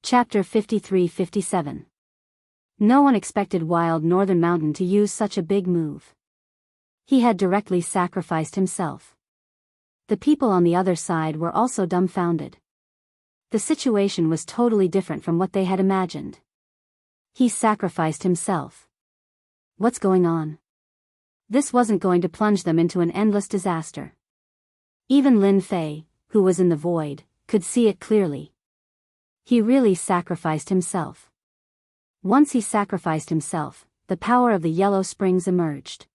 Chapter 53-57. No one expected Wild Northern Mountain to use such a big move. He had directly sacrificed himself. The people on the other side were also dumbfounded. The situation was totally different from what they had imagined. He sacrificed himself. What's going on? This wasn't going to plunge them into an endless disaster. Even Lin Fei, who was in the void, could see it clearly. He really sacrificed himself. Once he sacrificed himself, the power of the Yellow Springs emerged.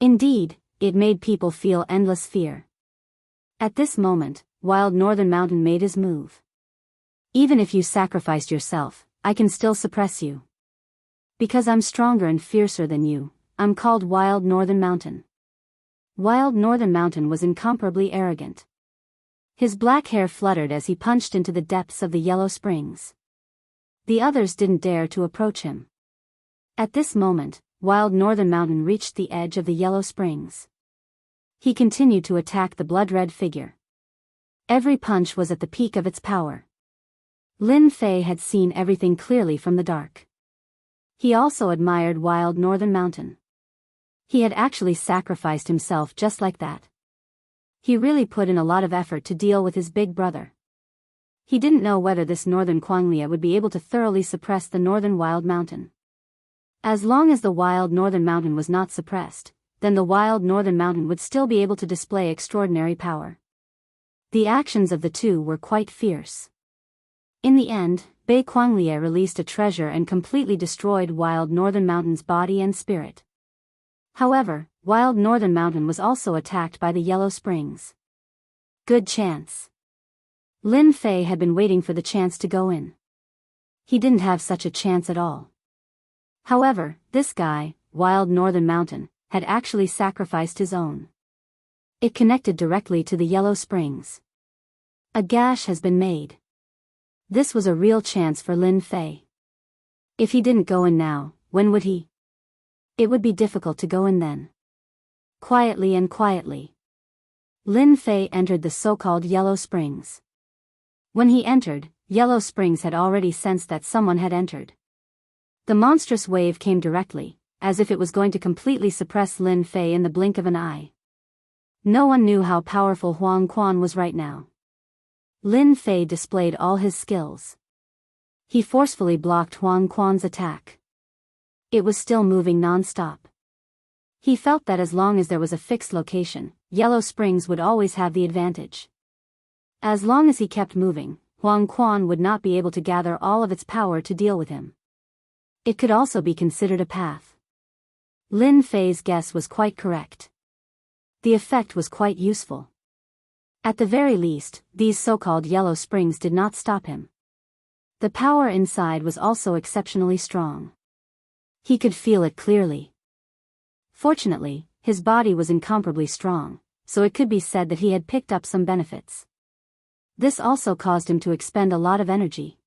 Indeed, it made people feel endless fear. At this moment, Wild Northern Mountain made his move. Even if you sacrificed yourself, I can still suppress you. Because I'm stronger and fiercer than you, I'm called Wild Northern Mountain. Wild Northern Mountain was incomparably arrogant. His black hair fluttered as he punched into the depths of the Yellow Springs. The others didn't dare to approach him. At this moment, Wild Northern Mountain reached the edge of the Yellow Springs. He continued to attack the blood-red figure. Every punch was at the peak of its power. Lin Fei had seen everything clearly from the dark. He also admired Wild Northern Mountain. He had actually sacrificed himself just like that. He really put in a lot of effort to deal with his big brother. He didn't know whether this Northern Xianxia would be able to thoroughly suppress the Northern Wild Mountain. As long as the Wild Northern Mountain was not suppressed, then the Wild Northern Mountain would still be able to display extraordinary power. The actions of the two were quite fierce. In the end, Bei Xianxia released a treasure and completely destroyed Wild Northern Mountain's body and spirit. However, Wild Northern Mountain was also attacked by the Yellow Springs. Good chance. Lin Fei had been waiting for the chance to go in. He didn't have such a chance at all. However, this guy, Wild Northern Mountain, had actually sacrificed his own. It connected directly to the Yellow Springs. A gash has been made. This was a real chance for Lin Fei. If he didn't go in now, when would he? It would be difficult to go in then. Quietly, Lin Fei entered the so-called Yellow Springs. When he entered, Yellow Springs had already sensed that someone had entered. The monstrous wave came directly, as if it was going to completely suppress Lin Fei in the blink of an eye. No one knew how powerful Huang Quan was right now. Lin Fei displayed all his skills. He forcefully blocked Huang Quan's attack. It was still moving non-stop. He felt that as long as there was a fixed location, Yellow Springs would always have the advantage. As long as he kept moving, Huang Quan would not be able to gather all of its power to deal with him. It could also be considered a path. Lin Fei's guess was quite correct. The effect was quite useful. At the very least, these so-called Yellow Springs did not stop him. The power inside was also exceptionally strong. He could feel it clearly. Fortunately, his body was incomparably strong, so it could be said that he had picked up some benefits. This also caused him to expend a lot of energy.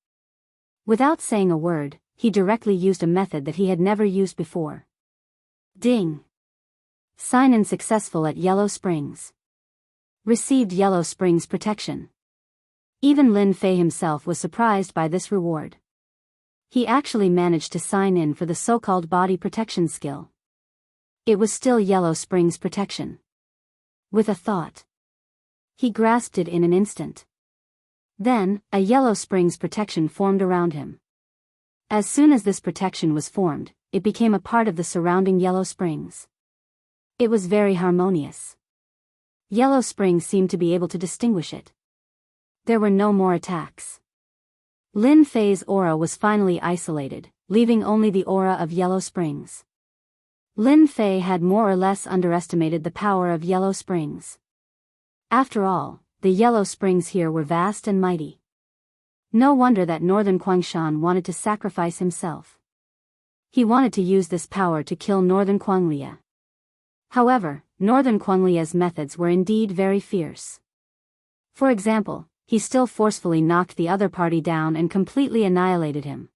Without saying a word, he directly used a method that he had never used before. Ding! Sign-in successful at Yellow Springs. Received Yellow Springs protection. Even Lin Fei himself was surprised by this reward. He actually managed to sign in for the so-called body protection skill. It was still Yellow Springs protection. With a thought, he grasped it in an instant. Then, a Yellow Springs protection formed around him. As soon as this protection was formed, it became a part of the surrounding Yellow Springs. It was very harmonious. Yellow Springs seemed to be able to distinguish it. There were no more attacks. Lin Fei's aura was finally isolated, leaving only the aura of Yellow Springs. Lin Fei had more or less underestimated the power of Yellow Springs. After all, the Yellow Springs here were vast and mighty. No wonder that Northern Xianxia wanted to sacrifice himself. He wanted to use this power to kill Northern Xianxia. However, Northern Xianxia's methods were indeed very fierce. For example, he still forcefully knocked the other party down and completely annihilated him.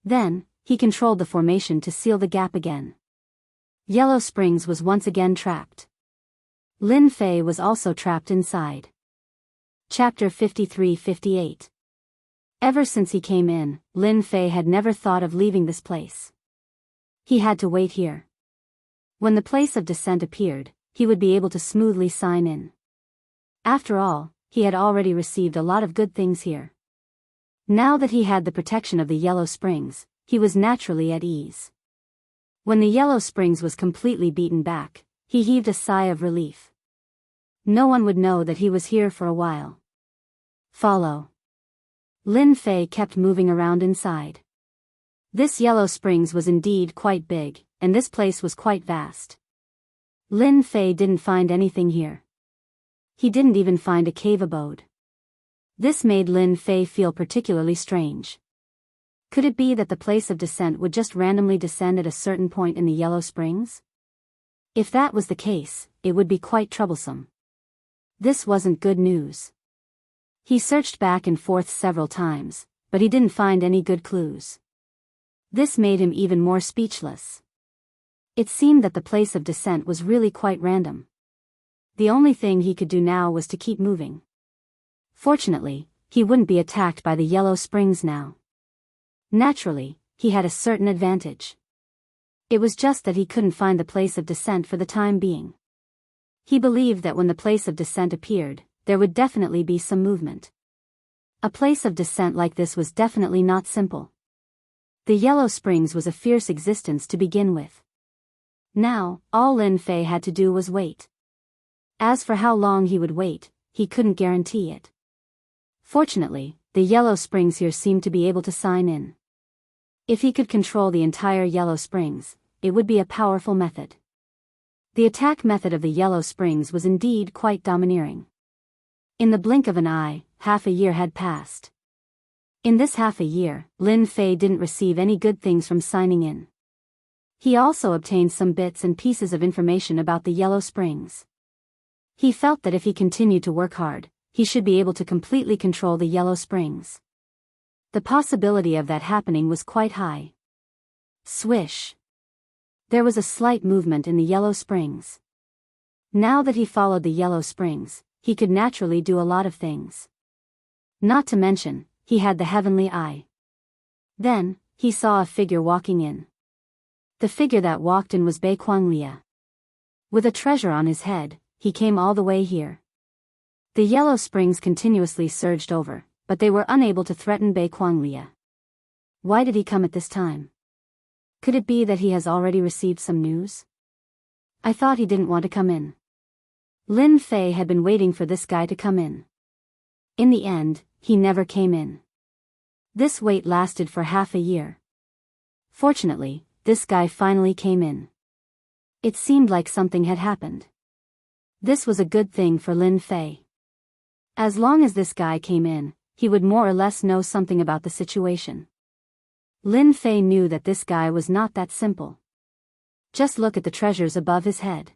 Then, he controlled the formation to seal the gap again. Yellow Springs was once again trapped. Lin Fei was also trapped inside. Chapter 53-58. Ever since he came in, Lin Fei had never thought of leaving this place. He had to wait here. When the place of descent appeared, he would be able to smoothly sign in. After all, he had already received a lot of good things here. Now that he had the protection of the Yellow Springs, he was naturally at ease. When the Yellow Springs was completely beaten back, he heaved a sigh of relief. No one would know that he was here for a while. Follow. Lin Fei kept moving around inside. This Yellow Springs was indeed quite big, and this place was quite vast. Lin Fei didn't find anything here. He didn't even find a cave abode. This made Lin Fei feel particularly strange. Could it be that the place of descent would just randomly descend at a certain point in the Yellow Springs? If that was the case, it would be quite troublesome. This wasn't good news. He searched back and forth several times, but he didn't find any good clues. This made him even more speechless. It seemed that the place of descent was really quite random. The only thing he could do now was to keep moving. Fortunately, he wouldn't be attacked by the Yellow Springs now. Naturally, he had a certain advantage. It was just that he couldn't find the place of descent for the time being. He believed that when the place of descent appeared, there would definitely be some movement. A place of descent like this was definitely not simple. The Yellow Springs was a fierce existence to begin with. Now, all Lin Fei had to do was wait. As for how long he would wait, he couldn't guarantee it. Fortunately, the Yellow Springs here seemed to be able to sign in. If he could control the entire Yellow Springs, it would be a powerful method. The attack method of the Yellow Springs was indeed quite domineering. In the blink of an eye, half a year had passed. In this half a year, Lin Fei didn't receive any good things from signing in. He also obtained some bits and pieces of information about the Yellow Springs. He felt that if he continued to work hard, he should be able to completely control the Yellow Springs. The possibility of that happening was quite high. Swish. There was a slight movement in the Yellow Springs. Now that he followed the Yellow Springs, he could naturally do a lot of things. Not to mention, he had the heavenly eye. Then, he saw a figure walking in. The figure that walked in was Bei Kuanglia. With a treasure on his head, he came all the way here. The Yellow Springs continuously surged over, but they were unable to threaten Bei Kuanglia. Why did he come at this time? Could it be that he has already received some news? I thought he didn't want to come in. Lin Fei had been waiting for this guy to come in. In the end, he never came in. This wait lasted for half a year. Fortunately, this guy finally came in. It seemed like something had happened. This was a good thing for Lin Fei. As long as this guy came in, he would more or less know something about the situation. Lin Fei knew that this guy was not that simple. Just look at the treasures above his head.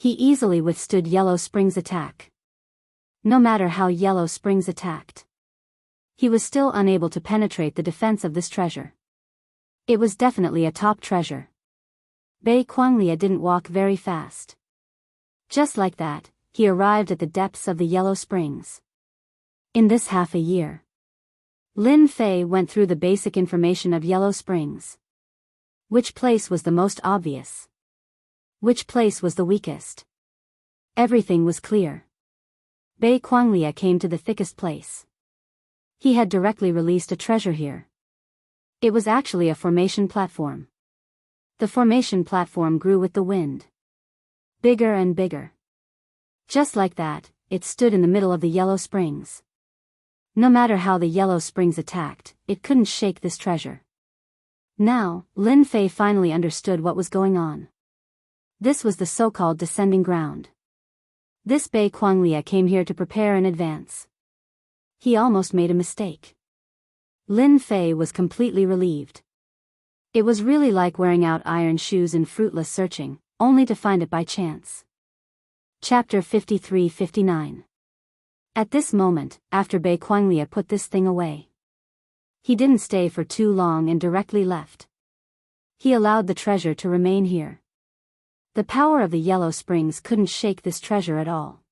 He easily withstood Yellow Springs' attack. No matter how Yellow Springs attacked, he was still unable to penetrate the defense of this treasure. It was definitely a top treasure. Bei Kuanglia didn't walk very fast. Just like that, he arrived at the depths of the Yellow Springs. In this half a year, Lin Fei went through the basic information of Yellow Springs. Which place was the most obvious? Which place was the weakest? Everything was clear. Bei Kuanglia came to the thickest place. He had directly released a treasure here. It was actually a formation platform. The formation platform grew with the wind. Bigger and bigger. Just like that, it stood in the middle of the Yellow Springs. No matter how the Yellow Springs attacked, it couldn't shake this treasure. Now, Lin Fei finally understood what was going on. This was the so-called descending ground. This Bei Kuanglia came here to prepare in advance. He almost made a mistake. Lin Fei was completely relieved. It was really like wearing out iron shoes in fruitless searching, only to find it by chance. Chapter 53-59. At this moment, after Bei Kuanglia put this thing away, he didn't stay for too long and directly left. He allowed the treasure to remain here. The power of the Yellow Springs couldn't shake this treasure at all.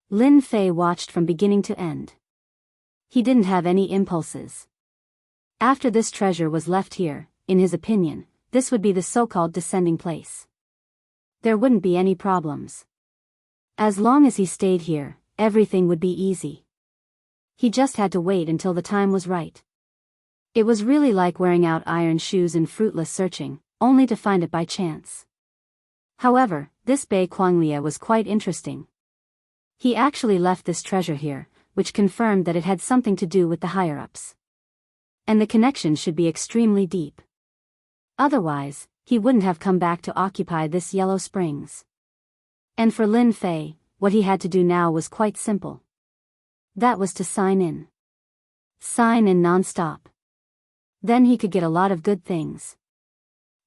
Lin Fei watched from beginning to end. He didn't have any impulses. After this treasure was left here, in his opinion, this would be the so-called descending place. There wouldn't be any problems. As long as he stayed here, everything would be easy. He just had to wait until the time was right. It was really like wearing out iron shoes in fruitless searching, only to find it by chance. However, this Bei Quanglia was quite interesting. He actually left this treasure here, which confirmed that it had something to do with the higher-ups. And the connection should be extremely deep. Otherwise, he wouldn't have come back to occupy this Yellow Springs. And for Lin Fei, what he had to do now was quite simple. That was to sign in. Sign in non-stop. Then he could get a lot of good things.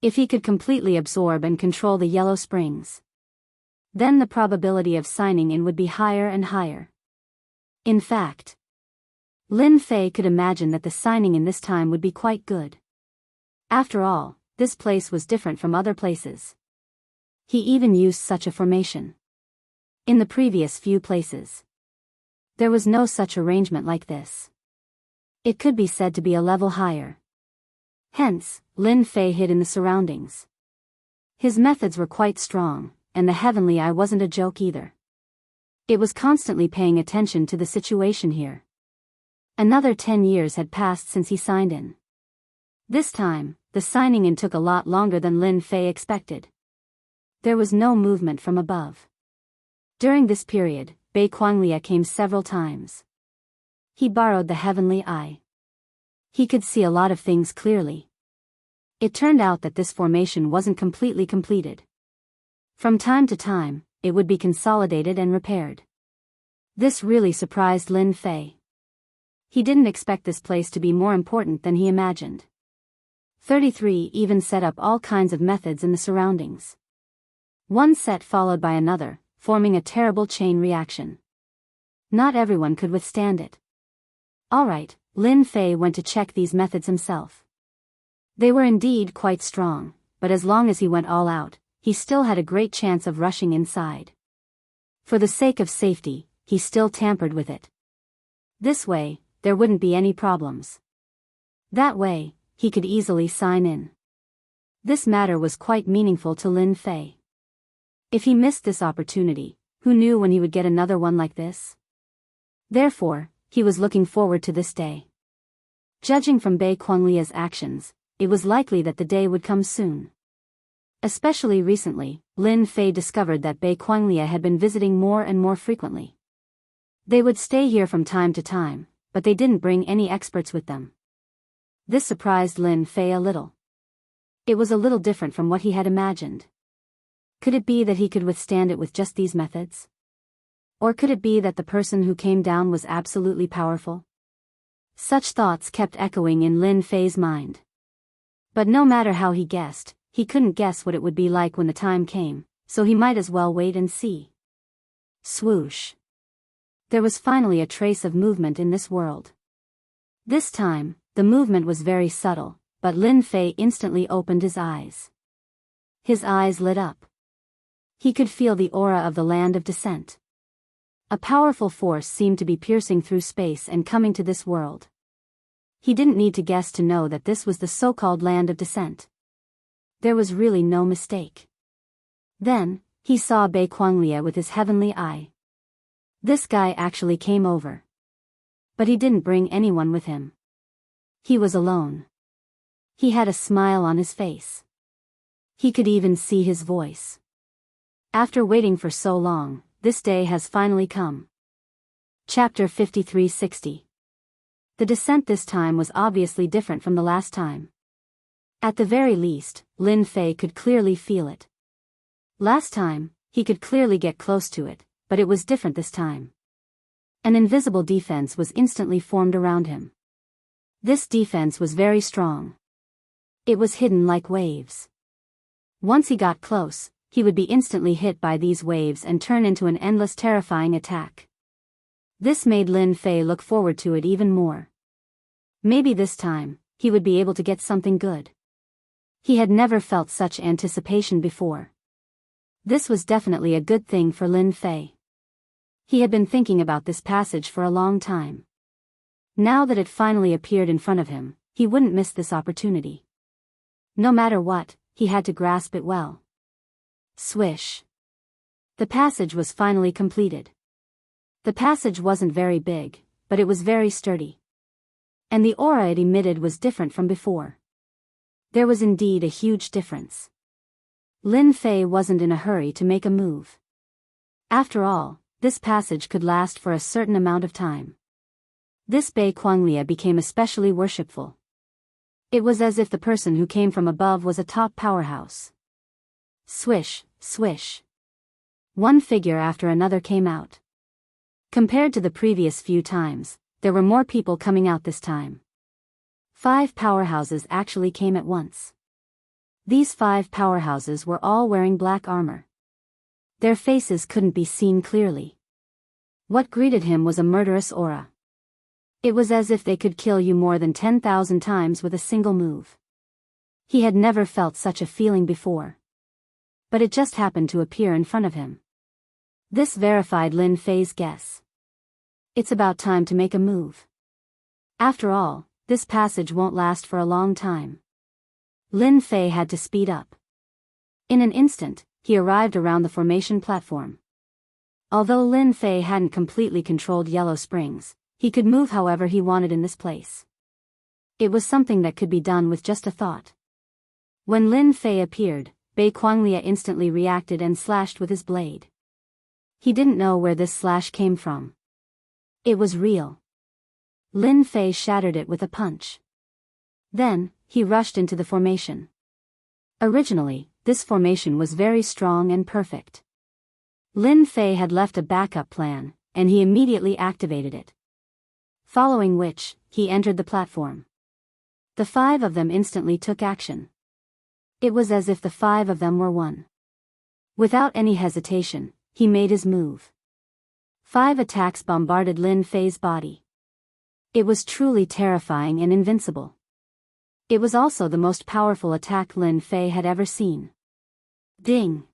If he could completely absorb and control the Yellow Springs, then the probability of signing in would be higher and higher. In fact, Lin Fei could imagine that the signing in this time would be quite good. After all, this place was different from other places. He even used such a formation. In the previous few places, there was no such arrangement like this. It could be said to be a level higher. Hence, Lin Fei hid in the surroundings. His methods were quite strong, and the heavenly eye wasn't a joke either. It was constantly paying attention to the situation here. Another 10 years had passed since he signed in. This time, the signing in took a lot longer than Lin Fei expected. There was no movement from above. During this period, Bei Quanglia came several times. He borrowed the heavenly eye. He could see a lot of things clearly. It turned out that this formation wasn't completely completed. From time to time, it would be consolidated and repaired. This really surprised Lin Fei. He didn't expect this place to be more important than he imagined. 33 even set up all kinds of methods in the surroundings. One set followed by another, forming a terrible chain reaction. Not everyone could withstand it. Alright, Lin Fei went to check these methods himself. They were indeed quite strong, but as long as he went all out, he still had a great chance of rushing inside. For the sake of safety, he still tampered with it. This way, there wouldn't be any problems. That way, he could easily sign in. This matter was quite meaningful to Lin Fei. If he missed this opportunity, who knew when he would get another one like this? Therefore, he was looking forward to this day. Judging from Bei Quanglia's actions, it was likely that the day would come soon. Especially recently, Lin Fei discovered that Bei Quanglia had been visiting more and more frequently. They would stay here from time to time, but they didn't bring any experts with them. This surprised Lin Fei a little. It was a little different from what he had imagined. Could it be that he could withstand it with just these methods? Or could it be that the person who came down was absolutely powerful? Such thoughts kept echoing in Lin Fei's mind. But no matter how he guessed, he couldn't guess what it would be like when the time came, so he might as well wait and see. Swoosh. There was finally a trace of movement in this world. This time, the movement was very subtle, but Lin Fei instantly opened his eyes. His eyes lit up. He could feel the aura of the land of descent. A powerful force seemed to be piercing through space and coming to this world. He didn't need to guess to know that this was the so-called land of descent. There was really no mistake. Then, he saw Bei Quanglia with his heavenly eye. This guy actually came over. But he didn't bring anyone with him. He was alone. He had a smile on his face. He could even see his voice. After waiting for so long, this day has finally come. Chapter 5360. The descent this time was obviously different from the last time. At the very least, Lin Fei could clearly feel it. Last time, he could clearly get close to it, but it was different this time. An invisible defense was instantly formed around him. This defense was very strong. It was hidden like waves. Once he got close, he would be instantly hit by these waves and turn into an endless terrifying attack. This made Lin Fei look forward to it even more. Maybe this time, he would be able to get something good. He had never felt such anticipation before. This was definitely a good thing for Lin Fei. He had been thinking about this passage for a long time. Now that it finally appeared in front of him, he wouldn't miss this opportunity. No matter what, he had to grasp it well. Swish. The passage was finally completed. The passage wasn't very big, but it was very sturdy. And the aura it emitted was different from before. There was indeed a huge difference. Lin Fei wasn't in a hurry to make a move. After all, this passage could last for a certain amount of time. This Bei Kuanglia became especially worshipful. It was as if the person who came from above was a top powerhouse. Swish, swish. One figure after another came out. Compared to the previous few times, there were more people coming out this time. 5 powerhouses actually came at once. These 5 powerhouses were all wearing black armor. Their faces couldn't be seen clearly. What greeted him was a murderous aura. It was as if they could kill you more than 10,000 times with a single move. He had never felt such a feeling before. But it just happened to appear in front of him. This verified Lin Fei's guess. It's about time to make a move. After all, this passage won't last for a long time. Lin Fei had to speed up. In an instant, he arrived around the formation platform. Although Lin Fei hadn't completely controlled Yellow Springs, he could move however he wanted in this place. It was something that could be done with just a thought. When Lin Fei appeared, Bei Kuanglia instantly reacted and slashed with his blade. He didn't know where this slash came from. It was real. Lin Fei shattered it with a punch. Then, he rushed into the formation. Originally, this formation was very strong and perfect. Lin Fei had left a backup plan, and he immediately activated it. Following which, he entered the platform. The 5 of them instantly took action. It was as if the 5 of them were one. Without any hesitation, he made his move. 5 attacks bombarded Lin Fei's body. It was truly terrifying and invincible. It was also the most powerful attack Lin Fei had ever seen. Ding!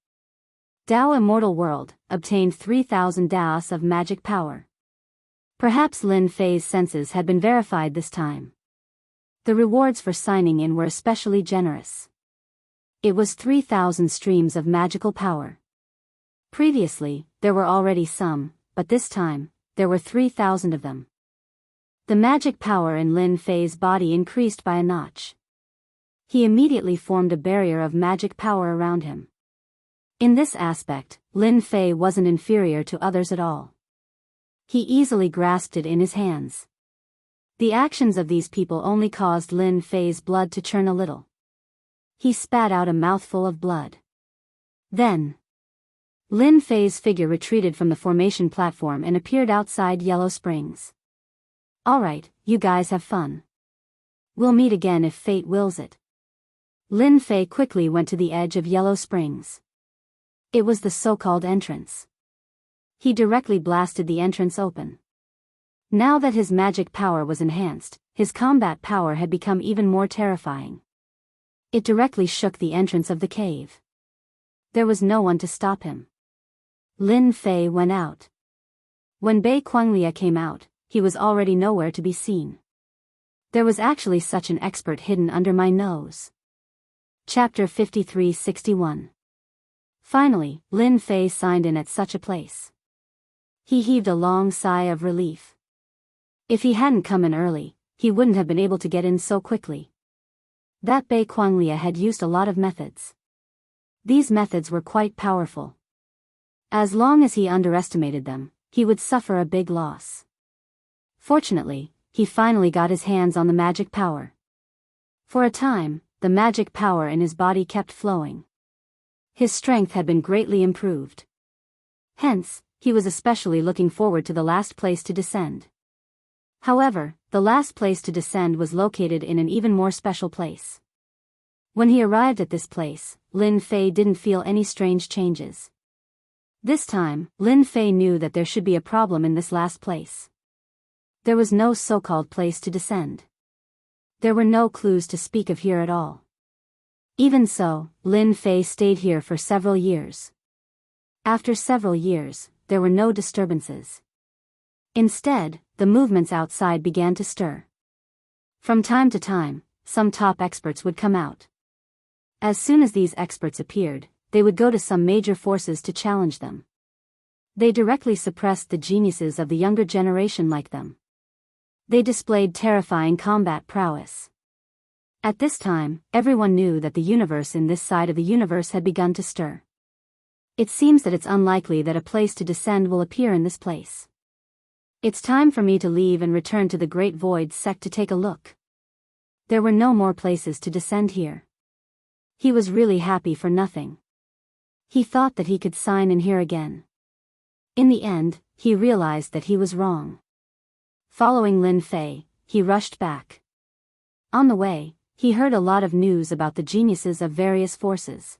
Dao Immortal World obtained 3,000 Daos of magic power. Perhaps Lin Fei's senses had been verified this time. The rewards for signing in were especially generous. It was 3,000 streams of magical power. Previously, there were already some, but this time, there were 3,000 of them. The magic power in Lin Fei's body increased by a notch. He immediately formed a barrier of magic power around him. In this aspect, Lin Fei wasn't inferior to others at all. He easily grasped it in his hands. The actions of these people only caused Lin Fei's blood to churn a little. He spat out a mouthful of blood. Then, Lin Fei's figure retreated from the formation platform and appeared outside Yellow Springs. Alright, you guys have fun. We'll meet again if fate wills it. Lin Fei quickly went to the edge of Yellow Springs. It was the so-called entrance. He directly blasted the entrance open. Now that his magic power was enhanced, his combat power had become even more terrifying. It directly shook the entrance of the cave. There was no one to stop him. Lin Fei went out. When Bei Kuanglia came out, he was already nowhere to be seen. There was actually such an expert hidden under my nose. Chapter 53-61. Finally, Lin Fei signed in at such a place. He heaved a long sigh of relief. If he hadn't come in early, he wouldn't have been able to get in so quickly. That Bei Kuanglia had used a lot of methods. These methods were quite powerful. As long as he underestimated them, he would suffer a big loss. Fortunately, he finally got his hands on the magic power. For a time, the magic power in his body kept flowing. His strength had been greatly improved. Hence, he was especially looking forward to the last place to descend. However, the last place to descend was located in an even more special place. When he arrived at this place, Lin Fei didn't feel any strange changes. This time, Lin Fei knew that there should be a problem in this last place. There was no so-called place to descend. There were no clues to speak of here at all. Even so, Lin Fei stayed here for several years. After several years, there were no disturbances. Instead, the movements outside began to stir. From time to time, some top experts would come out. As soon as these experts appeared, they would go to some major forces to challenge them. They directly suppressed the geniuses of the younger generation like them. They displayed terrifying combat prowess. At this time, everyone knew that the universe in this side of the universe had begun to stir. It seems that it's unlikely that a place to descend will appear in this place. It's time for me to leave and return to the Great Void sect to take a look. There were no more places to descend here. He was really happy for nothing. He thought that he could sign in here again. In the end, he realized that he was wrong. Following Lin Fei, he rushed back. On the way, he heard a lot of news about the geniuses of various forces.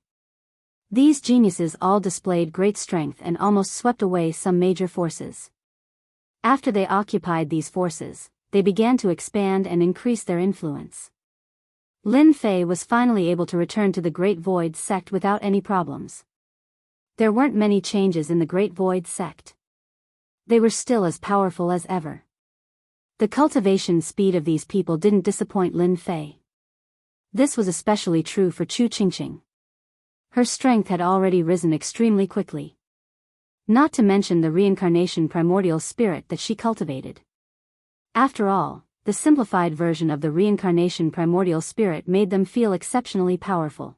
These geniuses all displayed great strength and almost swept away some major forces. After they occupied these forces, they began to expand and increase their influence. Lin Fei was finally able to return to the Great Void sect without any problems. There weren't many changes in the Great Void sect. They were still as powerful as ever. The cultivation speed of these people didn't disappoint Lin Fei. This was especially true for Chu Qingqing. Her strength had already risen extremely quickly. Not to mention the reincarnation primordial spirit that she cultivated. After all, the simplified version of the reincarnation primordial spirit made them feel exceptionally powerful.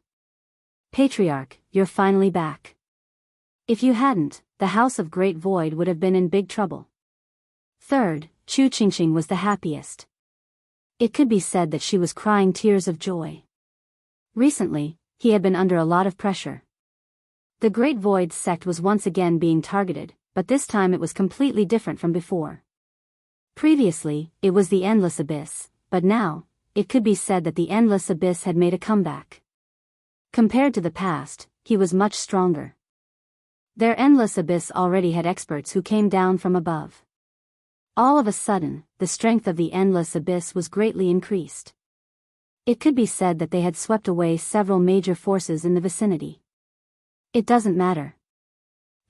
Patriarch, you're finally back. If you hadn't, the House of Great Void would have been in big trouble. Third, Chu Qingqing was the happiest. It could be said that she was crying tears of joy. Recently, he had been under a lot of pressure. The Great Void sect was once again being targeted, but this time it was completely different from before. Previously, it was the Endless Abyss, but now, it could be said that the Endless Abyss had made a comeback. Compared to the past, he was much stronger. Their Endless Abyss already had experts who came down from above. All of a sudden, the strength of the Endless Abyss was greatly increased. It could be said that they had swept away several major forces in the vicinity. It doesn't matter.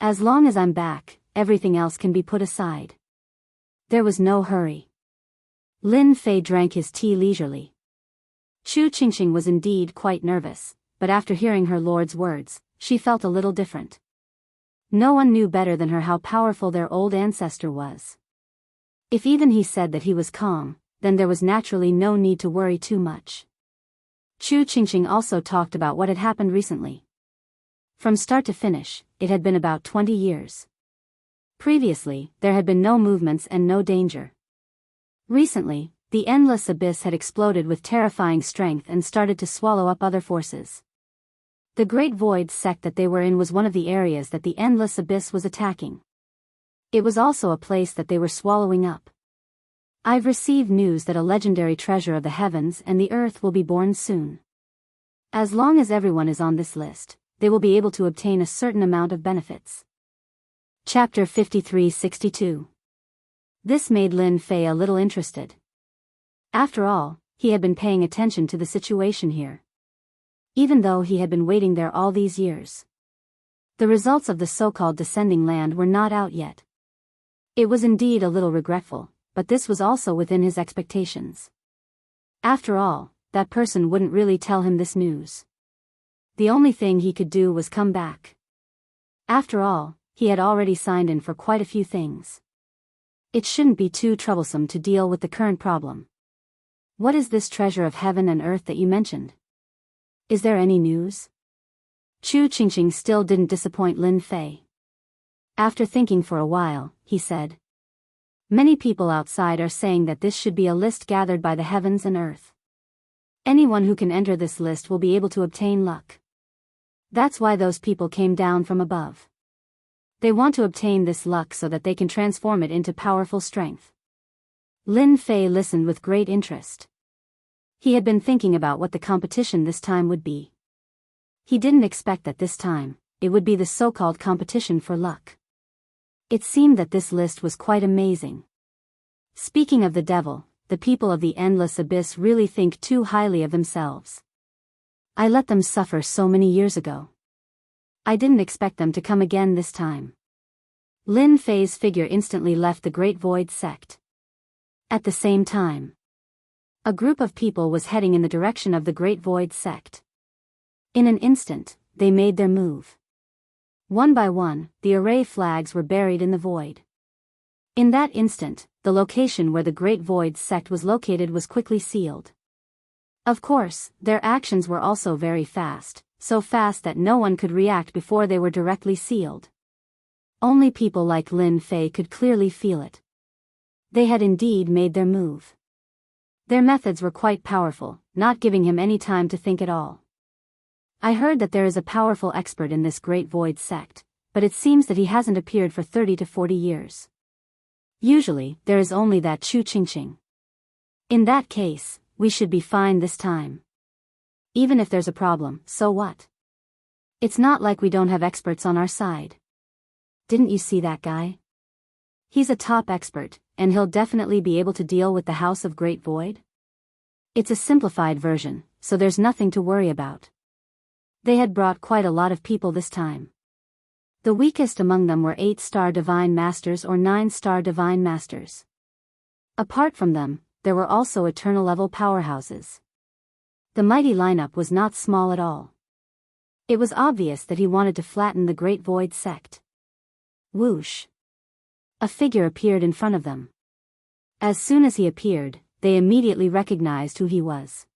As long as I'm back, everything else can be put aside. There was no hurry. Lin Fei drank his tea leisurely. Chu Qingqing was indeed quite nervous, but after hearing her lord's words, she felt a little different. No one knew better than her how powerful their old ancestor was. If even he said that he was calm, then there was naturally no need to worry too much. Chu Qingqing also talked about what had happened recently. From start to finish, it had been about 20 years. Previously, there had been no movements and no danger. Recently, the Endless Abyss had exploded with terrifying strength and started to swallow up other forces. The Great Void sect that they were in was one of the areas that the Endless Abyss was attacking. It was also a place that they were swallowing up. I've received news that a legendary treasure of the heavens and the earth will be born soon. As long as everyone is on this list, they will be able to obtain a certain amount of benefits. Chapter 5362. This made Lin Fei a little interested. After all, he had been paying attention to the situation here. Even though he had been waiting there all these years. The results of the so-called descending land were not out yet. It was indeed a little regretful, but this was also within his expectations. After all, that person wouldn't really tell him this news. The only thing he could do was come back. After all, he had already signed in for quite a few things. It shouldn't be too troublesome to deal with the current problem. What is this treasure of heaven and earth that you mentioned? Is there any news? Chu Qingqing still didn't disappoint Lin Fei. After thinking for a while, he said. Many people outside are saying that this should be a list gathered by the heavens and earth. Anyone who can enter this list will be able to obtain luck. That's why those people came down from above. They want to obtain this luck so that they can transform it into powerful strength. Lin Fei listened with great interest. He had been thinking about what the competition this time would be. He didn't expect that this time, it would be the so-called competition for luck. It seemed that this list was quite amazing. Speaking of the devil, the people of the Endless Abyss really think too highly of themselves. I let them suffer so many years ago. I didn't expect them to come again this time. Lin Fei's figure instantly left the Great Void sect. At the same time, a group of people was heading in the direction of the Great Void Sect. In an instant, they made their move. One by one, the array flags were buried in the void. In that instant, the location where the Great Void Sect was located was quickly sealed. Of course, their actions were also very fast, so fast that no one could react before they were directly sealed. Only people like Lin Fei could clearly feel it. They had indeed made their move. Their methods were quite powerful, not giving him any time to think at all. I heard that there is a powerful expert in this Great Void Sect, but it seems that he hasn't appeared for 30 to 40 years. Usually, there is only that Chu Qingqing. In that case, we should be fine this time. Even if there's a problem, so what? It's not like we don't have experts on our side. Didn't you see that guy? He's a top expert, and he'll definitely be able to deal with the House of Great Void. It's a simplified version, so there's nothing to worry about. They had brought quite a lot of people this time. The weakest among them were 8-star Divine Masters or 9-star Divine Masters. Apart from them, there were also eternal-level powerhouses. The mighty lineup was not small at all. It was obvious that he wanted to flatten the Great Void Sect. Whoosh! A figure appeared in front of them. As soon as he appeared, they immediately recognized who he was.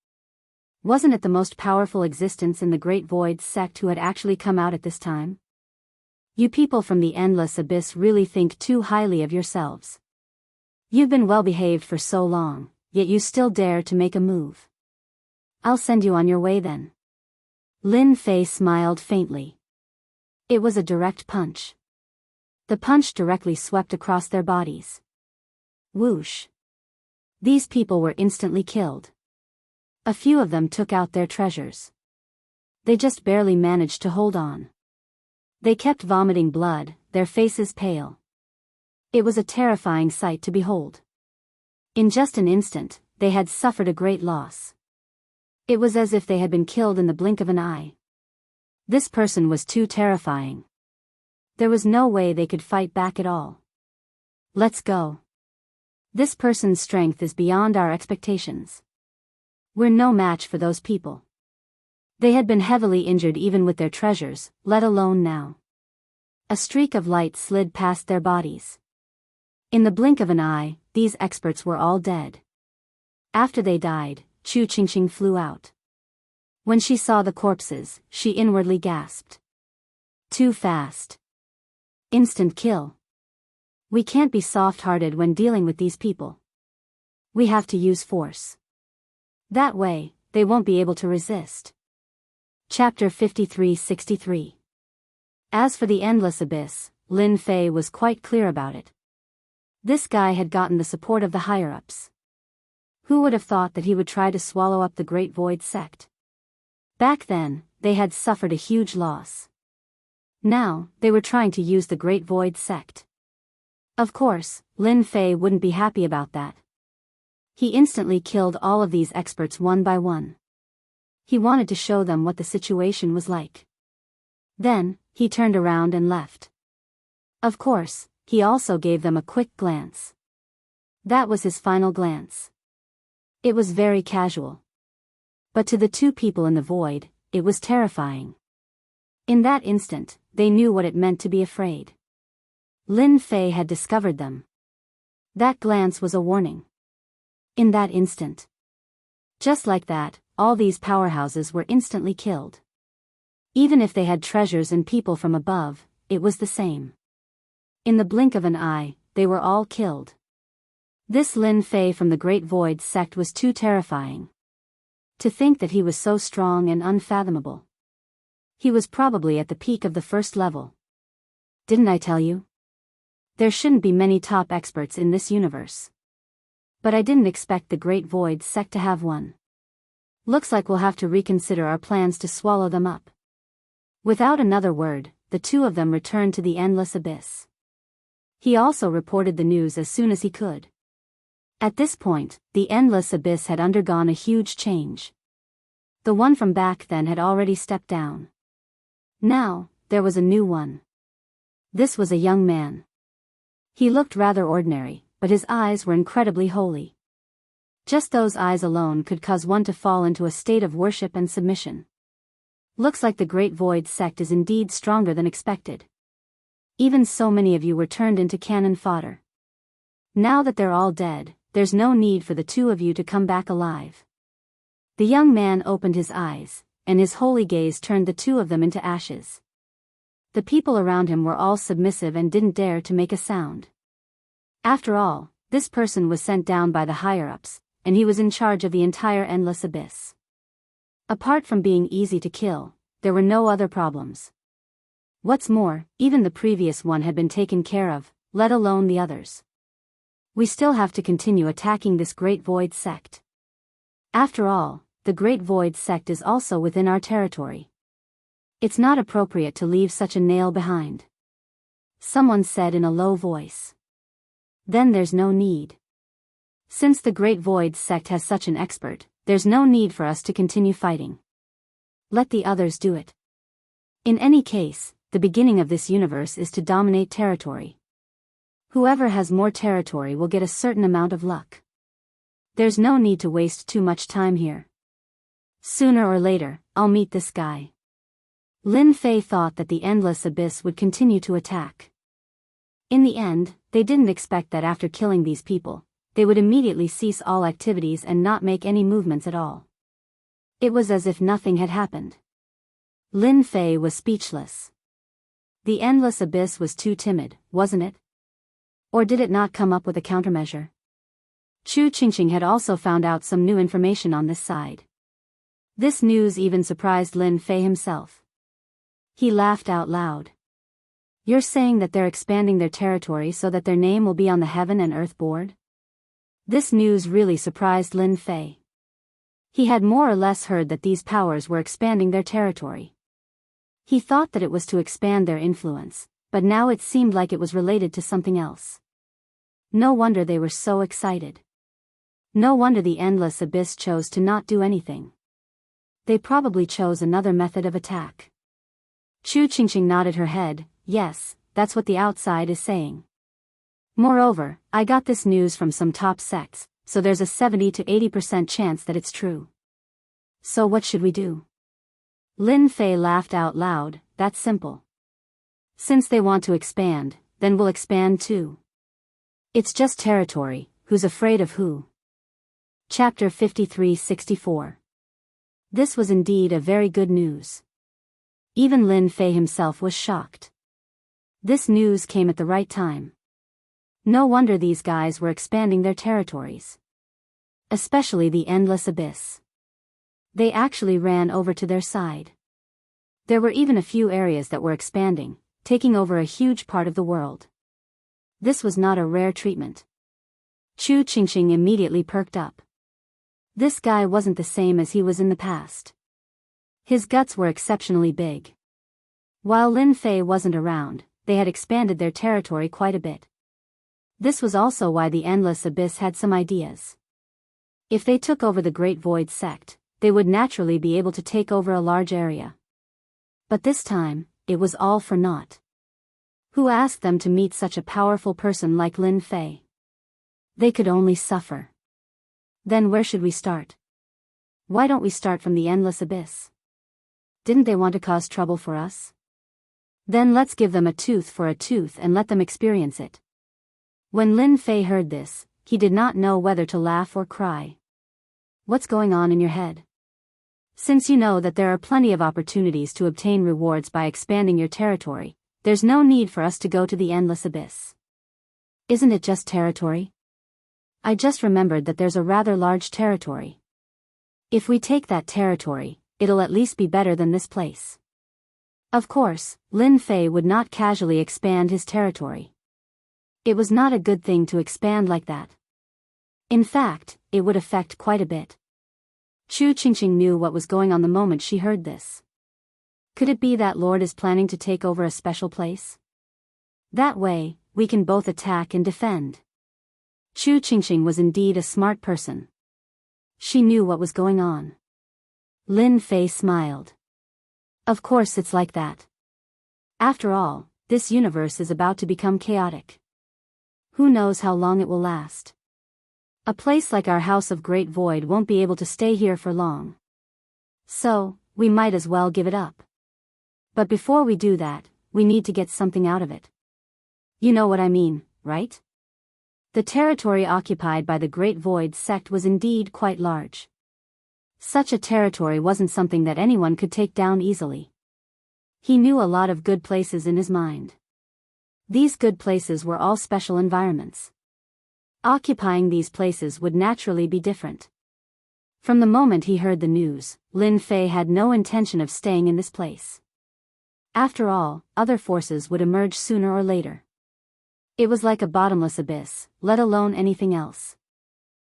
Wasn't it the most powerful existence in the Great Void Sect who had actually come out at this time? You people from the Endless Abyss really think too highly of yourselves. You've been well behaved for so long, yet you still dare to make a move. I'll send you on your way then. Lin Fei smiled faintly. It was a direct punch. The punch directly swept across their bodies. Whoosh! These people were instantly killed. A few of them took out their treasures. They just barely managed to hold on. They kept vomiting blood, their faces pale. It was a terrifying sight to behold. In just an instant, they had suffered a great loss. It was as if they had been killed in the blink of an eye. This person was too terrifying. There was no way they could fight back at all. Let's go. This person's strength is beyond our expectations. We're no match for those people. They had been heavily injured even with their treasures, let alone now. A streak of light slid past their bodies. In the blink of an eye, these experts were all dead. After they died, Chu Qingqing flew out. When she saw the corpses, she inwardly gasped. Too fast. Instant kill. We can't be soft-hearted when dealing with these people. We have to use force. That way, they won't be able to resist. Chapter 53-63. As for the Endless Abyss, Lin Fei was quite clear about it. This guy had gotten the support of the higher-ups. Who would have thought that he would try to swallow up the Great Void Sect? Back then, they had suffered a huge loss. Now, they were trying to use the Great Void Sect. Of course, Lin Fei wouldn't be happy about that. He instantly killed all of these experts one by one. He wanted to show them what the situation was like. Then, he turned around and left. Of course, he also gave them a quick glance. That was his final glance. It was very casual. But to the two people in the void, it was terrifying. In that instant, they knew what it meant to be afraid. Lin Fei had discovered them. That glance was a warning. In that instant. Just like that, all these powerhouses were instantly killed. Even if they had treasures and people from above, it was the same. In the blink of an eye, they were all killed. This Lin Fei from the Great Void Sect was too terrifying. To think that he was so strong and unfathomable. He was probably at the peak of the first level. Didn't I tell you? There shouldn't be many top experts in this universe. But I didn't expect the Great Void Sect to have one. Looks like we'll have to reconsider our plans to swallow them up. Without another word, the two of them returned to the Endless Abyss. He also reported the news as soon as he could. At this point, the Endless Abyss had undergone a huge change. The one from back then had already stepped down. Now, there was a new one. This was a young man. He looked rather ordinary, but but his eyes were incredibly holy. Just those eyes alone could cause one to fall into a state of worship and submission. Looks like the Great Void sect is indeed stronger than expected. Even so, many of you were turned into cannon fodder. Now that they're all dead, there's no need for the two of you to come back alive. The young man opened his eyes, and his holy gaze turned the two of them into ashes. The people around him were all submissive and didn't dare to make a sound. After all, this person was sent down by the higher-ups, and he was in charge of the entire endless abyss. Apart from being easy to kill, there were no other problems. What's more, even the previous one had been taken care of, let alone the others. We still have to continue attacking this Great Void sect. After all, the Great Void sect is also within our territory. It's not appropriate to leave such a nail behind. Someone said in a low voice. Then there's no need. Since the Great Void sect has such an expert, there's no need for us to continue fighting. Let the others do it. In any case, the beginning of this universe is to dominate territory. Whoever has more territory will get a certain amount of luck. There's no need to waste too much time here. Sooner or later, I'll meet this guy. Lin Fei thought that the endless abyss would continue to attack. In the end, they didn't expect that after killing these people, they would immediately cease all activities and not make any movements at all. It was as if nothing had happened. Lin Fei was speechless. The endless abyss was too timid, wasn't it? Or did it not come up with a countermeasure? Chu Qingqing had also found out some new information on this side. This news even surprised Lin Fei himself. He laughed out loud. You're saying that they're expanding their territory so that their name will be on the Heaven and Earth board? This news really surprised Lin Fei. He had more or less heard that these powers were expanding their territory. He thought that it was to expand their influence, but now it seemed like it was related to something else. No wonder they were so excited. No wonder the endless abyss chose to not do anything. They probably chose another method of attack. Chu Qingqing nodded her head. Yes, that's what the outside is saying. Moreover, I got this news from some top sects, so there's a 70 to 80% chance that it's true. So what should we do? Lin Fei laughed out loud. That's simple. Since they want to expand, then we'll expand too. It's just territory, who's afraid of who? Chapter 53-64. This was indeed a very good news. Even Lin Fei himself was shocked. This news came at the right time. No wonder these guys were expanding their territories. Especially the endless abyss. They actually ran over to their side. There were even a few areas that were expanding, taking over a huge part of the world. This was not a rare treatment. Chu Qingqing immediately perked up. This guy wasn't the same as he was in the past. His guts were exceptionally big. While Lin Fei wasn't around, they had expanded their territory quite a bit. This was also why the Endless Abyss had some ideas. If they took over the Great Void sect, they would naturally be able to take over a large area. But this time, it was all for naught. Who asked them to meet such a powerful person like Lin Fei? They could only suffer. Then where should we start? Why don't we start from the Endless Abyss? Didn't they want to cause trouble for us? Then let's give them a tooth for a tooth and let them experience it. When Lin Fei heard this, he did not know whether to laugh or cry. What's going on in your head? Since you know that there are plenty of opportunities to obtain rewards by expanding your territory, there's no need for us to go to the Endless Abyss. Isn't it just territory? I just remembered that there's a rather large territory. If we take that territory, it'll at least be better than this place. Of course, Lin Fei would not casually expand his territory. It was not a good thing to expand like that. In fact, it would affect quite a bit. Chu Qingqing knew what was going on the moment she heard this. Could it be that Lord is planning to take over a special place? That way, we can both attack and defend. Chu Qingqing was indeed a smart person. She knew what was going on. Lin Fei smiled. Of course it's like that. After all, this universe is about to become chaotic. Who knows how long it will last? A place like our House of Great Void won't be able to stay here for long. So, we might as well give it up. But before we do that, we need to get something out of it. You know what I mean, right? The territory occupied by the Great Void sect was indeed quite large. Such a territory wasn't something that anyone could take down easily. He knew a lot of good places in his mind. These good places were all special environments. Occupying these places would naturally be different. From the moment he heard the news, Lin Fei had no intention of staying in this place. After all, other forces would emerge sooner or later. It was like a bottomless abyss, let alone anything else.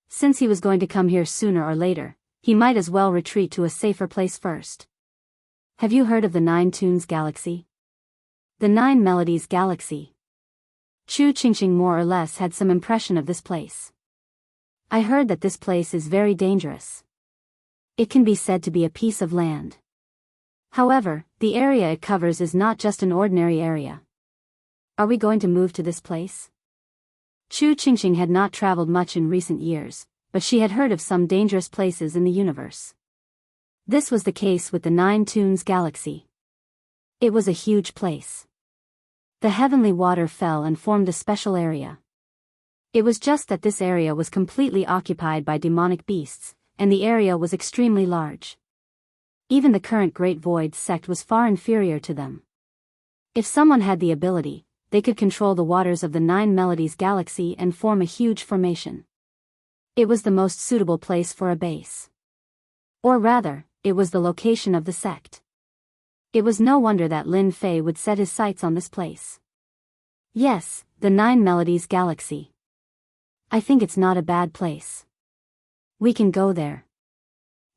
Since he was going to come here sooner or later, he might as well retreat to a safer place first. Have you heard of the Nine Tunes Galaxy? The Nine Melodies Galaxy. Chu Qingqing more or less had some impression of this place. I heard that this place is very dangerous. It can be said to be a piece of land. However, the area it covers is not just an ordinary area. Are we going to move to this place? Chu Qingqing had not traveled much in recent years, but she had heard of some dangerous places in the universe. This was the case with the Nine Tunes Galaxy. It was a huge place. The heavenly water fell and formed a special area. It was just that this area was completely occupied by demonic beasts, and the area was extremely large. Even the current Great Void sect was far inferior to them. If someone had the ability, they could control the waters of the Nine Melodies Galaxy and form a huge formation. It was the most suitable place for a base. Or rather, it was the location of the sect. It was no wonder that Lin Fei would set his sights on this place. Yes, the Nine Melodies Galaxy. I think it's not a bad place. We can go there.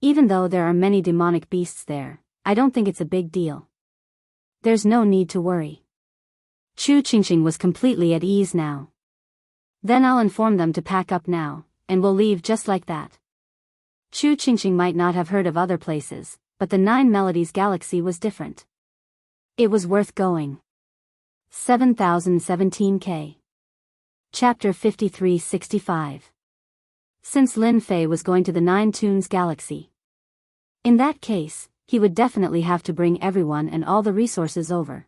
Even though there are many demonic beasts there, I don't think it's a big deal. There's no need to worry. Chu Qingqing was completely at ease now. Then I'll inform them to pack up now, and we'll leave just like that. Chu Qingqing might not have heard of other places, but the Nine Melodies Galaxy was different. It was worth going. 7017K. Chapter 5365. Since Lin Fei was going to the Nine Tunes Galaxy. In that case, he would definitely have to bring everyone and all the resources over.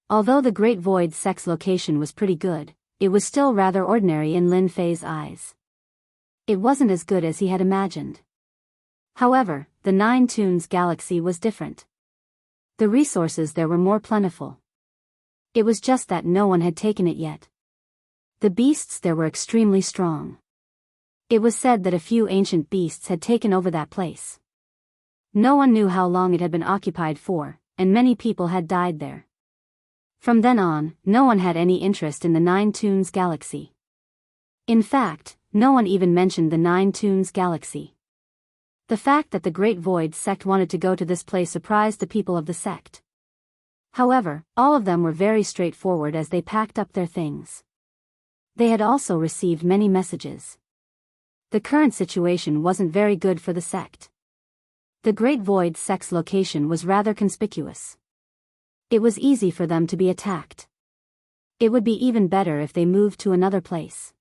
Although the Great Void sect's location was pretty good, it was still rather ordinary in Lin Fei's eyes. It wasn't as good as he had imagined. However, the Nine Tunes Galaxy was different. The resources there were more plentiful. It was just that no one had taken it yet. The beasts there were extremely strong. It was said that a few ancient beasts had taken over that place. No one knew how long it had been occupied for, and many people had died there. From then on, no one had any interest in the Nine Tunes Galaxy. In fact, no one even mentioned the Nine Tunes Galaxy. The fact that the Great Void sect wanted to go to this place surprised the people of the sect. However, all of them were very straightforward as they packed up their things. They had also received many messages. The current situation wasn't very good for the sect. The Great Void sect's location was rather conspicuous. It was easy for them to be attacked. It would be even better if they moved to another place.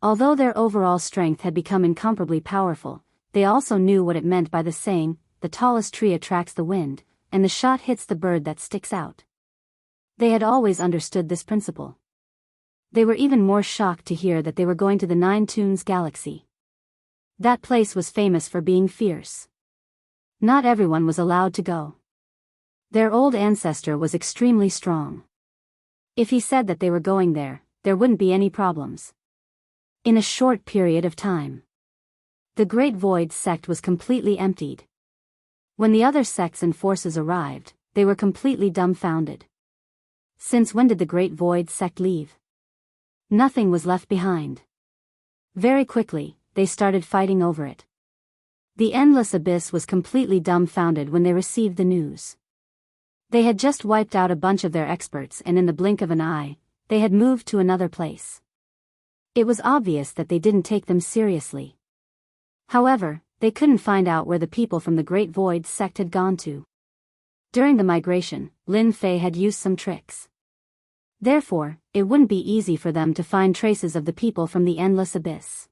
Although their overall strength had become incomparably powerful, they also knew what it meant by the saying, the tallest tree attracts the wind, and the shot hits the bird that sticks out. They had always understood this principle. They were even more shocked to hear that they were going to the Nine Tunes Galaxy. That place was famous for being fierce. Not everyone was allowed to go. Their old ancestor was extremely strong. If he said that they were going there, there wouldn't be any problems. In a short period of time, the Great Void sect was completely emptied. When the other sects and forces arrived, they were completely dumbfounded. Since when did the Great Void sect leave? Nothing was left behind. Very quickly, they started fighting over it. The Endless Abyss was completely dumbfounded when they received the news. They had just wiped out a bunch of their experts, and in the blink of an eye, they had moved to another place. It was obvious that they didn't take them seriously. However, they couldn't find out where the people from the Great Void sect had gone to. During the migration, Lin Fei had used some tricks. Therefore, it wouldn't be easy for them to find traces of the people from the Endless Abyss.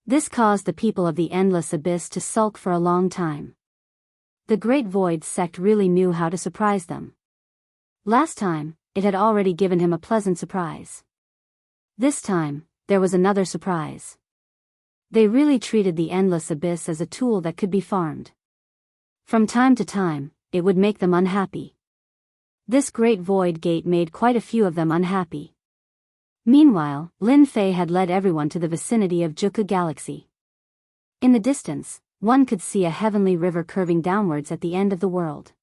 This caused the people of the Endless Abyss to sulk for a long time. The Great Void sect really knew how to surprise them. Last time, it had already given him a pleasant surprise. This time, there was another surprise. They really treated the Endless Abyss as a tool that could be farmed. From time to time, it would make them unhappy. This Great Void Gate made quite a few of them unhappy. Meanwhile, Lin Fei had led everyone to the vicinity of Jianghu Galaxy. In the distance, one could see a heavenly river curving downwards at the end of the world.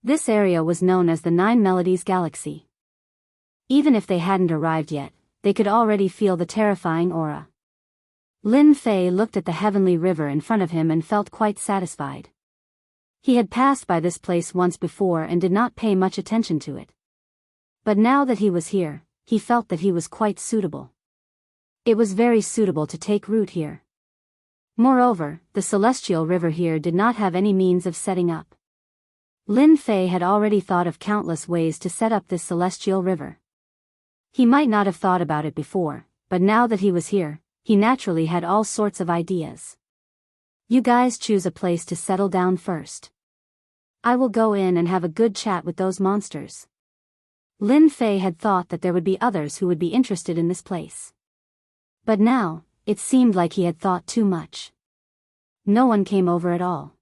This area was known as the Nine Melodies Galaxy. Even if they hadn't arrived yet, they could already feel the terrifying aura. Lin Fei looked at the heavenly river in front of him and felt quite satisfied. He had passed by this place once before and did not pay much attention to it. But now that he was here, he felt that he was quite suitable. It was very suitable to take root here. Moreover, the celestial river here did not have any means of setting up. Lin Fei had already thought of countless ways to set up this celestial river. He might not have thought about it before, but now that he was here, he naturally had all sorts of ideas. You guys choose a place to settle down first. I will go in and have a good chat with those monsters. Lin Fei had thought that there would be others who would be interested in this place. But now, it seemed like he had thought too much. No one came over at all.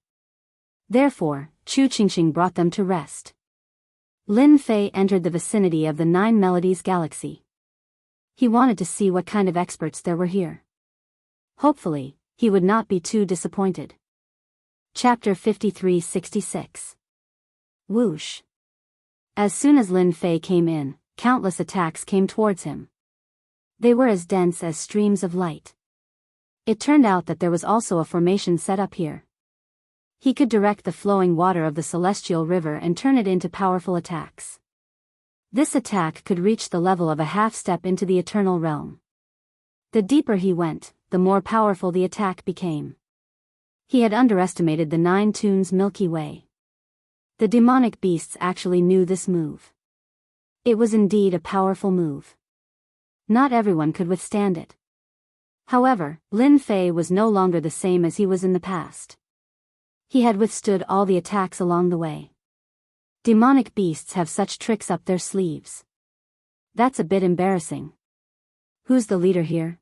Therefore, Chu Qingxing brought them to rest. Lin Fei entered the vicinity of the Nine Melodies Galaxy. He wanted to see what kind of experts there were here. Hopefully, he would not be too disappointed. Chapter 53-66. Whoosh. As soon as Lin Fei came in, countless attacks came towards him. They were as dense as streams of light. It turned out that there was also a formation set up here. He could direct the flowing water of the celestial river and turn it into powerful attacks. This attack could reach the level of a half-step into the eternal realm. The deeper he went, the more powerful the attack became. He had underestimated the Nine Tunes Milky Way. The demonic beasts actually knew this move. It was indeed a powerful move. Not everyone could withstand it. However, Lin Fei was no longer the same as he was in the past. He had withstood all the attacks along the way. Demonic beasts have such tricks up their sleeves. That's a bit embarrassing. Who's the leader here?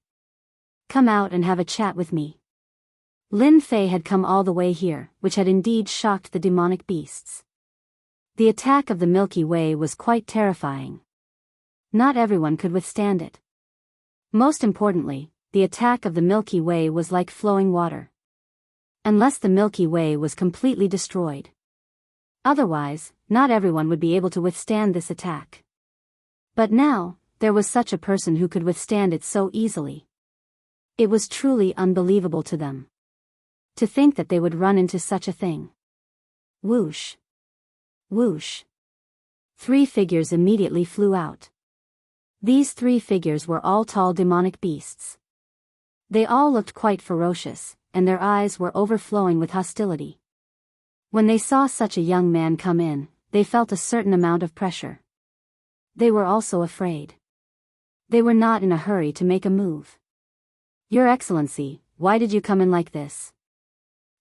Come out and have a chat with me. Lin Fei had come all the way here, which had indeed shocked the demonic beasts. The attack of the Milky Way was quite terrifying. Not everyone could withstand it. Most importantly, the attack of the Milky Way was like flowing water. Unless the Milky Way was completely destroyed. Otherwise, not everyone would be able to withstand this attack. But now, there was such a person who could withstand it so easily. It was truly unbelievable to them. To think that they would run into such a thing. Whoosh. Whoosh. 3 figures immediately flew out. These 3 figures were all tall demonic beasts. They all looked quite ferocious, and their eyes were overflowing with hostility. When they saw such a young man come in, they felt a certain amount of pressure. They were also afraid. They were not in a hurry to make a move. Your Excellency, why did you come in like this?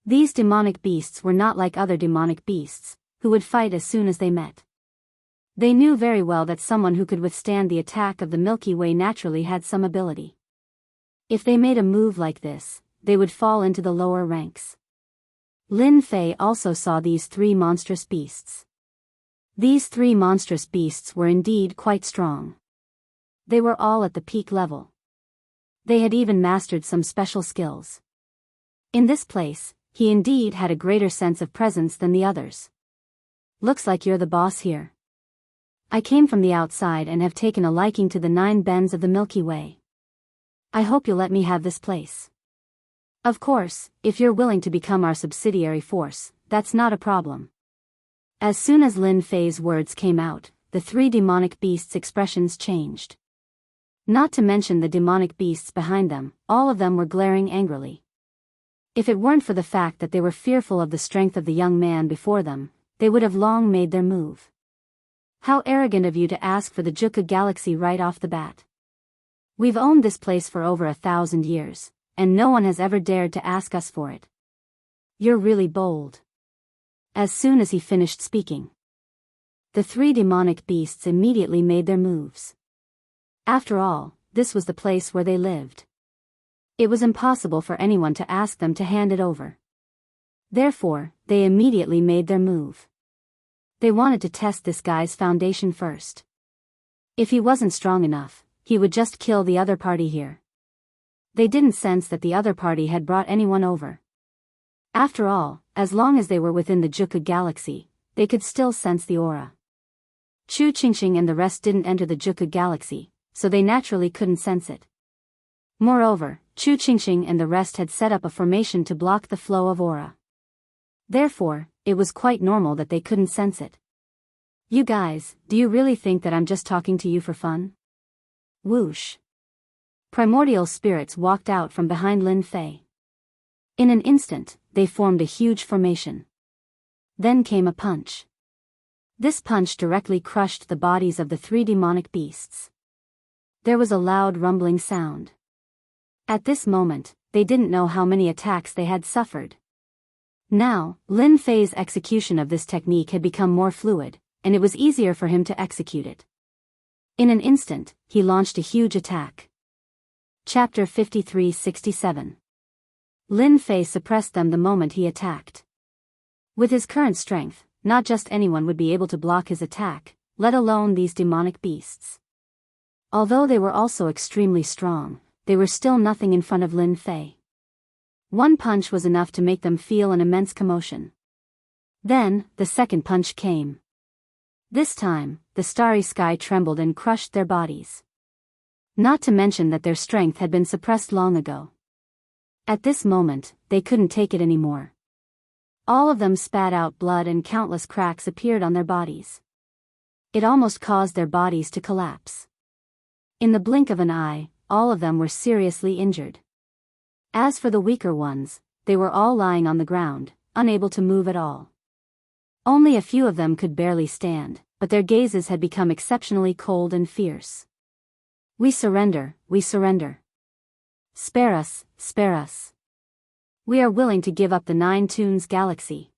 These demonic beasts were not like other demonic beasts, who would fight as soon as they met. They knew very well that someone who could withstand the attack of the Milky Way naturally had some ability. If they made a move like this, they would fall into the lower ranks. Lin Fei also saw these 3 monstrous beasts. These 3 monstrous beasts were indeed quite strong. They were all at the peak level. They had even mastered some special skills. In this place, he indeed had a greater sense of presence than the others. Looks like you're the boss here. I came from the outside and have taken a liking to the 9 bends of the Milky Way. I hope you'll let me have this place. Of course, if you're willing to become our subsidiary force, that's not a problem. As soon as Lin Fei's words came out, the 3 demonic beasts' expressions changed. Not to mention the demonic beasts behind them, all of them were glaring angrily. If it weren't for the fact that they were fearful of the strength of the young man before them, they would have long made their move. How arrogant of you to ask for the Jianghu galaxy right off the bat. We've owned this place for over 1,000 years, and no one has ever dared to ask us for it. You're really bold. As soon as he finished speaking, the 3 demonic beasts immediately made their moves. After all, this was the place where they lived. It was impossible for anyone to ask them to hand it over. Therefore, they immediately made their move. They wanted to test this guy's foundation first. If he wasn't strong enough, he would just kill the other party here. They didn't sense that the other party had brought anyone over. After all, as long as they were within the Jianghu galaxy, they could still sense the aura. Xianxia and the rest didn't enter the Jianghu galaxy, so they naturally couldn't sense it. Moreover, Xianxia and the rest had set up a formation to block the flow of aura. Therefore, it was quite normal that they couldn't sense it. You guys, do you really think that I'm just talking to you for fun? Whoosh. Primordial spirits walked out from behind Lin Fei. In an instant, they formed a huge formation. Then came a punch. This punch directly crushed the bodies of the 3 demonic beasts. There was a loud rumbling sound. At this moment, they didn't know how many attacks they had suffered. Now, Lin Fei's execution of this technique had become more fluid, and it was easier for him to execute it. In an instant, he launched a huge attack. Chapter 53-67. Lin Fei suppressed them the moment he attacked. With his current strength, not just anyone would be able to block his attack, let alone these demonic beasts. Although they were also extremely strong, they were still nothing in front of Lin Fei. One punch was enough to make them feel an immense commotion. Then, the second punch came. This time, the starry sky trembled and crushed their bodies. Not to mention that their strength had been suppressed long ago. At this moment, they couldn't take it anymore. All of them spat out blood and countless cracks appeared on their bodies. It almost caused their bodies to collapse. In the blink of an eye, all of them were seriously injured. As for the weaker ones, they were all lying on the ground, unable to move at all. Only a few of them could barely stand, but their gazes had become exceptionally cold and fierce. We surrender, we surrender. Spare us, spare us. We are willing to give up the 9 Tunes galaxy.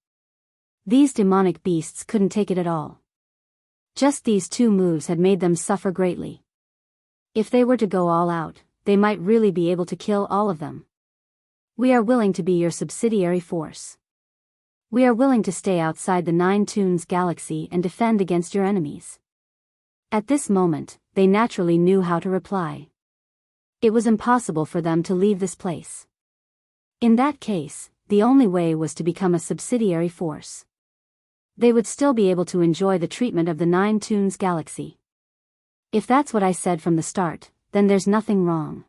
These demonic beasts couldn't take it at all. Just these 2 moves had made them suffer greatly. If they were to go all out, they might really be able to kill all of them. We are willing to be your subsidiary force. We are willing to stay outside the 9 Tunes galaxy and defend against your enemies. At this moment, they naturally knew how to reply. It was impossible for them to leave this place. In that case, the only way was to become a subsidiary force. They would still be able to enjoy the treatment of the 9 Tunes galaxy. If that's what I said from the start, then there's nothing wrong.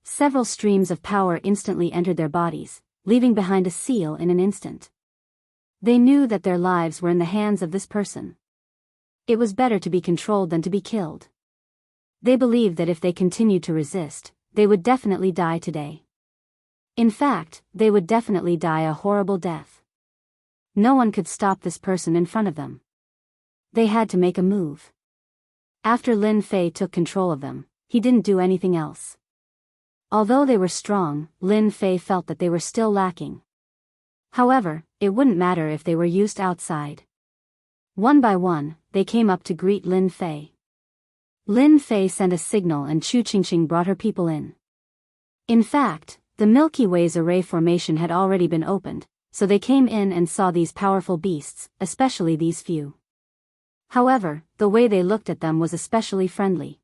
Several streams of power instantly entered their bodies, leaving behind a seal in an instant. They knew that their lives were in the hands of this person. It was better to be controlled than to be killed. They believed that if they continued to resist, they would definitely die today. In fact, they would definitely die a horrible death. No one could stop this person in front of them. They had to make a move. After Lin Fei took control of them, he didn't do anything else. Although they were strong, Lin Fei felt that they were still lacking. However, it wouldn't matter if they were used outside. One by one, they came up to greet Lin Fei. Lin Fei sent a signal and Xianxia brought her people in. In fact, the Milky Way's array formation had already been opened, so they came in and saw these powerful beasts, especially these few. However, the way they looked at them was especially friendly.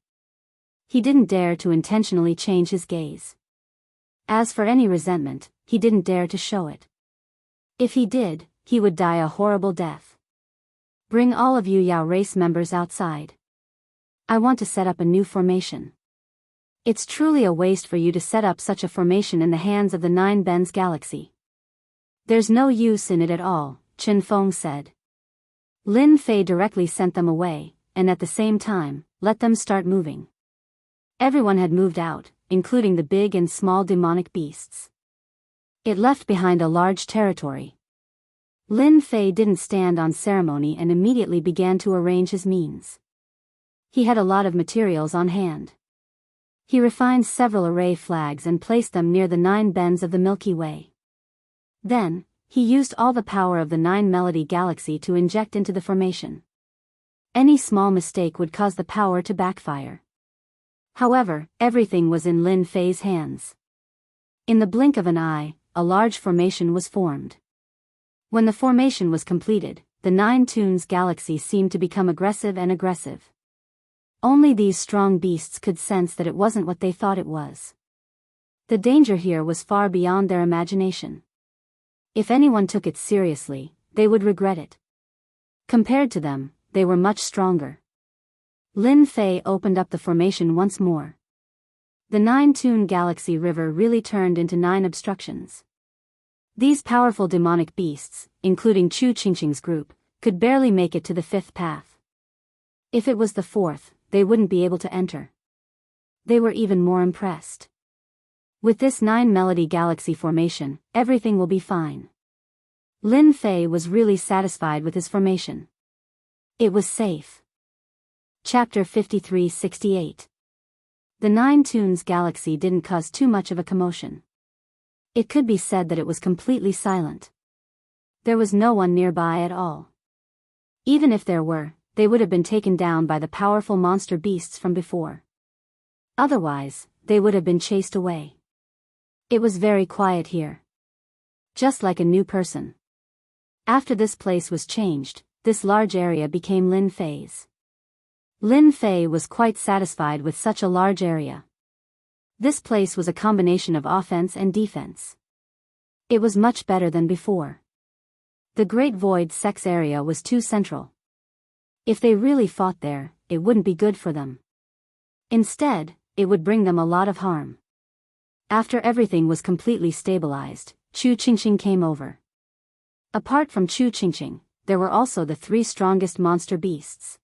He didn't dare to intentionally change his gaze. As for any resentment, he didn't dare to show it. If he did, he would die a horrible death. Bring all of you Yao race members outside. I want to set up a new formation. It's truly a waste for you to set up such a formation in the hands of the 9 Ben's galaxy. There's no use in it at all, Chen Feng said. Lin Fei directly sent them away, and at the same time, let them start moving. Everyone had moved out, including the big and small demonic beasts. It left behind a large territory. Lin Fei didn't stand on ceremony and immediately began to arrange his means. He had a lot of materials on hand. He refined several array flags and placed them near the 9 bends of the Milky Way. Then, he used all the power of the 9 Melody Galaxy to inject into the formation. Any small mistake would cause the power to backfire. However, everything was in Lin Fei's hands. In the blink of an eye, a large formation was formed. When the formation was completed, the 9 Tunes Galaxy seemed to become aggressive and aggressive. Only these strong beasts could sense that it wasn't what they thought it was. The danger here was far beyond their imagination. If anyone took it seriously, they would regret it. Compared to them, they were much stronger. Lin Fei opened up the formation once more. The 9-Tune Galaxy River really turned into 9 obstructions. These powerful demonic beasts, including Chu Qingqing's group, could barely make it to the 5th path. If it was the 4th, they wouldn't be able to enter. They were even more impressed. With this 9 Melody Galaxy formation, everything will be fine. Lin Fei was really satisfied with his formation. It was safe. Chapter 53-68. The 9 Tunes Galaxy didn't cause too much of a commotion. It could be said that it was completely silent. There was no one nearby at all. Even if there were, they would have been taken down by the powerful monster beasts from before. Otherwise, they would have been chased away. It was very quiet here. Just like a new person. After this place was changed, this large area became Lin Fei's. Lin Fei was quite satisfied with such a large area. This place was a combination of offense and defense. It was much better than before. The Great Void Sex area was too central. If they really fought there, it wouldn't be good for them. Instead, it would bring them a lot of harm. After everything was completely stabilized, Chu Qingqing came over. Apart from Chu Qingqing, there were also the 3 strongest monster beasts.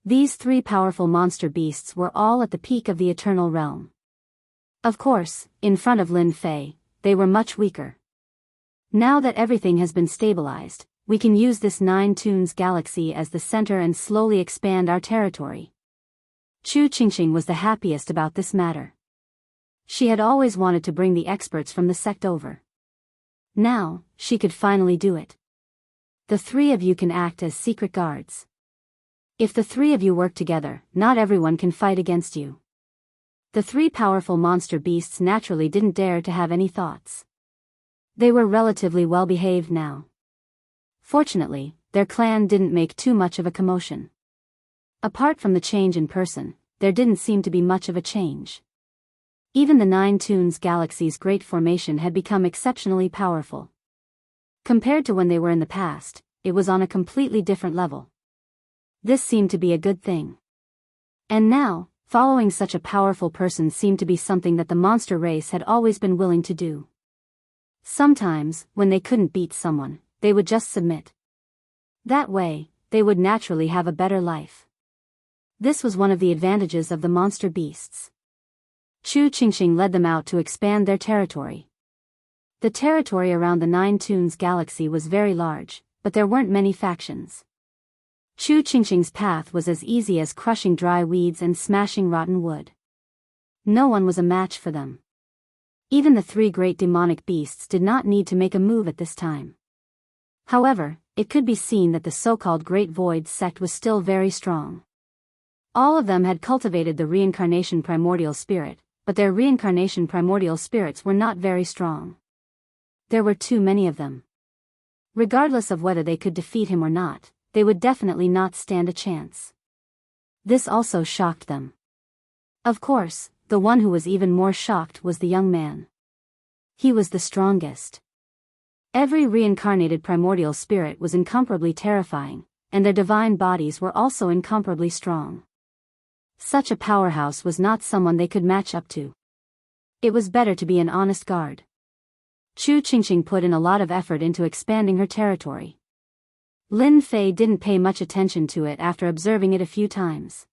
These 3 powerful monster beasts were all at the peak of the Eternal Realm. Of course, in front of Lin Fei, they were much weaker. Now that everything has been stabilized, we can use this 9 Tunes Galaxy as the center and slowly expand our territory. Chu Qingqing was the happiest about this matter. She had always wanted to bring the experts from the sect over. Now, she could finally do it. The 3 of you can act as secret guards. If the 3 of you work together, not everyone can fight against you. The 3 powerful monster beasts naturally didn't dare to have any thoughts. They were relatively well behaved now. Fortunately, their clan didn't make too much of a commotion. Apart from the change in person, there didn't seem to be much of a change. Even the 9 Tunes Galaxy's great formation had become exceptionally powerful. Compared to when they were in the past, it was on a completely different level. This seemed to be a good thing. And now, following such a powerful person seemed to be something that the monster race had always been willing to do. Sometimes, when they couldn't beat someone, they would just submit. That way, they would naturally have a better life. This was one of the advantages of the monster beasts. Chu Qingqing led them out to expand their territory. The territory around the 9 Tunes Galaxy was very large, but there weren't many factions. Chu Qingqing's path was as easy as crushing dry weeds and smashing rotten wood. No one was a match for them. Even the 3 great demonic beasts did not need to make a move at this time. However, it could be seen that the so-called Great Void sect was still very strong. All of them had cultivated the reincarnation primordial spirit, but their reincarnation primordial spirits were not very strong. There were too many of them. Regardless of whether they could defeat him or not, they would definitely not stand a chance. This also shocked them. Of course, the one who was even more shocked was the young man. He was the strongest. Every reincarnated primordial spirit was incomparably terrifying, and their divine bodies were also incomparably strong. Such a powerhouse was not someone they could match up to. It was better to be an honest guard. Chu Qingqing put in a lot of effort into expanding her territory. Lin Fei didn't pay much attention to it after observing it a few times.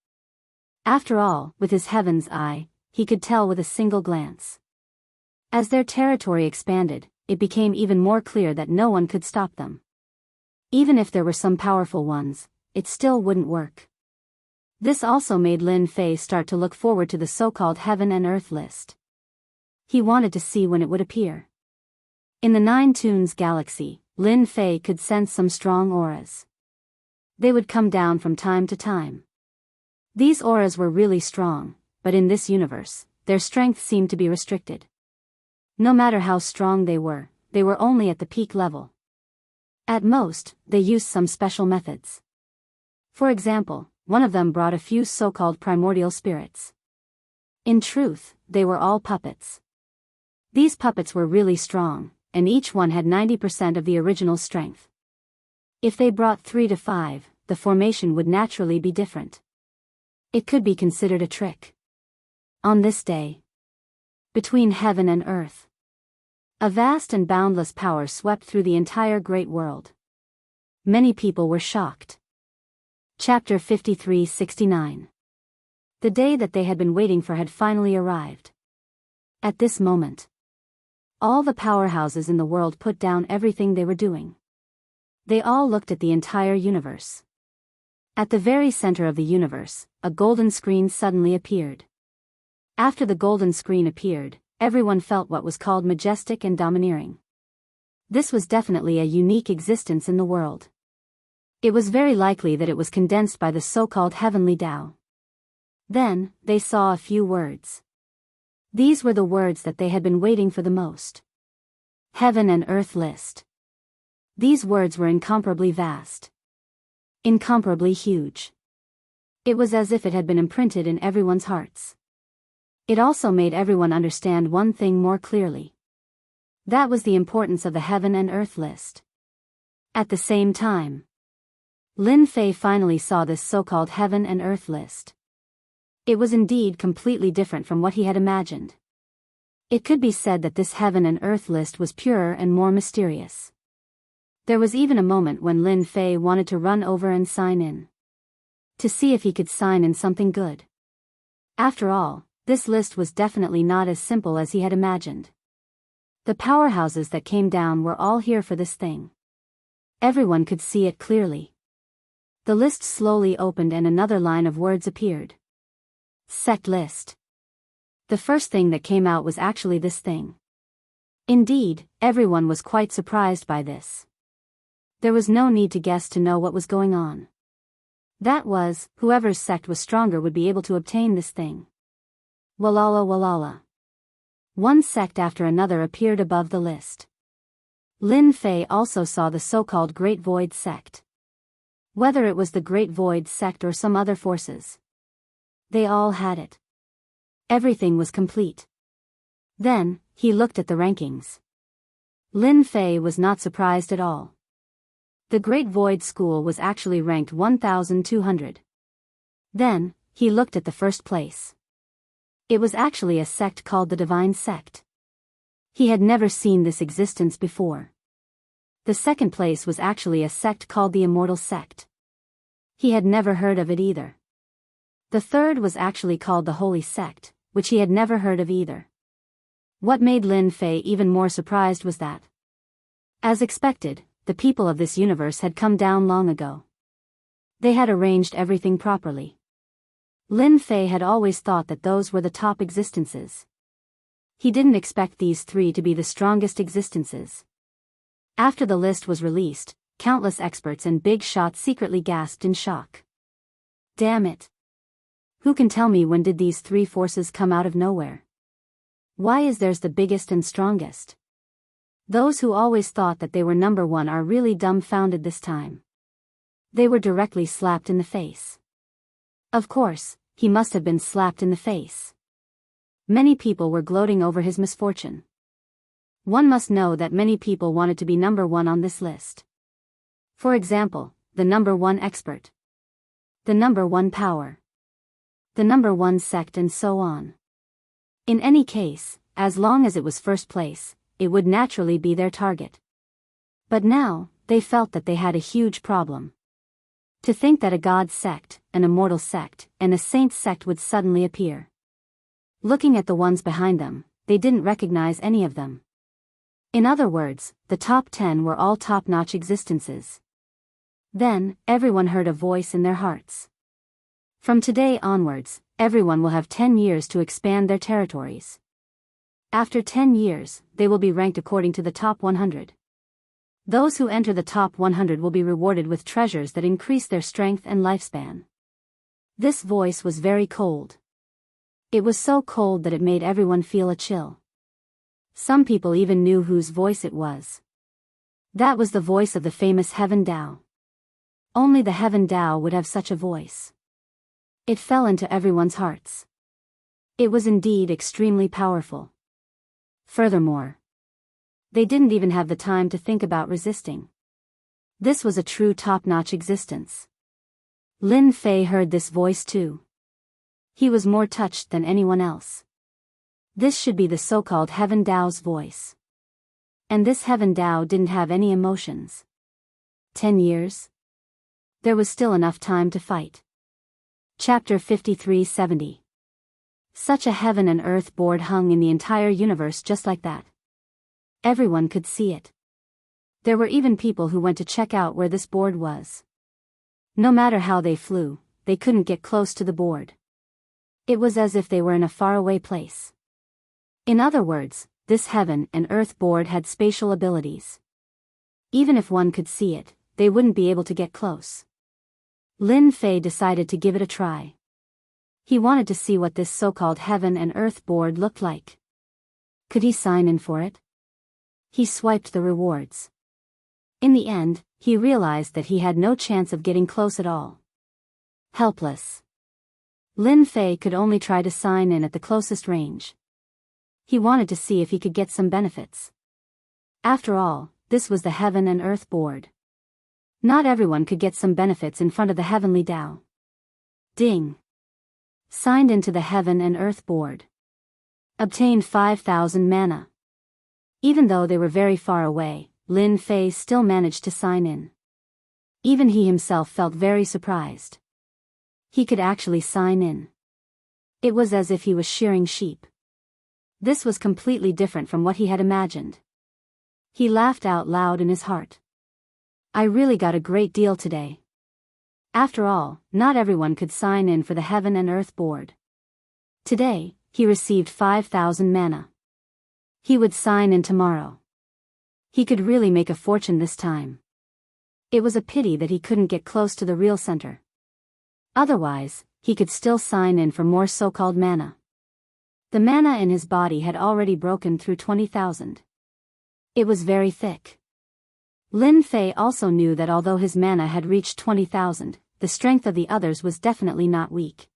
After all, with his heaven's eye, he could tell with a single glance. As their territory expanded, it became even more clear that no one could stop them. Even if there were some powerful ones, it still wouldn't work. This also made Lin Fei start to look forward to the so-called Heaven and Earth list. He wanted to see when it would appear. In the Nine Tunes galaxy, Lin Fei could sense some strong auras. They would come down from time to time. These auras were really strong, but in this universe, their strength seemed to be restricted. No matter how strong they were only at the peak level. At most, they used some special methods. For example, one of them brought a few so-called primordial spirits. In truth, they were all puppets. These puppets were really strong, and each one had 90% of the original strength. If they brought 3 to 5, the formation would naturally be different. It could be considered a trick. On this day, between heaven and earth, a vast and boundless power swept through the entire great world. Many people were shocked. Chapter 53-69. The day that they had been waiting for had finally arrived. At this moment, all the powerhouses in the world put down everything they were doing. They all looked at the entire universe. At the very center of the universe, a golden screen suddenly appeared. After the golden screen appeared, everyone felt what was called majestic and domineering. This was definitely a unique existence in the world. It was very likely that it was condensed by the so-called heavenly Tao. Then, they saw a few words. These were the words that they had been waiting for the most. Heaven and Earth list. These words were incomparably vast. Incomparably huge. It was as if it had been imprinted in everyone's hearts. It also made everyone understand one thing more clearly. That was the importance of the Heaven and Earth list. At the same time, Lin Fei finally saw this so-called Heaven and Earth list. It was indeed completely different from what he had imagined. It could be said that this Heaven and Earth list was purer and more mysterious. There was even a moment when Lin Fei wanted to run over and sign in. To see if he could sign in something good. After all, this list was definitely not as simple as he had imagined. The powerhouses that came down were all here for this thing. Everyone could see it clearly. The list slowly opened and another line of words appeared. Sect list. The first thing that came out was actually this thing. Indeed, everyone was quite surprised by this. There was no need to guess to know what was going on. That was, whoever's sect was stronger would be able to obtain this thing. Walala walala. One sect after another appeared above the list. Lin Fei also saw the so-called Great Void sect. Whether it was the Great Void sect or some other forces. They all had it. Everything was complete. Then, he looked at the rankings. Lin Fei was not surprised at all. The Great Void School was actually ranked 1,200. Then, he looked at the first place. It was actually a sect called the Divine Sect. He had never seen this existence before. The second place was actually a sect called the Immortal Sect. He had never heard of it either. The third was actually called the Holy Sect, which he had never heard of either. What made Lin Fei even more surprised was that, as expected, the people of this universe had come down long ago. They had arranged everything properly. Lin Fei had always thought that those were the top existences. He didn't expect these three to be the strongest existences. After the list was released, countless experts and big shots secretly gasped in shock. Damn it! Who can tell me when did these three forces come out of nowhere? Why is theirs the biggest and strongest? Those who always thought that they were number one are really dumbfounded this time. They were directly slapped in the face. Of course, he must have been slapped in the face. Many people were gloating over his misfortune. One must know that many people wanted to be number one on this list. For example, the number one expert. The number one power. The number one sect and so on. In any case, as long as it was first place, it would naturally be their target. But now, they felt that they had a huge problem. To think that a god sect, an immortal sect, and a saint sect would suddenly appear. Looking at the ones behind them, they didn't recognize any of them. In other words, the top 10 were all top-notch existences. Then, everyone heard a voice in their hearts. From today onwards, everyone will have 10 years to expand their territories. After 10 years, they will be ranked according to the top 100. Those who enter the top 100 will be rewarded with treasures that increase their strength and lifespan. This voice was very cold. It was so cold that it made everyone feel a chill. Some people even knew whose voice it was. That was the voice of the famous Heaven Tao. Only the Heaven Tao would have such a voice. It fell into everyone's hearts. It was indeed extremely powerful. Furthermore, they didn't even have the time to think about resisting. This was a true top-notch existence. Lin Fei heard this voice too. He was more touched than anyone else. This should be the so-called Heaven Tao's voice. And this Heaven Tao didn't have any emotions. 10 years? There was still enough time to fight. Chapter 5370. Such a heaven and earth board hung in the entire universe just like that. Everyone could see it. There were even people who went to check out where this board was. No matter how they flew, they couldn't get close to the board. It was as if they were in a faraway place. In other words, this heaven and earth board had spatial abilities. Even if one could see it, they wouldn't be able to get close. Lin Fei decided to give it a try. He wanted to see what this so-called heaven and earth board looked like. Could he sign in for it? He swiped the rewards. In the end, he realized that he had no chance of getting close at all. Helpless. Lin Fei could only try to sign in at the closest range. He wanted to see if he could get some benefits. After all, this was the heaven and earth board. Not everyone could get some benefits in front of the heavenly Tao. Ding. Signed into the heaven and earth board. Obtained 5,000 mana. Even though they were very far away, Lin Fei still managed to sign in. Even he himself felt very surprised. He could actually sign in. It was as if he was shearing sheep. This was completely different from what he had imagined. He laughed out loud in his heart. I really got a great deal today. After all, not everyone could sign in for the heaven and earth board. Today, he received 5,000 mana. He would sign in tomorrow. He could really make a fortune this time. It was a pity that he couldn't get close to the real center. Otherwise, he could still sign in for more so-called mana. The mana in his body had already broken through 20,000. It was very thick. Lin Fei also knew that although his mana had reached 20,000, the strength of the others was definitely not weak.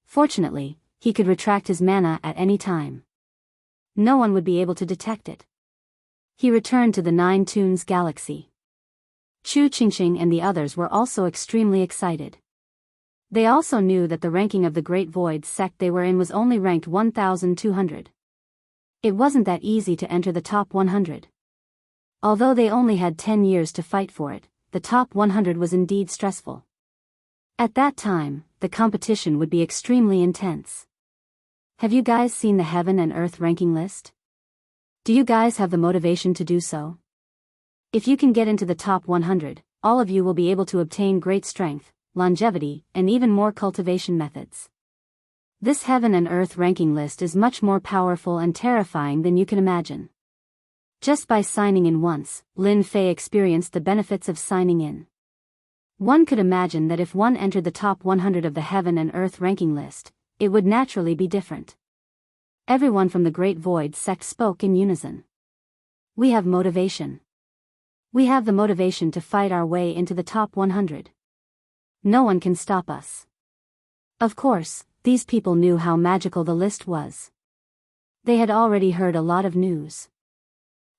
Fortunately, he could retract his mana at any time. No one would be able to detect it. He returned to the Nine Tunes Galaxy. Chu Qingqing and the others were also extremely excited. They also knew that the ranking of the Great Void sect they were in was only ranked 1,200. It wasn't that easy to enter the top 100. Although they only had 10 years to fight for it, the top 100 was indeed stressful. At that time, the competition would be extremely intense. Have you guys seen the Heaven and Earth ranking list? Do you guys have the motivation to do so? If you can get into the top 100, all of you will be able to obtain great strength, longevity, and even more cultivation methods. This Heaven and Earth ranking list is much more powerful and terrifying than you can imagine. Just by signing in once, Lin Fei experienced the benefits of signing in. One could imagine that if one entered the top 100 of the Heaven and Earth ranking list, it would naturally be different. Everyone from the Great Void sect spoke in unison. We have motivation. We have the motivation to fight our way into the top 100. No one can stop us. Of course, these people knew how magical the list was. They had already heard a lot of news.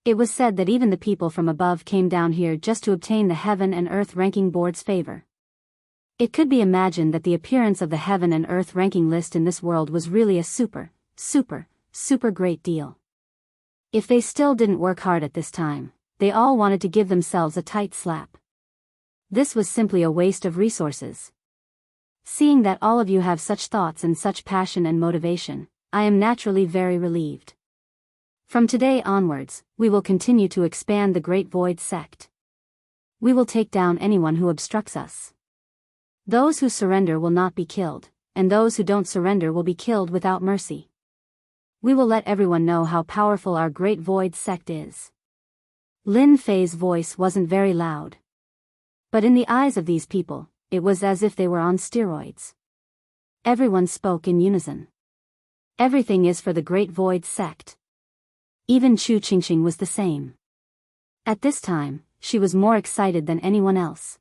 It was said that even the people from above came down here just to obtain the Heaven and Earth ranking board's favor. It could be imagined that the appearance of the Heaven and Earth ranking list in this world was really a super great deal. If they still didn't work hard at this time, they all wanted to give themselves a tight slap. This was simply a waste of resources. Seeing that all of you have such thoughts and such passion and motivation, I am naturally very relieved. From today onwards, we will continue to expand the Great Void sect. We will take down anyone who obstructs us. Those who surrender will not be killed, and those who don't surrender will be killed without mercy. We will let everyone know how powerful our Great Void sect is. Lin Fei's voice wasn't very loud. But in the eyes of these people, it was as if they were on steroids. Everyone spoke in unison. Everything is for the Great Void sect. Even Chu Qingxing was the same. At this time, she was more excited than anyone else.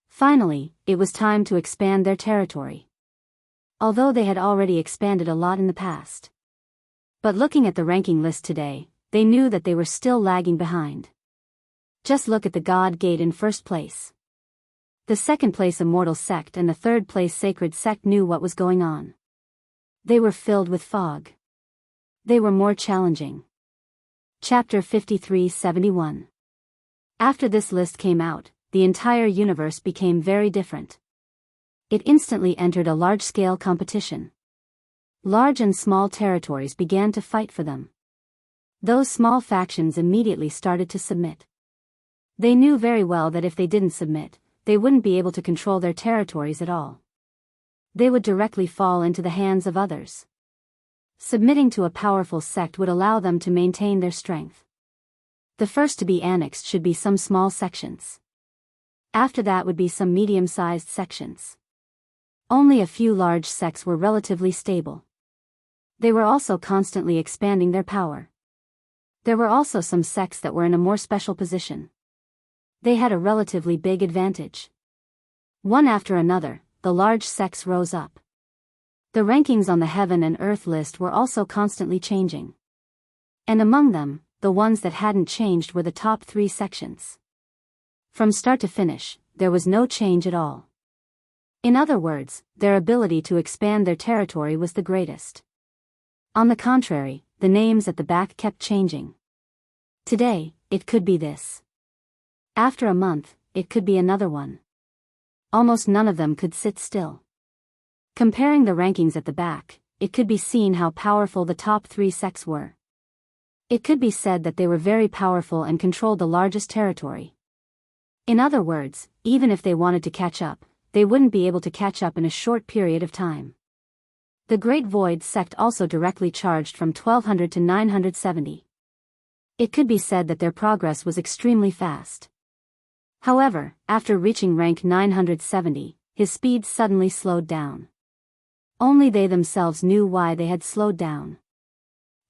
Finally, it was time to expand their territory. Although they had already expanded a lot in the past. But looking at the ranking list today, they knew that they were still lagging behind. Just look at the God Gate in first place. The second place Immortal Sect and the third place Sacred Sect knew what was going on. They were filled with fog. They were more challenging. Chapter 53-71. After this list came out, the entire universe became very different. It instantly entered a large-scale competition. Large and small territories began to fight for them. Those small factions immediately started to submit. They knew very well that if they didn't submit, they wouldn't be able to control their territories at all. They would directly fall into the hands of others. Submitting to a powerful sect would allow them to maintain their strength. The first to be annexed should be some small sections. After that would be some medium-sized sections. Only a few large sects were relatively stable. They were also constantly expanding their power. There were also some sects that were in a more special position. They had a relatively big advantage. One after another, the large sects rose up. The rankings on the Heaven and Earth list were also constantly changing. And among them, the ones that hadn't changed were the top 3 sections. From start to finish, there was no change at all. In other words, their ability to expand their territory was the greatest. On the contrary, the names at the back kept changing. Today, it could be this. After a month, it could be another one. Almost none of them could sit still. Comparing the rankings at the back, it could be seen how powerful the top 3 sects were. It could be said that they were very powerful and controlled the largest territory. In other words, even if they wanted to catch up, they wouldn't be able to catch up in a short period of time. The Great Void sect also directly charged from 1200 to 970. It could be said that their progress was extremely fast. However, after reaching rank 970, his speed suddenly slowed down. Only they themselves knew why they had slowed down.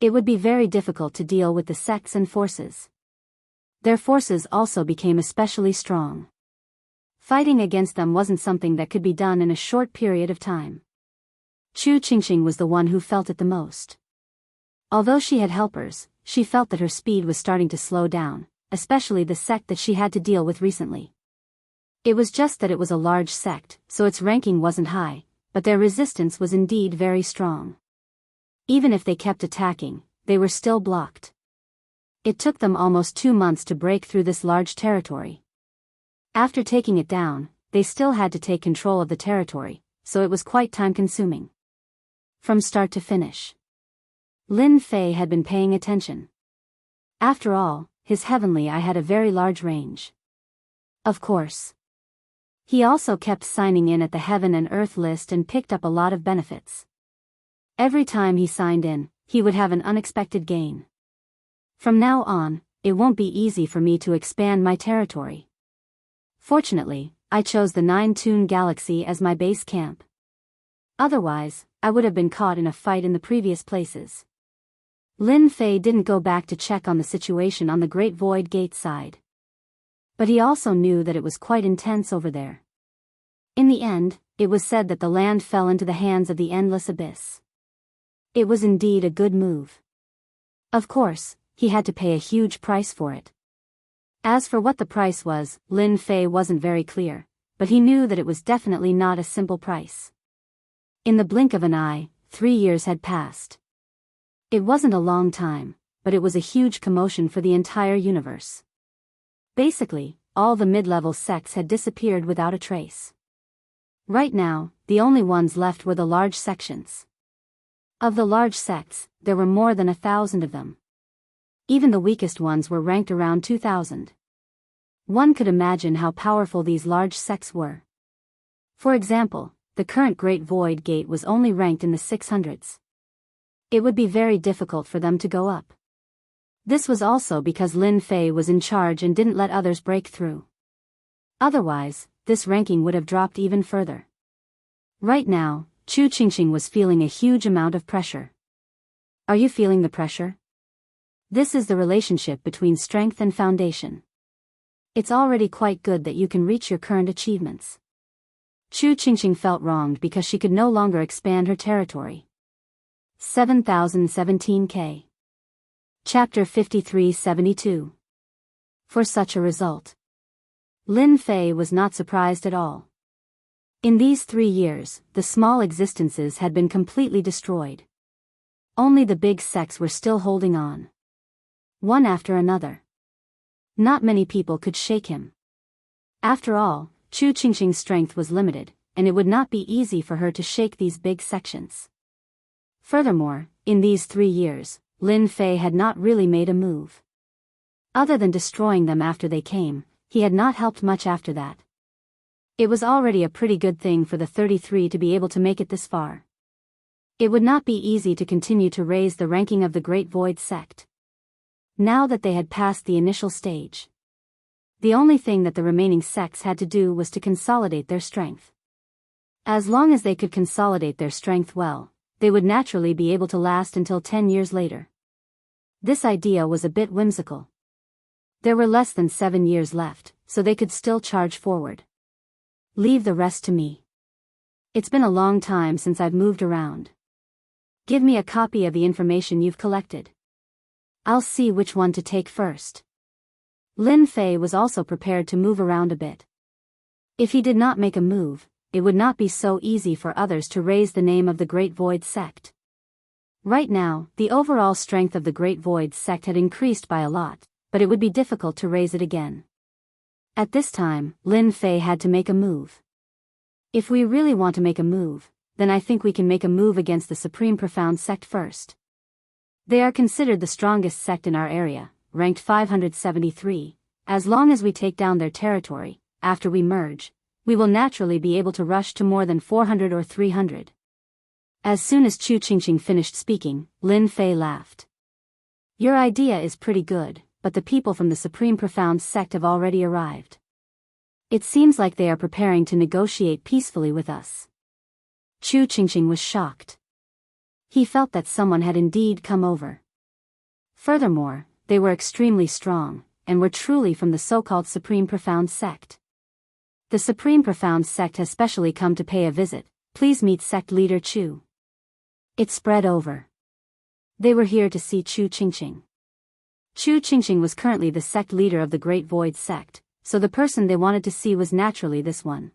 It would be very difficult to deal with the sects and forces. Their forces also became especially strong. Fighting against them wasn't something that could be done in a short period of time. Chu Qingxing was the one who felt it the most. Although she had helpers, she felt that her speed was starting to slow down, especially the sect that she had to deal with recently. It was just that it was a large sect, so its ranking wasn't high, but their resistance was indeed very strong. Even if they kept attacking, they were still blocked. It took them almost 2 months to break through this large territory. After taking it down, they still had to take control of the territory, so it was quite time-consuming. From start to finish. Lin Fei had been paying attention. After all, his heavenly eye had a very large range. Of course. He also kept signing in at the Heaven and Earth list and picked up a lot of benefits. Every time he signed in, he would have an unexpected gain. From now on, it won't be easy for me to expand my territory. Fortunately, I chose the 9-Tune Galaxy as my base camp. Otherwise, I would have been caught in a fight in the previous places. Lin Fei didn't go back to check on the situation on the Great Void Gate side. But he also knew that it was quite intense over there. In the end, it was said that the land fell into the hands of the Endless Abyss. It was indeed a good move. Of course, he had to pay a huge price for it. As for what the price was, Lin Fei wasn't very clear, but he knew that it was definitely not a simple price. In the blink of an eye, 3 years had passed. It wasn't a long time, but it was a huge commotion for the entire universe. Basically, all the mid-level sects had disappeared without a trace. Right now, the only ones left were the large sections. Of the large sects, there were more than 1,000 of them. Even the weakest ones were ranked around 2,000. One could imagine how powerful these large sects were. For example, the current Great Void Gate was only ranked in the 600s. It would be very difficult for them to go up. This was also because Lin Fei was in charge and didn't let others break through. Otherwise, this ranking would have dropped even further. Right now, Chu Qingqing was feeling a huge amount of pressure. Are you feeling the pressure? This is the relationship between strength and foundation. It's already quite good that you can reach your current achievements. Chu Qingqing felt wronged because she could no longer expand her territory. 7017K. Chapter 5372. For such a result. Lin Fei was not surprised at all. In these 3 years, the small existences had been completely destroyed. Only the big sects were still holding on. One after another. Not many people could shake him. After all, Chu Qingqing's strength was limited, and it would not be easy for her to shake these big sections. Furthermore, in these 3 years, Lin Fei had not really made a move. Other than destroying them after they came, he had not helped much after that. It was already a pretty good thing for the 33 to be able to make it this far. It would not be easy to continue to raise the ranking of the Great Void Sect. Now that they had passed the initial stage, the only thing that the remaining sects had to do was to consolidate their strength. As long as they could consolidate their strength well, they would naturally be able to last until 10 years later. This idea was a bit whimsical. There were less than 7 years left, so they could still charge forward. Leave the rest to me. It's been a long time since I've moved around. Give me a copy of the information you've collected. I'll see which one to take first. Lin Fei was also prepared to move around a bit. If he did not make a move, it would not be so easy for others to raise the name of the Great Void Sect. Right now, the overall strength of the Great Void Sect had increased by a lot, but it would be difficult to raise it again. At this time, Lin Fei had to make a move. If we really want to make a move, then I think we can make a move against the Supreme Profound Sect first. They are considered the strongest sect in our area, ranked 573. As long as we take down their territory, after we merge, we will naturally be able to rush to more than 400 or 300. As soon as Chu Qingqing finished speaking, Lin Fei laughed. Your idea is pretty good, but the people from the Supreme Profound Sect have already arrived. It seems like they are preparing to negotiate peacefully with us. Chu Qingqing was shocked. He felt that someone had indeed come over. Furthermore, they were extremely strong, and were truly from the so-called Supreme Profound Sect. The Supreme Profound Sect has specially come to pay a visit. Please meet Sect Leader Chu. It spread over. They were here to see Chu Qingqing. Chu Qingqing was currently the sect leader of the Great Void Sect, so the person they wanted to see was naturally this one.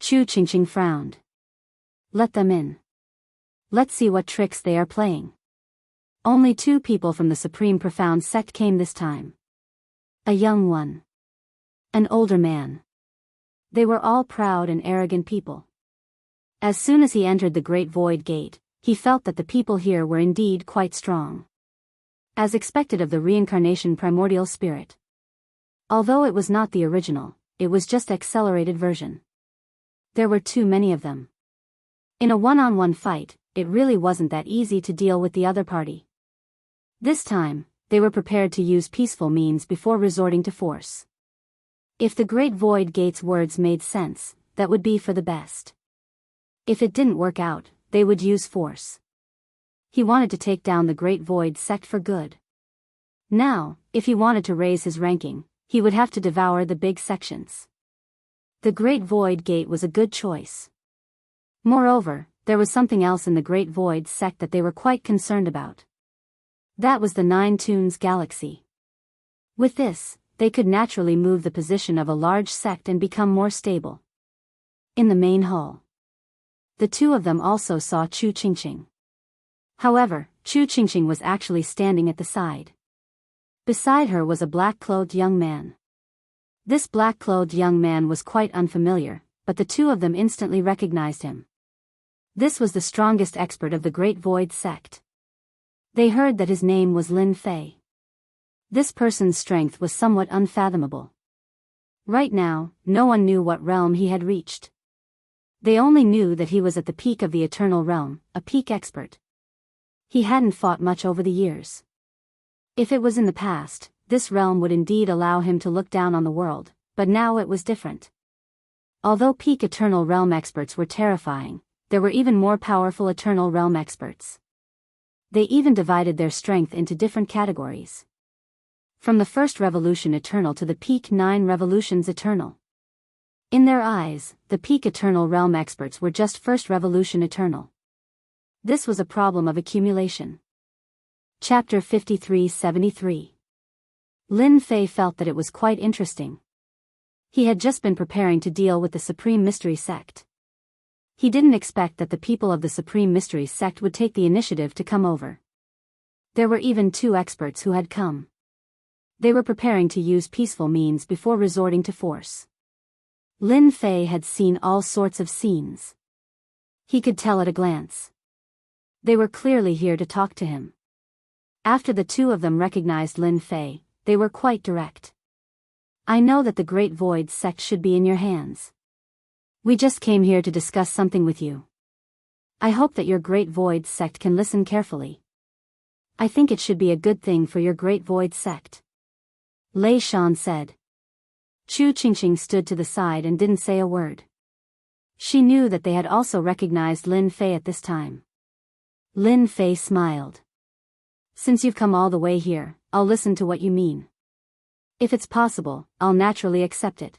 Chu Qingqing frowned. Let them in. Let's see what tricks they are playing. Only 2 people from the Supreme Profound Sect came this time. A young one. An older man. They were all proud and arrogant people. As soon as he entered the Great Void Gate, he felt that the people here were indeed quite strong. As expected of the reincarnation primordial spirit. Although it was not the original, it was just accelerated version. There were too many of them. In a one-on-one fight, it really wasn't that easy to deal with the other party. This time, they were prepared to use peaceful means before resorting to force. If the Great Void Gate's words made sense, that would be for the best. If it didn't work out, they would use force. He wanted to take down the Great Void Sect for good. Now, if he wanted to raise his ranking, he would have to devour the big sections. The Great Void Gate was a good choice. Moreover, there was something else in the Great Void Sect that they were quite concerned about. That was the 9 Tunes Galaxy. With this, they could naturally move the position of a large sect and become more stable. In the main hall, the 2 of them also saw Chu Qingqing. However, Chu Qingqing was actually standing at the side. Beside her was a black-clothed young man. This black-clothed young man was quite unfamiliar, but the 2 of them instantly recognized him. This was the strongest expert of the Great Void Sect. They heard that his name was Lin Fei. This person's strength was somewhat unfathomable. Right now, no one knew what realm he had reached. They only knew that he was at the peak of the eternal realm, a peak expert. He hadn't fought much over the years. If it was in the past, this realm would indeed allow him to look down on the world, but now it was different. Although peak eternal realm experts were terrifying, there were even more powerful eternal realm experts. They even divided their strength into different categories. From the first revolution eternal to the peak 9 revolutions eternal. In their eyes, the peak eternal realm experts were just first revolution eternal. This was a problem of accumulation. Chapter 53-73. Lin Fei felt that it was quite interesting. He had just been preparing to deal with the Supreme Mystery Sect. He didn't expect that the people of the Supreme Mystery Sect would take the initiative to come over. There were even 2 experts who had come. They were preparing to use peaceful means before resorting to force. Lin Fei had seen all sorts of scenes. He could tell at a glance. They were clearly here to talk to him. After the 2 of them recognized Lin Fei, they were quite direct. I know that the Great Void Sect should be in your hands. We just came here to discuss something with you. I hope that your Great Void Sect can listen carefully. I think it should be a good thing for your Great Void Sect. Lei Shan said. Chu Qingxing stood to the side and didn't say a word. She knew that they had also recognized Lin Fei at this time. Lin Fei smiled. Since you've come all the way here, I'll listen to what you mean. If it's possible, I'll naturally accept it.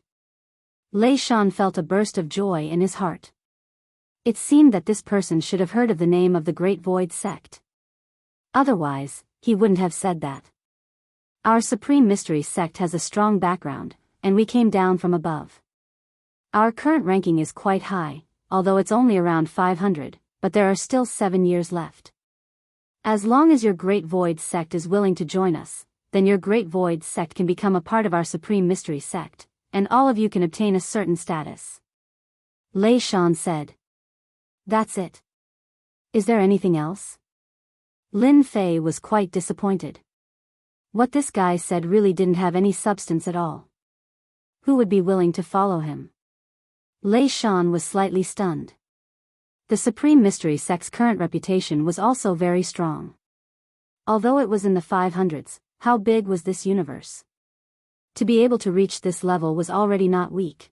Lei Shan felt a burst of joy in his heart. It seemed that this person should have heard of the name of the Great Void Sect. Otherwise, he wouldn't have said that. Our Supreme Mystery Sect has a strong background, and we came down from above. Our current ranking is quite high, although it's only around 500, but there are still 7 years left. As long as your Great Void Sect is willing to join us, then your Great Void Sect can become a part of our Supreme Mystery Sect, and all of you can obtain a certain status. Lei Shan said. That's it. Is there anything else? Lin Fei was quite disappointed. What this guy said really didn't have any substance at all. Who would be willing to follow him? Lei Shan was slightly stunned. The Supreme Mystery Sect's current reputation was also very strong. Although it was in the 500s, how big was this universe? To be able to reach this level was already not weak.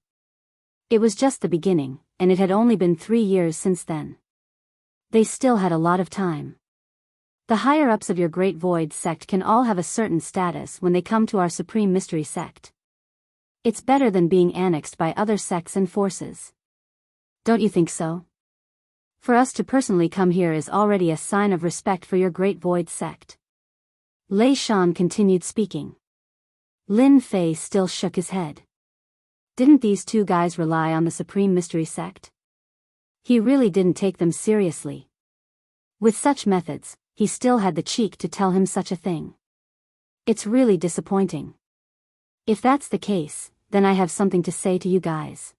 It was just the beginning, and it had only been 3 years since then. They still had a lot of time. The higher-ups of your Great Void Sect can all have a certain status when they come to our Supreme Mystery Sect. It's better than being annexed by other sects and forces. Don't you think so? For us to personally come here is already a sign of respect for your Great Void Sect. Lei Shan continued speaking. Lin Fei still shook his head. Didn't these 2 guys rely on the Supreme Mystery Sect? He really didn't take them seriously. With such methods, he still had the cheek to tell him such a thing. It's really disappointing. If that's the case, then I have something to say to you guys.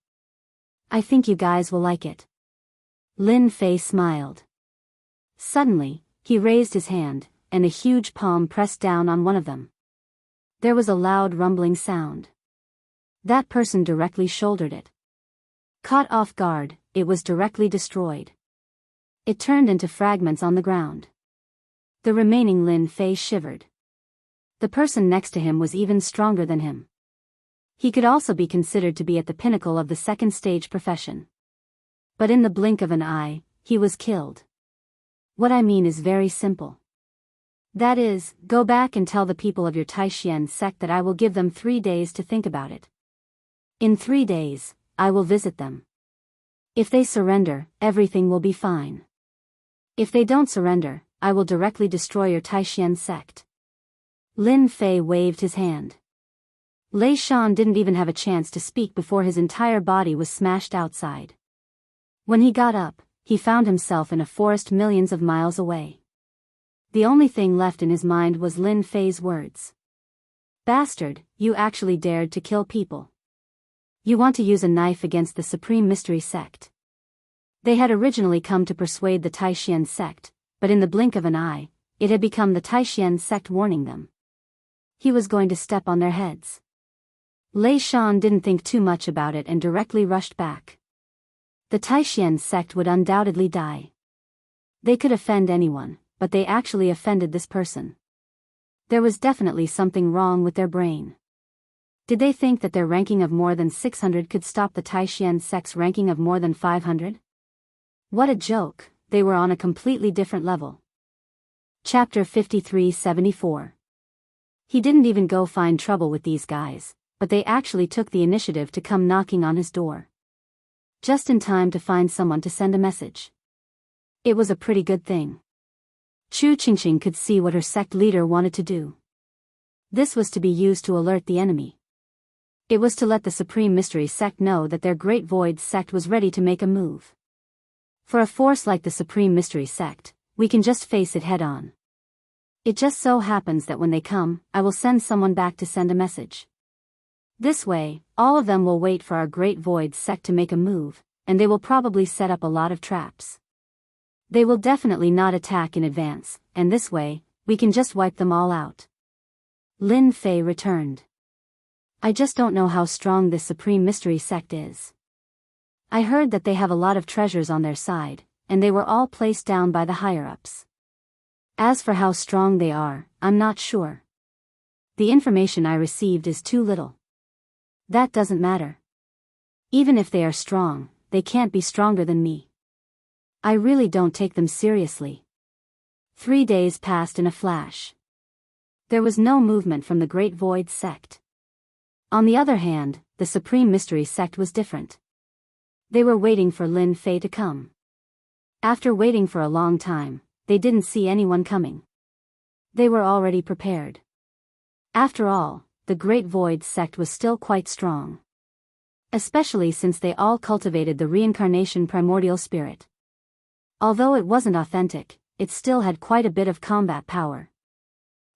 I think you guys will like it. Lin Fei smiled. Suddenly, he raised his hand, and a huge palm pressed down on one of them. There was a loud rumbling sound. That person directly shouldered it. Caught off guard, it was directly destroyed. It turned into fragments on the ground. The remaining Lin Fei shivered. The person next to him was even stronger than him. He could also be considered to be at the pinnacle of the 2nd stage profession. But in the blink of an eye, he was killed. What I mean is very simple. That is, go back and tell the people of your Taishan sect that I will give them 3 days to think about it. In 3 days, I will visit them. If they surrender, everything will be fine. If they don't surrender, I will directly destroy your Taishan sect. Lin Fei waved his hand. Lei Shan didn't even have a chance to speak before his entire body was smashed outside. When he got up, he found himself in a forest millions of miles away. The only thing left in his mind was Lin Fei's words. Bastard, you actually dared to kill people. You want to use a knife against the Supreme Mystery Sect. They had originally come to persuade the Taishan sect, but in the blink of an eye, it had become the Taishan sect warning them. He was going to step on their heads. Lei Shan didn't think too much about it and directly rushed back. The Taishan sect would undoubtedly die. They could offend anyone, but they actually offended this person. There was definitely something wrong with their brain. Did they think that their ranking of more than 600 could stop the Taishan sect's ranking of more than 500? What a joke, they were on a completely different level. Chapter 53-74. He didn't even go find trouble with these guys, but they actually took the initiative to come knocking on his door. Just in time to find someone to send a message. It was a pretty good thing. Chu Qingqing could see what her sect leader wanted to do. This was to be used to alert the enemy. It was to let the Supreme Mystery Sect know that their Great Void Sect was ready to make a move. For a force like the Supreme Mystery Sect, we can just face it head-on. It just so happens that when they come, I will send someone back to send a message. This way, all of them will wait for our Great Void Sect to make a move, and they will probably set up a lot of traps. They will definitely not attack in advance, and this way, we can just wipe them all out. Lin Fei returned. I just don't know how strong this Supreme Mystery Sect is. I heard that they have a lot of treasures on their side, and they were all placed down by the higher-ups. As for how strong they are, I'm not sure. The information I received is too little. That doesn't matter. Even if they are strong, they can't be stronger than me. I really don't take them seriously. 3 days passed in a flash. There was no movement from the Great Void Sect. On the other hand, the Supreme Mystery Sect was different. They were waiting for Lin Fei to come. After waiting for a long time, they didn't see anyone coming. They were already prepared. After all, the Great Void Sect was still quite strong. Especially since they all cultivated the reincarnation primordial spirit. Although it wasn't authentic, it still had quite a bit of combat power.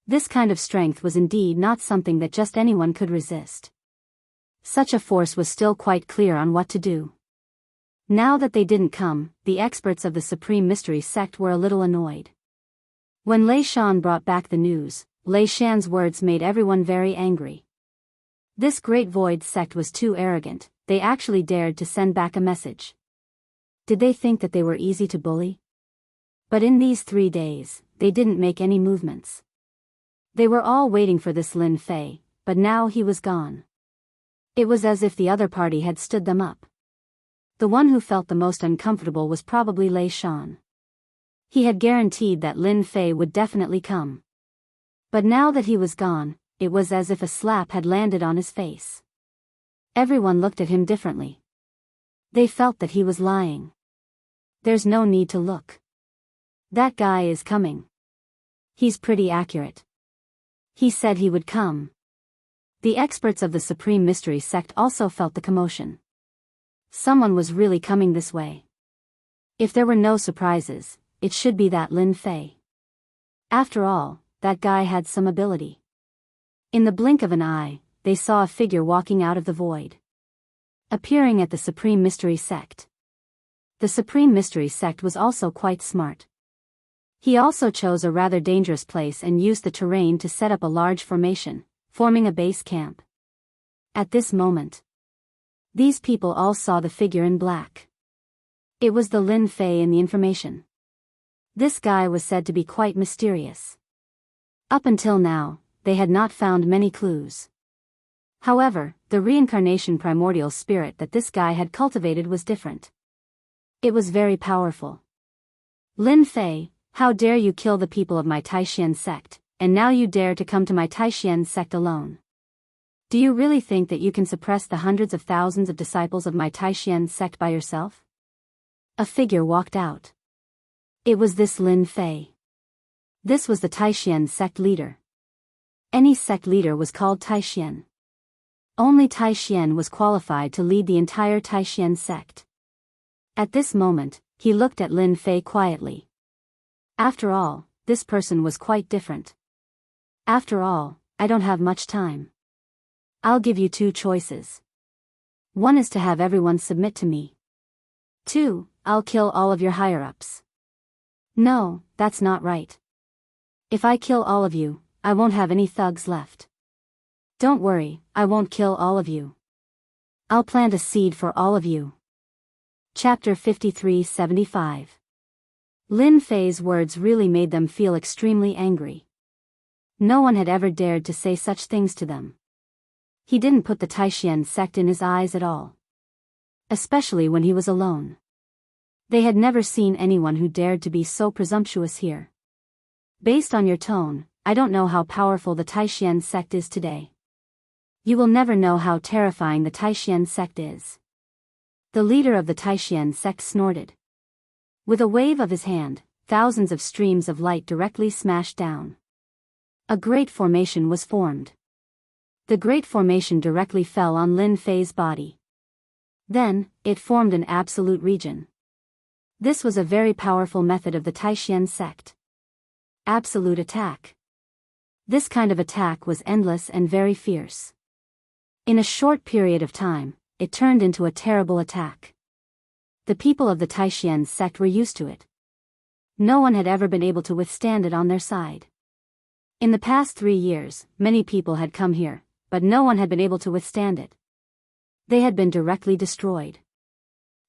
This kind of strength was indeed not something that just anyone could resist. Such a force was still quite clear on what to do. Now that they didn't come, the experts of the Supreme Mystery Sect were a little annoyed. When Lei Shan brought back the news, Lei Shan's words made everyone very angry. This Great Void Sect was too arrogant, they actually dared to send back a message. Did they think that they were easy to bully? But in these 3 days, they didn't make any movements. They were all waiting for this Lin Fei, but now he was gone. It was as if the other party had stood them up. The one who felt the most uncomfortable was probably Lei Shan. He had guaranteed that Lin Fei would definitely come. But now that he was gone, it was as if a slap had landed on his face. Everyone looked at him differently. They felt that he was lying. There's no need to look. That guy is coming. He's pretty accurate. He said he would come. The experts of the Supreme Mystery Sect also felt the commotion. Someone was really coming this way. If there were no surprises, it should be that Lin Fei. After all, that guy had some ability. In the blink of an eye, they saw a figure walking out of the void. Appearing at the Supreme Mystery Sect. The Supreme Mystery Sect was also quite smart. He also chose a rather dangerous place and used the terrain to set up a large formation, forming a base camp. At this moment, these people all saw the figure in black. It was the Lin Fei in the information. This guy was said to be quite mysterious. Up until now, they had not found many clues. However, the reincarnation primordial spirit that this guy had cultivated was different. It was very powerful. Lin Fei, how dare you kill the people of my Taishan sect, and now you dare to come to my Taishan sect alone. Do you really think that you can suppress the hundreds of thousands of disciples of my Taishan sect by yourself? A figure walked out. It was this Lin Fei. This was the Taishan sect leader. Any sect leader was called Taishan. Only Taishan was qualified to lead the entire Taishan sect. At this moment, he looked at Lin Fei quietly. After all, this person was quite different. After all, I don't have much time. I'll give you 2 choices. 1 is to have everyone submit to me. 2, I'll kill all of your higher-ups. No, that's not right. If I kill all of you, I won't have any thugs left. Don't worry, I won't kill all of you. I'll plant a seed for all of you. Chapter 53-75. Lin Fei's words really made them feel extremely angry. No one had ever dared to say such things to them. He didn't put the Taishan sect in his eyes at all. Especially when he was alone. They had never seen anyone who dared to be so presumptuous here. Based on your tone, I don't know how powerful the Taishan sect is today. You will never know how terrifying the Taishan sect is. The leader of the Taishan sect snorted. With a wave of his hand, thousands of streams of light directly smashed down. A great formation was formed. The great formation directly fell on Lin Fei's body. Then, it formed an absolute region. This was a very powerful method of the Taishan sect. Absolute attack. This kind of attack was endless and very fierce. In a short period of time, it turned into a terrible attack. The people of the Taishan sect were used to it. No one had ever been able to withstand it on their side. In the past 3 years, many people had come here, but no one had been able to withstand it. They had been directly destroyed.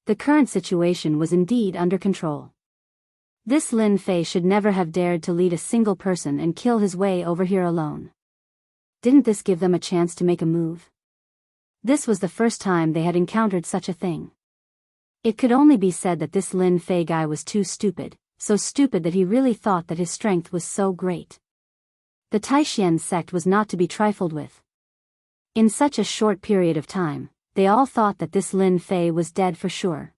The current situation was indeed under control. This Lin Fei should never have dared to lead a single person and kill his way over here alone. Didn't this give them a chance to make a move? This was the first time they had encountered such a thing. It could only be said that this Lin Fei guy was too stupid, so stupid that he really thought that his strength was so great. The Taishan sect was not to be trifled with. In such a short period of time, they all thought that this Lin Fei was dead for sure.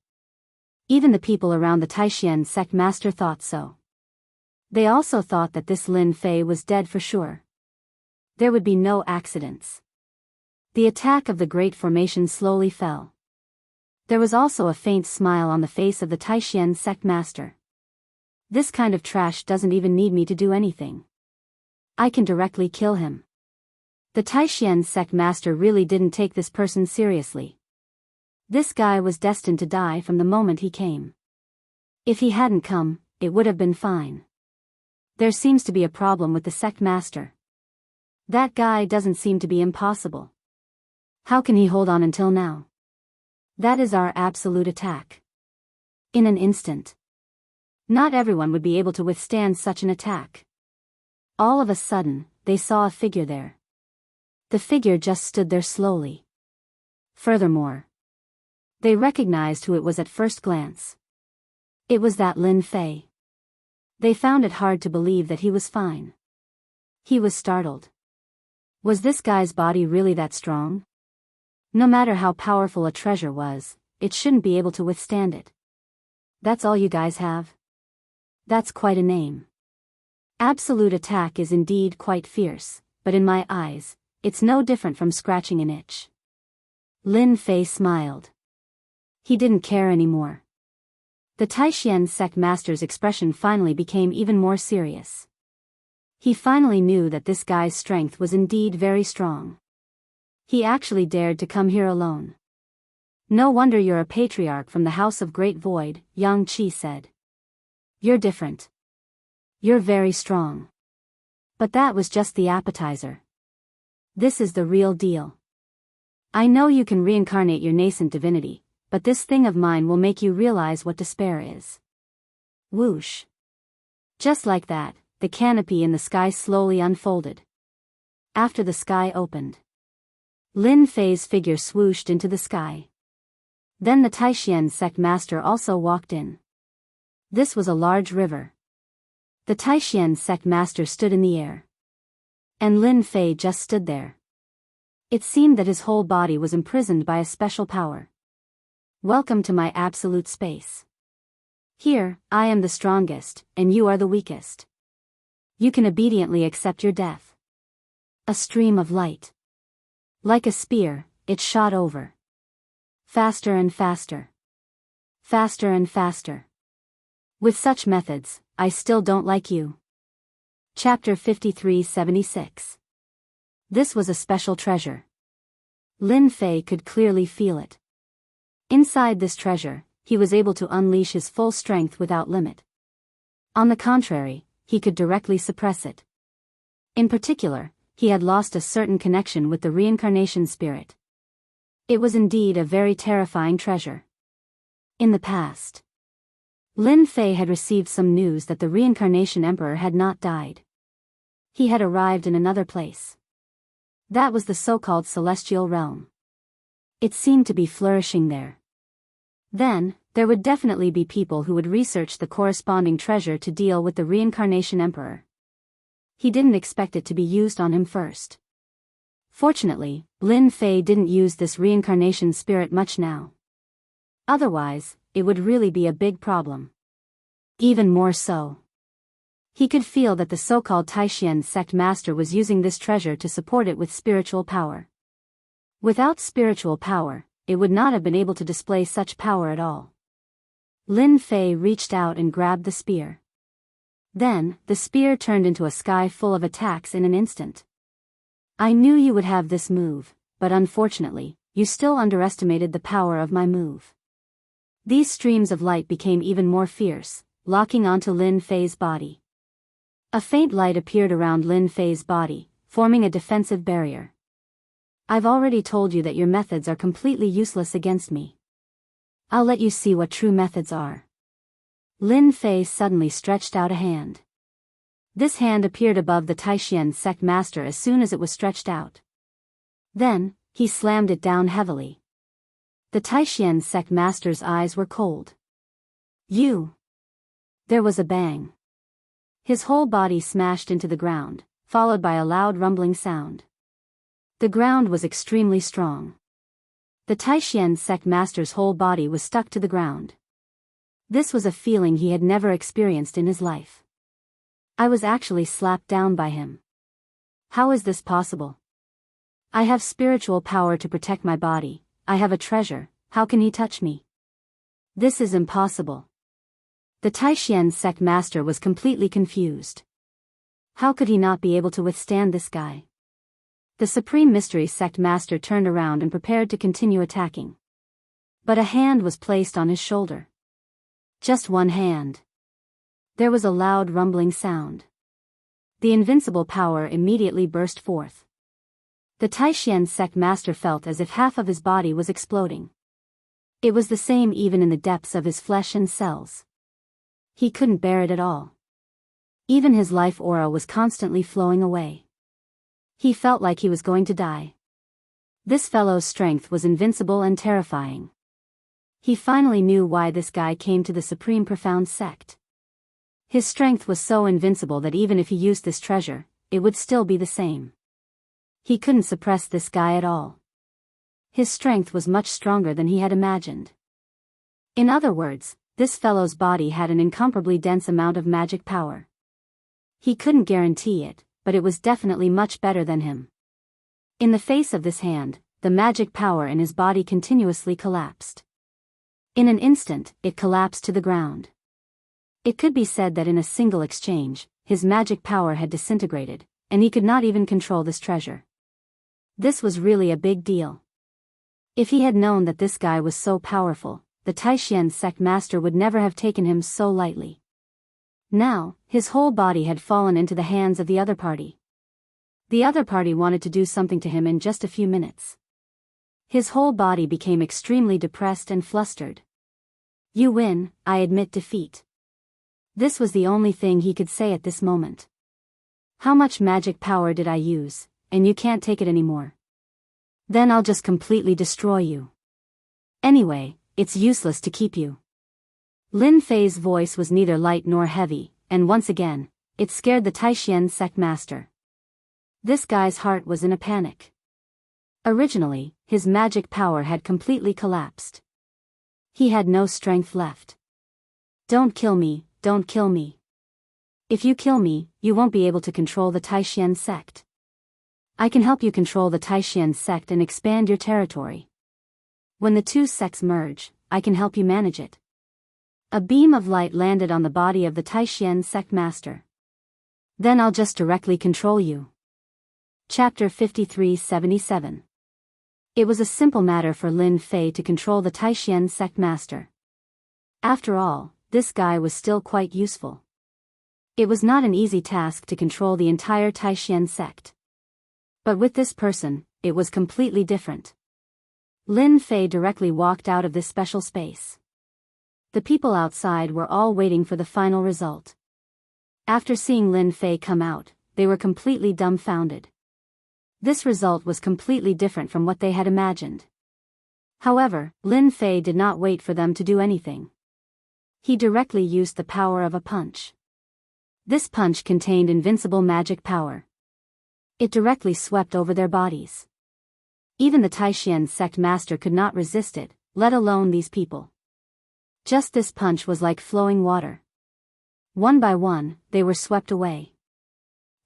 Even the people around the Taishan sect master thought so. They also thought that this Lin Fei was dead for sure. There would be no accidents. The attack of the Great Formation slowly fell. There was also a faint smile on the face of the Taishan sect master. This kind of trash doesn't even need me to do anything. I can directly kill him. The Taishan sect master really didn't take this person seriously. This guy was destined to die from the moment he came. If he hadn't come, it would have been fine. There seems to be a problem with the sect master. That guy doesn't seem to be impossible. How can he hold on until now? That is our absolute attack. In an instant. Not everyone would be able to withstand such an attack. All of a sudden, they saw a figure there. The figure just stood there slowly. Furthermore, they recognized who it was at first glance. It was that Lin Fei. They found it hard to believe that he was fine. He was startled. Was this guy's body really that strong? No matter how powerful a treasure was, it shouldn't be able to withstand it. That's all you guys have? That's quite a name. Absolute attack is indeed quite fierce, but in my eyes, it's no different from scratching an itch. Lin Fei smiled. He didn't care anymore. The Taishan sect master's expression finally became even more serious. He finally knew that this guy's strength was indeed very strong. He actually dared to come here alone. No wonder you're a patriarch from the House of Great Void, Xianxia said. You're different. You're very strong. But that was just the appetizer. This is the real deal. I know you can reincarnate your nascent divinity, but this thing of mine will make you realize what despair is. Whoosh. Just like that, the canopy in the sky slowly unfolded. After the sky opened, Lin Fei's figure swooshed into the sky. Then the Taishan sect master also walked in. This was a large river. The Taishan sect master stood in the air. And Lin Fei just stood there. It seemed that his whole body was imprisoned by a special power. Welcome to my absolute space. Here, I am the strongest, and you are the weakest. You can obediently accept your death. A stream of light. Like a spear, it shot over. Faster and faster. Faster and faster. With such methods, I still don't like you. Chapter 53-76. This was a special treasure. Lin Fei could clearly feel it. Inside this treasure, he was able to unleash his full strength without limit. On the contrary, he could directly suppress it. In particular, he had lost a certain connection with the reincarnation spirit. It was indeed a very terrifying treasure. In the past, Lin Fei had received some news that the reincarnation emperor had not died. He had arrived in another place. That was the so-called celestial realm. It seemed to be flourishing there. Then, there would definitely be people who would research the corresponding treasure to deal with the reincarnation emperor. He didn't expect it to be used on him first. Fortunately, Lin Fei didn't use this reincarnation spirit much now. Otherwise, it would really be a big problem. Even more so. He could feel that the so-called Taishan sect master was using this treasure to support it with spiritual power. Without spiritual power, it would not have been able to display such power at all. Lin Fei reached out and grabbed the spear. Then, the spear turned into a sky full of attacks in an instant. I knew you would have this move, but unfortunately, you still underestimated the power of my move. These streams of light became even more fierce, locking onto Lin Fei's body. A faint light appeared around Lin Fei's body, forming a defensive barrier. I've already told you that your methods are completely useless against me. I'll let you see what true methods are. Lin Fei suddenly stretched out a hand. This hand appeared above the Taishan sect master as soon as it was stretched out. Then, he slammed it down heavily. The Taishan sect master's eyes were cold. You! There was a bang. His whole body smashed into the ground, followed by a loud rumbling sound. The ground was extremely strong. The Taishan sect master's whole body was stuck to the ground. This was a feeling he had never experienced in his life. I was actually slapped down by him. How is this possible? I have spiritual power to protect my body, I have a treasure, how can he touch me? This is impossible. The Taishan sect master was completely confused. How could he not be able to withstand this guy? The Supreme Mystery Sect Master turned around and prepared to continue attacking. But a hand was placed on his shoulder. Just one hand. There was a loud rumbling sound. The invincible power immediately burst forth. The Taishan Sect Master felt as if half of his body was exploding. It was the same even in the depths of his flesh and cells. He couldn't bear it at all. Even his life aura was constantly flowing away. He felt like he was going to die. This fellow's strength was invincible and terrifying. He finally knew why this guy came to the Supreme Profound Sect. His strength was so invincible that even if he used this treasure, it would still be the same. He couldn't suppress this guy at all. His strength was much stronger than he had imagined. In other words, this fellow's body had an incomparably dense amount of magic power. He couldn't guarantee it, but it was definitely much better than him. In the face of this hand, the magic power in his body continuously collapsed. In an instant, it collapsed to the ground. It could be said that in a single exchange, his magic power had disintegrated, and he could not even control this treasure. This was really a big deal. If he had known that this guy was so powerful, the Taishan sect master would never have taken him so lightly. Now, his whole body had fallen into the hands of the other party. The other party wanted to do something to him in just a few minutes. His whole body became extremely depressed and flustered. You win, I admit defeat. This was the only thing he could say at this moment. How much magic power did I use, and you can't take it anymore? Then I'll just completely destroy you. Anyway, it's useless to keep you. Lin Fei's voice was neither light nor heavy, and once again, it scared the Taishan sect master. This guy's heart was in a panic. Originally, his magic power had completely collapsed. He had no strength left. Don't kill me, don't kill me. If you kill me, you won't be able to control the Taishan sect. I can help you control the Taishan sect and expand your territory. When the two sects merge, I can help you manage it. A beam of light landed on the body of the Taishan sect master. Then I'll just directly control you. Chapter 5377. It was a simple matter for Lin Fei to control the Taishan sect master. After all, this guy was still quite useful. It was not an easy task to control the entire Taishan sect. But with this person, it was completely different. Lin Fei directly walked out of this special space. The people outside were all waiting for the final result. After seeing Lin Fei come out, they were completely dumbfounded. This result was completely different from what they had imagined. However, Lin Fei did not wait for them to do anything. He directly used the power of a punch. This punch contained invincible magic power. It directly swept over their bodies. Even the Taishan sect master could not resist it, let alone these people. Just this punch was like flowing water. One by one, they were swept away.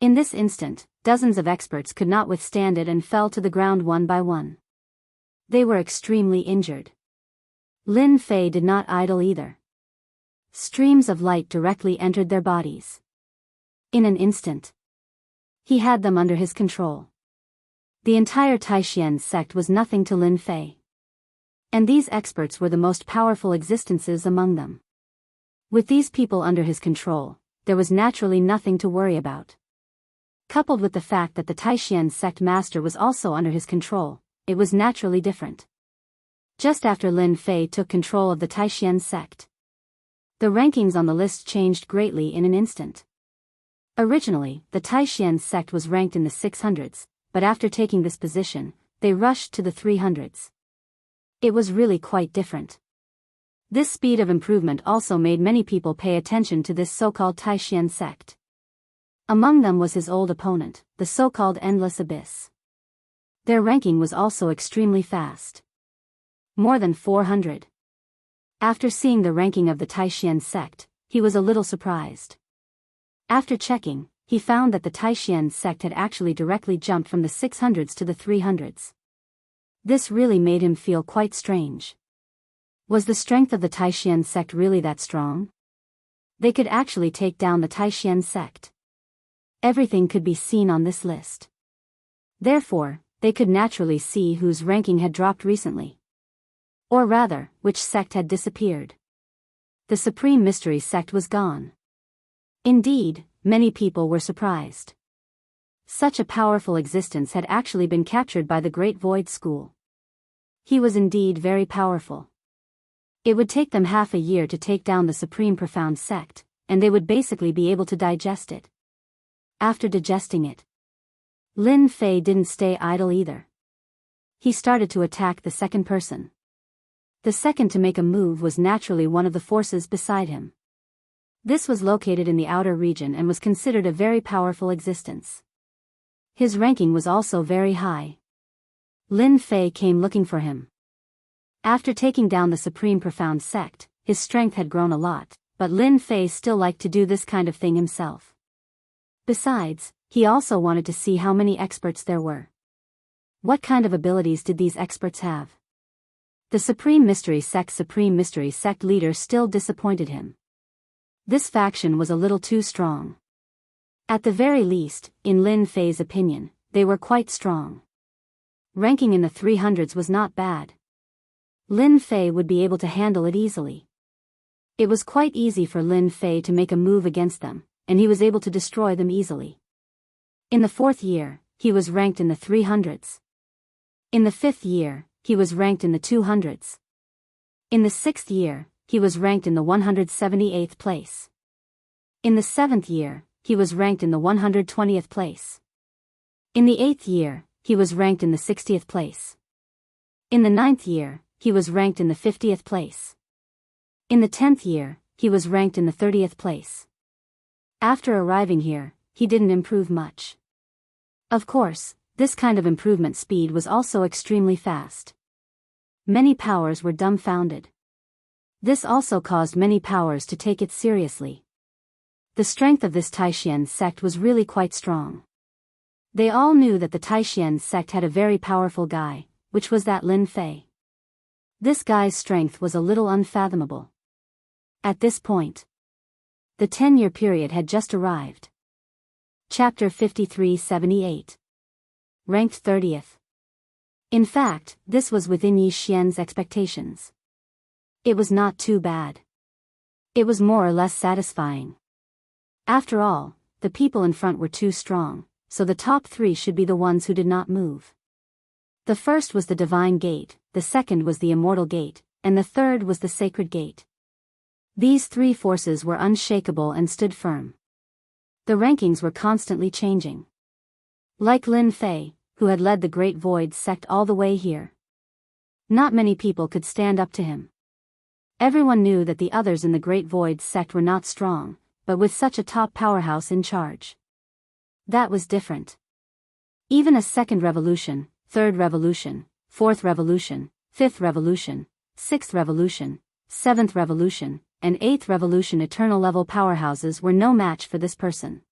In this instant, dozens of experts could not withstand it and fell to the ground one by one. They were extremely injured. Lin Fei did not idle either. Streams of light directly entered their bodies. In an instant, he had them under his control. The entire Taishan sect was nothing to Lin Fei. And these experts were the most powerful existences among them. With these people under his control, there was naturally nothing to worry about. Coupled with the fact that the Taishan sect master was also under his control, it was naturally different. Just after Lin Fei took control of the Taishan sect, the rankings on the list changed greatly in an instant. Originally, the Taishan sect was ranked in the 600s, but after taking this position, they rushed to the 300s. It was really quite different. This speed of improvement also made many people pay attention to this so-called Taishan sect. Among them was his old opponent, the so-called Endless Abyss. Their ranking was also extremely fast. More than 400. After seeing the ranking of the Taishan sect, he was a little surprised. After checking, he found that the Taishan sect had actually directly jumped from the 600s to the 300s. This really made him feel quite strange. Was the strength of the Taishan sect really that strong? They could actually take down the Taishan sect. Everything could be seen on this list. Therefore, they could naturally see whose ranking had dropped recently. Or rather, which sect had disappeared. The Supreme Mystery sect was gone. Indeed, many people were surprised. Such a powerful existence had actually been captured by the Great Void School. He was indeed very powerful. It would take them half a year to take down the Supreme Profound sect, and they would basically be able to digest it. After digesting it, Lin Fei didn't stay idle either. He started to attack the second person. The second to make a move was naturally one of the forces beside him. This was located in the outer region and was considered a very powerful existence. His ranking was also very high. Lin Fei came looking for him. After taking down the Supreme Profound sect, his strength had grown a lot, but Lin Fei still liked to do this kind of thing himself. Besides, he also wanted to see how many experts there were. What kind of abilities did these experts have? The Supreme Mystery Sect leader still disappointed him. This faction was a little too strong. At the very least, in Lin Fei's opinion, they were quite strong. Ranking in the 300s was not bad. Lin Fei would be able to handle it easily. It was quite easy for Lin Fei to make a move against them, and he was able to destroy them easily. In the 4th year, he was ranked in the 300s. In the 5th year, he was ranked in the 200s. In the 6th year, he was ranked in the 178th place. In the 7th year, he was ranked in the 120th place. In the 8th year, he was ranked in the 60th place. In the 9th year, he was ranked in the 50th place. In the 10th year, he was ranked in the 30th place. After arriving here, he didn't improve much. Of course, this kind of improvement speed was also extremely fast. Many powers were dumbfounded. This also caused many powers to take it seriously. The strength of this Taishan sect was really quite strong. They all knew that the Taishan sect had a very powerful guy, which was that Lin Fei. This guy's strength was a little unfathomable. At this point, the 10-year period had just arrived. Chapter 5378. Ranked 30th. In fact, this was within Yi Xian's expectations. It was not too bad. It was more or less satisfying. After all, the people in front were too strong, so the top 3 should be the ones who did not move. The first was the Divine Gate, the second was the Immortal Gate, and the third was the Sacred Gate. These 3 forces were unshakable and stood firm. The rankings were constantly changing. Like Lin Fei, who had led the Great Void sect all the way here. Not many people could stand up to him. Everyone knew that the others in the Great Void sect were not strong, but with such a top powerhouse in charge. That was different. Even a second revolution, third revolution, fourth revolution, fifth revolution, sixth revolution, seventh revolution, and eighth revolution eternal level powerhouses were no match for this person.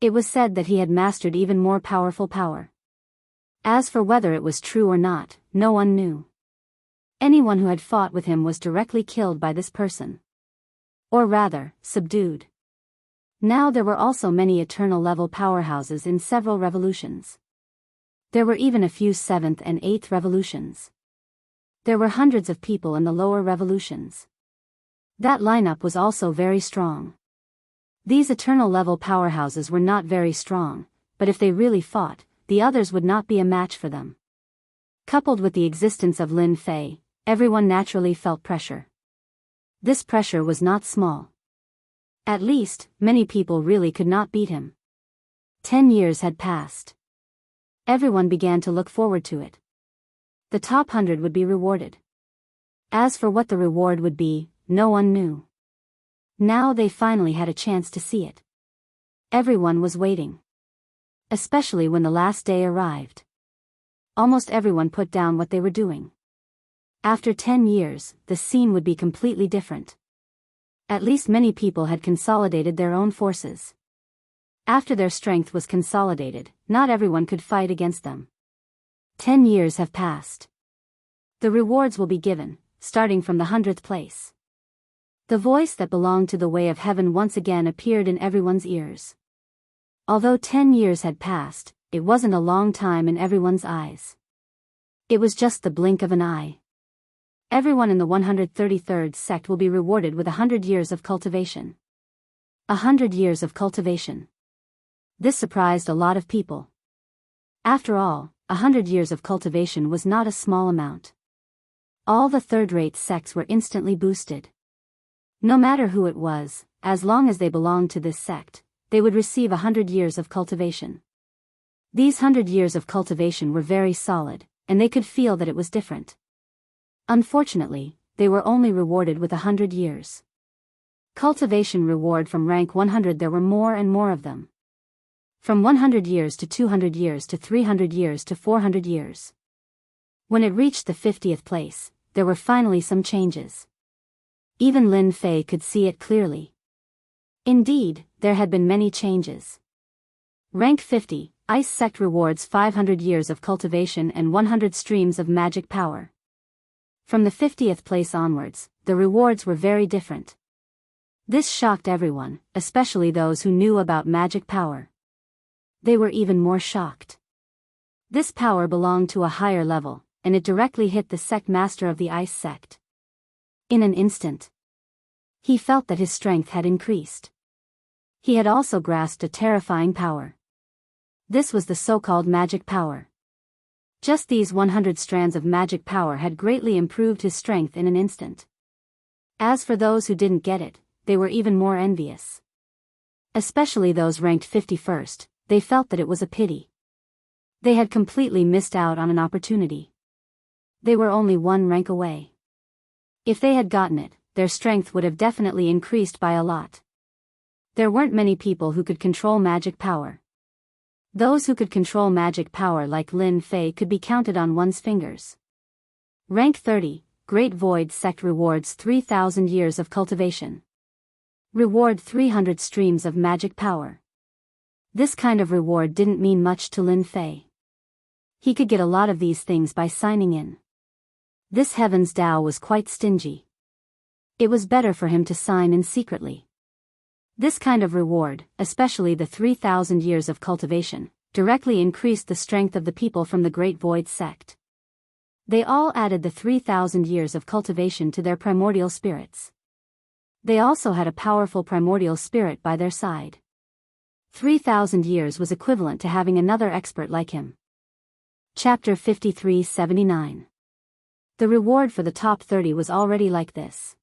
It was said that he had mastered even more powerful power. As for whether it was true or not, no one knew. Anyone who had fought with him was directly killed by this person. Or rather, subdued. Now there were also many eternal level powerhouses in several revolutions. There were even a few 7th and 8th revolutions. There were hundreds of people in the lower revolutions. That lineup was also very strong. These eternal level powerhouses were not very strong, but if they really fought, the others would not be a match for them. Coupled with the existence of Lin Fei, everyone naturally felt pressure. This pressure was not small. At least, many people really could not beat him. 10 years had passed. Everyone began to look forward to it. The top 100 would be rewarded. As for what the reward would be, no one knew. Now they finally had a chance to see it. Everyone was waiting. Especially when the last day arrived. Almost everyone put down what they were doing. After 10 years, the scene would be completely different. At least many people had consolidated their own forces. After their strength was consolidated, not everyone could fight against them. 10 years have passed. The rewards will be given, starting from the 100th place. The voice that belonged to the way of heaven once again appeared in everyone's ears. Although 10 years had passed, it wasn't a long time in everyone's eyes. It was just the blink of an eye. Everyone in the 133rd sect will be rewarded with 100 years of cultivation. 100 years of cultivation. This surprised a lot of people. After all, 100 years of cultivation was not a small amount. All the third-rate sects were instantly boosted. No matter who it was, as long as they belonged to this sect, they would receive 100 years of cultivation. These 100 years of cultivation were very solid, and they could feel that it was different. Unfortunately, they were only rewarded with 100 years. Cultivation reward from rank 100. There were more and more of them. From 100 years to 200 years to 300 years to 400 years. When it reached the 50th place, there were finally some changes. Even Lin Fei could see it clearly. Indeed, there had been many changes. Rank 50, Ice Sect rewards 500 years of cultivation and 100 streams of magic power. From the 50th place onwards, the rewards were very different. This shocked everyone, especially those who knew about magic power. They were even more shocked. This power belonged to a higher level, and it directly hit the sect master of the Ice Sect. In an instant, he felt that his strength had increased. He had also grasped a terrifying power. This was the so-called magic power. Just these 100 strands of magic power had greatly improved his strength in an instant. As for those who didn't get it, they were even more envious. Especially those ranked 51st, they felt that it was a pity. They had completely missed out on an opportunity. They were only one rank away. If they had gotten it, their strength would have definitely increased by a lot. There weren't many people who could control magic power. Those who could control magic power like Lin Fei could be counted on one's fingers. Rank 30, Great Void Sect rewards 3,000 years of cultivation. Reward 300 streams of magic power. This kind of reward didn't mean much to Lin Fei. He could get a lot of these things by signing in. This Heaven's Dao was quite stingy. It was better for him to sign in secretly. This kind of reward, especially the 3,000 years of cultivation, directly increased the strength of the people from the Great Void Sect. They all added the 3,000 years of cultivation to their primordial spirits. They also had a powerful primordial spirit by their side. 3,000 years was equivalent to having another expert like him. Chapter 5379. The reward for the top 30 was already like this.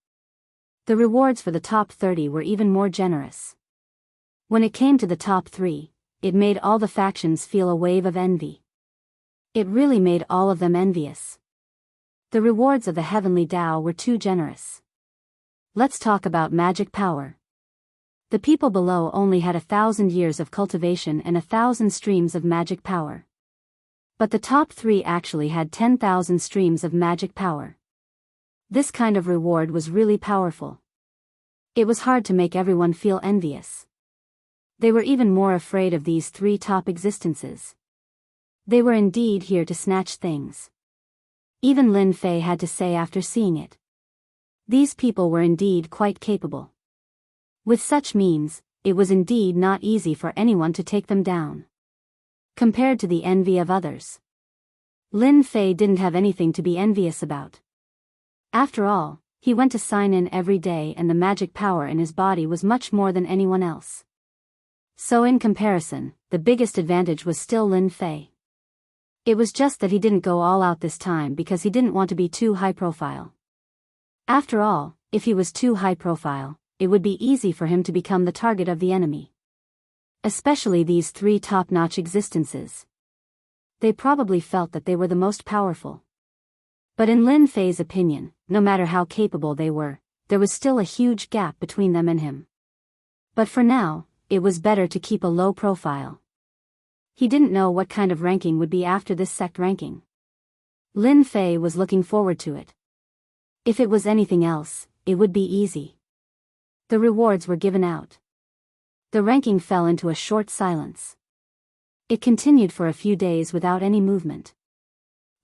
The rewards for the top 30 were even more generous. When it came to the top 3, it made all the factions feel a wave of envy. It really made all of them envious. The rewards of the heavenly Tao were too generous. Let's talk about magic power. The people below only had 1,000 years of cultivation and 1,000 streams of magic power. But the top 3 actually had 10,000 streams of magic power. This kind of reward was really powerful. It was hard to make everyone feel envious. They were even more afraid of these 3 top existences. They were indeed here to snatch things. Even Lin Fei had to say after seeing it. These people were indeed quite capable. With such means, it was indeed not easy for anyone to take them down. Compared to the envy of others, Lin Fei didn't have anything to be envious about. After all, he went to sign in every day and the magic power in his body was much more than anyone else. So in comparison, the biggest advantage was still Lin Fei. It was just that he didn't go all out this time because he didn't want to be too high profile. After all, if he was too high profile, it would be easy for him to become the target of the enemy. Especially these 3 top-notch existences. They probably felt that they were the most powerful. But in Lin Fei's opinion, no matter how capable they were, there was still a huge gap between them and him. But for now, it was better to keep a low profile. He didn't know what kind of ranking would be after this sect ranking. Lin Fei was looking forward to it. If it was anything else, it would be easy. The rewards were given out. The ranking fell into a short silence. It continued for a few days without any movement.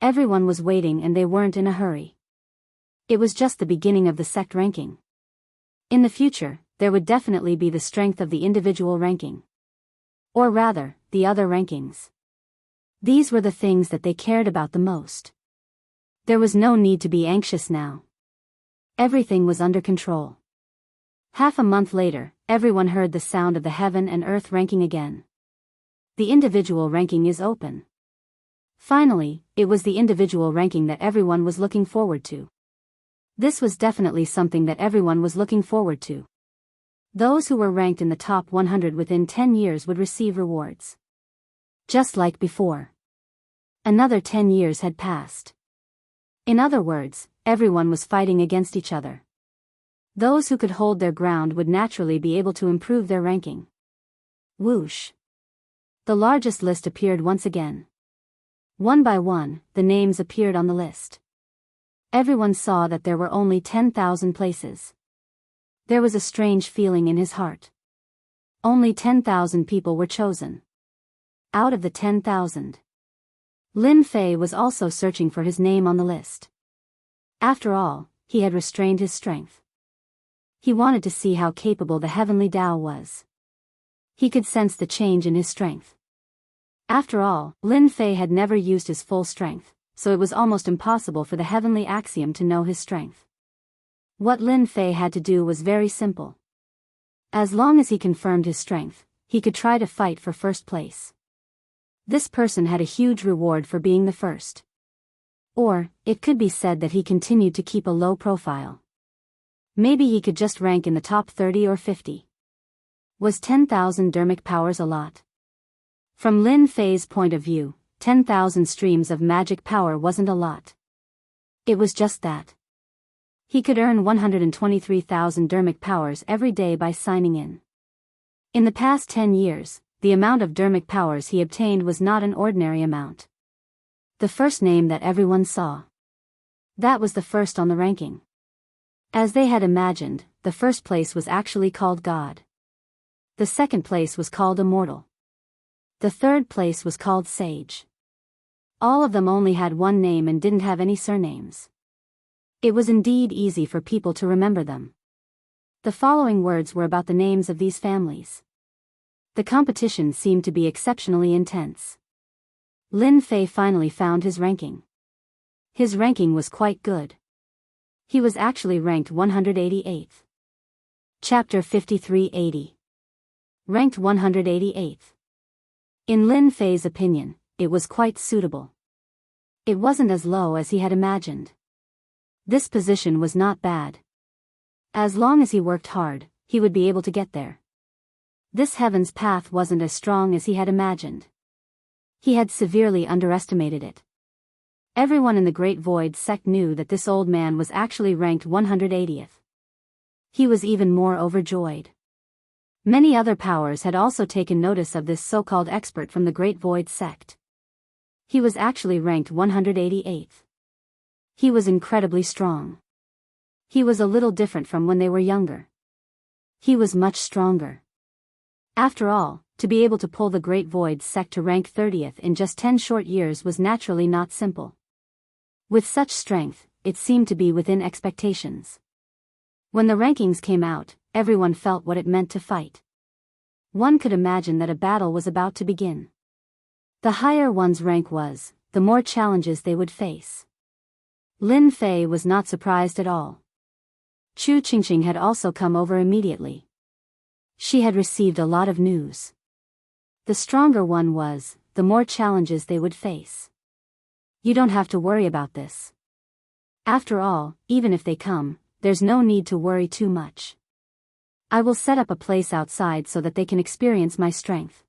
Everyone was waiting and they weren't in a hurry. It was just the beginning of the sect ranking. In the future, there would definitely be the strength of the individual ranking. Or rather, the other rankings. These were the things that they cared about the most. There was no need to be anxious now. Everything was under control. Half a month later, everyone heard the sound of the heaven and earth ranking again. The individual ranking is open. Finally, it was the individual ranking that everyone was looking forward to. This was definitely something that everyone was looking forward to. Those who were ranked in the top 100 within 10 years would receive rewards. Just like before. Another 10 years had passed. In other words, everyone was fighting against each other. Those who could hold their ground would naturally be able to improve their ranking. Whoosh. The largest list appeared once again. One by one, the names appeared on the list. Everyone saw that there were only 10,000 places. There was a strange feeling in his heart. Only 10,000 people were chosen. Out of the 10,000. Lin Fei was also searching for his name on the list. After all, he had restrained his strength. He wanted to see how capable the heavenly Tao was. He could sense the change in his strength. After all, Lin Fei had never used his full strength, so it was almost impossible for the heavenly axiom to know his strength. What Lin Fei had to do was very simple. As long as he confirmed his strength, he could try to fight for first place. This person had a huge reward for being the first. Or, it could be said that he continued to keep a low profile. Maybe he could just rank in the top 30 or 50. Was 10,000 dermic powers a lot? From Lin Fei's point of view, 10,000 streams of magic power wasn't a lot. It was just that. He could earn 123,000 dermic powers every day by signing in. In the past 10 years, the amount of dermic powers he obtained was not an ordinary amount. The first name that everyone saw. That was the first on the ranking. As they had imagined, the first place was actually called God. The second place was called Immortal. The third place was called Sage. All of them only had one name and didn't have any surnames. It was indeed easy for people to remember them. The following words were about the names of these families. The competition seemed to be exceptionally intense. Lin Fei finally found his ranking. His ranking was quite good. He was actually ranked 188th. Chapter 5380. Ranked 188th. In Lin Fei's opinion, it was quite suitable. It wasn't as low as he had imagined. This position was not bad. As long as he worked hard, he would be able to get there. This heaven's path wasn't as strong as he had imagined. He had severely underestimated it. Everyone in the Great Void sect knew that this old man was actually ranked 180th. He was even more overjoyed. Many other powers had also taken notice of this so-called expert from the Great Void sect. He was actually ranked 188th. He was incredibly strong. He was a little different from when they were younger. He was much stronger. After all, to be able to pull the Great Void sect to rank 30th in just 10 short years was naturally not simple. With such strength, it seemed to be within expectations. When the rankings came out, everyone felt what it meant to fight. One could imagine that a battle was about to begin. The higher one's rank was, the more challenges they would face. Lin Fei was not surprised at all. Chu Qingqing had also come over immediately. She had received a lot of news. The stronger one was, the more challenges they would face. You don't have to worry about this. After all, even if they come, there's no need to worry too much. I will set up a place outside so that they can experience my strength.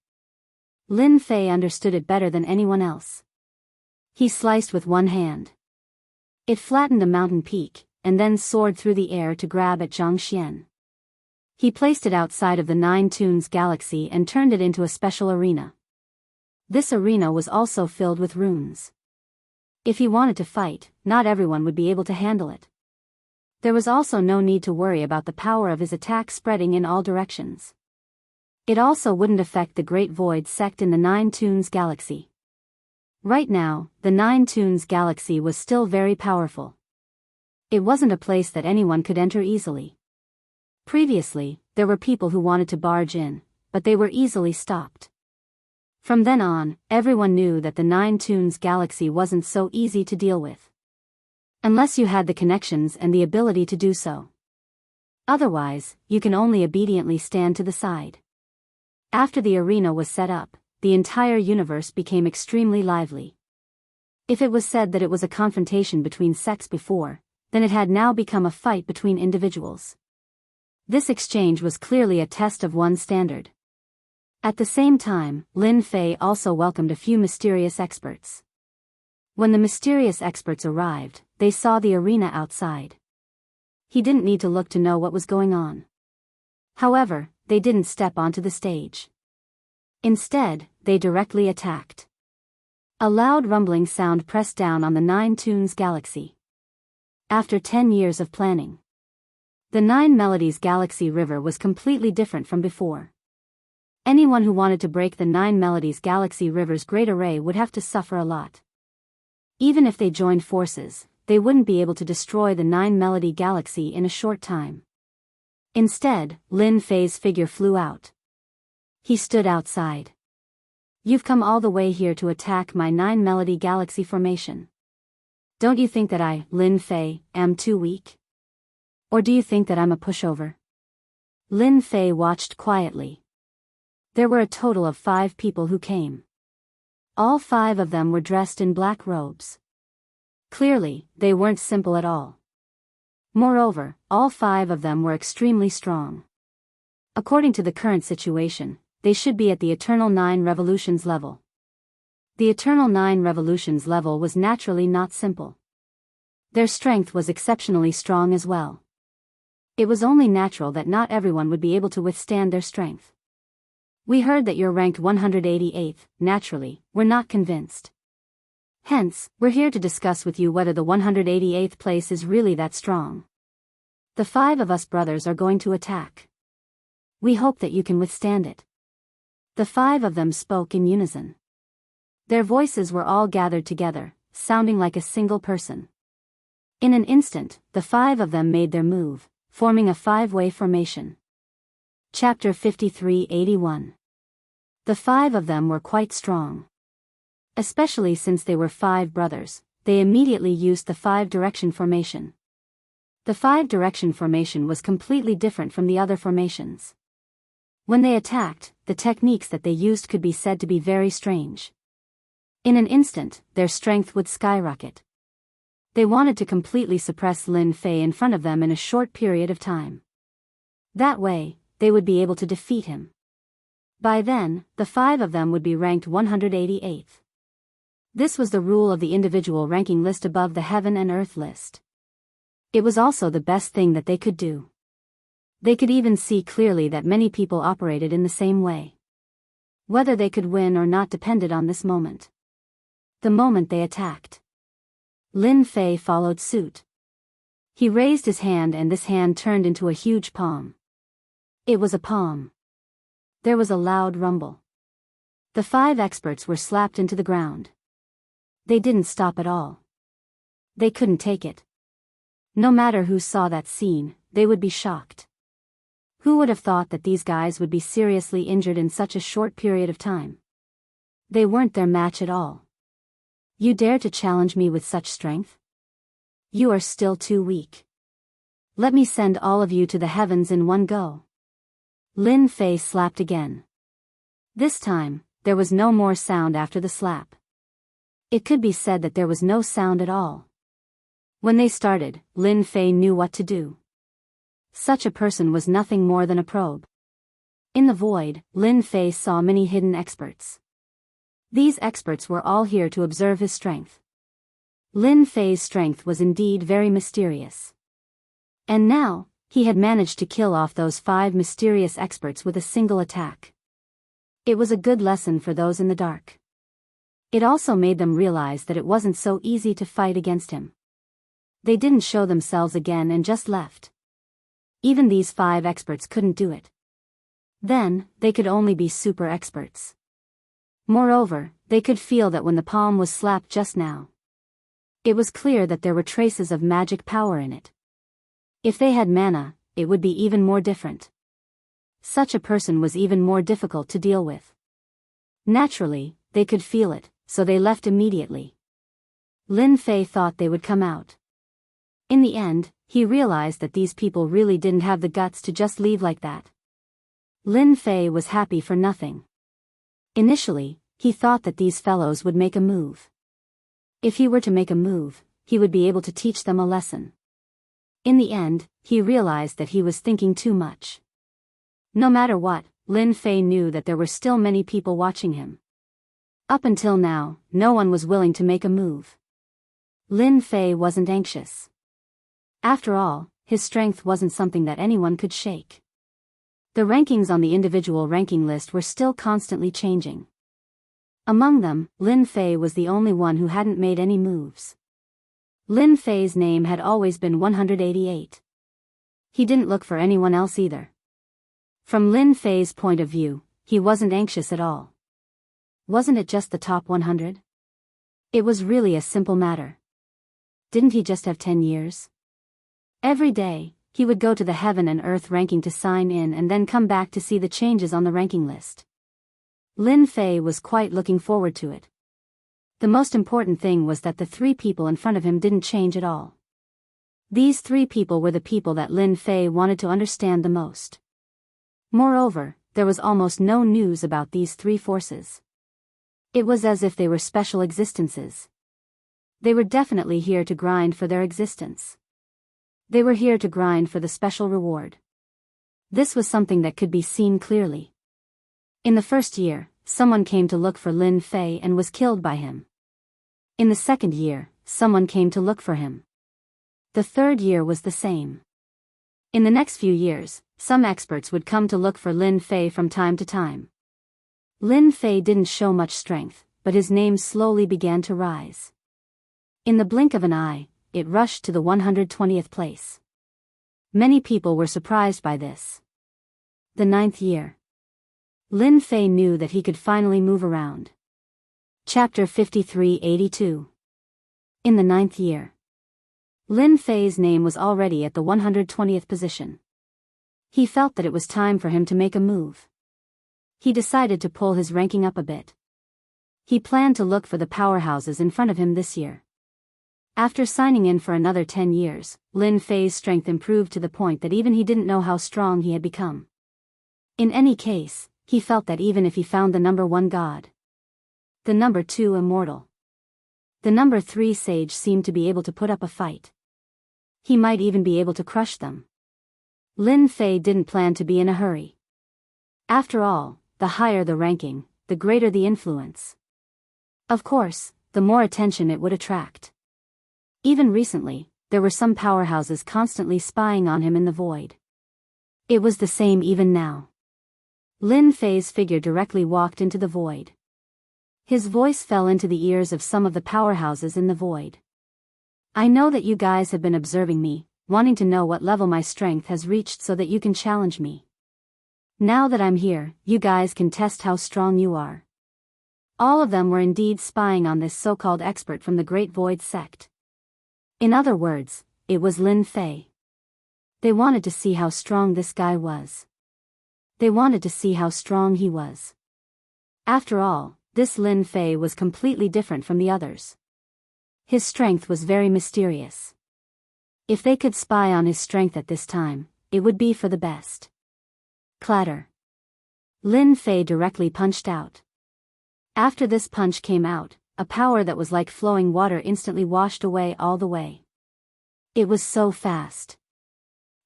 Lin Fei understood it better than anyone else. He sliced with one hand. It flattened a mountain peak, and then soared through the air to grab at Xianxia. He placed it outside of the Nine Tunes galaxy and turned it into a special arena. This arena was also filled with runes. If he wanted to fight, not everyone would be able to handle it. There was also no need to worry about the power of his attack spreading in all directions. It also wouldn't affect the Great Void sect in the Nine Tunes galaxy. Right now, the Nine Tunes galaxy was still very powerful. It wasn't a place that anyone could enter easily. Previously, there were people who wanted to barge in, but they were easily stopped. From then on, everyone knew that the Nine Tunes galaxy wasn't so easy to deal with. Unless you had the connections and the ability to do so. Otherwise, you can only obediently stand to the side. After the arena was set up, the entire universe became extremely lively. If it was said that it was a confrontation between sects before, then it had now become a fight between individuals. This exchange was clearly a test of one's standard. At the same time, Lin Fei also welcomed a few mysterious experts. When the mysterious experts arrived, they saw the arena outside. He didn't need to look to know what was going on. However, they didn't step onto the stage. Instead, they directly attacked. A loud rumbling sound pressed down on the Nine Tunes galaxy. After 10 years of planning, the Nine Melodies galaxy river was completely different from before. Anyone who wanted to break the Nine Melodies galaxy river's great array would have to suffer a lot. Even if they joined forces, they wouldn't be able to destroy the Nine Melody galaxy in a short time. Instead, Lin Fei's figure flew out. He stood outside. You've come all the way here to attack my Nine Melody galaxy formation. Don't you think that I, Lin Fei, am too weak? Or do you think that I'm a pushover? Lin Fei watched quietly. There were a total of 5 people who came. All 5 of them were dressed in black robes. Clearly, they weren't simple at all. Moreover, all 5 of them were extremely strong. According to the current situation, they should be at the Eternal 9 Revolutions level. The Eternal 9 Revolutions level was naturally not simple. Their strength was exceptionally strong as well. It was only natural that not everyone would be able to withstand their strength. We heard that you're ranked 188th, naturally, we're not convinced. Hence, we're here to discuss with you whether the 188th place is really that strong. The 5 of us brothers are going to attack. We hope that you can withstand it. The 5 of them spoke in unison. Their voices were all gathered together, sounding like a single person. In an instant, the 5 of them made their move, forming a 5-way formation. Chapter 53-81. The 5 of them were quite strong. Especially since they were 5 brothers, they immediately used the 5-direction formation. The 5-direction formation was completely different from the other formations. When they attacked, the techniques that they used could be said to be very strange. In an instant, their strength would skyrocket. They wanted to completely suppress Lin Fei in front of them in a short period of time. That way, they would be able to defeat him. By then, the 5 of them would be ranked 188th. This was the rule of the individual ranking list above the heaven and earth list. It was also the best thing that they could do. They could even see clearly that many people operated in the same way. Whether they could win or not depended on this moment. The moment they attacked, Lin Fei followed suit. He raised his hand and this hand turned into a huge palm. It was a palm. There was a loud rumble. The 5 experts were slapped into the ground. They didn't stop at all. They couldn't take it. No matter who saw that scene, they would be shocked. Who would have thought that these guys would be seriously injured in such a short period of time? They weren't their match at all. You dare to challenge me with such strength? You are still too weak. Let me send all of you to the heavens in one go. Lin Fei slapped again. This time, there was no more sound after the slap. It could be said that there was no sound at all. When they started, Lin Fei knew what to do. Such a person was nothing more than a probe. In the void, Lin Fei saw many hidden experts. These experts were all here to observe his strength. Lin Fei's strength was indeed very mysterious. And now, he had managed to kill off those 5 mysterious experts with a single attack. It was a good lesson for those in the dark. It also made them realize that it wasn't so easy to fight against him. They didn't show themselves again and just left. Even these 5 experts couldn't do it. Then, they could only be super experts. Moreover, they could feel that when the palm was slapped just now, it was clear that there were traces of magic power in it. If they had mana, it would be even more different. Such a person was even more difficult to deal with. Naturally, they could feel it, so they left immediately. Lin Fei thought they would come out. In the end, he realized that these people really didn't have the guts to just leave like that. Lin Fei was happy for nothing. Initially, he thought that these fellows would make a move. If he were to make a move, he would be able to teach them a lesson. In the end, he realized that he was thinking too much. No matter what, Lin Fei knew that there were still many people watching him. Up until now, no one was willing to make a move. Lin Fei wasn't anxious. After all, his strength wasn't something that anyone could shake. The rankings on the individual ranking list were still constantly changing. Among them, Lin Fei was the only one who hadn't made any moves. Lin Fei's name had always been 188. He didn't look for anyone else either. From Lin Fei's point of view, he wasn't anxious at all. Wasn't it just the top 100? It was really a simple matter. Didn't he just have 10 years? Every day, he would go to the heaven and earth ranking to sign in and then come back to see the changes on the ranking list. Lin Fei was quite looking forward to it. The most important thing was that the 3 people in front of him didn't change at all. These 3 people were the people that Lin Fei wanted to understand the most. Moreover, there was almost no news about these 3 forces. It was as if they were special existences. They were definitely here to grind for their existence. They were here to grind for the special reward. This was something that could be seen clearly. In the first year, someone came to look for Lin Fei and was killed by him. In the second year, someone came to look for him. The third year was the same. In the next few years, some experts would come to look for Lin Fei from time to time. Lin Fei didn't show much strength, but his name slowly began to rise. In the blink of an eye, it rushed to the 120th place. Many people were surprised by this. The 9th year. Lin Fei knew that he could finally move around. Chapter 5382. In the 9th year. Lin Fei's name was already at the 120th position. He felt that it was time for him to make a move. He decided to pull his ranking up a bit. He planned to look for the powerhouses in front of him this year. After signing in for another 10 years, Lin Fei's strength improved to the point that even he didn't know how strong he had become. In any case, he felt that even if he found the number 1 god, the number 2 immortal, the number 3 sage seemed to be able to put up a fight. He might even be able to crush them. Lin Fei didn't plan to be in a hurry. After all, the higher the ranking, the greater the influence. Of course, the more attention it would attract. Even recently, there were some powerhouses constantly spying on him in the void. It was the same even now. Lin Fei's figure directly walked into the void. His voice fell into the ears of some of the powerhouses in the void. I know that you guys have been observing me, wanting to know what level my strength has reached so that you can challenge me. Now that I'm here, you guys can test how strong you are. All of them were indeed spying on this so-called expert from the Great Void sect. In other words, it was Lin Fei. They wanted to see how strong this guy was. They wanted to see how strong he was. After all, this Lin Fei was completely different from the others. His strength was very mysterious. If they could spy on his strength at this time, it would be for the best. Clatter. Lin Fei directly punched out. After this punch came out, a power that was like flowing water instantly washed away all the way. It was so fast.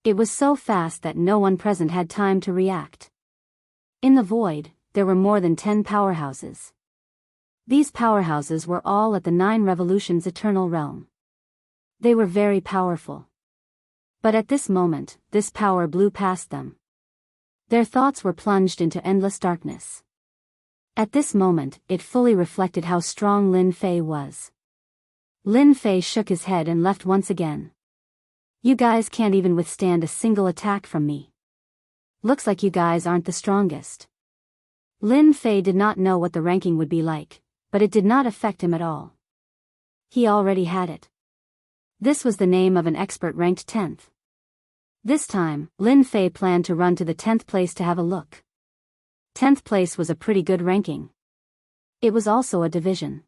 It was so fast that no one present had time to react. In the void, there were more than 10 powerhouses. These powerhouses were all at the 9 Revolutions Eternal Realm. They were very powerful. But at this moment, this power blew past them. Their thoughts were plunged into endless darkness. At this moment, it fully reflected how strong Lin Fei was. Lin Fei shook his head and left once again. You guys can't even withstand a single attack from me. Looks like you guys aren't the strongest. Lin Fei did not know what the ranking would be like, but it did not affect him at all. He already had it. This was the name of an expert ranked 10th. This time, Lin Fei planned to run to the 10th place to have a look. 10th place was a pretty good ranking. It was also a division.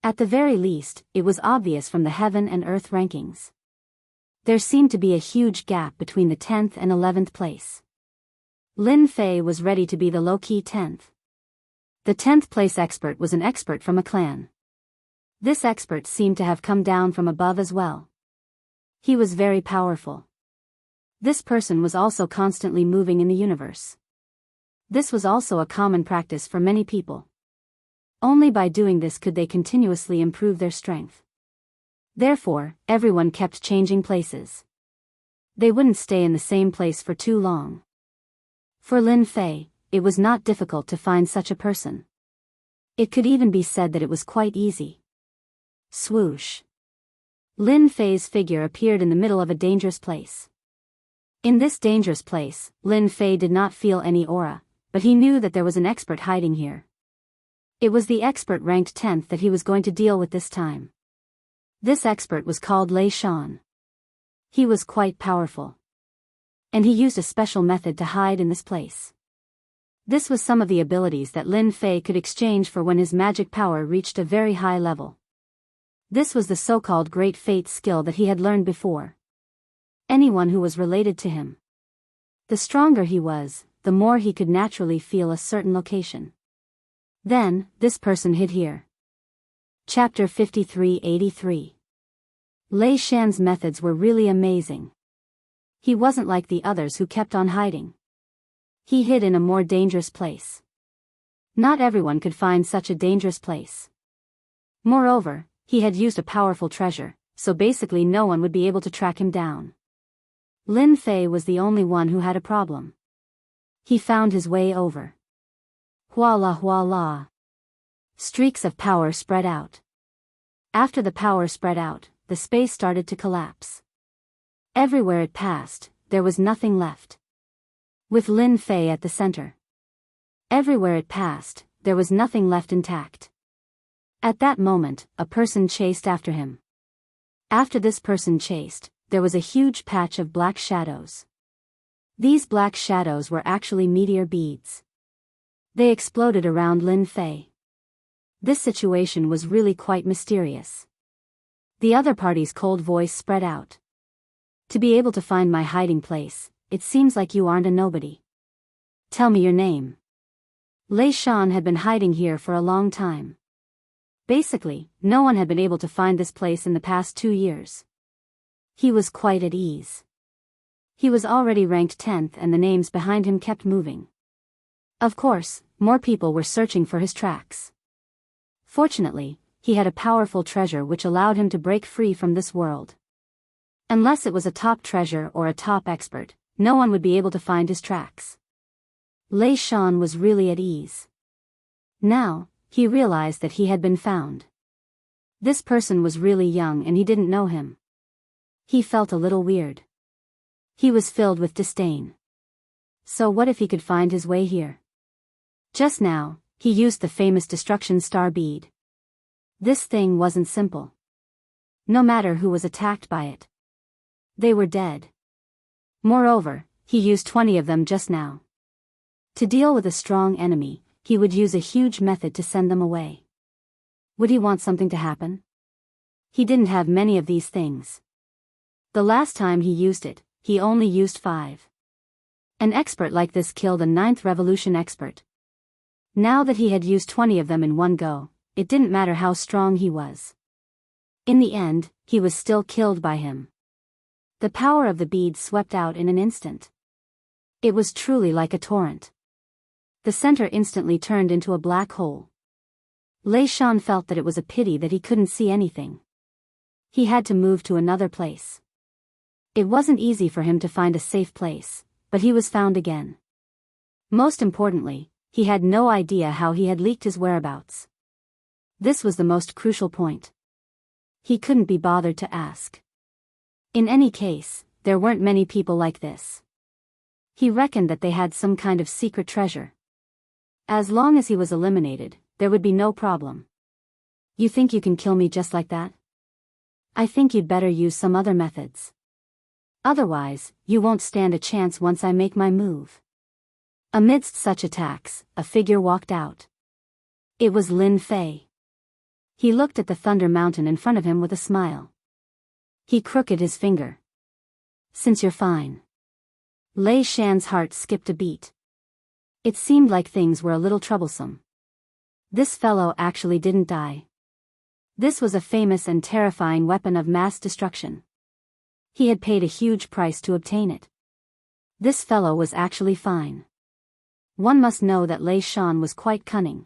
At the very least, it was obvious from the heaven and earth rankings. There seemed to be a huge gap between the 10th and 11th place. Lin Fei was ready to be the low-key 10th. The 10th place expert was an expert from a clan. This expert seemed to have come down from above as well. He was very powerful. This person was also constantly moving in the universe. This was also a common practice for many people. Only by doing this could they continuously improve their strength. Therefore, everyone kept changing places. They wouldn't stay in the same place for too long. For Lin Fei, it was not difficult to find such a person. It could even be said that it was quite easy. Swoosh. Lin Fei's figure appeared in the middle of a dangerous place. In this dangerous place, Lin Fei did not feel any aura, but he knew that there was an expert hiding here. It was the expert ranked 10th that he was going to deal with this time. This expert was called Lei Shan. He was quite powerful. And he used a special method to hide in this place. This was some of the abilities that Lin Fei could exchange for when his magic power reached a very high level. This was the so-called Great Fate skill that he had learned before. Anyone who was related to him. The stronger he was, the more he could naturally feel a certain location. Then, this person hid here. Chapter 5383. Lei Shan's methods were really amazing. He wasn't like the others who kept on hiding. He hid in a more dangerous place. Not everyone could find such a dangerous place. Moreover, he had used a powerful treasure, so basically no one would be able to track him down. Lin Fei was the only one who had a problem. He found his way over. Huala huala. Streaks of power spread out. After the power spread out, the space started to collapse. Everywhere it passed, there was nothing left. With Lin Fei at the center. Everywhere it passed, there was nothing left intact. At that moment, a person chased after him. After this person chased, there was a huge patch of black shadows. These black shadows were actually meteor beads. They exploded around Lin Fei. This situation was really quite mysterious. The other party's cold voice spread out. To be able to find my hiding place, it seems like you aren't a nobody. Tell me your name. Lei Shan had been hiding here for a long time. Basically, no one had been able to find this place in the past 2 years. He was quite at ease. He was already ranked 10th and the names behind him kept moving. Of course, more people were searching for his tracks. Fortunately, he had a powerful treasure which allowed him to break free from this world. Unless it was a top treasure or a top expert, no one would be able to find his tracks. Lei Shan was really at ease. Now, he realized that he had been found. This person was really young and he didn't know him. He felt a little weird. He was filled with disdain. So what if he could find his way here? Just now, he used the famous destruction star bead. This thing wasn't simple. No matter who was attacked by it, they were dead. Moreover, he used 20 of them just now. To deal with a strong enemy, he would use a huge method to send them away. Would he want something to happen? He didn't have many of these things. The last time he used it, he only used 5. An expert like this killed a 9th revolution expert. Now that he had used 20 of them in one go, it didn't matter how strong he was. In the end, he was still killed by him. The power of the bead swept out in an instant. It was truly like a torrent. The center instantly turned into a black hole. Lei Shan felt that it was a pity that he couldn't see anything. He had to move to another place. It wasn't easy for him to find a safe place, but he was found again. Most importantly, he had no idea how he had leaked his whereabouts. This was the most crucial point. He couldn't be bothered to ask. In any case, there weren't many people like this. He reckoned that they had some kind of secret treasure. As long as he was eliminated, there would be no problem. You think you can kill me just like that? I think you'd better use some other methods. Otherwise, you won't stand a chance once I make my move. Amidst such attacks, a figure walked out. It was Lin Fei. He looked at the Thunder Mountain in front of him with a smile. He crooked his finger. Since you're fine. Lei Shan's heart skipped a beat. It seemed like things were a little troublesome. This fellow actually didn't die. This was a famous and terrifying weapon of mass destruction. He had paid a huge price to obtain it. This fellow was actually fine. One must know that Lei Shan was quite cunning.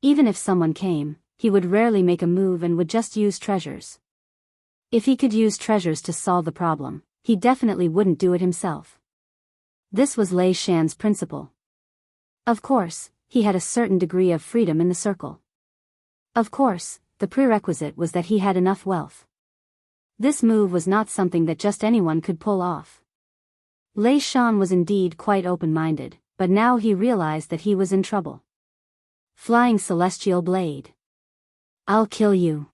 Even if someone came, he would rarely make a move and would just use treasures. If he could use treasures to solve the problem, he definitely wouldn't do it himself. This was Lei Shan's principle. Of course, he had a certain degree of freedom in the circle. Of course, the prerequisite was that he had enough wealth. This move was not something that just anyone could pull off. Lei Shan was indeed quite open-minded, but now he realized that he was in trouble. Flying Celestial Blade. I'll kill you.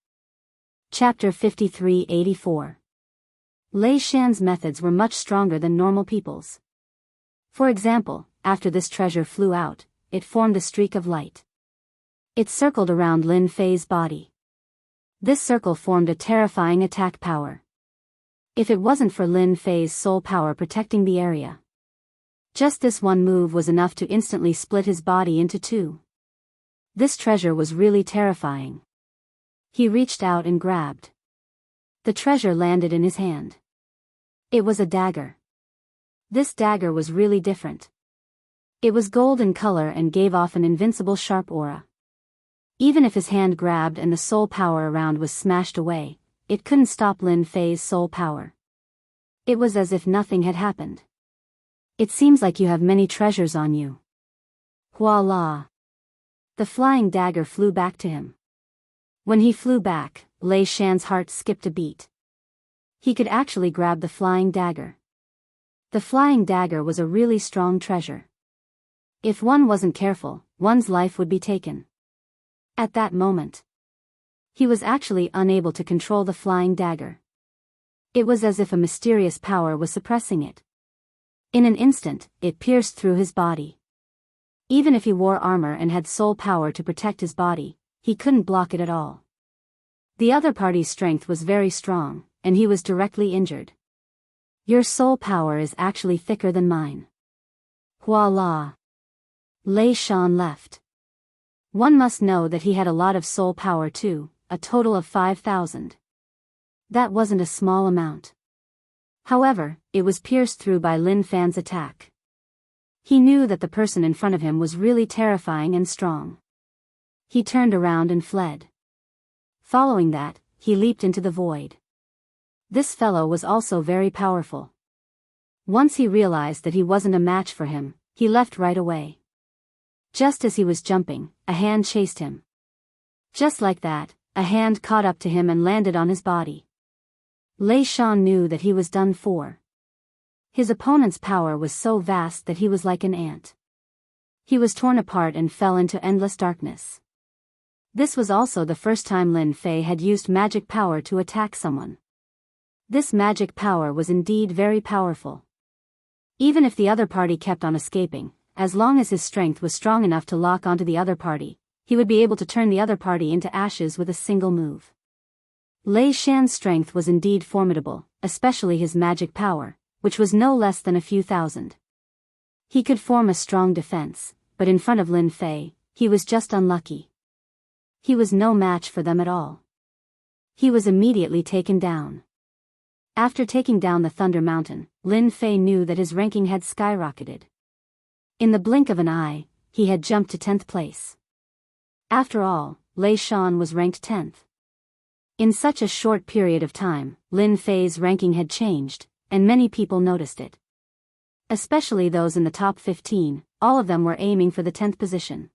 Chapter 5384. Lei Shan's methods were much stronger than normal people's. For example, after this treasure flew out, it formed a streak of light. It circled around Lin Fei's body. This circle formed a terrifying attack power. If it wasn't for Lin Fei's soul power protecting the area, just this one move was enough to instantly split his body into 2. This treasure was really terrifying. He reached out and grabbed. The treasure landed in his hand. It was a dagger. This dagger was really different. It was gold in color and gave off an invincible sharp aura. Even if his hand grabbed and the soul power around was smashed away, it couldn't stop Lin Fei's soul power. It was as if nothing had happened. It seems like you have many treasures on you. Voila! The flying dagger flew back to him. When he flew back, Lei Shan's heart skipped a beat. He could actually grab the flying dagger. The flying dagger was a really strong treasure. If one wasn't careful, one's life would be taken. At that moment, he was actually unable to control the flying dagger. It was as if a mysterious power was suppressing it. In an instant, it pierced through his body. Even if he wore armor and had soul power to protect his body, he couldn't block it at all. The other party's strength was very strong, and he was directly injured. Your soul power is actually thicker than mine. Voila! Lei Shan left. One must know that he had a lot of soul power too, a total of 5,000. That wasn't a small amount. However, it was pierced through by Lin Fan's attack. He knew that the person in front of him was really terrifying and strong. He turned around and fled. Following that, he leaped into the void. This fellow was also very powerful. Once he realized that he wasn't a match for him, he left right away. Just as he was jumping, a hand chased him. Just like that, a hand caught up to him and landed on his body. Lei Shan knew that he was done for. His opponent's power was so vast that he was like an ant. He was torn apart and fell into endless darkness. This was also the first time Lin Fei had used magic power to attack someone. This magic power was indeed very powerful. Even if the other party kept on escaping, as long as his strength was strong enough to lock onto the other party, he would be able to turn the other party into ashes with a single move. Lei Shan's strength was indeed formidable, especially his magic power, which was no less than a few thousand. He could form a strong defense, but in front of Lin Fei, he was just unlucky. He was no match for them at all. He was immediately taken down. After taking down the Thunder Mountain, Lin Fei knew that his ranking had skyrocketed. In the blink of an eye, he had jumped to 10th place. After all, Lei Shan was ranked 10th. In such a short period of time, Lin Fei's ranking had changed, and many people noticed it. Especially those in the top 15, all of them were aiming for the 10th position.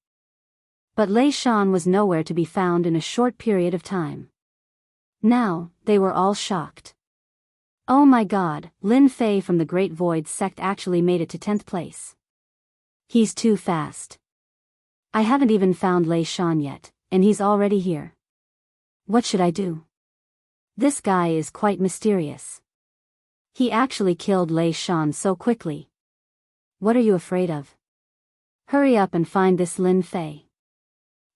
But Lei Shan was nowhere to be found in a short period of time. Now, they were all shocked. Oh my god, Lin Fei from the Great Void sect actually made it to 10th place. He's too fast. I haven't even found Lei Shan yet, and he's already here. What should I do? This guy is quite mysterious. He actually killed Lei Shan so quickly. What are you afraid of? Hurry up and find this Lin Fei.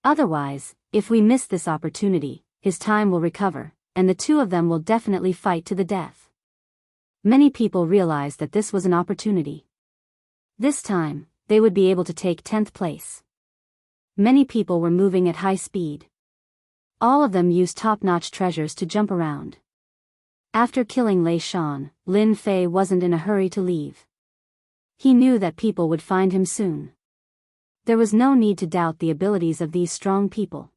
Otherwise, if we miss this opportunity, his time will recover, and the two of them will definitely fight to the death. Many people realized that this was an opportunity. This time, they would be able to take 10th place. Many people were moving at high speed. All of them used top-notch treasures to jump around. After killing Lei Shan, Lin Fei wasn't in a hurry to leave. He knew that people would find him soon. There was no need to doubt the abilities of these strong people.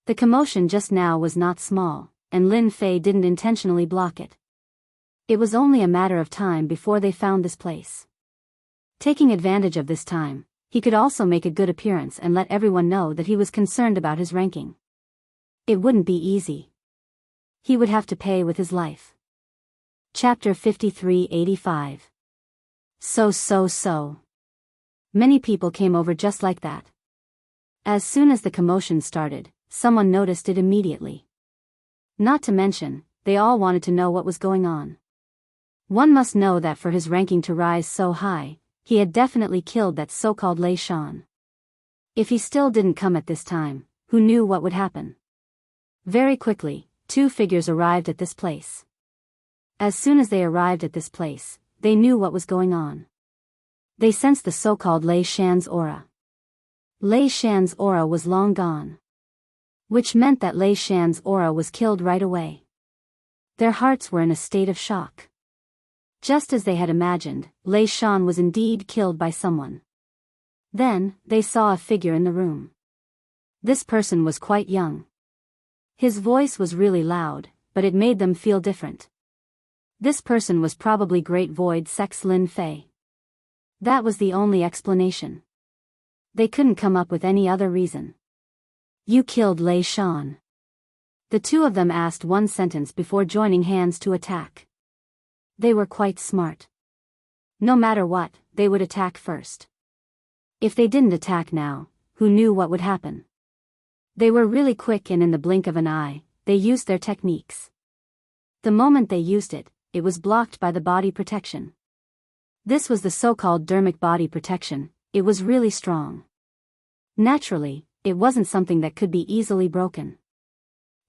The commotion just now was not small, and Lin Fei didn't intentionally block it. It was only a matter of time before they found this place. Taking advantage of this time, he could also make a good appearance and let everyone know that he was concerned about his ranking. It wouldn't be easy. He would have to pay with his life. Chapter 5385. So. Many people came over just like that. As soon as the commotion started, someone noticed it immediately. Not to mention, they all wanted to know what was going on. One must know that for his ranking to rise so high, he had definitely killed that so-called Lei Shan. If he still didn't come at this time, who knew what would happen? Very quickly, two figures arrived at this place. As soon as they arrived at this place, they knew what was going on. They sensed the so-called Lei Shan's aura. Lei Shan's aura was long gone. Which meant that Lei Shan's aura was killed right away. Their hearts were in a state of shock. Just as they had imagined, Lei Shan was indeed killed by someone. Then, they saw a figure in the room. This person was quite young. His voice was really loud, but it made them feel different. This person was probably Great Void Sect's Lin Fei. That was the only explanation. They couldn't come up with any other reason. You killed Lei Shan. The two of them asked one sentence before joining hands to attack. They were quite smart. No matter what, they would attack first. If they didn't attack now, who knew what would happen? They were really quick, and in the blink of an eye, they used their techniques. The moment they used it, it was blocked by the body protection. This was the so-called dermic body protection. It was really strong. Naturally, it wasn't something that could be easily broken.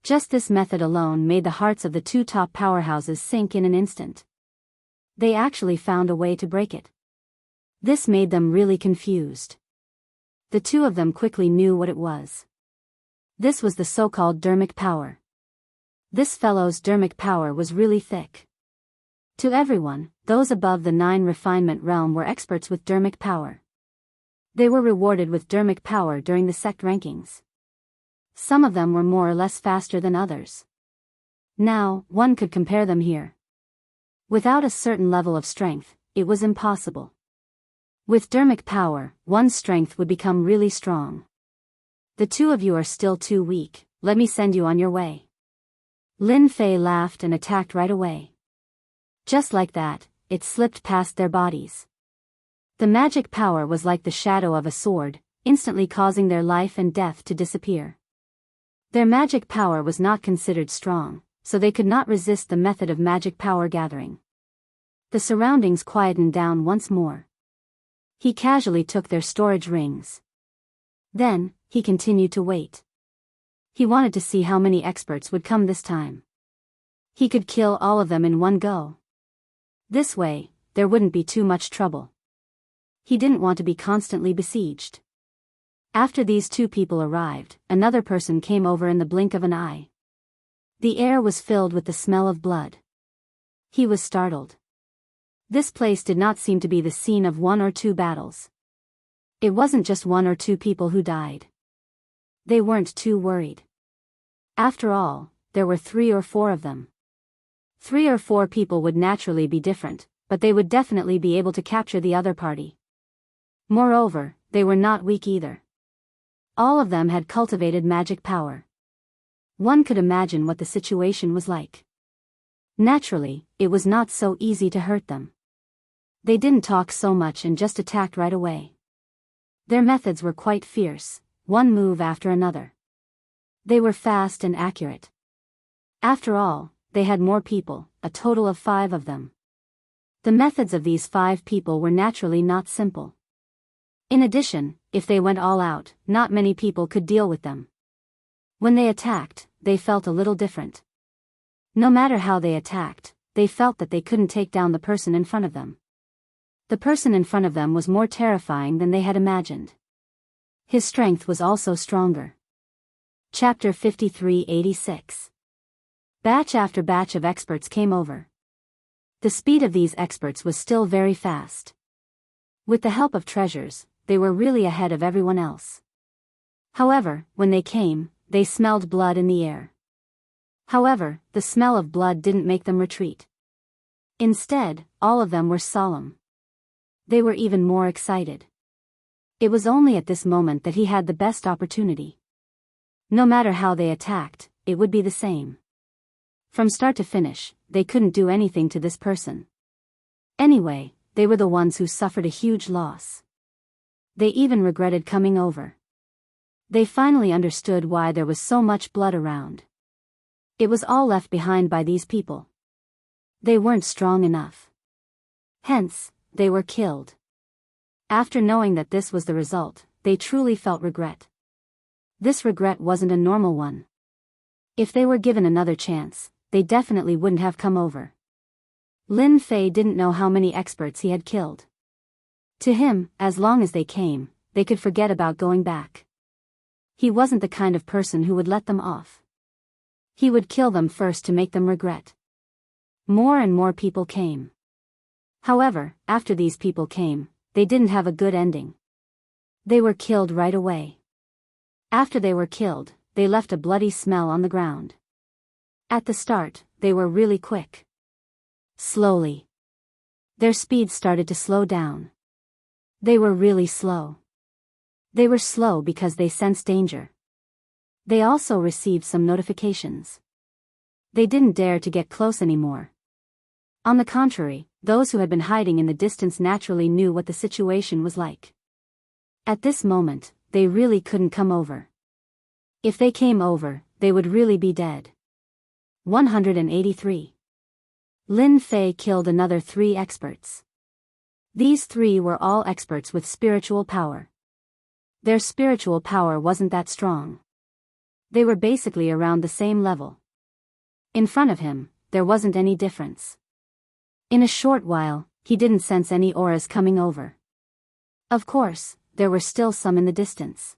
Just this method alone made the hearts of the two top powerhouses sink in an instant. They actually found a way to break it. This made them really confused. The two of them quickly knew what it was. This was the so-called dermic power. This fellow's dermic power was really thick. To everyone, those above the 9 refinement realm were experts with dermic power. They were rewarded with dermic power during the sect rankings. Some of them were more or less faster than others. Now, one could compare them here. Without a certain level of strength, it was impossible. With dermic power, one's strength would become really strong. The two of you are still too weak, let me send you on your way. Lin Fei laughed and attacked right away. Just like that, it slipped past their bodies. The magic power was like the shadow of a sword, instantly causing their life and death to disappear. Their magic power was not considered strong, so they could not resist the method of magic power gathering. The surroundings quietened down once more. He casually took their storage rings. Then, he continued to wait. He wanted to see how many experts would come this time. He could kill all of them in one go. This way, there wouldn't be too much trouble. He didn't want to be constantly besieged. After these two people arrived, another person came over in the blink of an eye. The air was filled with the smell of blood. He was startled. This place did not seem to be the scene of 1 or 2 battles. It wasn't just 1 or 2 people who died. They weren't too worried. After all, there were 3 or 4 of them. 3 or 4 people would naturally be different, but they would definitely be able to capture the other party. Moreover, they were not weak either. All of them had cultivated magic power. One could imagine what the situation was like. Naturally, it was not so easy to hurt them. They didn't talk so much and just attacked right away. Their methods were quite fierce, one move after another. They were fast and accurate. After all, they had more people, a total of 5 of them. The methods of these 5 people were naturally not simple. In addition, if they went all out, not many people could deal with them. When they attacked, they felt a little different. No matter how they attacked, they felt that they couldn't take down the person in front of them. The person in front of them was more terrifying than they had imagined. His strength was also stronger. Chapter 5386. Batch after batch of experts came over. The speed of these experts was still very fast. With the help of treasures, they were really ahead of everyone else. However, when they came, they smelled blood in the air. However, the smell of blood didn't make them retreat. Instead, all of them were solemn. They were even more excited. It was only at this moment that he had the best opportunity. No matter how they attacked, it would be the same. From start to finish, they couldn't do anything to this person. Anyway, they were the ones who suffered a huge loss. They even regretted coming over. They finally understood why there was so much blood around. It was all left behind by these people. They weren't strong enough. Hence, they were killed. After knowing that this was the result, they truly felt regret. This regret wasn't a normal one. If they were given another chance, they definitely wouldn't have come over. Lin Fei didn't know how many experts he had killed. To him, as long as they came, they could forget about going back. He wasn't the kind of person who would let them off. He would kill them first to make them regret. More and more people came. However, after these people came, they didn't have a good ending. They were killed right away. After they were killed, they left a bloody smell on the ground. At the start, they were really quick. Slowly. Their speed started to slow down. They were really slow. They were slow because they sensed danger. They also received some notifications. They didn't dare to get close anymore. On the contrary, those who had been hiding in the distance naturally knew what the situation was like. At this moment, they really couldn't come over. If they came over, they would really be dead. 183. Lin Fei killed another 3 experts. These 3 were all experts with spiritual power. Their spiritual power wasn't that strong. They were basically around the same level. In front of him, there wasn't any difference. In a short while, he didn't sense any auras coming over. Of course, there were still some in the distance.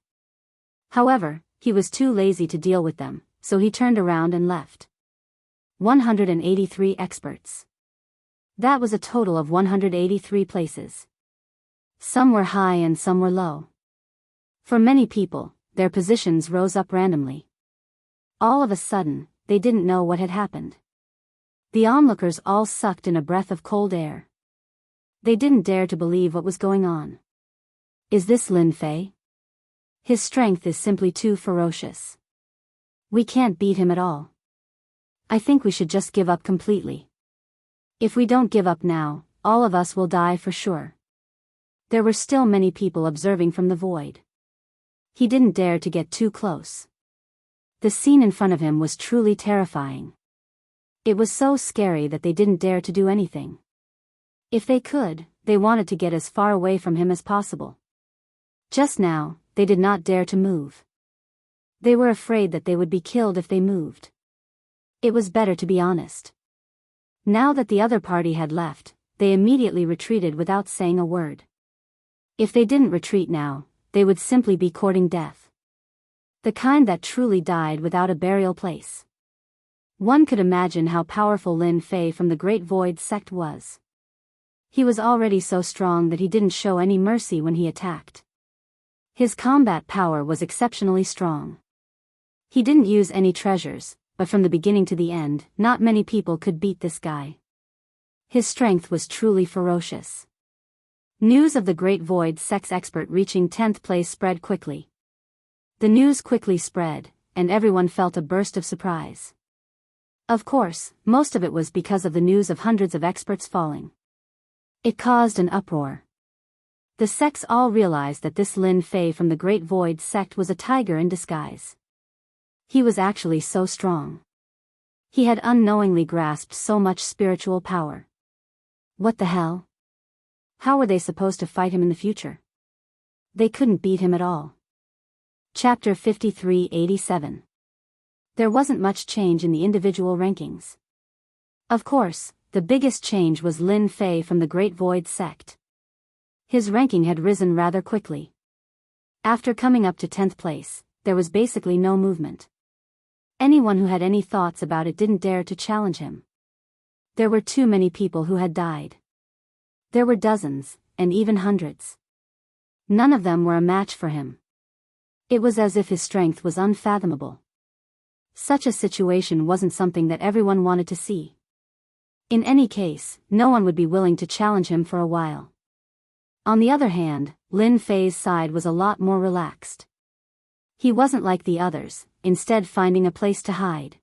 However, he was too lazy to deal with them, so he turned around and left. 183 experts. That was a total of 183 places. Some were high and some were low. For many people, their positions rose up randomly. All of a sudden, they didn't know what had happened. The onlookers all sucked in a breath of cold air. They didn't dare to believe what was going on. Is this Lin Fei? His strength is simply too ferocious. We can't beat him at all. I think we should just give up completely. If we don't give up now, all of us will die for sure. There were still many people observing from the void. He didn't dare to get too close. The scene in front of him was truly terrifying. It was so scary that they didn't dare to do anything. If they could, they wanted to get as far away from him as possible. Just now, they did not dare to move. They were afraid that they would be killed if they moved. It was better to be honest. Now that the other party had left, they immediately retreated without saying a word. If they didn't retreat now, they would simply be courting death. The kind that truly died without a burial place. One could imagine how powerful Lin Fei from the Great Void sect was. He was already so strong that he didn't show any mercy when he attacked. His combat power was exceptionally strong. He didn't use any treasures, but from the beginning to the end, not many people could beat this guy. His strength was truly ferocious. News of the Great Void sect's expert reaching 10th place spread quickly. The news quickly spread, and everyone felt a burst of surprise. Of course, most of it was because of the news of hundreds of experts falling. It caused an uproar. The sects all realized that this Lin Fei from the Great Void sect was a tiger in disguise. He was actually so strong. He had unknowingly grasped so much spiritual power. What the hell? How were they supposed to fight him in the future? They couldn't beat him at all. Chapter 5387. There wasn't much change in the individual rankings. Of course, the biggest change was Lin Fei from the Great Void sect. His ranking had risen rather quickly. After coming up to 10th place, there was basically no movement. Anyone who had any thoughts about it didn't dare to challenge him. There were too many people who had died. There were dozens, and even hundreds. None of them were a match for him. It was as if his strength was unfathomable. Such a situation wasn't something that everyone wanted to see. In any case, no one would be willing to challenge him for a while. On the other hand, Lin Fei's side was a lot more relaxed. He wasn't like the others, instead finding a place to hide.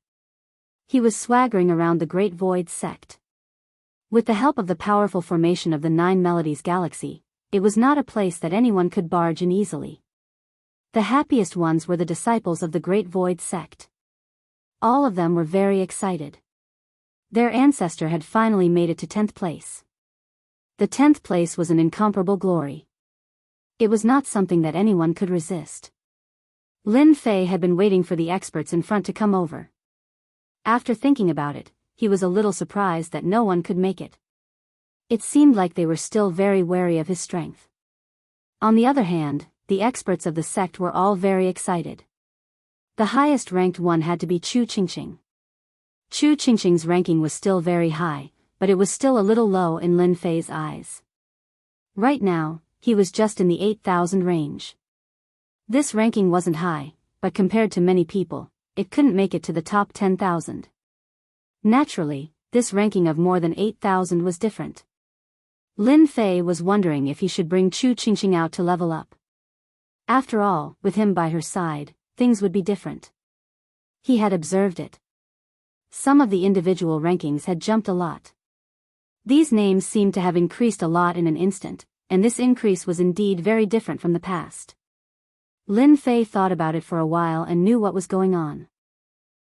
He was swaggering around the Great Void sect. With the help of the powerful formation of the Nine Melodies Galaxy, it was not a place that anyone could barge in easily. The happiest ones were the disciples of the Great Void sect. All of them were very excited. Their ancestor had finally made it to 10th place. The 10th place was an incomparable glory. It was not something that anyone could resist. Lin Fei had been waiting for the experts in front to come over. After thinking about it, he was a little surprised that no one could make it. It seemed like they were still very wary of his strength. On the other hand, the experts of the sect were all very excited. The highest ranked one had to be Chu Qingqing. Chu Qingqing's ranking was still very high, but it was still a little low in Lin Fei's eyes. Right now, he was just in the 8,000 range. This ranking wasn't high, but compared to many people, it couldn't make it to the top 10,000. Naturally, this ranking of more than 8,000 was different. Lin Fei was wondering if he should bring Chu Qingqing out to level up. After all, with him by her side, things would be different. He had observed it. Some of the individual rankings had jumped a lot. These names seemed to have increased a lot in an instant, and this increase was indeed very different from the past. Lin Fei thought about it for a while and knew what was going on.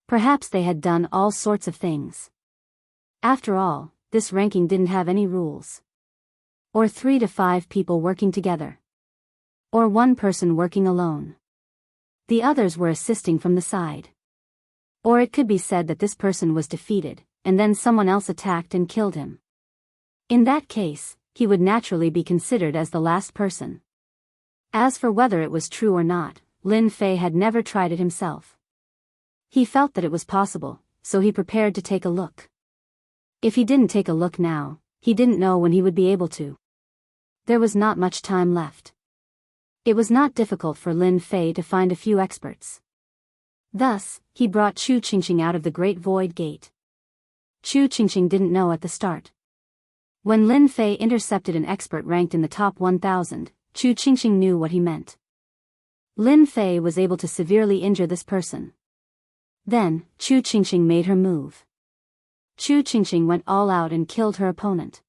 Perhaps they had done all sorts of things. After all, this ranking didn't have any rules. Or 3 to 5 people working together. Or one person working alone. The others were assisting from the side. Or it could be said that this person was defeated, and then someone else attacked and killed him. In that case, he would naturally be considered as the last person. As for whether it was true or not, Lin Fei had never tried it himself. He felt that it was possible, so he prepared to take a look. If he didn't take a look now, he didn't know when he would be able to. There was not much time left. It was not difficult for Lin Fei to find a few experts. Thus, he brought Chu Qingqing out of the Great Void Gate. Chu Qingqing didn't know at the start. When Lin Fei intercepted an expert ranked in the top 1,000, Chu Qingqing knew what he meant. Lin Fei was able to severely injure this person. Then, Chu Qingqing made her move. Chu Qingqing went all out and killed her opponent.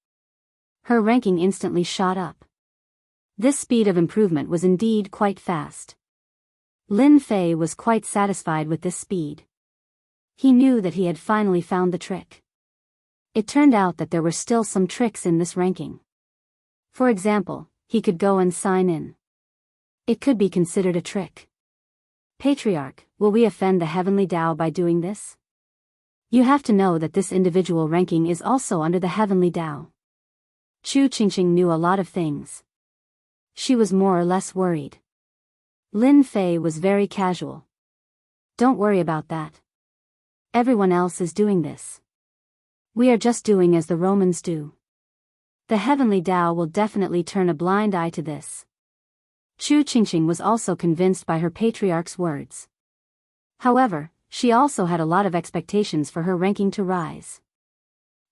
Her ranking instantly shot up. This speed of improvement was indeed quite fast. Lin Fei was quite satisfied with this speed. He knew that he had finally found the trick. It turned out that there were still some tricks in this ranking. For example, he could go and sign in. It could be considered a trick. Patriarch, will we offend the heavenly Tao by doing this? You have to know that this individual ranking is also under the heavenly Tao. Chu Qingqing knew a lot of things. She was more or less worried. Lin Fei was very casual. Don't worry about that. Everyone else is doing this. We are just doing as the Romans do. The heavenly Tao will definitely turn a blind eye to this. Chu Qingqing was also convinced by her patriarch's words. However, she also had a lot of expectations for her ranking to rise.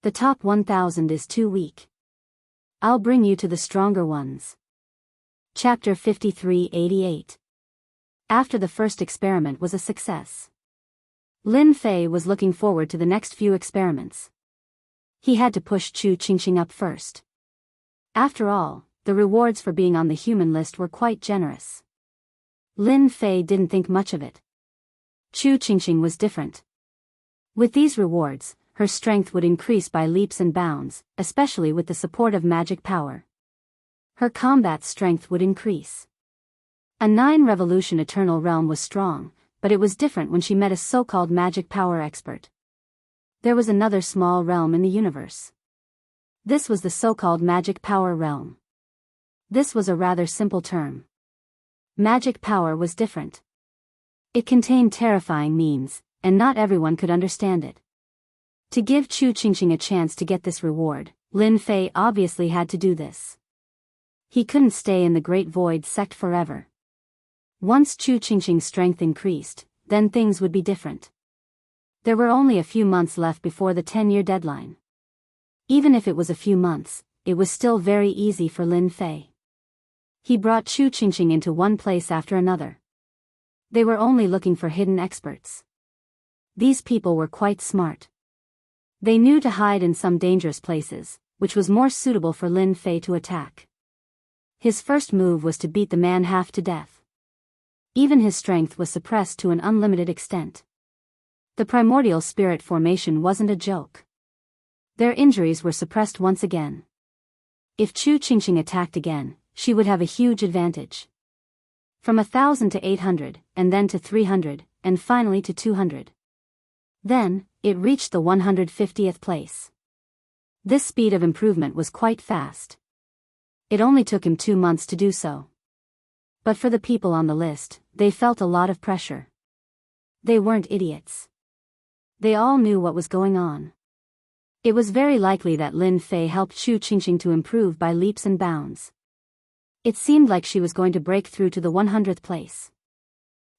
The top 1,000 is too weak. I'll bring you to the stronger ones. Chapter 5388. After the first experiment was a success, Lin Fei was looking forward to the next few experiments. He had to push Chu Qingqing up first. After all, the rewards for being on the human list were quite generous. Lin Fei didn't think much of it. Chu Qingqing was different. With these rewards, her strength would increase by leaps and bounds, especially with the support of magic power. Her combat strength would increase. A 9-revolution eternal realm was strong, but it was different when she met a so-called magic power expert. There was another small realm in the universe. This was the so-called magic power realm. This was a rather simple term. Magic power was different. It contained terrifying means, and not everyone could understand it. To give Chu Qingqing a chance to get this reward, Lin Fei obviously had to do this. He couldn't stay in the Great Void sect forever. Once Chu Qingqing's strength increased, then things would be different. There were only a few months left before the 10-year deadline. Even if it was a few months, it was still very easy for Lin Fei. He brought Chu Qingqing into one place after another. They were only looking for hidden experts. These people were quite smart. They knew to hide in some dangerous places, which was more suitable for Lin Fei to attack. His first move was to beat the man half to death. Even his strength was suppressed to an unlimited extent. The primordial spirit formation wasn't a joke. Their injuries were suppressed once again. If Chu Qingqing attacked again, she would have a huge advantage. From 1,000 to 800, and then to 300, and finally to 200. Then, it reached the 150th place. This speed of improvement was quite fast. It only took him 2 months to do so. But for the people on the list, they felt a lot of pressure. They weren't idiots. They all knew what was going on. It was very likely that Lin Fei helped Chu Qingqing to improve by leaps and bounds. It seemed like she was going to break through to the 100th place.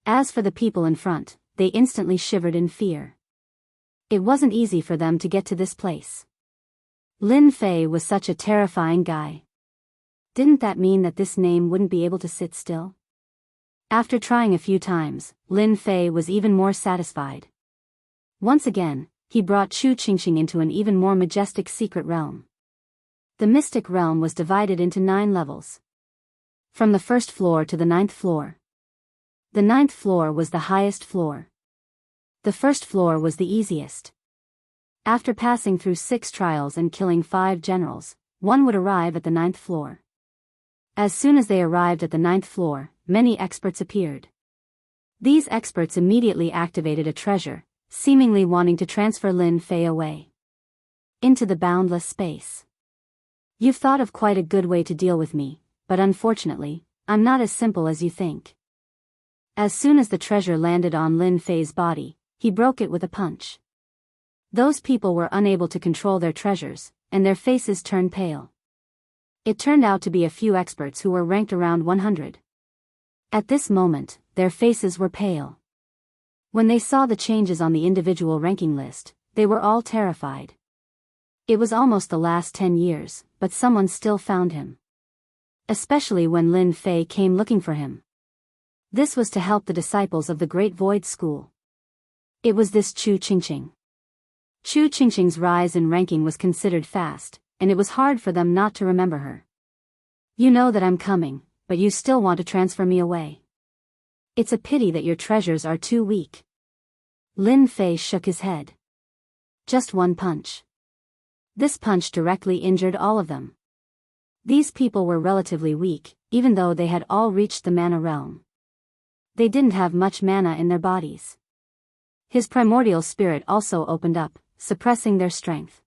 As for the people in front, they instantly shivered in fear. It wasn't easy for them to get to this place. Lin Fei was such a terrifying guy. Didn't that mean that this name wouldn't be able to sit still? After trying a few times, Lin Fei was even more satisfied. Once again, he brought Chu Qingqing into an even more majestic secret realm. The mystic realm was divided into 9 levels. From the 1st floor to the 9th floor. The 9th floor was the highest floor. The 1st floor was the easiest. After passing through 6 trials and killing 5 generals, one would arrive at the 9th floor. As soon as they arrived at the 9th floor, many experts appeared. These experts immediately activated a treasure, seemingly wanting to transfer Lin Fei away into the boundless space. You've thought of quite a good way to deal with me, but unfortunately, I'm not as simple as you think. As soon as the treasure landed on Lin Fei's body, he broke it with a punch. Those people were unable to control their treasures, and their faces turned pale. It turned out to be a few experts who were ranked around 100. At this moment, their faces were pale. When they saw the changes on the individual ranking list, they were all terrified. It was almost the last 10 years, but someone still found him. Especially when Lin Fei came looking for him. This was to help the disciples of the Great Void School. It was this Chu Qingqing. Chu Qingqing's rise in ranking was considered fast, and it was hard for them not to remember her. You know that I'm coming, but you still want to transfer me away. It's a pity that your treasures are too weak. Lin Fei shook his head. Just one punch. This punch directly injured all of them. These people were relatively weak, even though they had all reached the mana realm. They didn't have much mana in their bodies. His primordial spirit also opened up, suppressing their strength.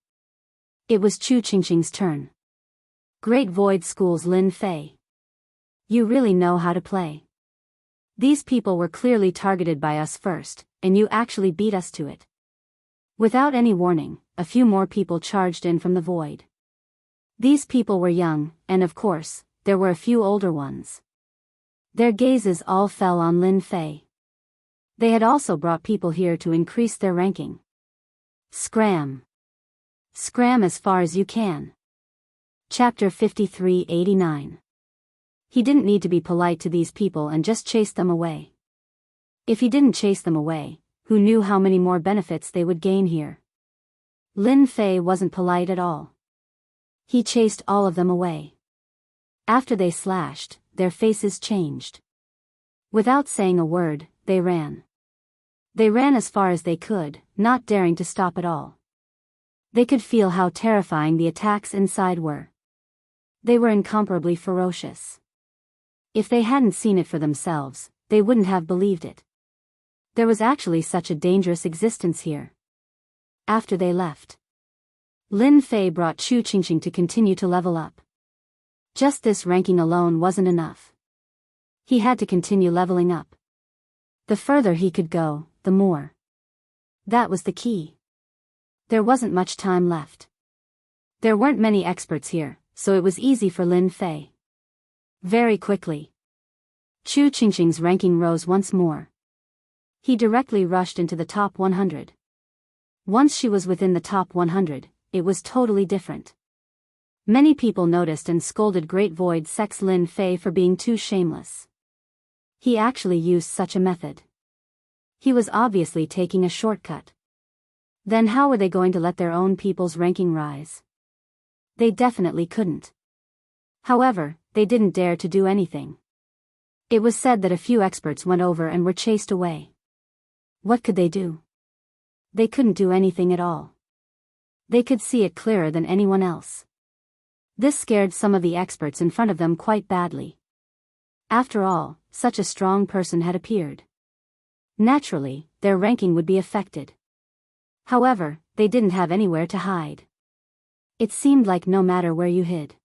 It was Chu Qingqing's turn. Great Void School's Lin Fei. You really know how to play. These people were clearly targeted by us first, and you actually beat us to it. Without any warning, a few more people charged in from the void. These people were young, and of course, there were a few older ones. Their gazes all fell on Lin Fei. They had also brought people here to increase their ranking. Scram. Scram as far as you can. Chapter 5389. He didn't need to be polite to these people and just chase them away. If he didn't chase them away, who knew how many more benefits they would gain here? Lin Fei wasn't polite at all. He chased all of them away. After they slashed, their faces changed. Without saying a word, they ran. They ran as far as they could, not daring to stop at all. They could feel how terrifying the attacks inside were. They were incomparably ferocious. If they hadn't seen it for themselves, they wouldn't have believed it. There was actually such a dangerous existence here. After they left, Lin Fei brought Chu Qingqing to continue to level up. Just this ranking alone wasn't enough. He had to continue leveling up. The further he could go, the more. That was the key. There wasn't much time left. There weren't many experts here, so it was easy for Lin Fei. Very quickly, Chu Qingqing's ranking rose once more. He directly rushed into the top 100. Once she was within the top 100, it was totally different. Many people noticed and scolded Great Void Sex Lin Fei for being too shameless. He actually used such a method. He was obviously taking a shortcut. Then how were they going to let their own people's ranking rise? They definitely couldn't. However, they didn't dare to do anything. It was said that a few experts went over and were chased away. What could they do? They couldn't do anything at all. They could see it clearer than anyone else. This scared some of the experts in front of them quite badly. After all, such a strong person had appeared. Naturally, their ranking would be affected. However, they didn't have anywhere to hide. It seemed like no matter where you hid,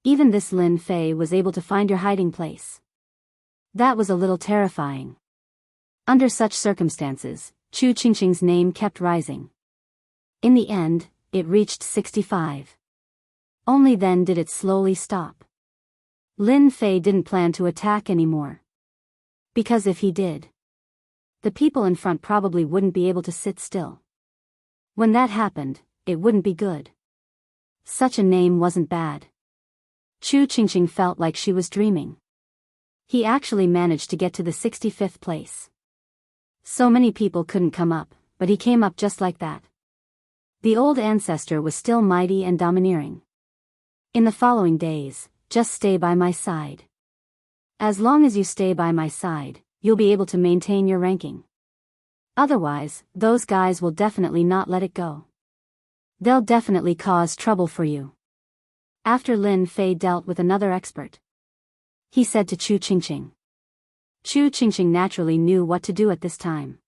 even this Lin Fei was able to find your hiding place. That was a little terrifying. Under such circumstances, Chu Qingqing's name kept rising. In the end, it reached 65. Only then did it slowly stop. Lin Fei didn't plan to attack anymore. Because if he did, the people in front probably wouldn't be able to sit still. When that happened, it wouldn't be good. Such a name wasn't bad. Chu Qingqing felt like she was dreaming. He actually managed to get to the 65th place. So many people couldn't come up, but he came up just like that. The old ancestor was still mighty and domineering. In the following days, just stay by my side. As long as you stay by my side, you'll be able to maintain your ranking. Otherwise, those guys will definitely not let it go. They'll definitely cause trouble for you. After Lin Fei dealt with another expert, he said to Chu Qingqing. Chu Qingqing naturally knew what to do at this time.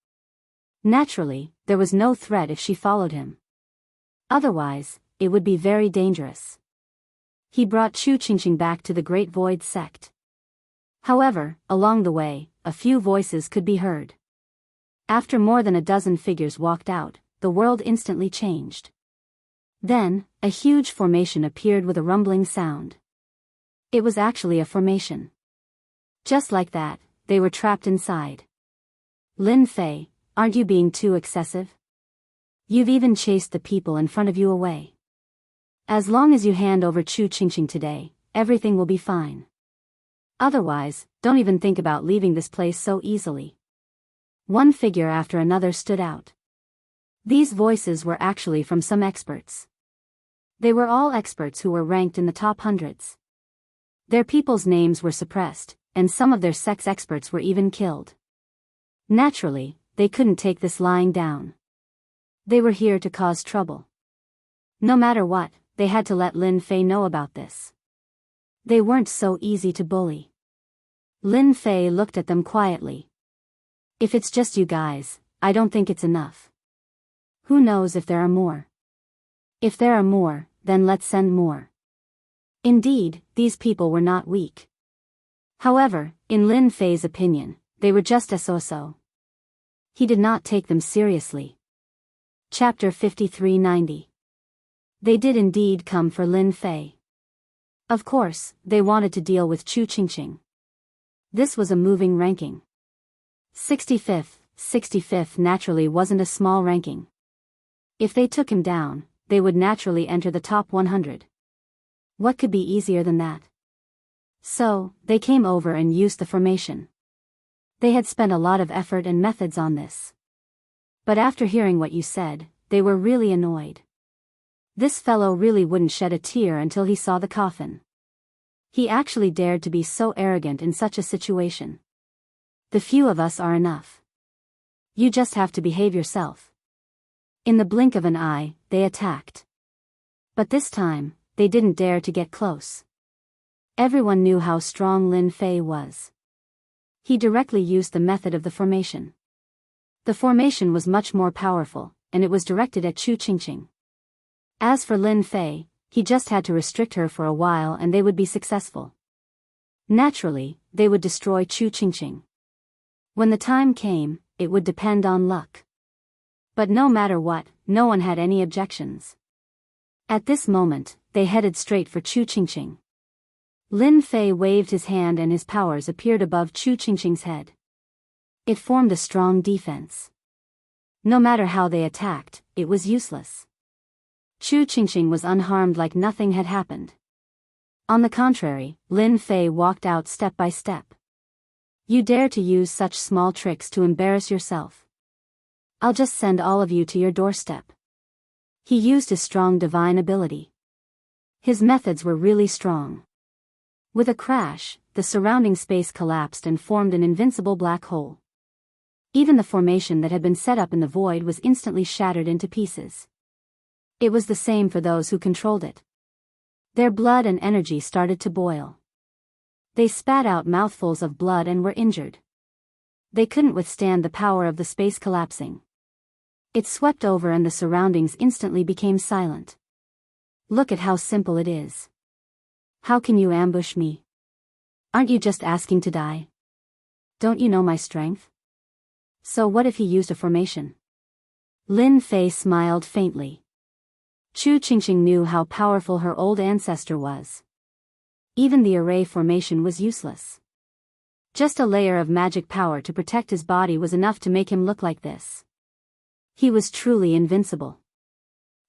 Naturally, there was no threat if she followed him. Otherwise, it would be very dangerous. He brought Chu Qingqing back to the Great Void Sect. However, along the way, a few voices could be heard. After more than a dozen figures walked out, the world instantly changed. Then, a huge formation appeared with a rumbling sound. It was actually a formation. Just like that, they were trapped inside. Lin Fei, aren't you being too excessive? You've even chased the people in front of you away. As long as you hand over Chu Qingqing today, everything will be fine. Otherwise, don't even think about leaving this place so easily. One figure after another stood out. These voices were actually from some experts. They were all experts who were ranked in the top hundreds. Their people's names were suppressed, and some of their sex experts were even killed. Naturally, they couldn't take this lying down. They were here to cause trouble. No matter what, they had to let Lin Fei know about this. They weren't so easy to bully. Lin Fei looked at them quietly. If it's just you guys, I don't think it's enough. Who knows if there are more? If there are more, then let's send more. Indeed, these people were not weak. However, in Lin Fei's opinion, they were just so-so. He did not take them seriously. Chapter 5390. They did indeed come for Lin Fei. Of course, they wanted to deal with Chu Qingqing. This was a moving ranking. 65th naturally wasn't a small ranking. If they took him down, they would naturally enter the top 100. What could be easier than that? So, they came over and used the formation. They had spent a lot of effort and methods on this. But after hearing what you said, they were really annoyed. This fellow really wouldn't shed a tear until he saw the coffin. He actually dared to be so arrogant in such a situation. The few of us are enough. You just have to behave yourself. In the blink of an eye, they attacked. But this time, they didn't dare to get close. Everyone knew how strong Lin Fei was. He directly used the method of the formation. The formation was much more powerful, and it was directed at Chu Qingqing. As for Lin Fei, he just had to restrict her for a while and they would be successful. Naturally, they would destroy Chu Qingqing. When the time came, it would depend on luck. But no matter what, no one had any objections. At this moment, they headed straight for Chu Qingqing. Lin Fei waved his hand and his powers appeared above Chu Qingqing's head. It formed a strong defense. No matter how they attacked, it was useless. Chu Qingqing was unharmed like nothing had happened. On the contrary, Lin Fei walked out step by step. You dare to use such small tricks to embarrass yourself? I'll just send all of you to your doorstep. He used his strong divine ability. His methods were really strong. With a crash, the surrounding space collapsed and formed an invincible black hole. Even the formation that had been set up in the void was instantly shattered into pieces. It was the same for those who controlled it. Their blood and energy started to boil. They spat out mouthfuls of blood and were injured. They couldn't withstand the power of the space collapsing. It swept over and the surroundings instantly became silent. Look at how simple it is. How can you ambush me? Aren't you just asking to die? Don't you know my strength? So what if he used a formation? Lin Fei smiled faintly. Chu Qingqing knew how powerful her old ancestor was. Even the array formation was useless. Just a layer of magic power to protect his body was enough to make him look like this. He was truly invincible.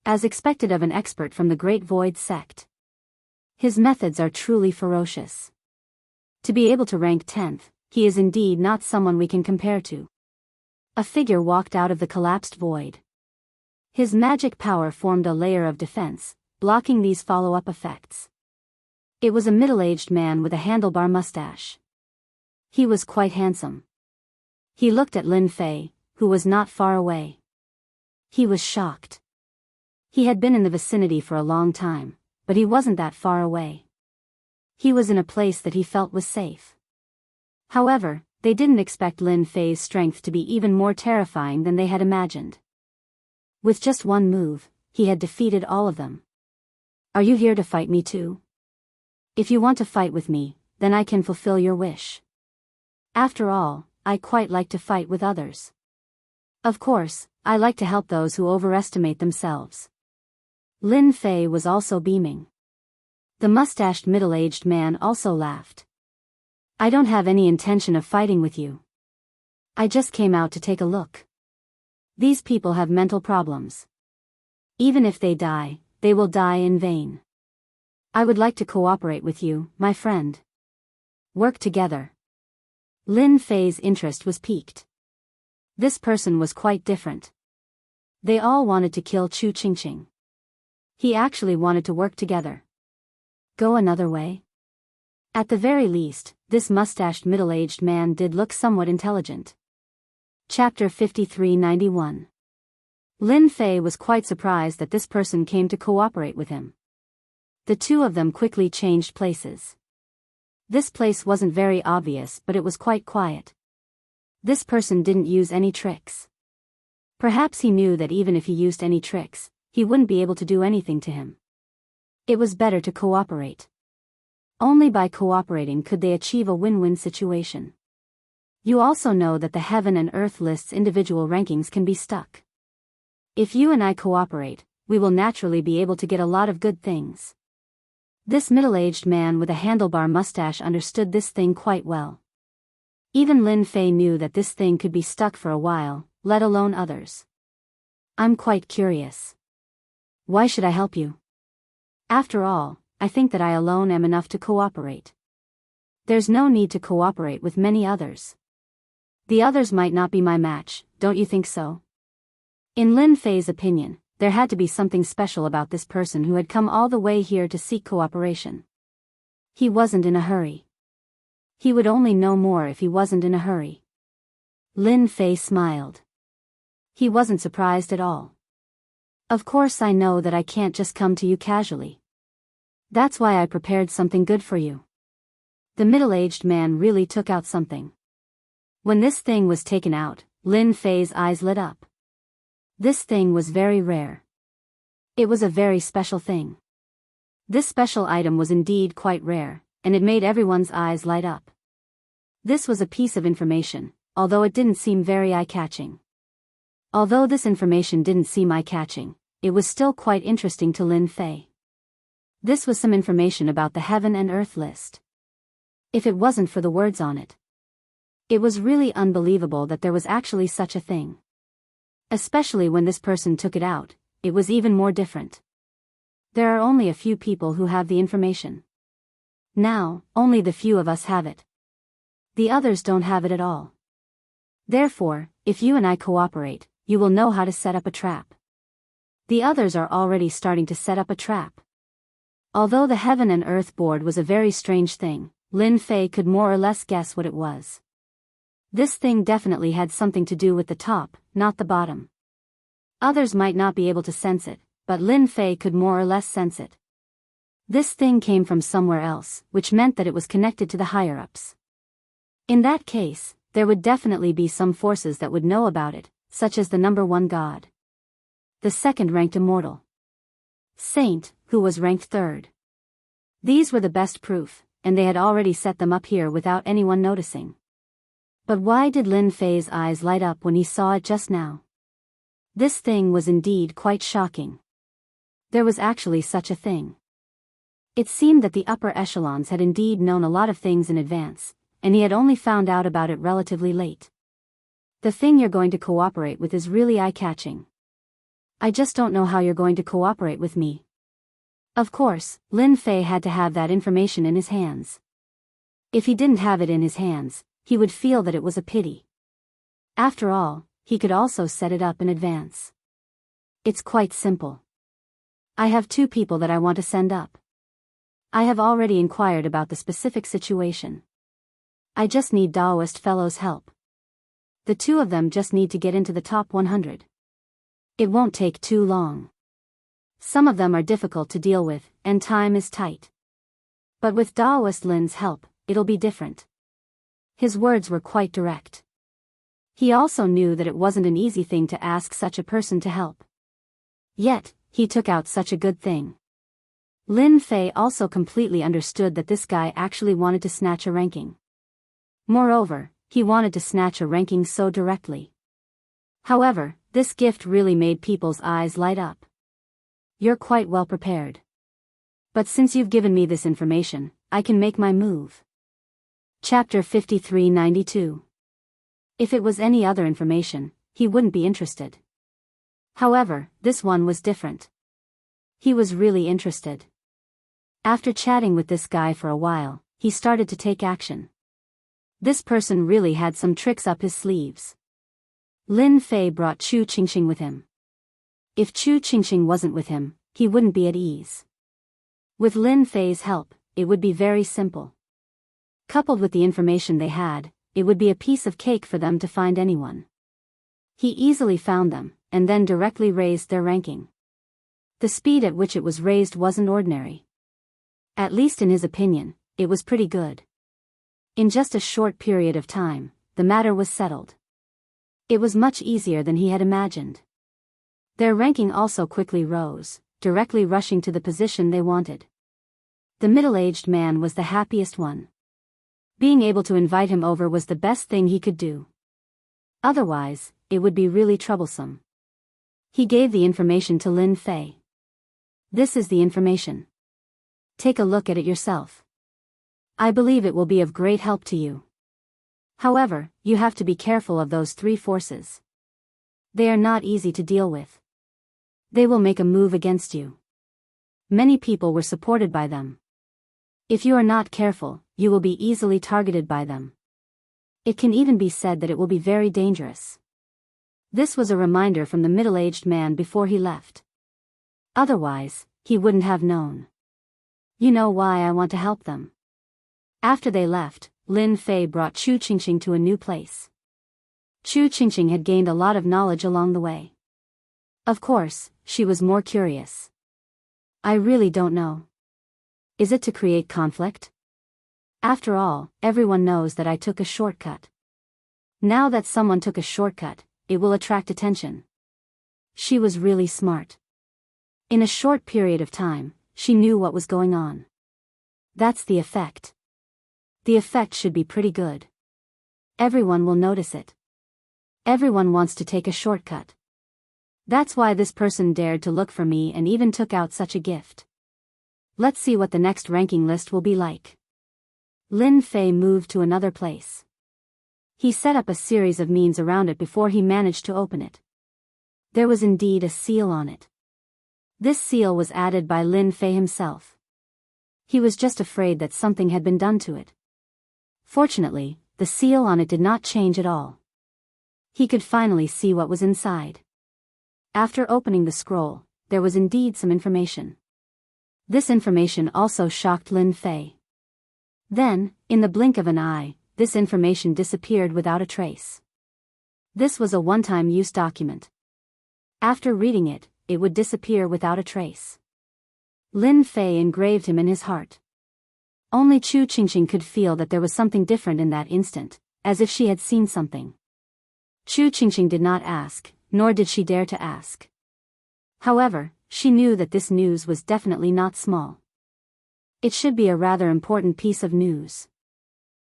As expected of an expert from the Great Void sect. His methods are truly ferocious. To be able to rank 10th, he is indeed not someone we can compare to. A figure walked out of the collapsed void. His magic power formed a layer of defense, blocking these follow-up effects. It was a middle-aged man with a handlebar mustache. He was quite handsome. He looked at Lin Fei, who was not far away. He was shocked. He had been in the vicinity for a long time, but he wasn't that far away. He was in a place that he felt was safe. However, they didn't expect Lin Fei's strength to be even more terrifying than they had imagined. With just one move, he had defeated all of them. Are you here to fight me too? If you want to fight with me, then I can fulfill your wish. After all, I quite like to fight with others. Of course, I like to help those who overestimate themselves. Lin Fei was also beaming. The mustached middle-aged man also laughed. I don't have any intention of fighting with you. I just came out to take a look. These people have mental problems. Even if they die, they will die in vain. I would like to cooperate with you, my friend. Work together. Lin Fei's interest was piqued. This person was quite different. They all wanted to kill Chu Qingqing. He actually wanted to work together. Go another way? At the very least, this mustached middle-aged man did look somewhat intelligent. Chapter 5391. Lin Fei was quite surprised that this person came to cooperate with him. The two of them quickly changed places. This place wasn't very obvious, but it was quite quiet. This person didn't use any tricks. Perhaps he knew that even if he used any tricks, he wouldn't be able to do anything to him. It was better to cooperate. Only by cooperating could they achieve a win-win situation. You also know that the heaven and earth lists' individual rankings can be stuck. If you and I cooperate, we will naturally be able to get a lot of good things. This middle-aged man with a handlebar mustache understood this thing quite well. Even Lin Fei knew that this thing could be stuck for a while, let alone others. I'm quite curious. Why should I help you? After all, I think that I alone am enough to cooperate. There's no need to cooperate with many others. The others might not be my match, don't you think so? In Lin Fei's opinion, there had to be something special about this person who had come all the way here to seek cooperation. He wasn't in a hurry. He would only know more if he wasn't in a hurry. Lin Fei smiled. He wasn't surprised at all. Of course I know that I can't just come to you casually. That's why I prepared something good for you. The middle-aged man really took out something. When this thing was taken out, Lin Fei's eyes lit up. This thing was very rare. It was a very special thing. This special item was indeed quite rare, and it made everyone's eyes light up. This was a piece of information, although it didn't seem very eye-catching. Although this information didn't seem eye-catching, it was still quite interesting to Lin Fei. This was some information about the heaven and earth list. If it wasn't for the words on it. It was really unbelievable that there was actually such a thing. Especially when this person took it out, it was even more different. There are only a few people who have the information. Now, only the few of us have it. The others don't have it at all. Therefore, if you and I cooperate, you will know how to set up a trap. The others are already starting to set up a trap. Although the Heaven and Earth board was a very strange thing, Lin Fei could more or less guess what it was. This thing definitely had something to do with the top, not the bottom. Others might not be able to sense it, but Lin Fei could more or less sense it. This thing came from somewhere else, which meant that it was connected to the higher-ups. In that case, there would definitely be some forces that would know about it, such as the number 1 god. The second-ranked immortal saint, who was ranked 3rd. These were the best proof, and they had already set them up here without anyone noticing. But why did Lin Fei's eyes light up when he saw it just now? This thing was indeed quite shocking. There was actually such a thing. It seemed that the upper echelons had indeed known a lot of things in advance, and he had only found out about it relatively late. The thing you're going to cooperate with is really eye-catching. I just don't know how you're going to cooperate with me. Of course, Lin Fei had to have that information in his hands. If he didn't have it in his hands, he would feel that it was a pity. After all, he could also set it up in advance. It's quite simple. I have 2 people that I want to send up. I have already inquired about the specific situation. I just need Daoist fellows' help. The 2 of them just need to get into the top 100. It won't take too long. Some of them are difficult to deal with, and time is tight. But with Daoist Lin's help, it'll be different. His words were quite direct. He also knew that it wasn't an easy thing to ask such a person to help. Yet, he took out such a good thing. Lin Fei also completely understood that this guy actually wanted to snatch a ranking. Moreover, he wanted to snatch a ranking so directly. However, this gift really made people's eyes light up. You're quite well prepared. But since you've given me this information, I can make my move. Chapter 5392. If it was any other information, he wouldn't be interested. However, this one was different. He was really interested. After chatting with this guy for a while, he started to take action. This person really had some tricks up his sleeves. Lin Fei brought Chu Qingxing with him. If Chu Qingxing wasn't with him, he wouldn't be at ease. With Lin Fei's help, it would be very simple. Coupled with the information they had, it would be a piece of cake for them to find anyone. He easily found them, and then directly raised their ranking. The speed at which it was raised wasn't ordinary. At least in his opinion, it was pretty good. In just a short period of time, the matter was settled. It was much easier than he had imagined. Their ranking also quickly rose, directly rushing to the position they wanted. The middle-aged man was the happiest one. Being able to invite him over was the best thing he could do. Otherwise, it would be really troublesome. He gave the information to Lin Fei. This is the information. Take a look at it yourself. I believe it will be of great help to you. However, you have to be careful of those three forces. They are not easy to deal with. They will make a move against you. Many people were supported by them. If you are not careful, you will be easily targeted by them. It can even be said that it will be very dangerous. This was a reminder from the middle-aged man before he left. Otherwise, he wouldn't have known. You know why I want to help them. After they left, Lin Fei brought Chu Qingxing to a new place. Chu Qingxing had gained a lot of knowledge along the way. Of course, she was more curious. I really don't know. Is it to create conflict? After all, everyone knows that I took a shortcut. Now that someone took a shortcut, it will attract attention. She was really smart. In a short period of time, she knew what was going on. That's the effect. The effect should be pretty good. Everyone will notice it. Everyone wants to take a shortcut. That's why this person dared to look for me and even took out such a gift. Let's see what the next ranking list will be like. Lin Fei moved to another place. He set up a series of means around it before he managed to open it. There was indeed a seal on it. This seal was added by Lin Fei himself. He was just afraid that something had been done to it. Fortunately, the seal on it did not change at all. He could finally see what was inside. After opening the scroll, there was indeed some information. This information also shocked Lin Fei. Then, in the blink of an eye, this information disappeared without a trace. This was a one-time use document. After reading it, it would disappear without a trace. Lin Fei engraved him in his heart. Only Chu Qingxing could feel that there was something different in that instant, as if she had seen something. Chu Qingxing did not ask, nor did she dare to ask. However, she knew that this news was definitely not small. It should be a rather important piece of news.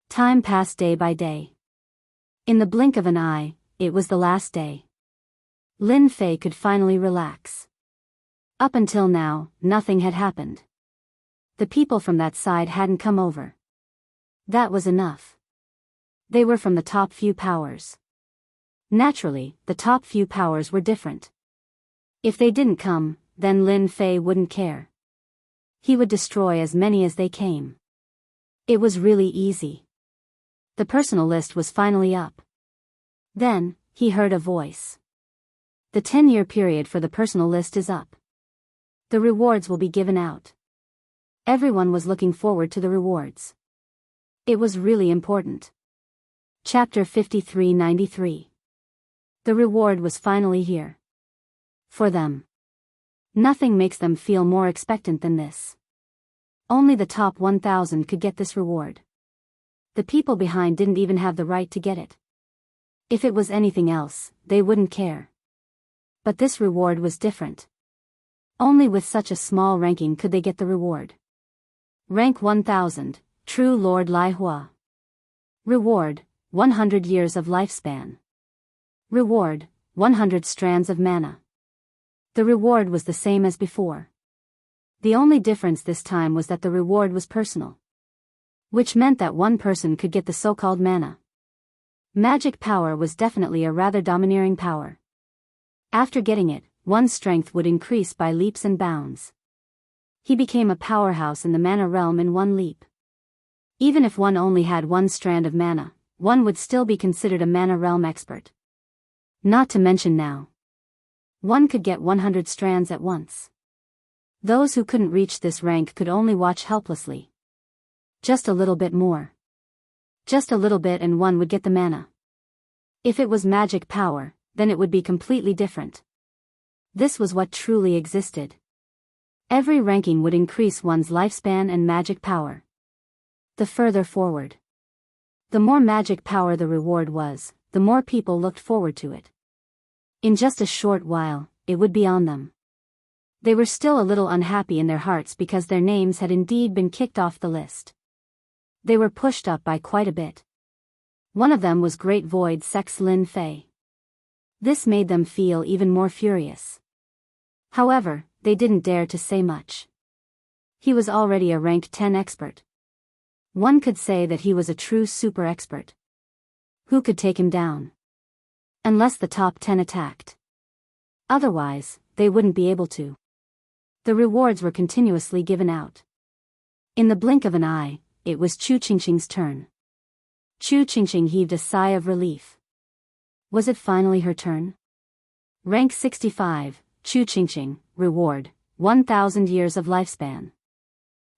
Time passed day by day. In the blink of an eye, it was the last day. Lin Fei could finally relax. Up until now, nothing had happened. The people from that side hadn't come over. That was enough. They were from the top few powers. Naturally, the top few powers were different. If they didn't come, then Lin Fei wouldn't care. He would destroy as many as they came. It was really easy. The personal list was finally up. Then, he heard a voice. The 10-year period for the personal list is up. The rewards will be given out. Everyone was looking forward to the rewards. It was really important. Chapter 5393. The reward was finally here. For them. Nothing makes them feel more expectant than this. Only the top 1,000 could get this reward. The people behind didn't even have the right to get it. If it was anything else, they wouldn't care. But this reward was different. Only with such a small ranking could they get the reward. Rank 1000, True Lord Lai Hua. Reward, 100 years of lifespan. Reward, 100 strands of mana. The reward was the same as before. The only difference this time was that the reward was personal. Which meant that one person could get the so-called mana. Magic power was definitely a rather domineering power. After getting it, one's strength would increase by leaps and bounds. He became a powerhouse in the mana realm in one leap. Even if one only had one strand of mana, one would still be considered a mana realm expert. Not to mention now, one could get 100 strands at once. Those who couldn't reach this rank could only watch helplessly. Just a little bit more. Just a little bit and one would get the mana. If it was magic power, then it would be completely different. This was what truly existed. Every ranking would increase one's lifespan and magic power. The further forward, the more magic power the reward was, the more people looked forward to it. In just a short while, it would be on them. They were still a little unhappy in their hearts because their names had indeed been kicked off the list. They were pushed up by quite a bit. One of them was Great Void Sex Lin Fei. This made them feel even more furious. However, they didn't dare to say much. He was already a rank 10 expert. One could say that he was a true super expert. Who could take him down? Unless the top 10 attacked. Otherwise, they wouldn't be able to. The rewards were continuously given out. In the blink of an eye, it was Chu Qingqing's turn. Chu Qingqing heaved a sigh of relief. Was it finally her turn? Rank 65, Chu Qingqing, reward, 1000 years of lifespan.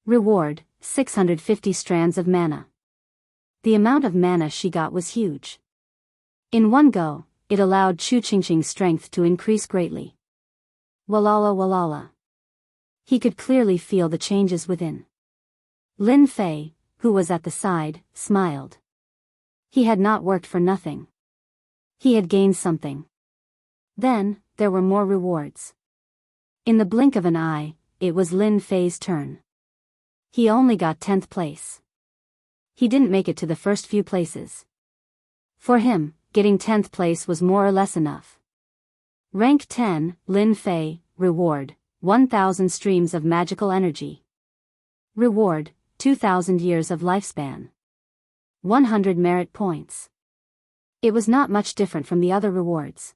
Reward, 650 strands of mana. The amount of mana she got was huge. In one go, it allowed Chu Qingqing's strength to increase greatly. Walala walala. He could clearly feel the changes within. Lin Fei, who was at the side, smiled. He had not worked for nothing. He had gained something. Then, there were more rewards. In the blink of an eye, it was Lin Fei's turn. He only got 10th place. He didn't make it to the first few places. For him, getting 10th place was more or less enough. Rank 10, Lin Fei, reward, 1000 streams of magical energy. Reward, 2000 years of lifespan. 100 merit points. It was not much different from the other rewards.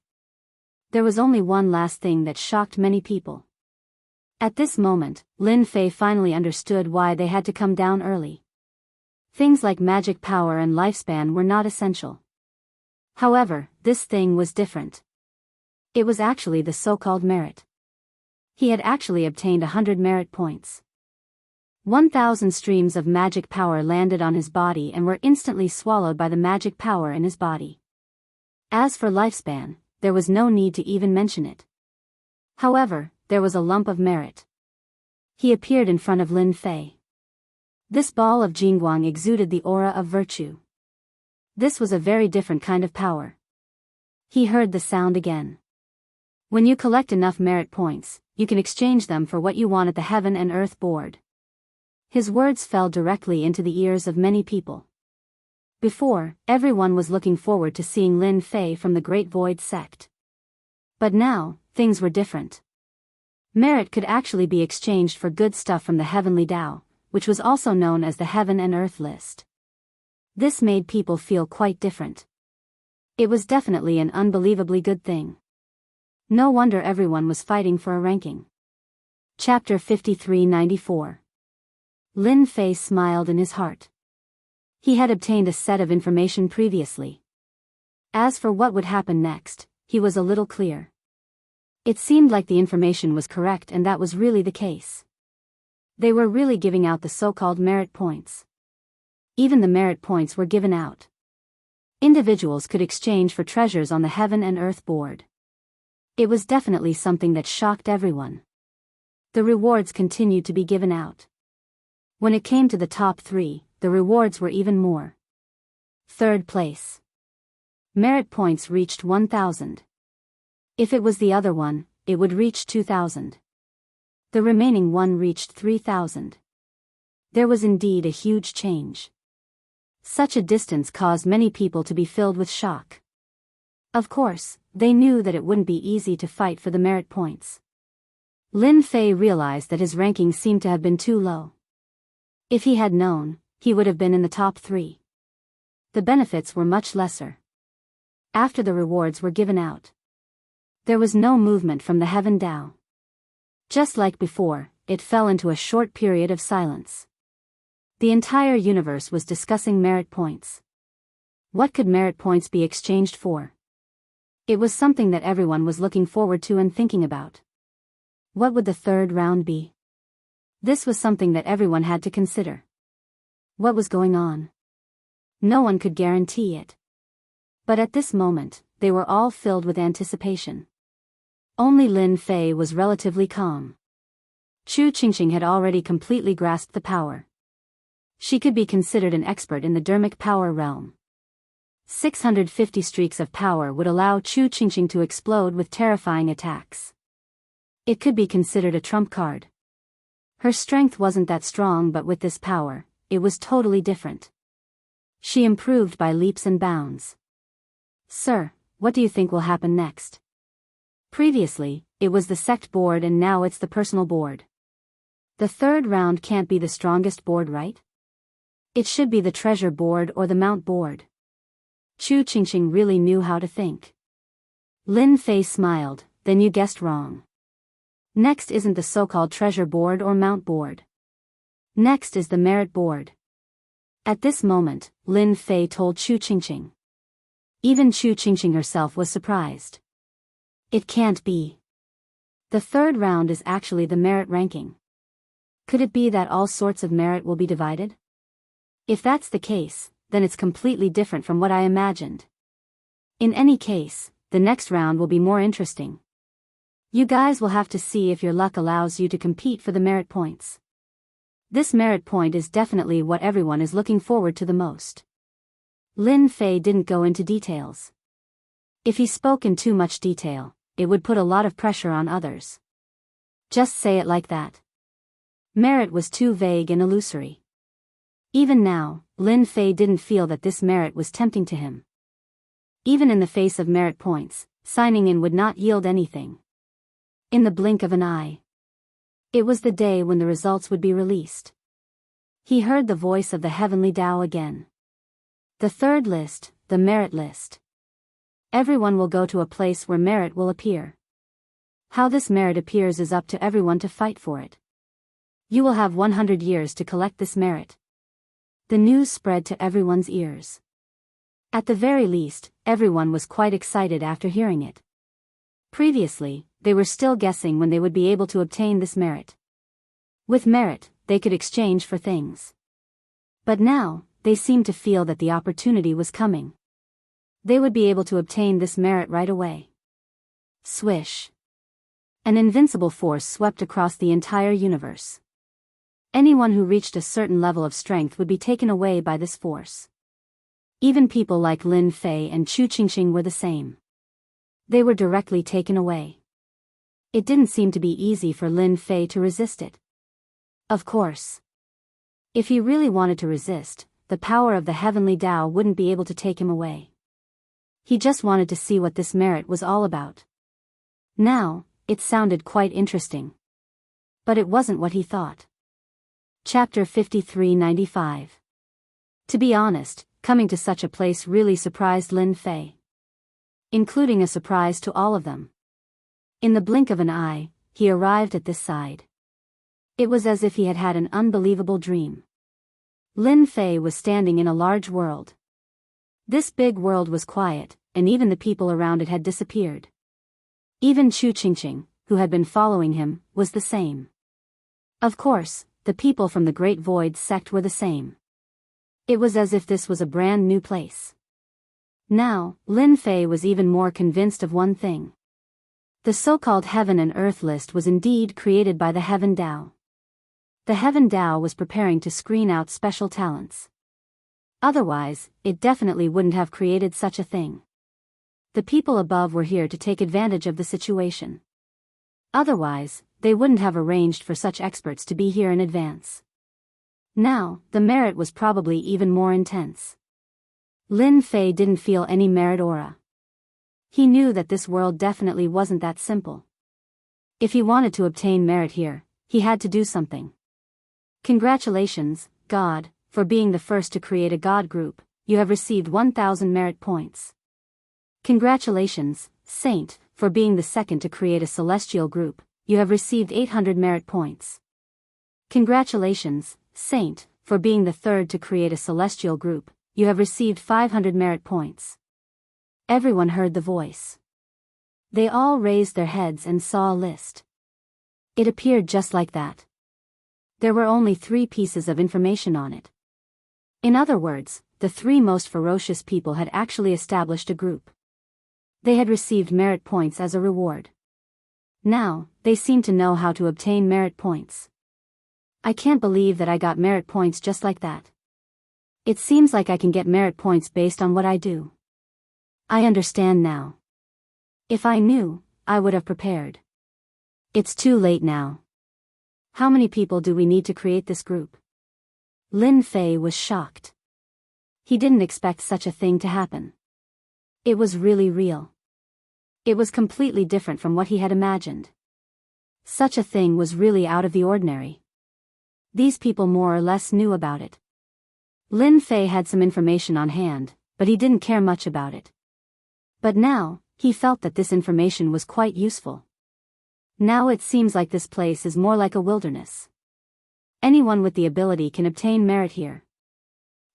There was only one last thing that shocked many people. At this moment, Lin Fei finally understood why they had to come down early. Things like magic power and lifespan were not essential. However, this thing was different. It was actually the so-called merit. He had actually obtained 100 merit points. 1000 streams of magic power landed on his body and were instantly swallowed by the magic power in his body. As for lifespan, there was no need to even mention it. However, there was a lump of merit. He appeared in front of Lin Fei. This ball of Jingguang exuded the aura of virtue. This was a very different kind of power. He heard the sound again. When you collect enough merit points, you can exchange them for what you want at the Heaven and Earth Board. His words fell directly into the ears of many people. Before, everyone was looking forward to seeing Lin Fei from the Great Void sect. But now, things were different. Merit could actually be exchanged for good stuff from the Heavenly Tao, which was also known as the Heaven and Earth list. This made people feel quite different. It was definitely an unbelievably good thing. No wonder everyone was fighting for a ranking. Chapter 5394. Lin Fei smiled in his heart. He had obtained a set of information previously. As for what would happen next, he was a little clear. It seemed like the information was correct and that was really the case. They were really giving out the so-called merit points. Even the merit points were given out. Individuals could exchange for treasures on the Heaven and Earth Board. It was definitely something that shocked everyone. The rewards continued to be given out. When it came to the top 3, the rewards were even more. 3rd place. Merit points reached 1000. If it was the other one, it would reach 2000. The remaining one reached 3,000. There was indeed a huge change. Such a distance caused many people to be filled with shock. Of course, they knew that it wouldn't be easy to fight for the merit points. Lin Fei realized that his ranking seemed to have been too low. If he had known, he would have been in the top 3. The benefits were much lesser. After the rewards were given out, there was no movement from the Heaven Dao. Just like before, it fell into a short period of silence. The entire universe was discussing merit points. What could merit points be exchanged for? It was something that everyone was looking forward to and thinking about. What would the third round be? This was something that everyone had to consider. What was going on? No one could guarantee it. But at this moment, they were all filled with anticipation. Only Lin Fei was relatively calm. Chu Qingqing had already completely grasped the power. She could be considered an expert in the dermic power realm. 650 streaks of power would allow Chu Qingqing to explode with terrifying attacks. It could be considered a trump card. Her strength wasn't that strong, but with this power, it was totally different. She improved by leaps and bounds. Sir, what do you think will happen next? Previously, it was the sect board and now it's the personal board. The third round can't be the strongest board, right? It should be the treasure board or the mount board. Chu Qingqing really knew how to think. Lin Fei smiled, then you guessed wrong. Next isn't the so-called treasure board or mount board. Next is the merit board. At this moment, Lin Fei told Chu Qingqing. Even Chu Qingqing herself was surprised. It can't be. The third round is actually the merit ranking. Could it be that all sorts of merit will be divided? If that's the case, then it's completely different from what I imagined. In any case, the next round will be more interesting. You guys will have to see if your luck allows you to compete for the merit points. This merit point is definitely what everyone is looking forward to the most. Lin Fei didn't go into details. If he spoke in too much detail, it would put a lot of pressure on others. Just say it like that. Merit was too vague and illusory. Even now, Lin Fei didn't feel that this merit was tempting to him. Even in the face of merit points, signing in would not yield anything. In the blink of an eye. It was the day when the results would be released. He heard the voice of the heavenly Tao again. The third list, the merit list. Everyone will go to a place where merit will appear. How this merit appears is up to everyone to fight for it. You will have 100 years to collect this merit. The news spread to everyone's ears. At the very least, everyone was quite excited after hearing it. Previously, they were still guessing when they would be able to obtain this merit. With merit, they could exchange for things. But now, they seemed to feel that the opportunity was coming. They would be able to obtain this merit right away. Swish. An invincible force swept across the entire universe. Anyone who reached a certain level of strength would be taken away by this force. Even people like Lin Fei and Chu Qingqing were the same. They were directly taken away. It didn't seem to be easy for Lin Fei to resist it. Of course. If he really wanted to resist, the power of the heavenly Tao wouldn't be able to take him away. He just wanted to see what this merit was all about. Now, it sounded quite interesting. But it wasn't what he thought. Chapter 5395. To be honest, coming to such a place really surprised Lin Fei. Including a surprise to all of them. In the blink of an eye, he arrived at this side. It was as if he had had an unbelievable dream. Lin Fei was standing in a large world. This big world was quiet, and even the people around it had disappeared. Even Chu Qingqing, who had been following him, was the same. Of course, the people from the Great Void sect were the same. It was as if this was a brand new place. Now, Lin Fei was even more convinced of one thing. The so-called Heaven and Earth list was indeed created by the Heaven Dao. The Heaven Dao was preparing to screen out special talents. Otherwise, it definitely wouldn't have created such a thing. The people above were here to take advantage of the situation. Otherwise, they wouldn't have arranged for such experts to be here in advance. Now, the merit was probably even more intense. Lin Fei didn't feel any merit aura. He knew that this world definitely wasn't that simple. If he wanted to obtain merit here, he had to do something. Congratulations, God, for being the first to create a God group. You have received 1,000 merit points. Congratulations, Saint, for being the second to create a celestial group. You have received 800 merit points. Congratulations, Saint, for being the third to create a celestial group. You have received 500 merit points. Everyone heard the voice. They all raised their heads and saw a list. It appeared just like that. There were only 3 pieces of information on it. In other words, the 3 most ferocious people had actually established a group. They had received merit points as a reward. Now, they seemed to know how to obtain merit points. I can't believe that I got merit points just like that. It seems like I can get merit points based on what I do. I understand now. If I knew, I would have prepared. It's too late now. How many people do we need to create this group? Lin Fei was shocked. He didn't expect such a thing to happen. It was really real. It was completely different from what he had imagined. Such a thing was really out of the ordinary. These people more or less knew about it. Lin Fei had some information on hand, but he didn't care much about it. But now, he felt that this information was quite useful. Now it seems like this place is more like a wilderness. Anyone with the ability can obtain merit here.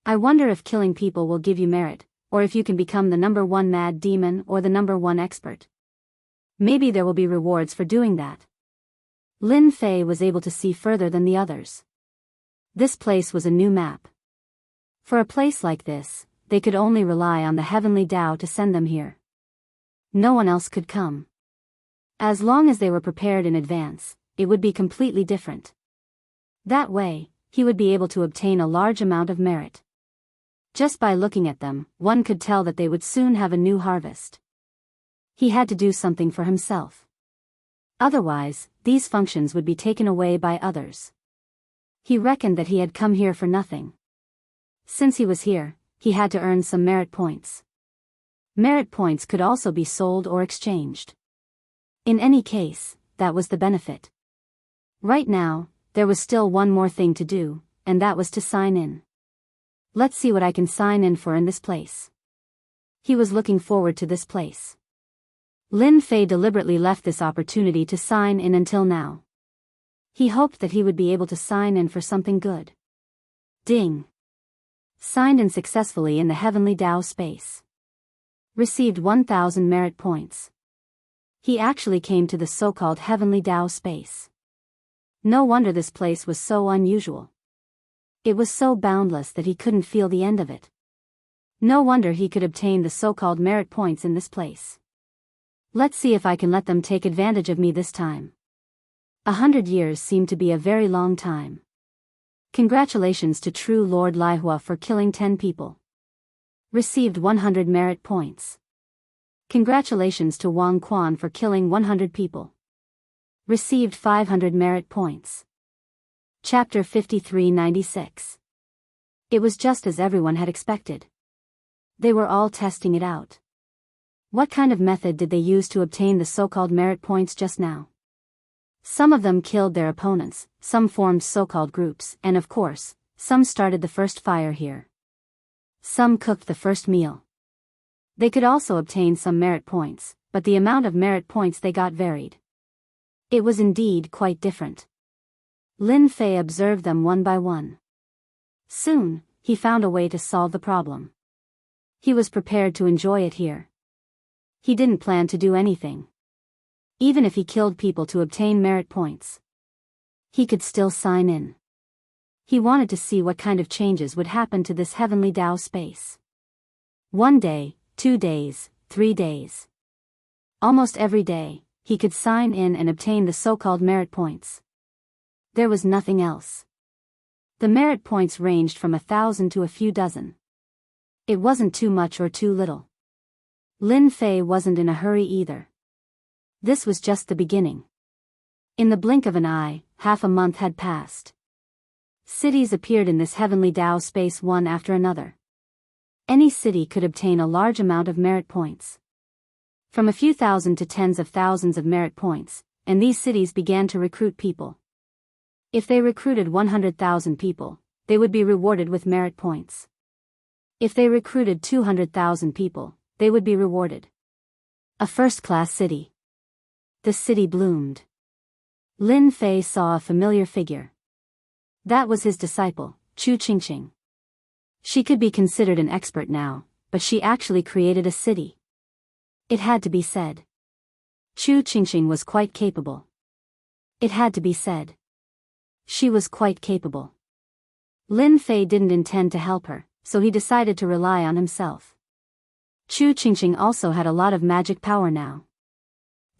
I wonder if killing people will give you merit, or if you can become the number 1 mad demon or the number 1 expert. Maybe there will be rewards for doing that. Lin Fei was able to see further than the others. This place was a new map. For a place like this, they could only rely on the heavenly Tao to send them here. No one else could come. As long as they were prepared in advance, it would be completely different. That way, he would be able to obtain a large amount of merit. Just by looking at them, one could tell that they would soon have a new harvest. He had to do something for himself. Otherwise, these functions would be taken away by others. He reckoned that he had come here for nothing. Since he was here, he had to earn some merit points. Merit points could also be sold or exchanged. In any case, that was the benefit. Right now, there was still one more thing to do, and that was to sign in. Let's see what I can sign in for in this place. He was looking forward to this place. Lin Fei deliberately left this opportunity to sign in until now. He hoped that he would be able to sign in for something good. Ding! Signed in successfully in the Heavenly Tao space. Received 1,000 merit points. He actually came to the so-called Heavenly Tao space. No wonder this place was so unusual. It was so boundless that he couldn't feel the end of it. No wonder he could obtain the so-called merit points in this place. Let's see if I can let them take advantage of me this time. 100 years seemed to be a very long time. Congratulations to True Lord Lihua for killing 10 people. Received 100 merit points. Congratulations to Wang Quan for killing 100 people. Received 500 merit points. Chapter 5396. It was just as everyone had expected. They were all testing it out. What kind of method did they use to obtain the so-called merit points just now? Some of them killed their opponents, some formed so-called groups, and of course, some started the first fire here. Some cooked the first meal. They could also obtain some merit points, but the amount of merit points they got varied. It was indeed quite different. Lin Fei observed them one by one. Soon, he found a way to solve the problem. He was prepared to enjoy it here. He didn't plan to do anything. Even if he killed people to obtain merit points, he could still sign in. He wanted to see what kind of changes would happen to this Heavenly Tao space. 1 day, 2 days, 3 days. Almost every day, he could sign in and obtain the so-called merit points. There was nothing else. The merit points ranged from 1,000 to a few dozen. It wasn't too much or too little. Lin Fei wasn't in a hurry either. This was just the beginning. In the blink of an eye, half a month had passed. Cities appeared in this heavenly Tao space one after another. Any city could obtain a large amount of merit points. From a few thousand to tens of thousands of merit points, and these cities began to recruit people. If they recruited 100,000 people, they would be rewarded with merit points. If they recruited 200,000 people, they would be rewarded. A first-class city. The city bloomed. Lin Fei saw a familiar figure. That was his disciple, Chu Qingqing. She could be considered an expert now, but she actually created a city. It had to be said. Chu Qingqing was quite capable. It had to be said. She was quite capable. Lin Fei didn't intend to help her, so he decided to rely on himself. Chu Qingqing also had a lot of magic power now.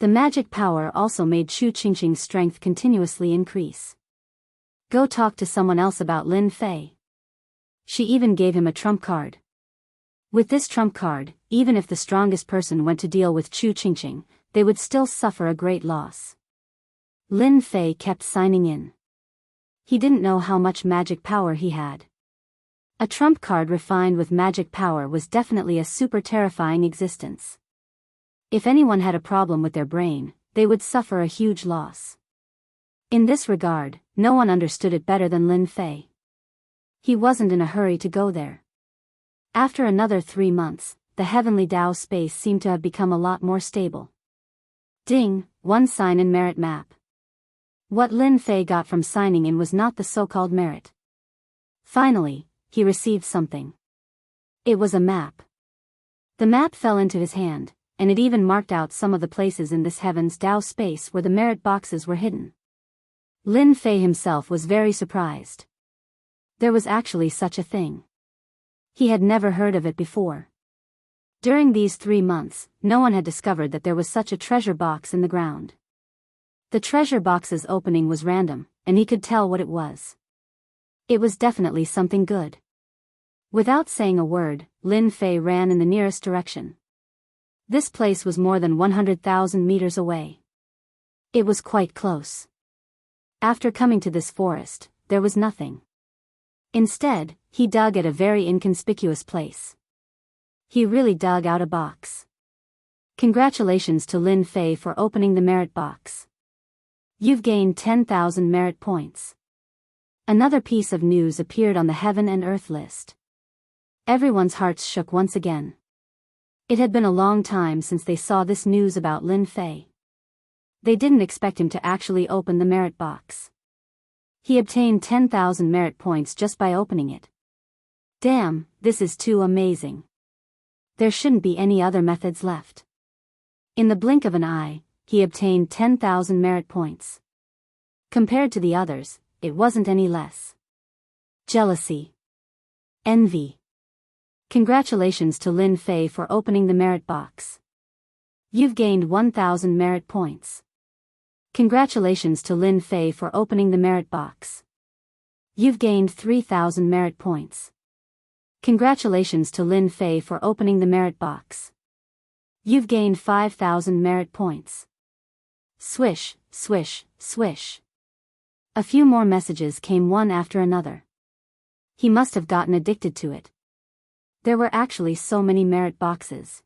The magic power also made Chu Qingqing's strength continuously increase. Go talk to someone else about Lin Fei. She even gave him a trump card. With this trump card, even if the strongest person went to deal with Chu Qingqing, they would still suffer a great loss. Lin Fei kept signing in. He didn't know how much magic power he had. A trump card refined with magic power was definitely a super terrifying existence. If anyone had a problem with their brain, they would suffer a huge loss. In this regard, no one understood it better than Lin Fei. He wasn't in a hurry to go there. After another 3 months, the heavenly Tao space seemed to have become a lot more stable. Ding, one sign in merit map. What Lin Fei got from signing in was not the so-called merit. Finally, he received something. It was a map. The map fell into his hand, and it even marked out some of the places in this heaven's Tao space where the merit boxes were hidden. Lin Fei himself was very surprised. There was actually such a thing. He had never heard of it before. During these 3 months, no one had discovered that there was such a treasure box in the ground. The treasure box's opening was random, and he could tell what it was. It was definitely something good. Without saying a word, Lin Fei ran in the nearest direction. This place was more than 100,000 meters away. It was quite close. After coming to this forest, there was nothing. Instead, he dug at a very inconspicuous place. He really dug out a box. Congratulations to Lin Fei for opening the merit box. You've gained 10,000 merit points. Another piece of news appeared on the Heaven and Earth list. Everyone's hearts shook once again. It had been a long time since they saw this news about Lin Fei. They didn't expect him to actually open the merit box. He obtained 10,000 merit points just by opening it. Damn, this is too amazing. There shouldn't be any other methods left. In the blink of an eye, he obtained 10,000 merit points. Compared to the others, it wasn't any less. Jealousy. Envy. Congratulations to Lin Fei for opening the merit box. You've gained 1,000 merit points. Congratulations to Lin Fei for opening the merit box. You've gained 3,000 merit points. Congratulations to Lin Fei for opening the merit box. You've gained 5,000 merit points. Swish, swish, swish. A few more messages came one after another. He must have gotten addicted to it. There were actually so many merit boxes.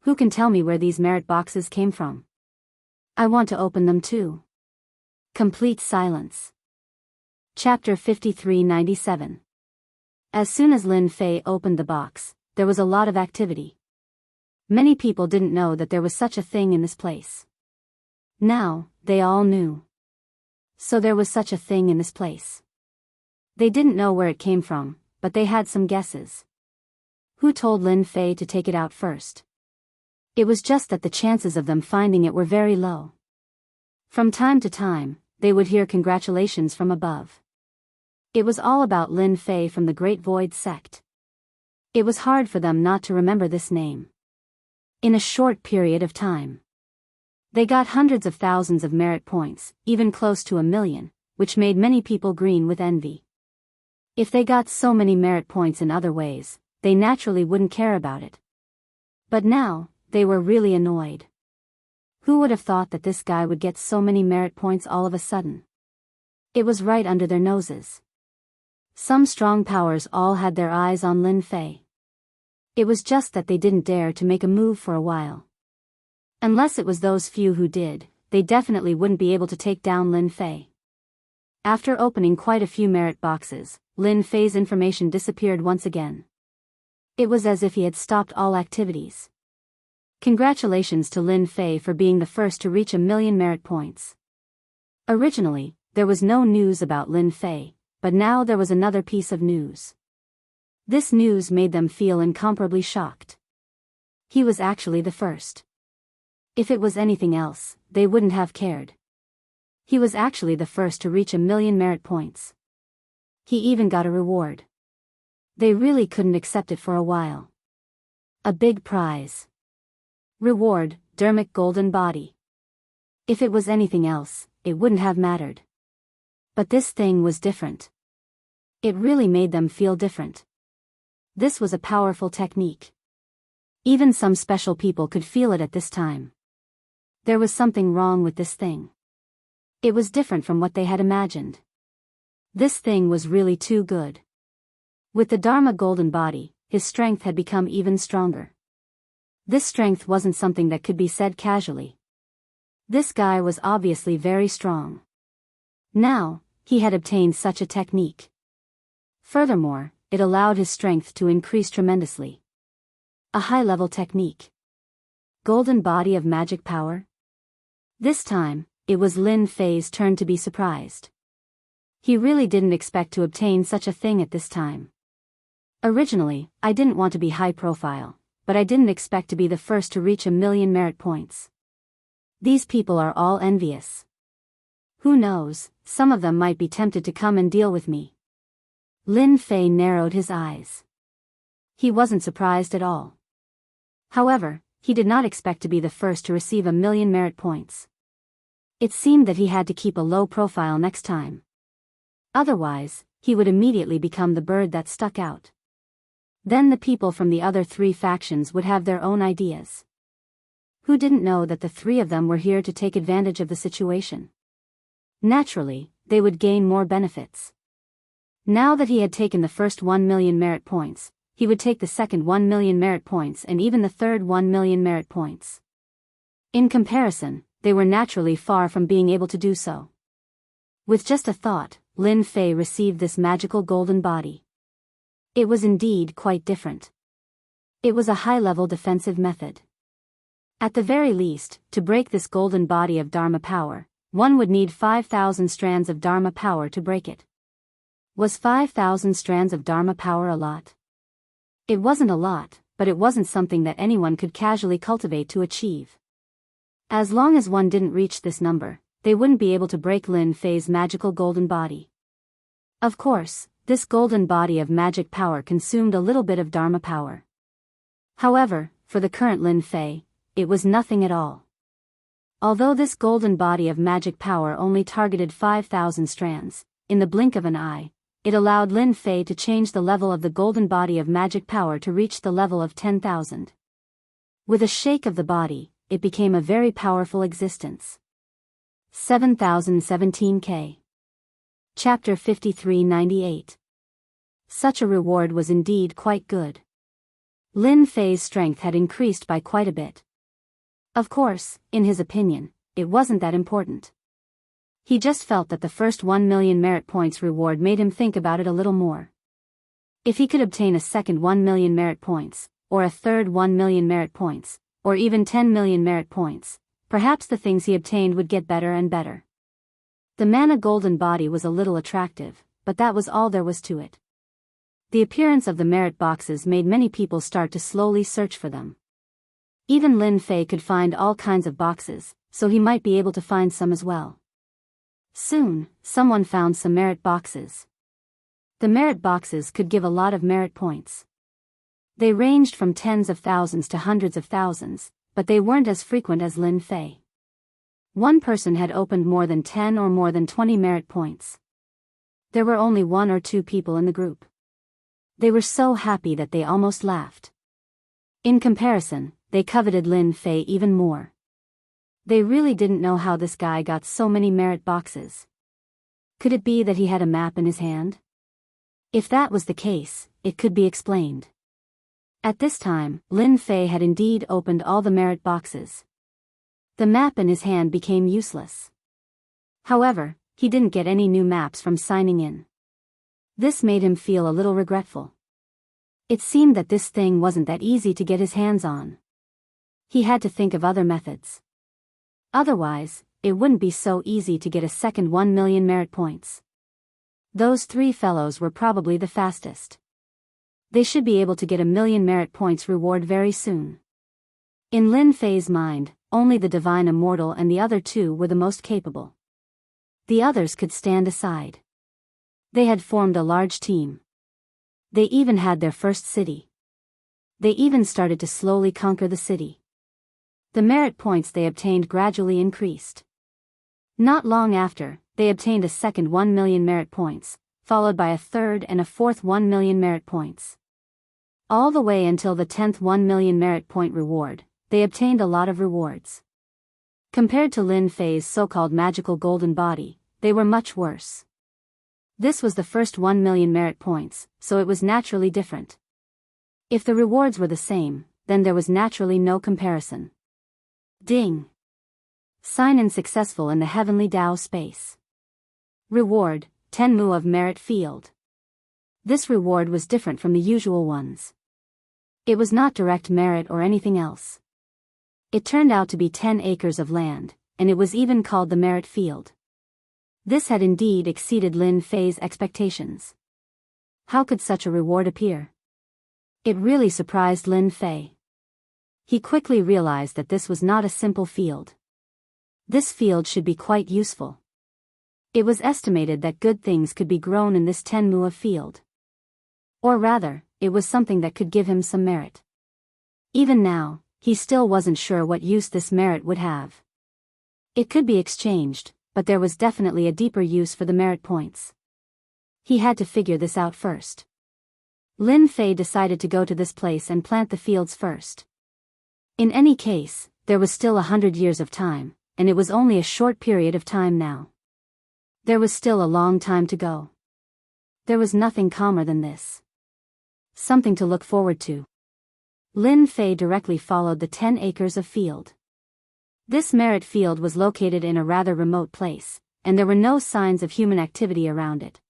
Who can tell me where these merit boxes came from? I want to open them too. Complete silence. Chapter 5397. As soon as Lin Fei opened the box, there was a lot of activity. Many people didn't know that there was such a thing in this place. Now, they all knew. So there was such a thing in this place. They didn't know where it came from, but they had some guesses. Who told Lin Fei to take it out first? It was just that the chances of them finding it were very low. From time to time, they would hear congratulations from above. It was all about Lin Fei from the Great Void sect. It was hard for them not to remember this name. In a short period of time, they got hundreds of thousands of merit points, even close to 1,000,000, which made many people green with envy. If they got so many merit points in other ways, they naturally wouldn't care about it. But now, they were really annoyed. Who would have thought that this guy would get so many merit points all of a sudden? It was right under their noses. Some strong powers all had their eyes on Lin Fei. It was just that they didn't dare to make a move for a while. Unless it was those few who did, they definitely wouldn't be able to take down Lin Fei. After opening quite a few merit boxes, Lin Fei's information disappeared once again. It was as if he had stopped all activities. Congratulations to Lin Fei for being the first to reach 1,000,000 merit points. Originally, there was no news about Lin Fei, but now there was another piece of news. This news made them feel incomparably shocked. He was actually the first. If it was anything else, they wouldn't have cared. He was actually the first to reach 1,000,000 merit points. He even got a reward. They really couldn't accept it for a while. A big prize. Reward, dermic golden body. If it was anything else, it wouldn't have mattered. But this thing was different. It really made them feel different. This was a powerful technique. Even some special people could feel it at this time. There was something wrong with this thing. It was different from what they had imagined. This thing was really too good. With the Dharma golden body, his strength had become even stronger. This strength wasn't something that could be said casually. This guy was obviously very strong. Now, he had obtained such a technique. Furthermore, it allowed his strength to increase tremendously. A high-level technique. Golden body of magic power? This time, it was Lin Fei's turn to be surprised. He really didn't expect to obtain such a thing at this time. Originally, I didn't want to be high profile, but I didn't expect to be the first to reach 1,000,000 merit points. These people are all envious. Who knows, some of them might be tempted to come and deal with me. Lin Fei narrowed his eyes. He wasn't surprised at all. However, he did not expect to be the first to receive 1,000,000 merit points. It seemed that he had to keep a low profile next time. Otherwise, he would immediately become the bird that stuck out. Then the people from the other 3 factions would have their own ideas. Who didn't know that the 3 of them were here to take advantage of the situation? Naturally, they would gain more benefits. Now that he had taken the first 1,000,000 merit points, he would take the second 1,000,000 merit points and even the third 1,000,000 merit points. In comparison, they were naturally far from being able to do so. With just a thought, Lin Fei received this magical golden body. It was indeed quite different. It was a high-level defensive method. At the very least, to break this golden body of Dharma power, one would need 5,000 strands of Dharma power to break it. Was 5,000 strands of Dharma power a lot? It wasn't a lot, but it wasn't something that anyone could casually cultivate to achieve. As long as one didn't reach this number, they wouldn't be able to break Lin Fei's magical golden body. Of course, this golden body of magic power consumed a little bit of Dharma power. However, for the current Lin Fei, it was nothing at all. Although this golden body of magic power only targeted 5,000 strands, in the blink of an eye, it allowed Lin Fei to change the level of the golden body of magic power to reach the level of 10,000. With a shake of the body, it became a very powerful existence. 7017K. Chapter 5398. Such a reward was indeed quite good. Lin Fei's strength had increased by quite a bit. Of course, in his opinion, it wasn't that important. He just felt that the first 1,000,000 merit points reward made him think about it a little more. If he could obtain a second 1,000,000 merit points, or a third 1,000,000 merit points, or even 10,000,000 merit points, perhaps the things he obtained would get better and better. The mana golden body was a little attractive, but that was all there was to it. The appearance of the merit boxes made many people start to slowly search for them. Even Lin Fei could find all kinds of boxes, so he might be able to find some as well. Soon, someone found some merit boxes. The merit boxes could give a lot of merit points. They ranged from tens of thousands to hundreds of thousands, but they weren't as frequent as Lin Fei. One person had opened more than 10 or more than 20 merit points. There were only 1 or 2 people in the group. They were so happy that they almost laughed. In comparison, they coveted Lin Fei even more. They really didn't know how this guy got so many merit boxes. Could it be that he had a map in his hand? If that was the case, it could be explained. At this time, Lin Fei had indeed opened all the merit boxes. The map in his hand became useless. However, he didn't get any new maps from signing in. This made him feel a little regretful. It seemed that this thing wasn't that easy to get his hands on. He had to think of other methods. Otherwise, it wouldn't be so easy to get a second 1 million merit points. Those 3 fellows were probably the fastest. They should be able to get 1 million merit points reward very soon. In Lin Fei's mind, only the Divine Immortal and the other 2 were the most capable. The others could stand aside. They had formed a large team. They even had their first city. They even started to slowly conquer the city. The merit points they obtained gradually increased. Not long after, they obtained a second 1 million merit points, followed by a third and a fourth 1 million merit points. All the way until the 10th 1 million merit point reward, they obtained a lot of rewards. Compared to Lin Fei's so-called magical golden body, they were much worse. This was the first 1 million merit points, so it was naturally different. If the rewards were the same, then there was naturally no comparison. Ding! Sign-in successful in the Heavenly Dao space. Reward, 10 mu of merit field. This reward was different from the usual ones. It was not direct merit or anything else. It turned out to be 10 acres of land, and it was even called the merit field. This had indeed exceeded Lin Fei's expectations. How could such a reward appear? It really surprised Lin Fei. He quickly realized that this was not a simple field. This field should be quite useful. It was estimated that good things could be grown in this 10 mu of field. Or rather, it was something that could give him some merit. Even now, he still wasn't sure what use this merit would have. It could be exchanged, but there was definitely a deeper use for the merit points. He had to figure this out first. Lin Fei decided to go to this place and plant the fields first. In any case, there was still 100 years of time, and it was only a short period of time now. There was still a long time to go. There was nothing calmer than this. Something to look forward to. Lin Fei directly followed the 10 acres of field. This merit field was located in a rather remote place, and there were no signs of human activity around it.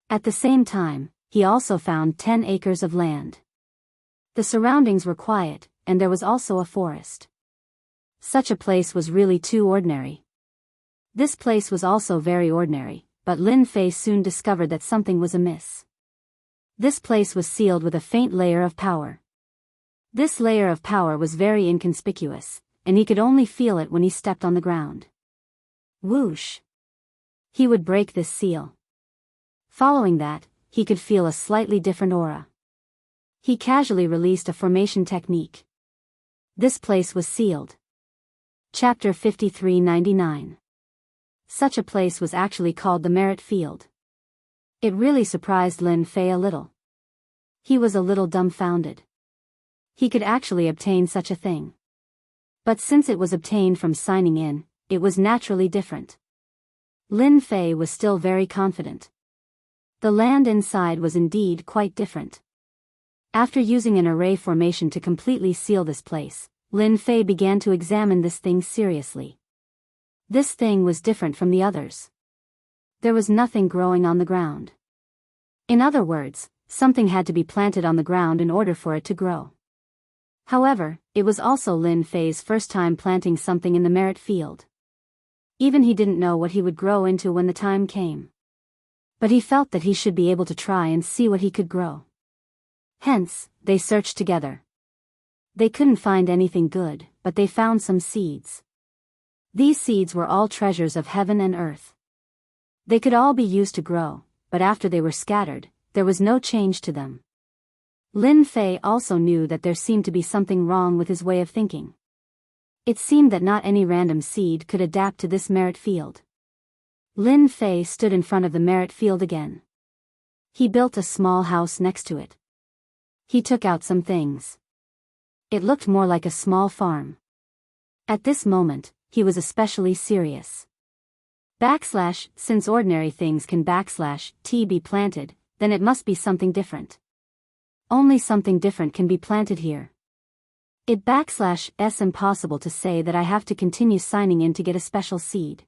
At the same time, he also found 10 acres of land. The surroundings were quiet, and there was also a forest. Such a place was really too ordinary. This place was also very ordinary, but Lin Fei soon discovered that something was amiss. This place was sealed with a faint layer of power. This layer of power was very inconspicuous, and he could only feel it when he stepped on the ground. Whoosh! He would break this seal. Following that, he could feel a slightly different aura. He casually released a formation technique. This place was sealed. Chapter 5399. Such a place was actually called the merit field. It really surprised Lin Fei a little. He was a little dumbfounded. He could actually obtain such a thing. But since it was obtained from signing in, it was naturally different. Lin Fei was still very confident. The land inside was indeed quite different. After using an array formation to completely seal this place, Lin Fei began to examine this thing seriously. This thing was different from the others. There was nothing growing on the ground. In other words, something had to be planted on the ground in order for it to grow. However, it was also Lin Fei's first time planting something in the merit field. Even he didn't know what he would grow into when the time came. But he felt that he should be able to try and see what he could grow. Hence, they searched together. They couldn't find anything good, but they found some seeds. These seeds were all treasures of heaven and earth. They could all be used to grow, but after they were scattered, there was no change to them. Lin Fei also knew that there seemed to be something wrong with his way of thinking. It seemed that not any random seed could adapt to this merit field. Lin Fei stood in front of the merit field again. He built a small house next to it. He took out some things. It looked more like a small farm. At this moment, he was especially serious. Since ordinary things can T be planted, then it must be something different. Only something different can be planted here. It's impossible to say that I have to continue signing in to get a special seed.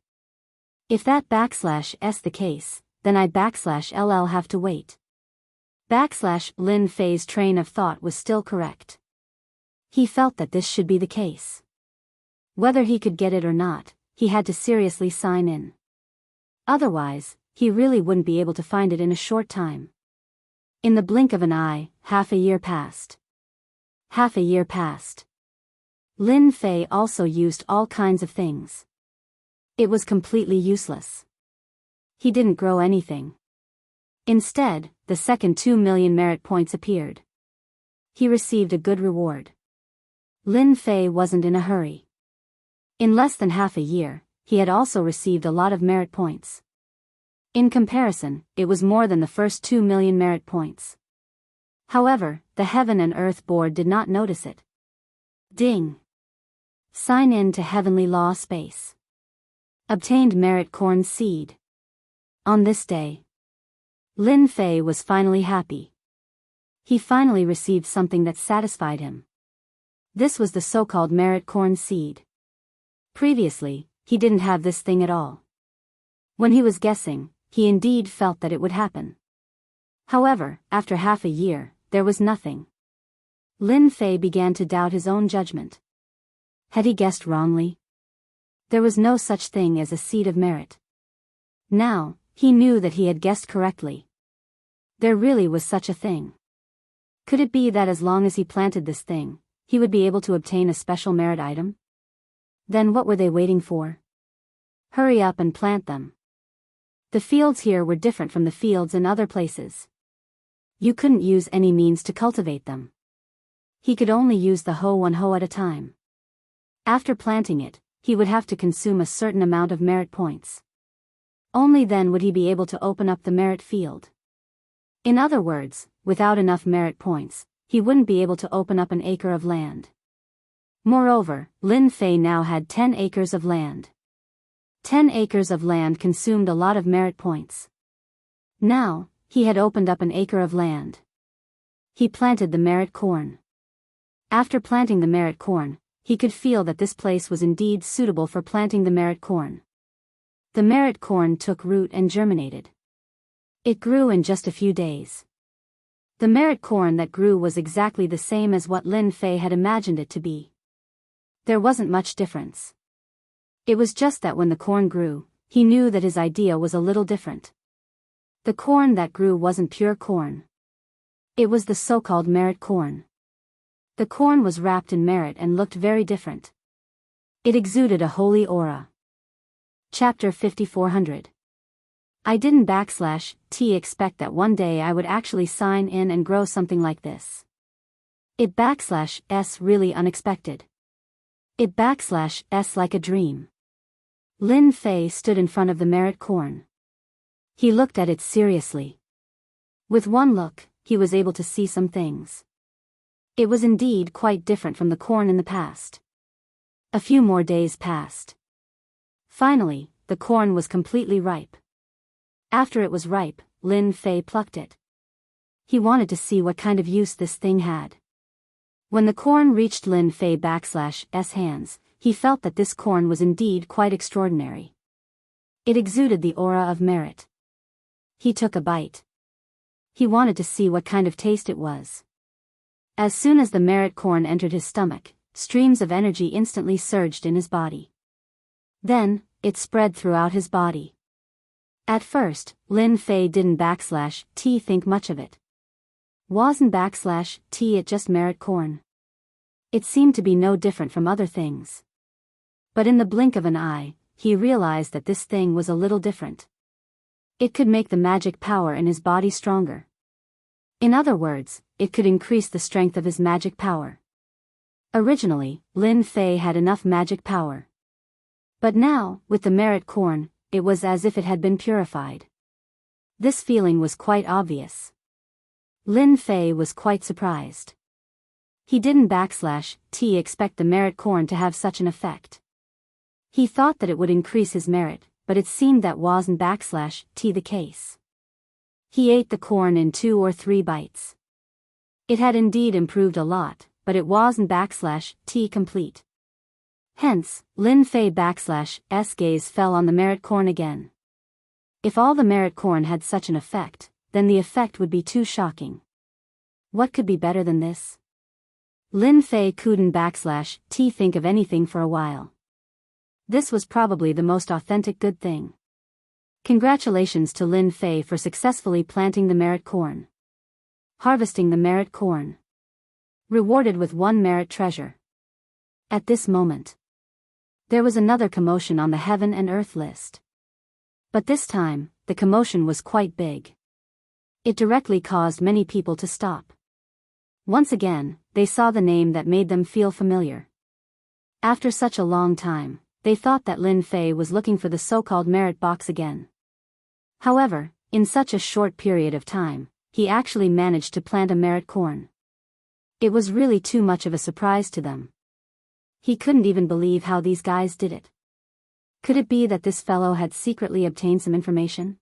If that /s the case, then I ll have to wait. Lin Fei's train of thought was still correct. He felt that this should be the case. Whether he could get it or not, he had to seriously sign in. Otherwise, he really wouldn't be able to find it in a short time. In the blink of an eye, half a year passed. Half a year passed. Lin Fei also used all kinds of things. It was completely useless. He didn't grow anything. Instead, the second 2 million merit points appeared. He received a good reward. Lin Fei wasn't in a hurry. In less than half a year, he had also received a lot of merit points. In comparison, it was more than the first 2 million merit points. However, the Heaven and Earth Board did not notice it. Ding! Sign in to Heavenly Law Space. Obtained merit corn seed. On this day, Lin Fei was finally happy. He finally received something that satisfied him. This was the so-called merit corn seed. Previously, he didn't have this thing at all. When he was guessing, he indeed felt that it would happen. However, after half a year, there was nothing. Lin Fei began to doubt his own judgment. Had he guessed wrongly? There was no such thing as a seed of merit. Now, he knew that he had guessed correctly. There really was such a thing. Could it be that as long as he planted this thing, he would be able to obtain a special merit item? Then what were they waiting for? Hurry up and plant them. The fields here were different from the fields in other places. You couldn't use any means to cultivate them. He could only use the hoe one hoe at a time. After planting it, he would have to consume a certain amount of merit points. Only then would he be able to open up the merit field. In other words, without enough merit points, he wouldn't be able to open up an acre of land. Moreover, Lin Fei now had 10 acres of land. 10 acres of land consumed a lot of merit points. Now, he had opened up an acre of land. He planted the merit corn. After planting the merit corn, he could feel that this place was indeed suitable for planting the merit corn. The merit corn took root and germinated. It grew in just a few days. The merit corn that grew was exactly the same as what Lin Fei had imagined it to be. There wasn't much difference. It was just that when the corn grew, he knew that his idea was a little different. The corn that grew wasn't pure corn. It was the so-called merit corn. The corn was wrapped in merit and looked very different. It exuded a holy aura. Chapter 5400. I didn't expect that one day I would actually sign in and grow something like this. It's really unexpected. It's like a dream. Lin Fei stood in front of the merit corn. He looked at it seriously. With one look, he was able to see some things. It was indeed quite different from the corn in the past. A few more days passed. Finally, the corn was completely ripe. After it was ripe, Lin Fei plucked it. He wanted to see what kind of use this thing had. When the corn reached Lin Fei's hands, he felt that this corn was indeed quite extraordinary. It exuded the aura of merit. He took a bite. He wanted to see what kind of taste it was. As soon as the merit corn entered his stomach, streams of energy instantly surged in his body. Then, it spread throughout his body. At first, Lin Fei didn't think much of it. Wasn't it just merit corn? It seemed to be no different from other things. But in the blink of an eye, he realized that this thing was a little different. It could make the magic power in his body stronger. In other words, it could increase the strength of his magic power. Originally, Lin Fei had enough magic power. But now, with the merit corn, it was as if it had been purified. This feeling was quite obvious. Lin Fei was quite surprised. He didn't expect the merit corn to have such an effect. He thought that it would increase his merit, but it seemed that wasn't the case. He ate the corn in 2 or 3 bites. It had indeed improved a lot, but it wasn't complete. Hence, Lin Fei's gaze fell on the merit corn again. If all the merit corn had such an effect, then the effect would be too shocking. What could be better than this? Lin Fei couldn't think of anything for a while. This was probably the most authentic good thing. Congratulations to Lin Fei for successfully planting the merit corn. Harvesting the merit corn. Rewarded with 1 merit treasure. At this moment, there was another commotion on the heaven and earth list. But this time, the commotion was quite big. It directly caused many people to stop. Once again, they saw the name that made them feel familiar. After such a long time, they thought that Lin Fei was looking for the so-called merit box again. However, in such a short period of time, he actually managed to plant a merit corn. It was really too much of a surprise to them. He couldn't even believe how these guys did it. Could it be that this fellow had secretly obtained some information?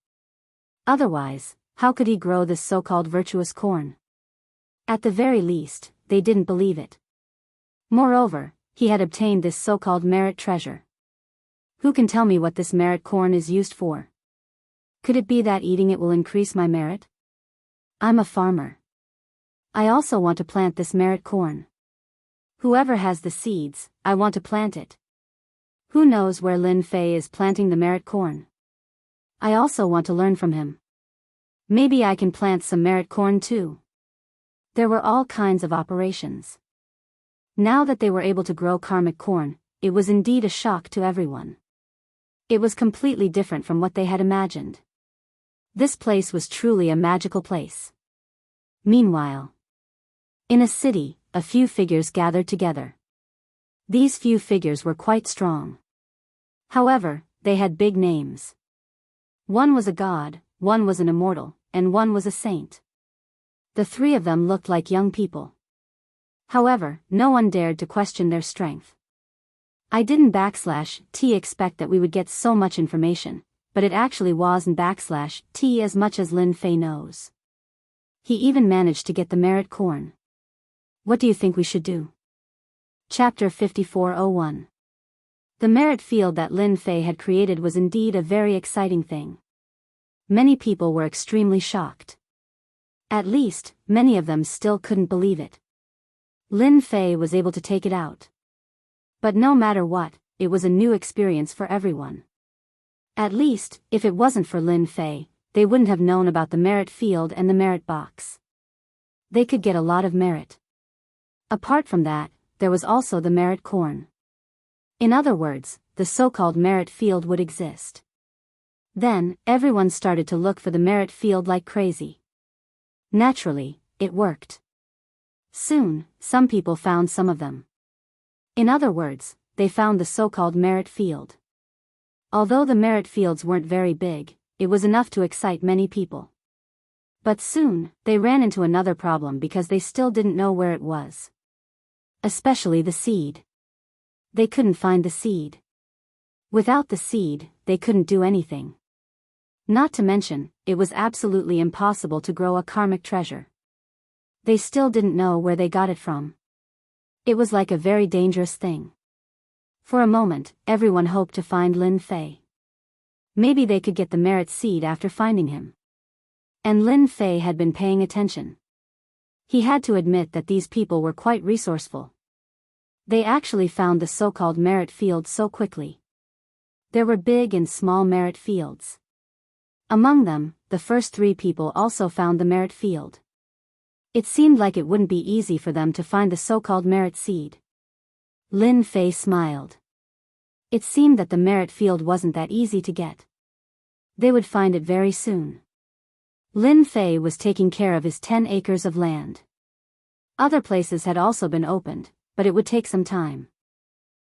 Otherwise, how could he grow this so-called virtuous corn? At the very least, they didn't believe it. Moreover, he had obtained this so-called merit treasure. Who can tell me what this merit corn is used for? Could it be that eating it will increase my merit? I'm a farmer. I also want to plant this merit corn. Whoever has the seeds, I want to plant it. Who knows where Lin Fei is planting the merit corn? I also want to learn from him. Maybe I can plant some merit corn too. There were all kinds of operations. Now that they were able to grow karmic corn, it was indeed a shock to everyone. It was completely different from what they had imagined. This place was truly a magical place. Meanwhile, in a city, a few figures gathered together. These few figures were quite strong. However, they had big names. One was a god, one was an immortal, and one was a saint. The 3 of them looked like young people. However, no one dared to question their strength. I didn't expect that we would get so much information, but it actually wasn't as much as Lin Fei knows. He even managed to get the merit corn. What do you think we should do? Chapter 5401. The merit field that Lin Fei had created was indeed a very exciting thing. Many people were extremely shocked. At least, many of them still couldn't believe it. Lin Fei was able to take it out. But no matter what, it was a new experience for everyone. At least, if it wasn't for Lin Fei, they wouldn't have known about the merit field and the merit box. They could get a lot of merit. Apart from that, there was also the merit corn. In other words, the so-called merit field would exist. Then, everyone started to look for the merit field like crazy. Naturally, it worked. Soon, some people found some of them. In other words, they found the so-called merit field. Although the merit fields weren't very big, it was enough to excite many people. But soon, they ran into another problem because they still didn't know where it was. Especially the seed. They couldn't find the seed. Without the seed, they couldn't do anything. Not to mention, it was absolutely impossible to grow a karmic treasure. They still didn't know where they got it from. It was like a very dangerous thing. For a moment, everyone hoped to find Lin Fei. Maybe they could get the merit seed after finding him. And Lin Fei had been paying attention. He had to admit that these people were quite resourceful. They actually found the so-called merit field so quickly. There were big and small merit fields. Among them, the first 3 people also found the merit field. It seemed like it wouldn't be easy for them to find the so-called merit seed. Lin Fei smiled. It seemed that the merit field wasn't that easy to get. They would find it very soon. Lin Fei was taking care of his 10 acres of land. Other places had also been opened, but it would take some time.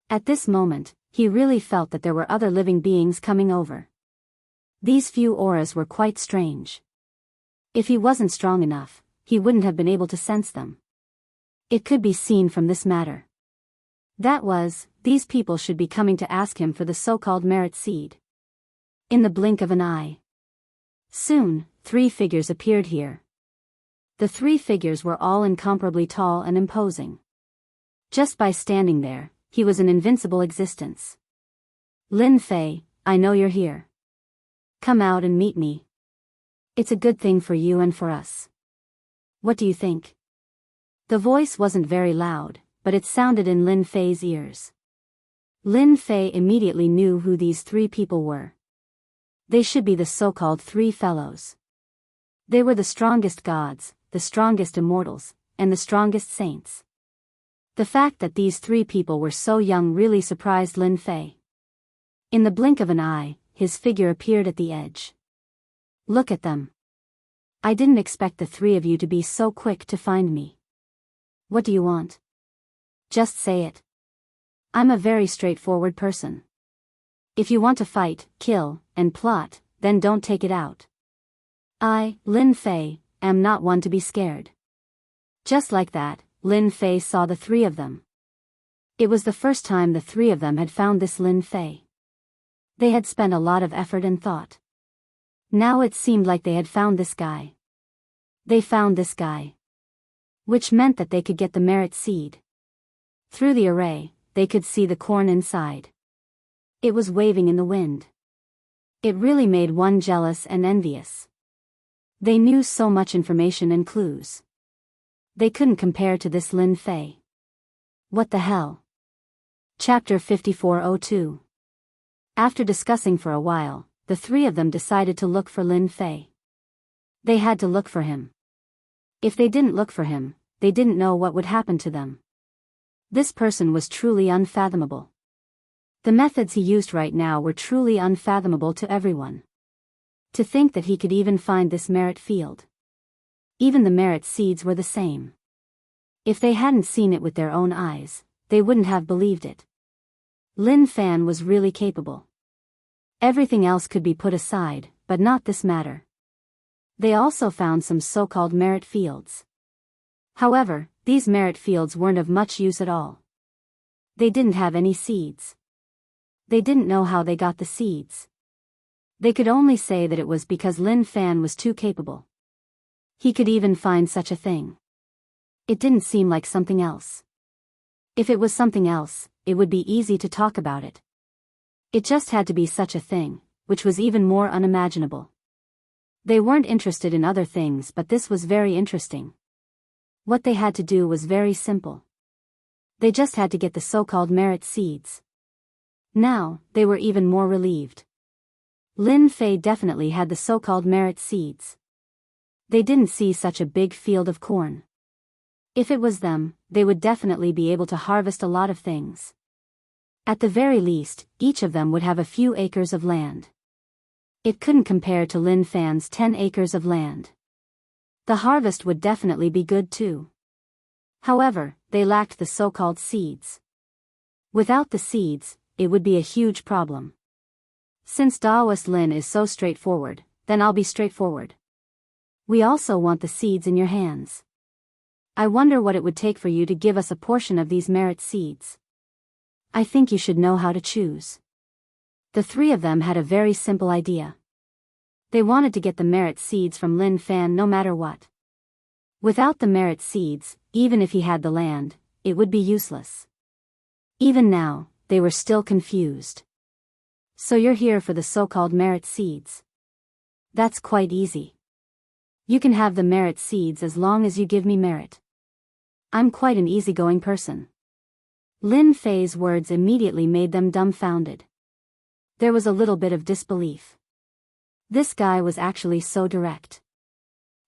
At this moment, he really felt that there were other living beings coming over. These few auras were quite strange. If he wasn't strong enough, he wouldn't have been able to sense them. It could be seen from this matter. That was, these people should be coming to ask him for the so-called merit seed. In the blink of an eye. Soon, 3 figures appeared here. The 3 figures were all incomparably tall and imposing. Just by standing there, he was an invincible existence. Lin Fei, I know you're here. Come out and meet me. It's a good thing for you and for us. What do you think? The voice wasn't very loud, but it sounded in Lin Fei's ears. Lin Fei immediately knew who these 3 people were. They should be the so-called 3 fellows. They were the strongest gods, the strongest immortals, and the strongest saints. The fact that these 3 people were so young really surprised Lin Fei. In the blink of an eye, his figure appeared at the edge. Look at them. I didn't expect the 3 of you to be so quick to find me. What do you want? Just say it. I'm a very straightforward person. If you want to fight, kill, and plot, then don't take it out. I, Lin Fei, am not one to be scared. Just like that, Lin Fei saw the 3 of them. It was the first time the 3 of them had found this Lin Fei. They had spent a lot of effort and thought. Now it seemed like they had found this guy. They found this guy. Which meant that they could get the merit seed. Through the array, they could see the corn inside. It was waving in the wind. It really made one jealous and envious. They knew so much information and clues. They couldn't compare to this Lin Fei. What the hell? Chapter 5402. After discussing for a while, the 3 of them decided to look for Lin Fei. They had to look for him. If they didn't look for him, they didn't know what would happen to them. This person was truly unfathomable. The methods he used right now were truly unfathomable to everyone. To think that he could even find this merit field. Even the merit seeds were the same. If they hadn't seen it with their own eyes, they wouldn't have believed it. Lin Fan was really capable. Everything else could be put aside, but not this matter. They also found some so-called merit fields. However, these merit fields weren't of much use at all. They didn't have any seeds. They didn't know how they got the seeds. They could only say that it was because Lin Fan was too capable. He could even find such a thing. It didn't seem like something else. If it was something else, it would be easy to talk about it. It just had to be such a thing, which was even more unimaginable. They weren't interested in other things, but this was very interesting. What they had to do was very simple. They just had to get the so-called merit seeds. Now, they were even more relieved. Lin Fei definitely had the so-called merit seeds. They didn't see such a big field of corn. If it was them, they would definitely be able to harvest a lot of things. At the very least, each of them would have a few acres of land. It couldn't compare to Lin Fan's 10 acres of land. The harvest would definitely be good too. However, they lacked the so-called seeds. Without the seeds, it would be a huge problem. Since Daoist Lin is so straightforward, then I'll be straightforward. We also want the seeds in your hands. I wonder what it would take for you to give us a portion of these merit seeds. I think you should know how to choose. The 3 of them had a very simple idea. They wanted to get the merit seeds from Lin Fan no matter what. Without the merit seeds, even if he had the land, it would be useless. Even now, they were still confused. So you're here for the so-called merit seeds. That's quite easy. You can have the merit seeds as long as you give me merit. I'm quite an easygoing person. Lin Fei's words immediately made them dumbfounded. There was a little bit of disbelief. This guy was actually so direct.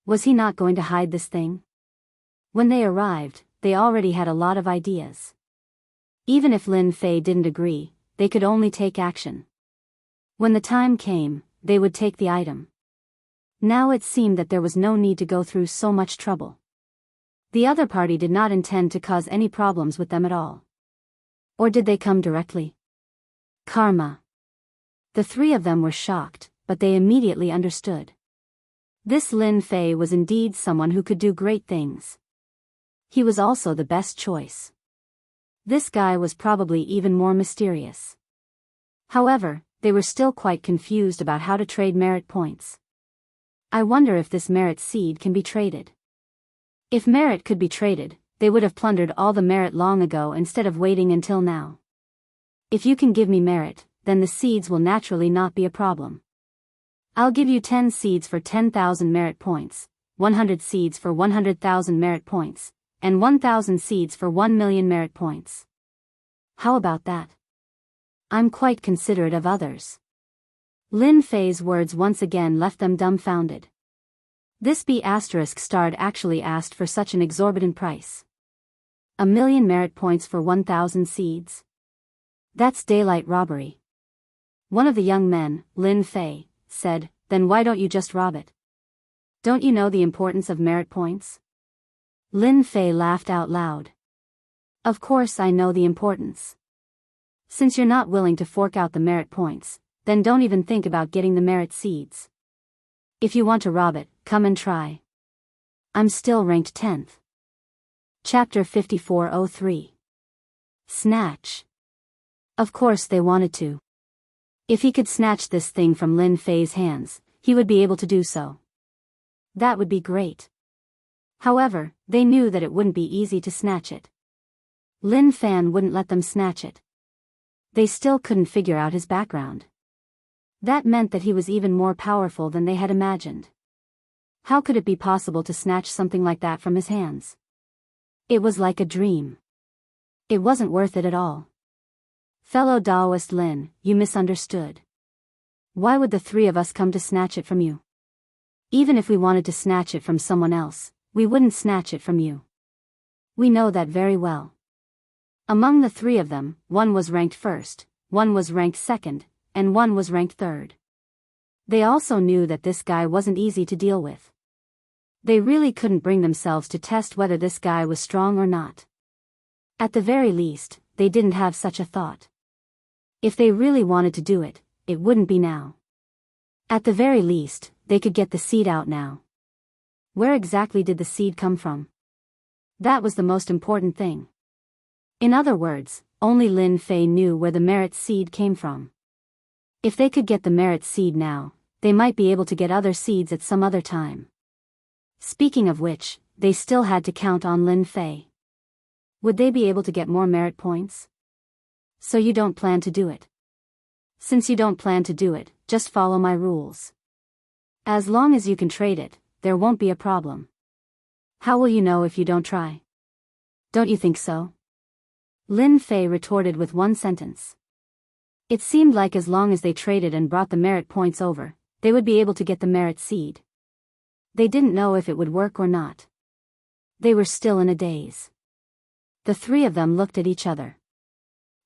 Was he not going to hide this thing? When they arrived, they already had a lot of ideas. Even if Lin Fei didn't agree, they could only take action. When the time came, they would take the item. Now it seemed that there was no need to go through so much trouble. The other party did not intend to cause any problems with them at all. Or did they come directly? Karma. The 3 of them were shocked, but they immediately understood. This Lin Fei was indeed someone who could do great things. He was also the best choice. This guy was probably even more mysterious. However, they were still quite confused about how to trade merit points. I wonder if this merit seed can be traded. If merit could be traded, they would have plundered all the merit long ago instead of waiting until now. If you can give me merit, then the seeds will naturally not be a problem. I'll give you 10 seeds for 10,000 merit points, 100 seeds for 100,000 merit points, and 1,000 seeds for 1,000,000 merit points. How about that? I'm quite considerate of others. Lin Fei's words once again left them dumbfounded. This B** starred actually asked for such an exorbitant price. 1,000,000 merit points for 1,000 seeds? That's daylight robbery. One of the young men, Lin Fei, said, then why don't you just rob it? Don't you know the importance of merit points? Lin Fei laughed out loud. Of course I know the importance. Since you're not willing to fork out the merit points, then don't even think about getting the merit seeds. If you want to rob it, come and try. I'm still ranked 10th. Chapter 5403. Snatch. Of course they wanted to. If he could snatch this thing from Lin Fei's hands, he would be able to do so. That would be great. However, they knew that it wouldn't be easy to snatch it. Lin Fan wouldn't let them snatch it. They still couldn't figure out his background. That meant that he was even more powerful than they had imagined. How could it be possible to snatch something like that from his hands? It was like a dream. It wasn't worth it at all. Fellow Taoist Lin, you misunderstood. Why would the three of us come to snatch it from you? Even if we wanted to snatch it from someone else, we wouldn't snatch it from you. We know that very well. Among the three of them, one was ranked first, one was ranked second, and one was ranked third. They also knew that this guy wasn't easy to deal with. They really couldn't bring themselves to test whether this guy was strong or not. At the very least, they didn't have such a thought. If they really wanted to do it, it wouldn't be now. At the very least, they could get the seed out now. Where exactly did the seed come from? That was the most important thing. In other words, only Lin Fei knew where the merit seed came from. If they could get the merit seed now, they might be able to get other seeds at some other time. Speaking of which, they still had to count on Lin Fei. Would they be able to get more merit points? So you don't plan to do it. Since you don't plan to do it, just follow my rules. As long as you can trade it, there won't be a problem. How will you know if you don't try? Don't you think so? Lin Fei retorted with one sentence. It seemed like as long as they traded and brought the merit points over, they would be able to get the merit seed. They didn't know if it would work or not. They were still in a daze. The three of them looked at each other.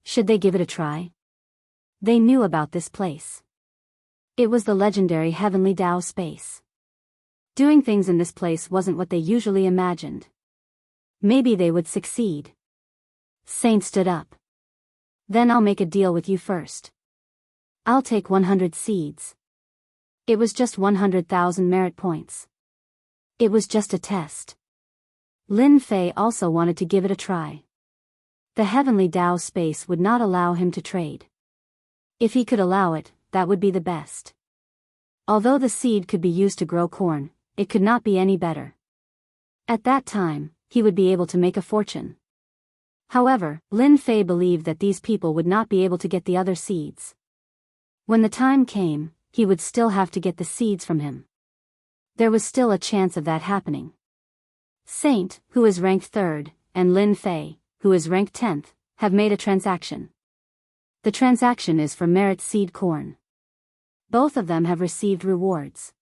Should they give it a try? They knew about this place. It was the legendary Heavenly Dao space. Doing things in this place wasn't what they usually imagined. Maybe they would succeed. Saint stood up. Then I'll make a deal with you first. I'll take 100 seeds. It was just 100,000 merit points. It was just a test. Lin Fei also wanted to give it a try. The Heavenly Dao space would not allow him to trade. If he could allow it, that would be the best. Although the seed could be used to grow corn, it could not be any better. At that time, he would be able to make a fortune. However, Lin Fei believed that these people would not be able to get the other seeds. When the time came, he would still have to get the seeds from him. There was still a chance of that happening. Saint, who is ranked 3rd, and Lin Fei, who is ranked 10th, have made a transaction. The transaction is for merit seed corn. Both of them have received rewards.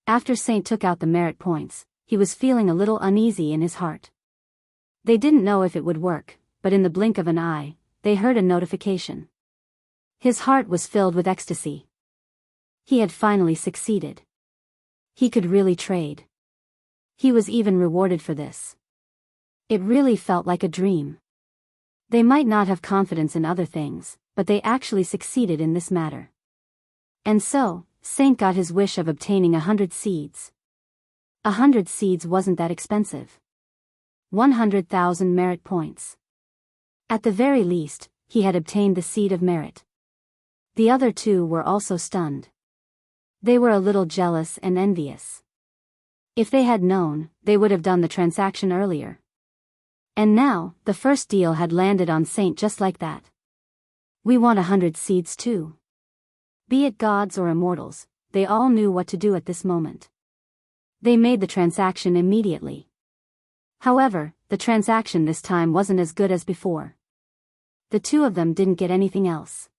After Saint took out the merit points, he was feeling a little uneasy in his heart. They didn't know if it would work, but in the blink of an eye, they heard a notification. His heart was filled with ecstasy. He had finally succeeded. He could really trade. He was even rewarded for this. It really felt like a dream. They might not have confidence in other things, but they actually succeeded in this matter. And so, Saint got his wish of obtaining 100 seeds. 100 seeds wasn't that expensive. 100,000 merit points. At the very least, he had obtained the seed of merit. The other two were also stunned. They were a little jealous and envious. If they had known, they would have done the transaction earlier. And now, the first deal had landed on Saint just like that. We want 100 seeds too. Be it gods or immortals, they all knew what to do at this moment. They made the transaction immediately. However, the transaction this time wasn't as good as before. The two of them didn't get anything else.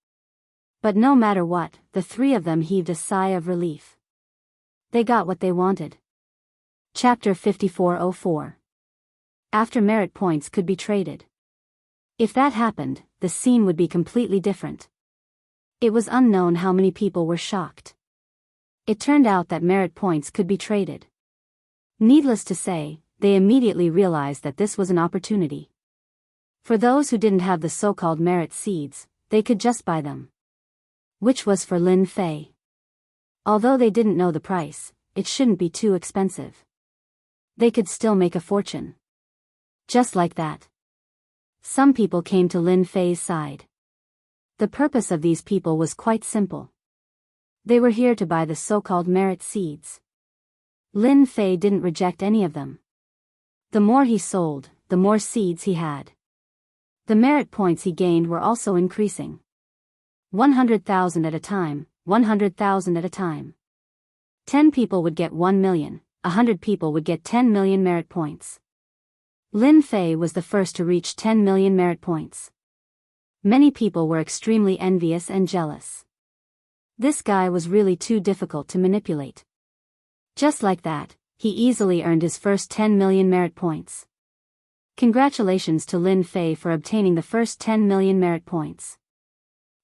But no matter what, the three of them heaved a sigh of relief. They got what they wanted. Chapter 5404. After merit points could be traded. If that happened, the scene would be completely different. It was unknown how many people were shocked. It turned out that merit points could be traded. Needless to say, they immediately realized that this was an opportunity. For those who didn't have the so-called merit seeds, they could just buy them. Which was for Lin Fei. Although they didn't know the price, it shouldn't be too expensive. They could still make a fortune. Just like that. Some people came to Lin Fei's side. The purpose of these people was quite simple. They were here to buy the so-called merit seeds. Lin Fei didn't reject any of them. The more he sold, the more seeds he had. The merit points he gained were also increasing. 100,000 at a time, 100,000 at a time. 10 people would get 1 million, 100 people would get 10 million merit points. Lin Fei was the first to reach 10 million merit points. Many people were extremely envious and jealous. This guy was really too difficult to manipulate. Just like that, he easily earned his first 10 million merit points. Congratulations to Lin Fei for obtaining the first 10 million merit points.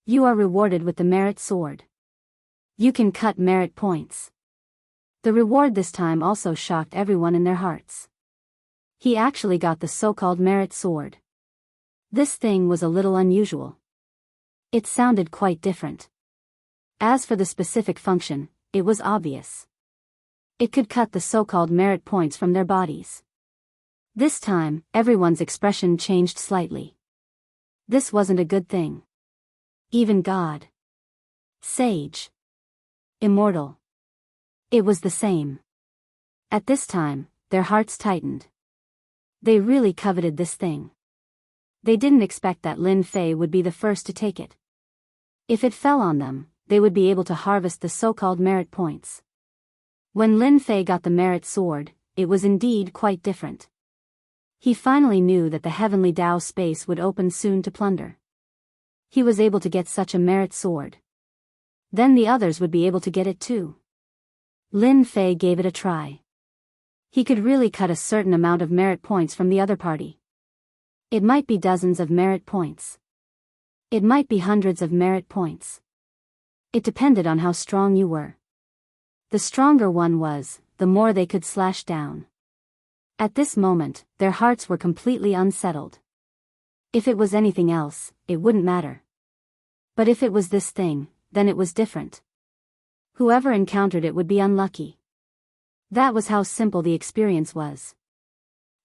You are rewarded with the merit sword. You can cut merit points. The reward this time also shocked everyone in their hearts. He actually got the so-called merit sword. This thing was a little unusual. It sounded quite different. As for the specific function, it was obvious. It could cut the so-called merit points from their bodies. This time, everyone's expression changed slightly. This wasn't a good thing. Even God. Sage. Immortal. It was the same. At this time, their hearts tightened. They really coveted this thing. They didn't expect that Lin Fei would be the first to take it. If it fell on them, they would be able to harvest the so-called merit points. When Lin Fei got the merit sword, it was indeed quite different. He finally knew that the heavenly Dao space would open soon to plunder. He was able to get such a merit sword. Then the others would be able to get it too. Lin Fei gave it a try. He could really cut a certain amount of merit points from the other party. It might be dozens of merit points. It might be hundreds of merit points. It depended on how strong you were. The stronger one was, the more they could slash down. At this moment, their hearts were completely unsettled. If it was anything else, it wouldn't matter. But if it was this thing, then it was different. Whoever encountered it would be unlucky. That was how simple the experience was.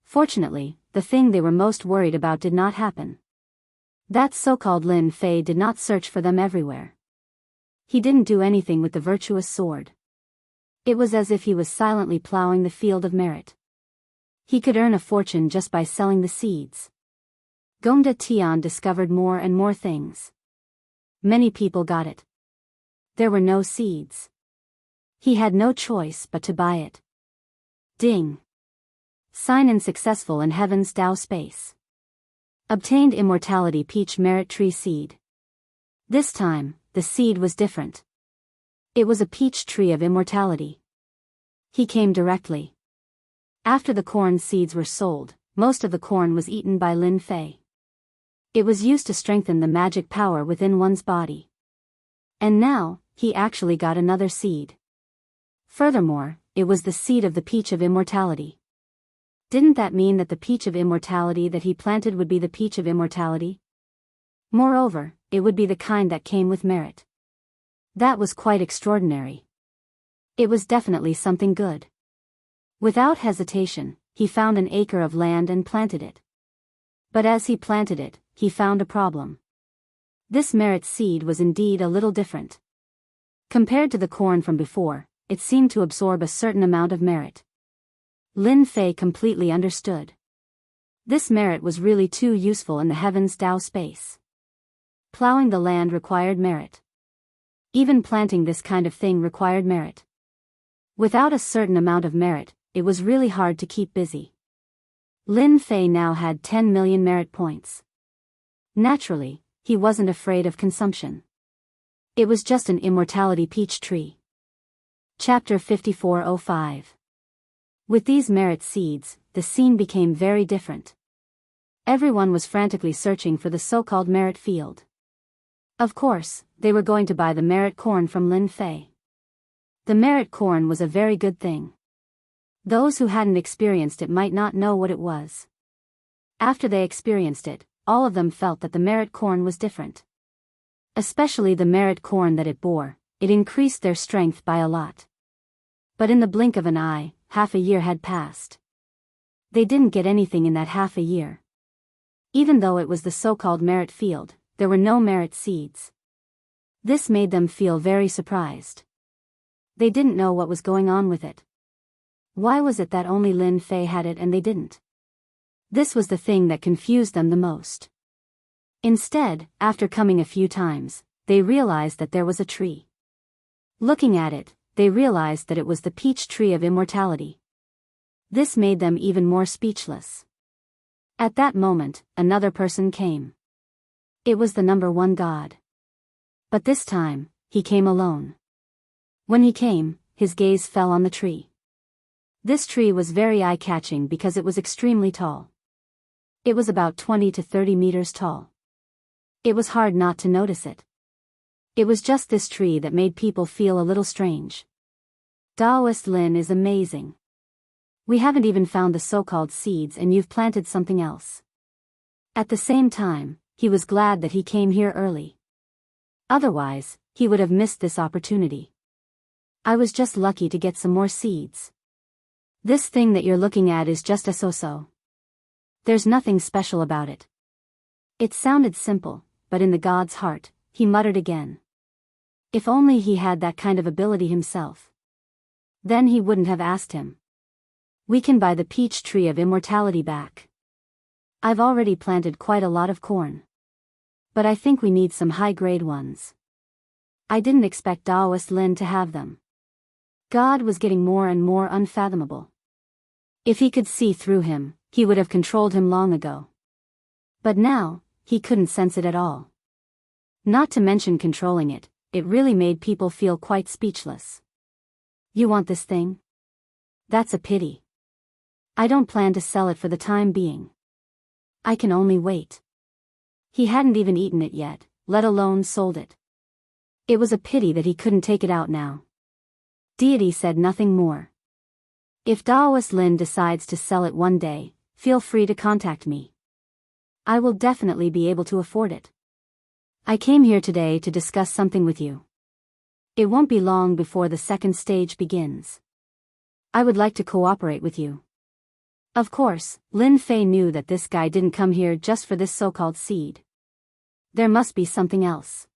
Fortunately, the thing they were most worried about did not happen. That so-called Lin Fei did not search for them everywhere. He didn't do anything with the virtuous sword. It was as if he was silently plowing the field of merit. He could earn a fortune just by selling the seeds. Gongda Tian discovered more and more things. Many people got it. There were no seeds. He had no choice but to buy it. Ding. Sign in successful in Heaven's Dao space. Obtained immortality peach merit tree seed. This time, the seed was different. It was a peach tree of immortality. He came directly. After the corn seeds were sold, most of the corn was eaten by Lin Fei. It was used to strengthen the magic power within one's body. And now, he actually got another seed. Furthermore, it was the seed of the peach of immortality. Didn't that mean that the peach of immortality that he planted would be the peach of immortality? Moreover, it would be the kind that came with merit. That was quite extraordinary. It was definitely something good. Without hesitation, he found an acre of land and planted it. But as he planted it, he found a problem. This merit seed was indeed a little different. Compared to the corn from before, it seemed to absorb a certain amount of merit. Lin Fei completely understood. This merit was really too useful in the heavens Tao space. Plowing the land required merit. Even planting this kind of thing required merit. Without a certain amount of merit, it was really hard to keep busy. Lin Fei now had 10 million merit points. Naturally, he wasn't afraid of consumption. It was just an immortality peach tree. Chapter 5405. With these merit seeds, the scene became very different. Everyone was frantically searching for the so-called merit field. Of course, they were going to buy the merit corn from Lin Fei. The merit corn was a very good thing. Those who hadn't experienced it might not know what it was. After they experienced it, all of them felt that the merit corn was different. Especially the merit corn that it bore, it increased their strength by a lot. But in the blink of an eye, half a year had passed. They didn't get anything in that half a year. Even though it was the so-called merit field, there were no merit seeds. This made them feel very surprised. They didn't know what was going on with it. Why was it that only Lin Fei had it and they didn't? This was the thing that confused them the most. Instead, after coming a few times, they realized that there was a tree. Looking at it, they realized that it was the peach tree of immortality. This made them even more speechless. At that moment, another person came. It was the number one god. But this time, he came alone. When he came, his gaze fell on the tree. This tree was very eye-catching because it was extremely tall. It was about 20 to 30 meters tall. It was hard not to notice it. It was just this tree that made people feel a little strange. Taoist Lin is amazing. We haven't even found the so-called seeds and you've planted something else. At the same time, he was glad that he came here early. Otherwise, he would have missed this opportunity. I was just lucky to get some more seeds. This thing that you're looking at is just a so-so. There's nothing special about it. It sounded simple, but in the god's heart, he muttered again. If only he had that kind of ability himself. Then he wouldn't have asked him. We can buy the peach tree of immortality back. I've already planted quite a lot of corn. But I think we need some high-grade ones. I didn't expect Taoist Lin to have them. God was getting more and more unfathomable. If he could see through him, he would have controlled him long ago. But now, he couldn't sense it at all. Not to mention controlling it, it really made people feel quite speechless. You want this thing? That's a pity. I don't plan to sell it for the time being. I can only wait. He hadn't even eaten it yet, let alone sold it. It was a pity that he couldn't take it out now. Deity said nothing more. If Taoist Lin decides to sell it one day, feel free to contact me. I will definitely be able to afford it. I came here today to discuss something with you. It won't be long before the second stage begins. I would like to cooperate with you. Of course, Lin Fei knew that this guy didn't come here just for this so-called seed. There must be something else.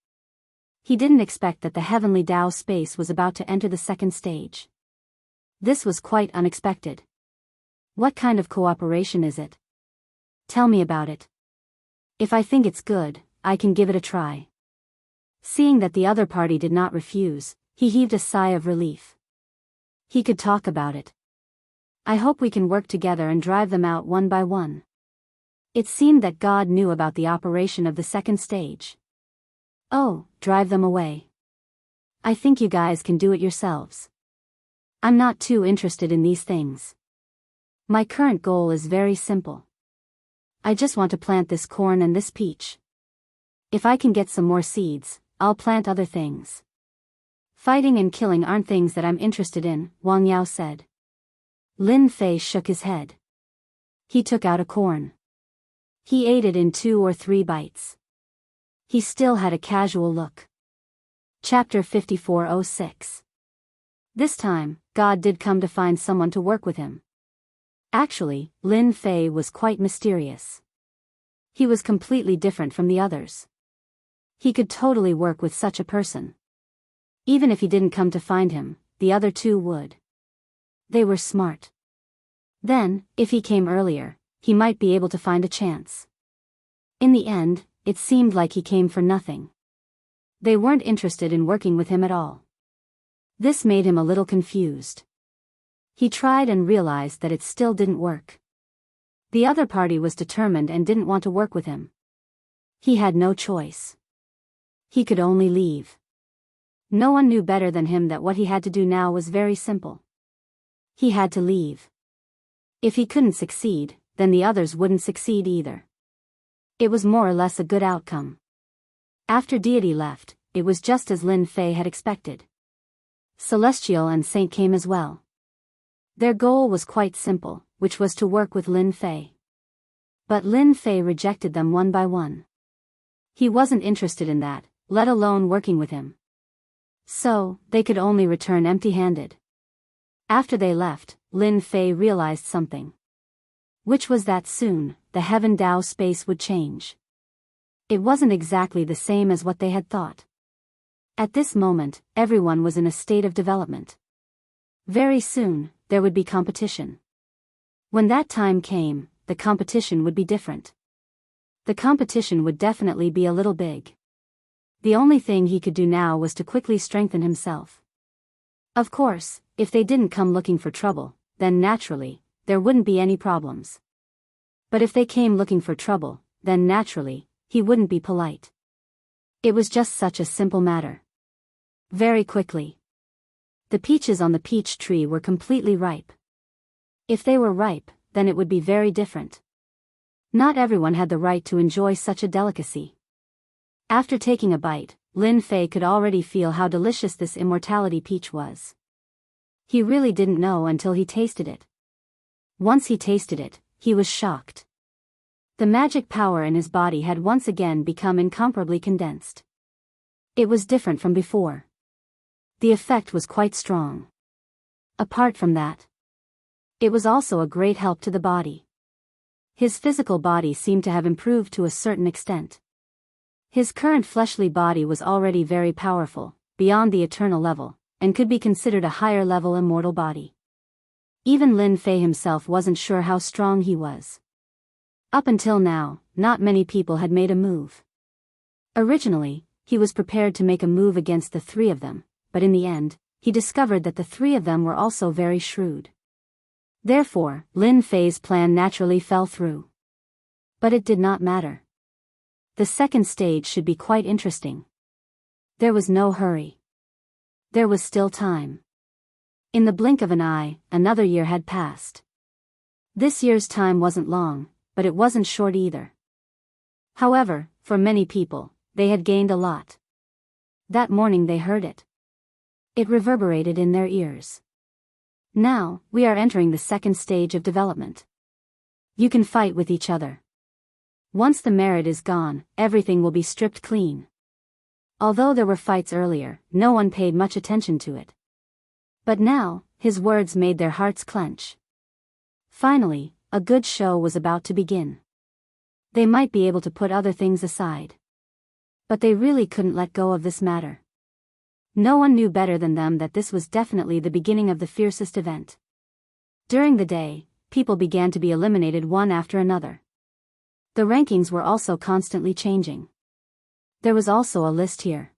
He didn't expect that the heavenly Tao space was about to enter the second stage. This was quite unexpected. What kind of cooperation is it? Tell me about it. If I think it's good, I can give it a try. Seeing that the other party did not refuse, he heaved a sigh of relief. He could talk about it. I hope we can work together and drive them out one by one. It seemed that God knew about the operation of the second stage. Oh, drive them away. I think you guys can do it yourselves. I'm not too interested in these things. My current goal is very simple. I just want to plant this corn and this peach. If I can get some more seeds, I'll plant other things. Fighting and killing aren't things that I'm interested in, Wang Yao said. Lin Fei shook his head. He took out a corn. He ate it in 2 or 3 bites. He still had a casual look. Chapter 5406. This time, God did come to find someone to work with him. Actually, Lin Fei was quite mysterious. He was completely different from the others. He could totally work with such a person. Even if he didn't come to find him, the other two would. They were smart. Then, if he came earlier, he might be able to find a chance. In the end, it seemed like he came for nothing. They weren't interested in working with him at all. This made him a little confused. He tried and realized that it still didn't work. The other party was determined and didn't want to work with him. He had no choice. He could only leave. No one knew better than him that what he had to do now was very simple. He had to leave. If he couldn't succeed, then the others wouldn't succeed either. It was more or less a good outcome. After Deity left, it was just as Lin Fei had expected. Celestial and Saint came as well. Their goal was quite simple, which was to work with Lin Fei. But Lin Fei rejected them one by one. He wasn't interested in that, let alone working with him. So, they could only return empty-handed. After they left, Lin Fei realized something. Which was that soon, the Heaven Dao space would change. It wasn't exactly the same as what they had thought. At this moment, everyone was in a state of development. Very soon, there would be competition. When that time came, the competition would be different. The competition would definitely be a little big. The only thing he could do now was to quickly strengthen himself. Of course, if they didn't come looking for trouble, then naturally, there wouldn't be any problems. But if they came looking for trouble, then naturally, he wouldn't be polite. It was just such a simple matter. Very quickly. The peaches on the peach tree were completely ripe. If they were ripe, then it would be very different. Not everyone had the right to enjoy such a delicacy. After taking a bite, Lin Fei could already feel how delicious this immortality peach was. He really didn't know until he tasted it. Once he tasted it, he was shocked. The magic power in his body had once again become incomparably condensed. It was different from before. The effect was quite strong. Apart from that, it was also a great help to the body. His physical body seemed to have improved to a certain extent. His current fleshly body was already very powerful, beyond the eternal level, and could be considered a higher level immortal body. Even Lin Fei himself wasn't sure how strong he was. Up until now, not many people had made a move. Originally, he was prepared to make a move against the three of them, but in the end, he discovered that the three of them were also very shrewd. Therefore, Lin Fei's plan naturally fell through. But it did not matter. The second stage should be quite interesting. There was no hurry. There was still time. In the blink of an eye, another year had passed. This year's time wasn't long, but it wasn't short either. However, for many people, they had gained a lot. That morning they heard it. It reverberated in their ears. Now, we are entering the second stage of development. You can fight with each other. Once the merit is gone, everything will be stripped clean. Although there were fights earlier, no one paid much attention to it. But now, his words made their hearts clench. Finally, a good show was about to begin. They might be able to put other things aside. But they really couldn't let go of this matter. No one knew better than them that this was definitely the beginning of the fiercest event. During the day, people began to be eliminated one after another. The rankings were also constantly changing. There was also a list here.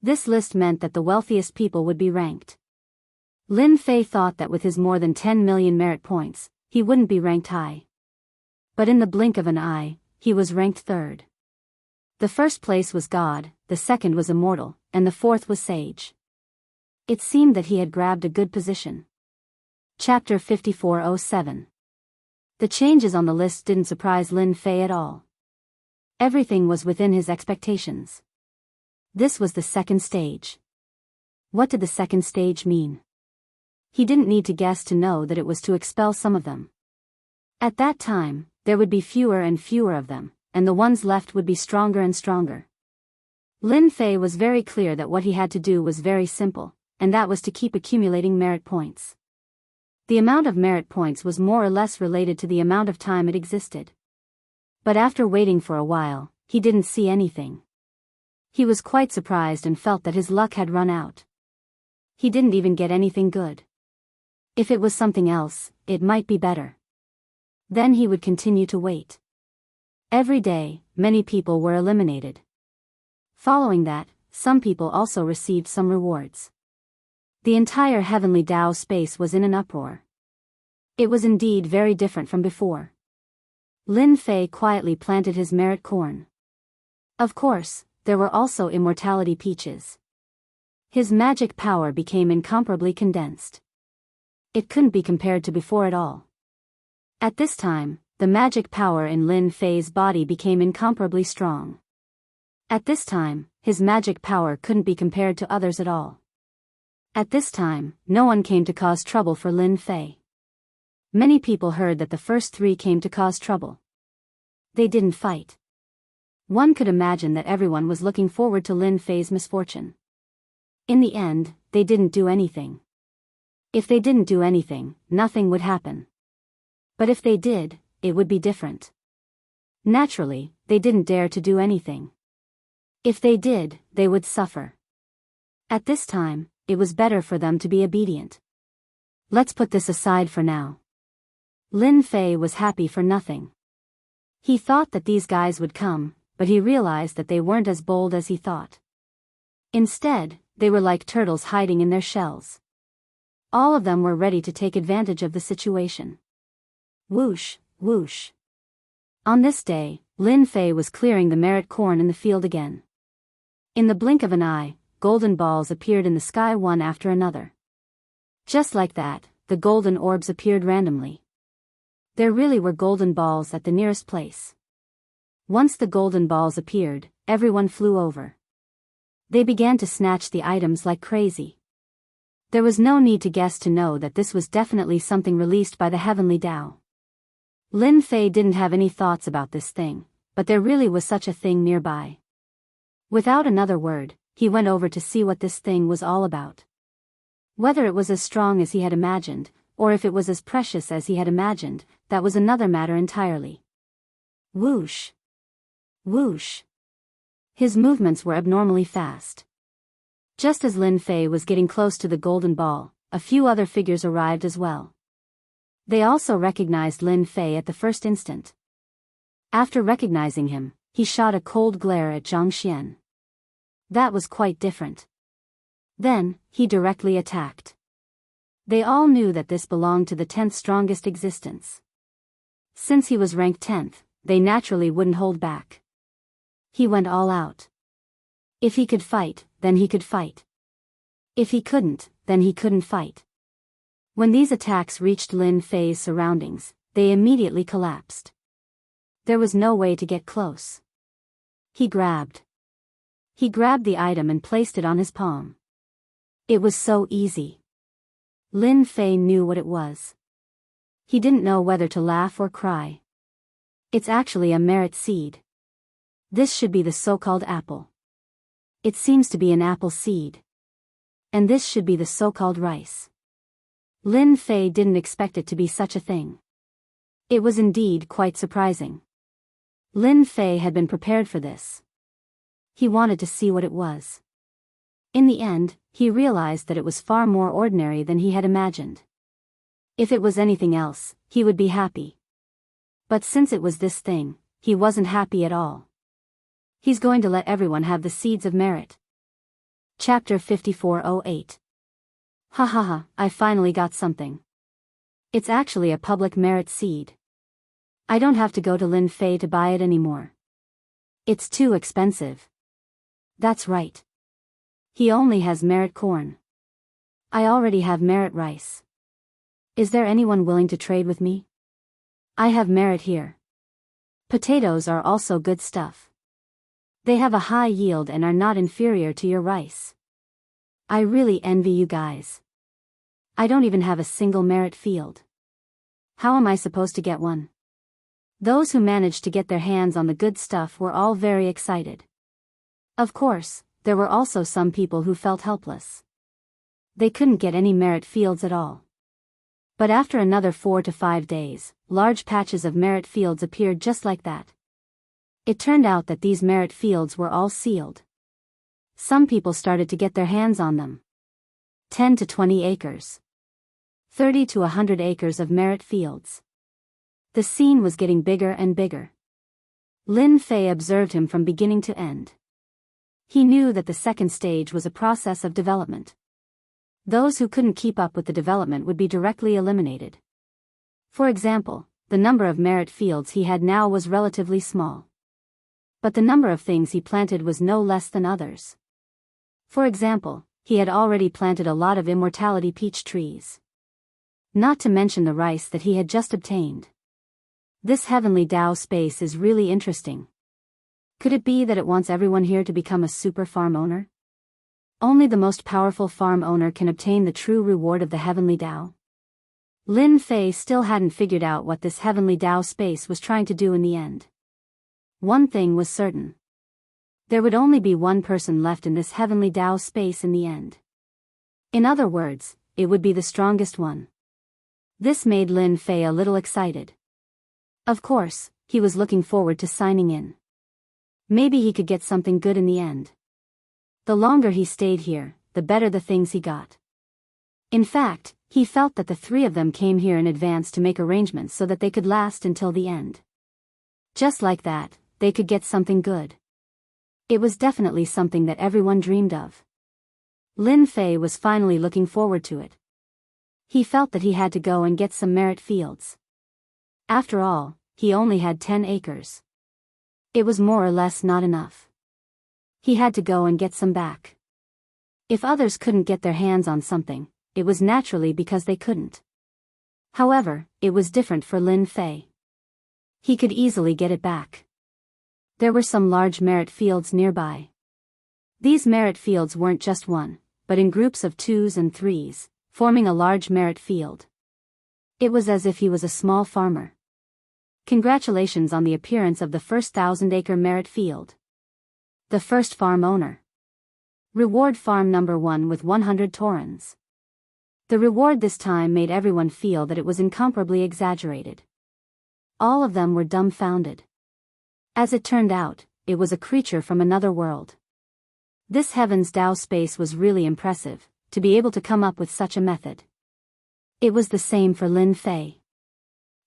This list meant that the wealthiest people would be ranked. Lin Fei thought that with his more than 10 million merit points, he wouldn't be ranked high. But in the blink of an eye, he was ranked third. The first place was God, the second was Immortal, and the fourth was Sage. It seemed that he had grabbed a good position. Chapter 5407. The changes on the list didn't surprise Lin Fei at all. Everything was within his expectations. This was the second stage. What did the second stage mean? He didn't need to guess to know that it was to expel some of them. At that time, there would be fewer and fewer of them, and the ones left would be stronger and stronger. Lin Fei was very clear that what he had to do was very simple, and that was to keep accumulating merit points. The amount of merit points was more or less related to the amount of time it existed. But after waiting for a while, he didn't see anything. He was quite surprised and felt that his luck had run out. He didn't even get anything good. If it was something else, it might be better. Then he would continue to wait. Every day, many people were eliminated. Following that, some people also received some rewards. The entire heavenly Tao space was in an uproar. It was indeed very different from before. Lin Fei quietly planted his merit corn. Of course, there were also immortality peaches. His magic power became incomparably condensed. It couldn't be compared to before at all. At this time, the magic power in Lin Fei's body became incomparably strong. At this time, his magic power couldn't be compared to others at all. At this time, no one came to cause trouble for Lin Fei. Many people heard that the first three came to cause trouble. They didn't fight. One could imagine that everyone was looking forward to Lin Fei's misfortune. In the end, they didn't do anything. If they didn't do anything, nothing would happen. But if they did, it would be different. Naturally, they didn't dare to do anything. If they did, they would suffer. At this time, it was better for them to be obedient. Let's put this aside for now. Lin Fei was happy for nothing. He thought that these guys would come, but he realized that they weren't as bold as he thought. Instead, they were like turtles hiding in their shells. All of them were ready to take advantage of the situation. Whoosh, whoosh. On this day, Lin Fei was clearing the merit corn in the field again. In the blink of an eye, golden balls appeared in the sky one after another. Just like that, the golden orbs appeared randomly. There really were golden balls at the nearest place. Once the golden balls appeared, everyone flew over. They began to snatch the items like crazy. There was no need to guess to know that this was definitely something released by the heavenly Tao. Lin Fei didn't have any thoughts about this thing, but there really was such a thing nearby. Without another word, he went over to see what this thing was all about. Whether it was as strong as he had imagined, or if it was as precious as he had imagined, that was another matter entirely. Whoosh! Whoosh! His movements were abnormally fast. Just as Lin Fei was getting close to the golden ball, a few other figures arrived as well. They also recognized Lin Fei at the first instant. After recognizing him, he shot a cold glare at Xianxia. That was quite different. Then, he directly attacked. They all knew that this belonged to the 10th strongest existence. Since he was ranked 10th, they naturally wouldn't hold back. He went all out. If he could fight, then he could fight. If he couldn't, then he couldn't fight. When these attacks reached Lin Fei's surroundings, they immediately collapsed. There was no way to get close. He grabbed the item and placed it on his palm. It was so easy. Lin Fei knew what it was. He didn't know whether to laugh or cry. It's actually a merit seed. This should be the so-called apple. It seems to be an apple seed. And this should be the so-called rice. Lin Fei didn't expect it to be such a thing. It was indeed quite surprising. Lin Fei had been prepared for this. He wanted to see what it was. In the end, he realized that it was far more ordinary than he had imagined. If it was anything else, he would be happy. But since it was this thing, he wasn't happy at all. He's going to let everyone have the seeds of merit. Chapter 5408. Ha ha ha, I finally got something. It's actually a public merit seed. I don't have to go to Lin Fei to buy it anymore. It's too expensive. That's right. He only has merit corn. I already have merit rice. Is there anyone willing to trade with me? I have merit here. Potatoes are also good stuff. They have a high yield and are not inferior to your rice. I really envy you guys. I don't even have a single merit field. How am I supposed to get one? Those who managed to get their hands on the good stuff were all very excited. Of course, there were also some people who felt helpless. They couldn't get any merit fields at all. But after another 4 to 5 days, large patches of merit fields appeared just like that. It turned out that these merit fields were all sealed. Some people started to get their hands on them. 10 to 20 acres. 30 to 100 acres of merit fields. The scene was getting bigger and bigger. Lin Fei observed him from beginning to end. He knew that the second stage was a process of development. Those who couldn't keep up with the development would be directly eliminated. For example, the number of merit fields he had now was relatively small. But the number of things he planted was no less than others. For example, he had already planted a lot of immortality peach trees. Not to mention the rice that he had just obtained. This heavenly Dao space is really interesting. Could it be that it wants everyone here to become a super farm owner? Only the most powerful farm owner can obtain the true reward of the heavenly Dao. Lin Fei still hadn't figured out what this heavenly Dao space was trying to do in the end. One thing was certain. There would only be one person left in this heavenly Dao space in the end. In other words, it would be the strongest one. This made Lin Fei a little excited. Of course, he was looking forward to signing in. Maybe he could get something good in the end. The longer he stayed here, the better the things he got. In fact, he felt that the three of them came here in advance to make arrangements so that they could last until the end. Just like that, they could get something good. It was definitely something that everyone dreamed of. Lin Fei was finally looking forward to it. He felt that he had to go and get some merit fields. After all, he only had 10 acres. It was more or less not enough. He had to go and get some back. If others couldn't get their hands on something, it was naturally because they couldn't. However, it was different for Lin Fei. He could easily get it back. There were some large merit fields nearby. These merit fields weren't just one, but in groups of 2s and 3s, forming a large merit field. It was as if he was a small farmer. Congratulations on the appearance of the first 1,000-acre merit field. The first farm owner. Reward farm number 1 with 100 torrens. The reward this time made everyone feel that it was incomparably exaggerated. All of them were dumbfounded. As it turned out, it was a creature from another world. This Heaven's Dao space was really impressive, to be able to come up with such a method. It was the same for Lin Fei.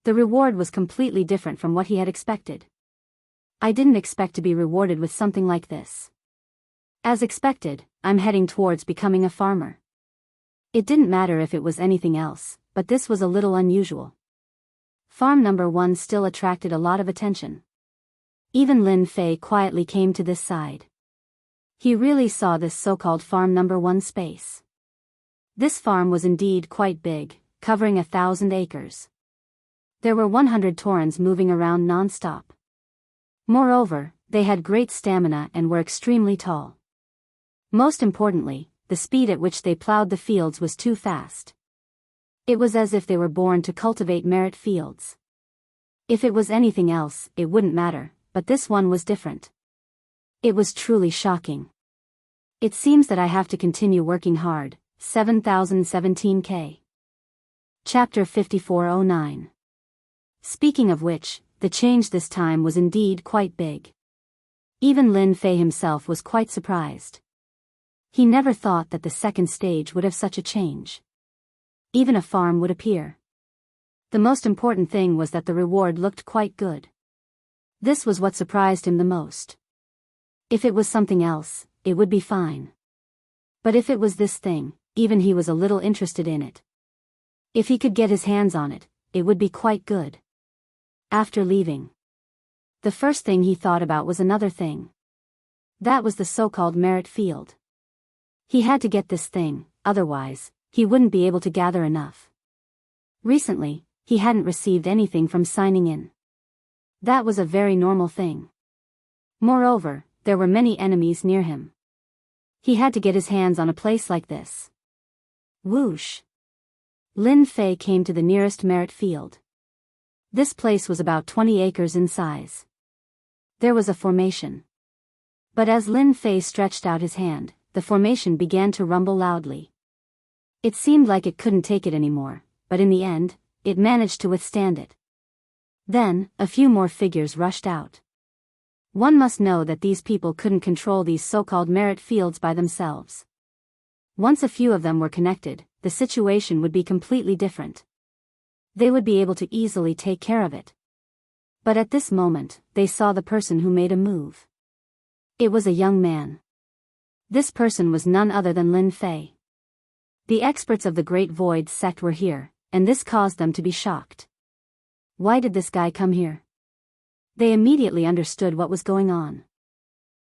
The reward was completely different from what he had expected. I didn't expect to be rewarded with something like this. As expected, I'm heading towards becoming a farmer. It didn't matter if it was anything else, but this was a little unusual. Farm number 1 still attracted a lot of attention. Even Lin Fei quietly came to this side. He really saw this so-called farm number 1 space. This farm was indeed quite big, covering 1,000 acres. There were 100 torrens moving around non-stop. Moreover, they had great stamina and were extremely tall. Most importantly, the speed at which they plowed the fields was too fast. It was as if they were born to cultivate merit fields. If it was anything else, it wouldn't matter, but this one was different. It was truly shocking. It seems that I have to continue working hard. 7017K. Chapter 5409. Speaking of which, the change this time was indeed quite big. Even Lin Fei himself was quite surprised. He never thought that the second stage would have such a change. Even a farm would appear. The most important thing was that the reward looked quite good. This was what surprised him the most. If it was something else, it would be fine. But if it was this thing, even he was a little interested in it. If he could get his hands on it, it would be quite good. After leaving, the first thing he thought about was another thing. That was the so-called merit field. He had to get this thing, otherwise, he wouldn't be able to gather enough. Recently, he hadn't received anything from signing in. That was a very normal thing. Moreover, there were many enemies near him. He had to get his hands on a place like this. Whoosh! Lin Fei came to the nearest merit field. This place was about 20 acres in size. There was a formation. But as Lin Fei stretched out his hand, the formation began to rumble loudly. It seemed like it couldn't take it anymore, but in the end, it managed to withstand it. Then, a few more figures rushed out. One must know that these people couldn't control these so-called merit fields by themselves. Once a few of them were connected, the situation would be completely different. They would be able to easily take care of it. But at this moment, they saw the person who made a move. It was a young man. This person was none other than Lin Fei. The experts of the Great Void sect were here, and this caused them to be shocked. Why did this guy come here? They immediately understood what was going on.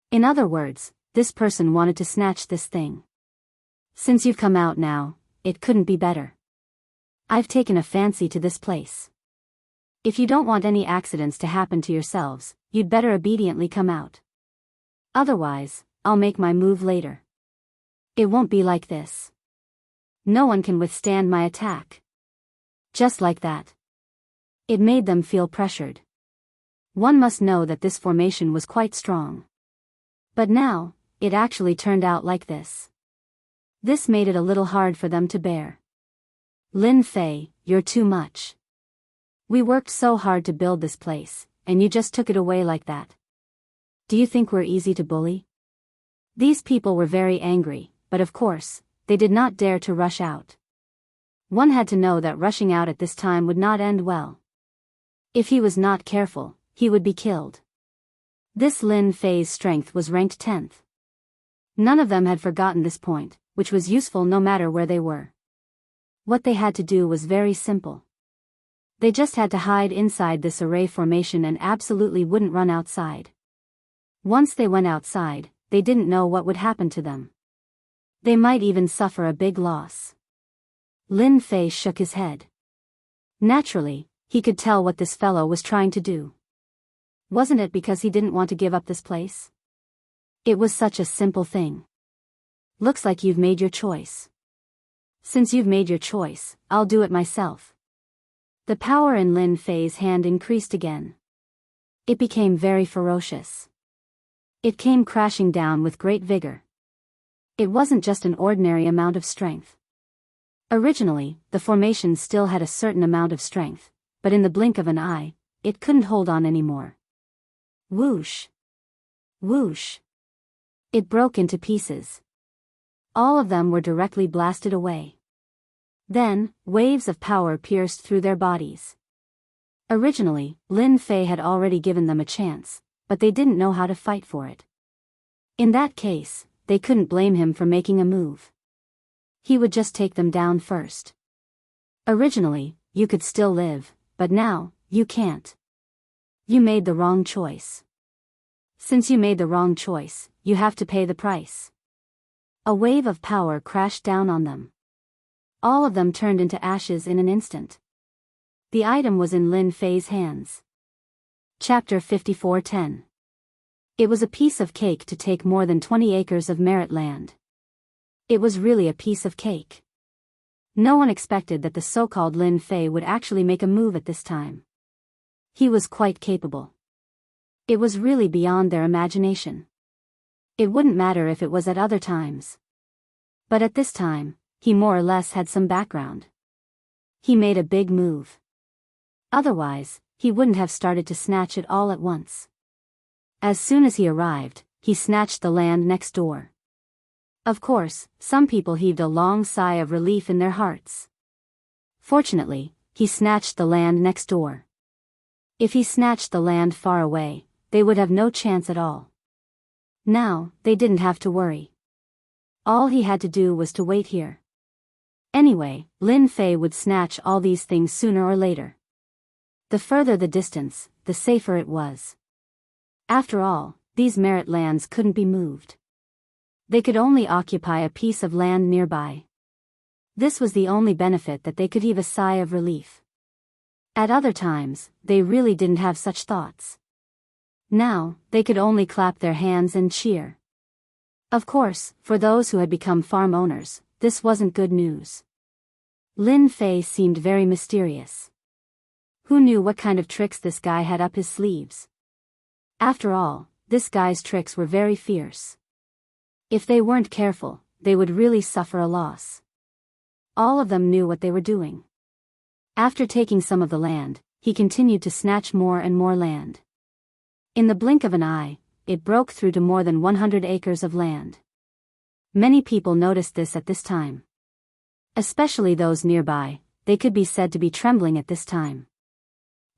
In other words, this person wanted to snatch this thing. Since you've come out now, it couldn't be better. I've taken a fancy to this place. If you don't want any accidents to happen to yourselves, you'd better obediently come out. Otherwise, I'll make my move later. It won't be like this. No one can withstand my attack. Just like that. It made them feel pressured. One must know that this formation was quite strong. But now, it actually turned out like this. This made it a little hard for them to bear. Lin Fei, you're too much. We worked so hard to build this place, and you just took it away like that. Do you think we're easy to bully? These people were very angry, but of course, they did not dare to rush out. One had to know that rushing out at this time would not end well. If he was not careful, he would be killed. This Lin Fei's strength was ranked 10th. None of them had forgotten this point, which was useful no matter where they were. What they had to do was very simple. They just had to hide inside this array formation and absolutely wouldn't run outside. Once they went outside, they didn't know what would happen to them. They might even suffer a big loss. Lin Fei shook his head. Naturally, he could tell what this fellow was trying to do. Wasn't it because he didn't want to give up this place? It was such a simple thing. Looks like you've made your choice. Since you've made your choice, I'll do it myself. The power in Lin Fei's hand increased again. It became very ferocious. It came crashing down with great vigor. It wasn't just an ordinary amount of strength. Originally, the formation still had a certain amount of strength, but in the blink of an eye, it couldn't hold on anymore. Whoosh! Whoosh! It broke into pieces. All of them were directly blasted away. Then, waves of power pierced through their bodies. Originally, Lin Fei had already given them a chance, but they didn't know how to fight for it. In that case, they couldn't blame him for making a move. He would just take them down first. Originally, you could still live, but now, you can't. You made the wrong choice. Since you made the wrong choice, you have to pay the price. A wave of power crashed down on them. All of them turned into ashes in an instant. The item was in Lin Fei's hands. Chapter 54:10. It was a piece of cake to take more than 20 acres of merit land. It was really a piece of cake. No one expected that the so-called Lin Fei would actually make a move at this time. He was quite capable. It was really beyond their imagination. It wouldn't matter if it was at other times. But at this time, he more or less had some background. He made a big move. Otherwise, he wouldn't have started to snatch it all at once. As soon as he arrived, he snatched the land next door. Of course, some people heaved a long sigh of relief in their hearts. Fortunately, he snatched the land next door. If he snatched the land far away, they would have no chance at all. Now, they didn't have to worry. All he had to do was to wait here. Anyway, Lin Fei would snatch all these things sooner or later. The further the distance, the safer it was. After all, these merit lands couldn't be moved. They could only occupy a piece of land nearby. This was the only benefit that they could heave a sigh of relief. At other times, they really didn't have such thoughts. Now, they could only clap their hands and cheer. Of course, for those who had become farm owners, this wasn't good news. Lin Fei seemed very mysterious. Who knew what kind of tricks this guy had up his sleeves? After all, this guy's tricks were very fierce. If they weren't careful, they would really suffer a loss. All of them knew what they were doing. After taking some of the land, he continued to snatch more and more land. In the blink of an eye, it broke through to more than 100 acres of land. Many people noticed this at this time. Especially those nearby, they could be said to be trembling at this time.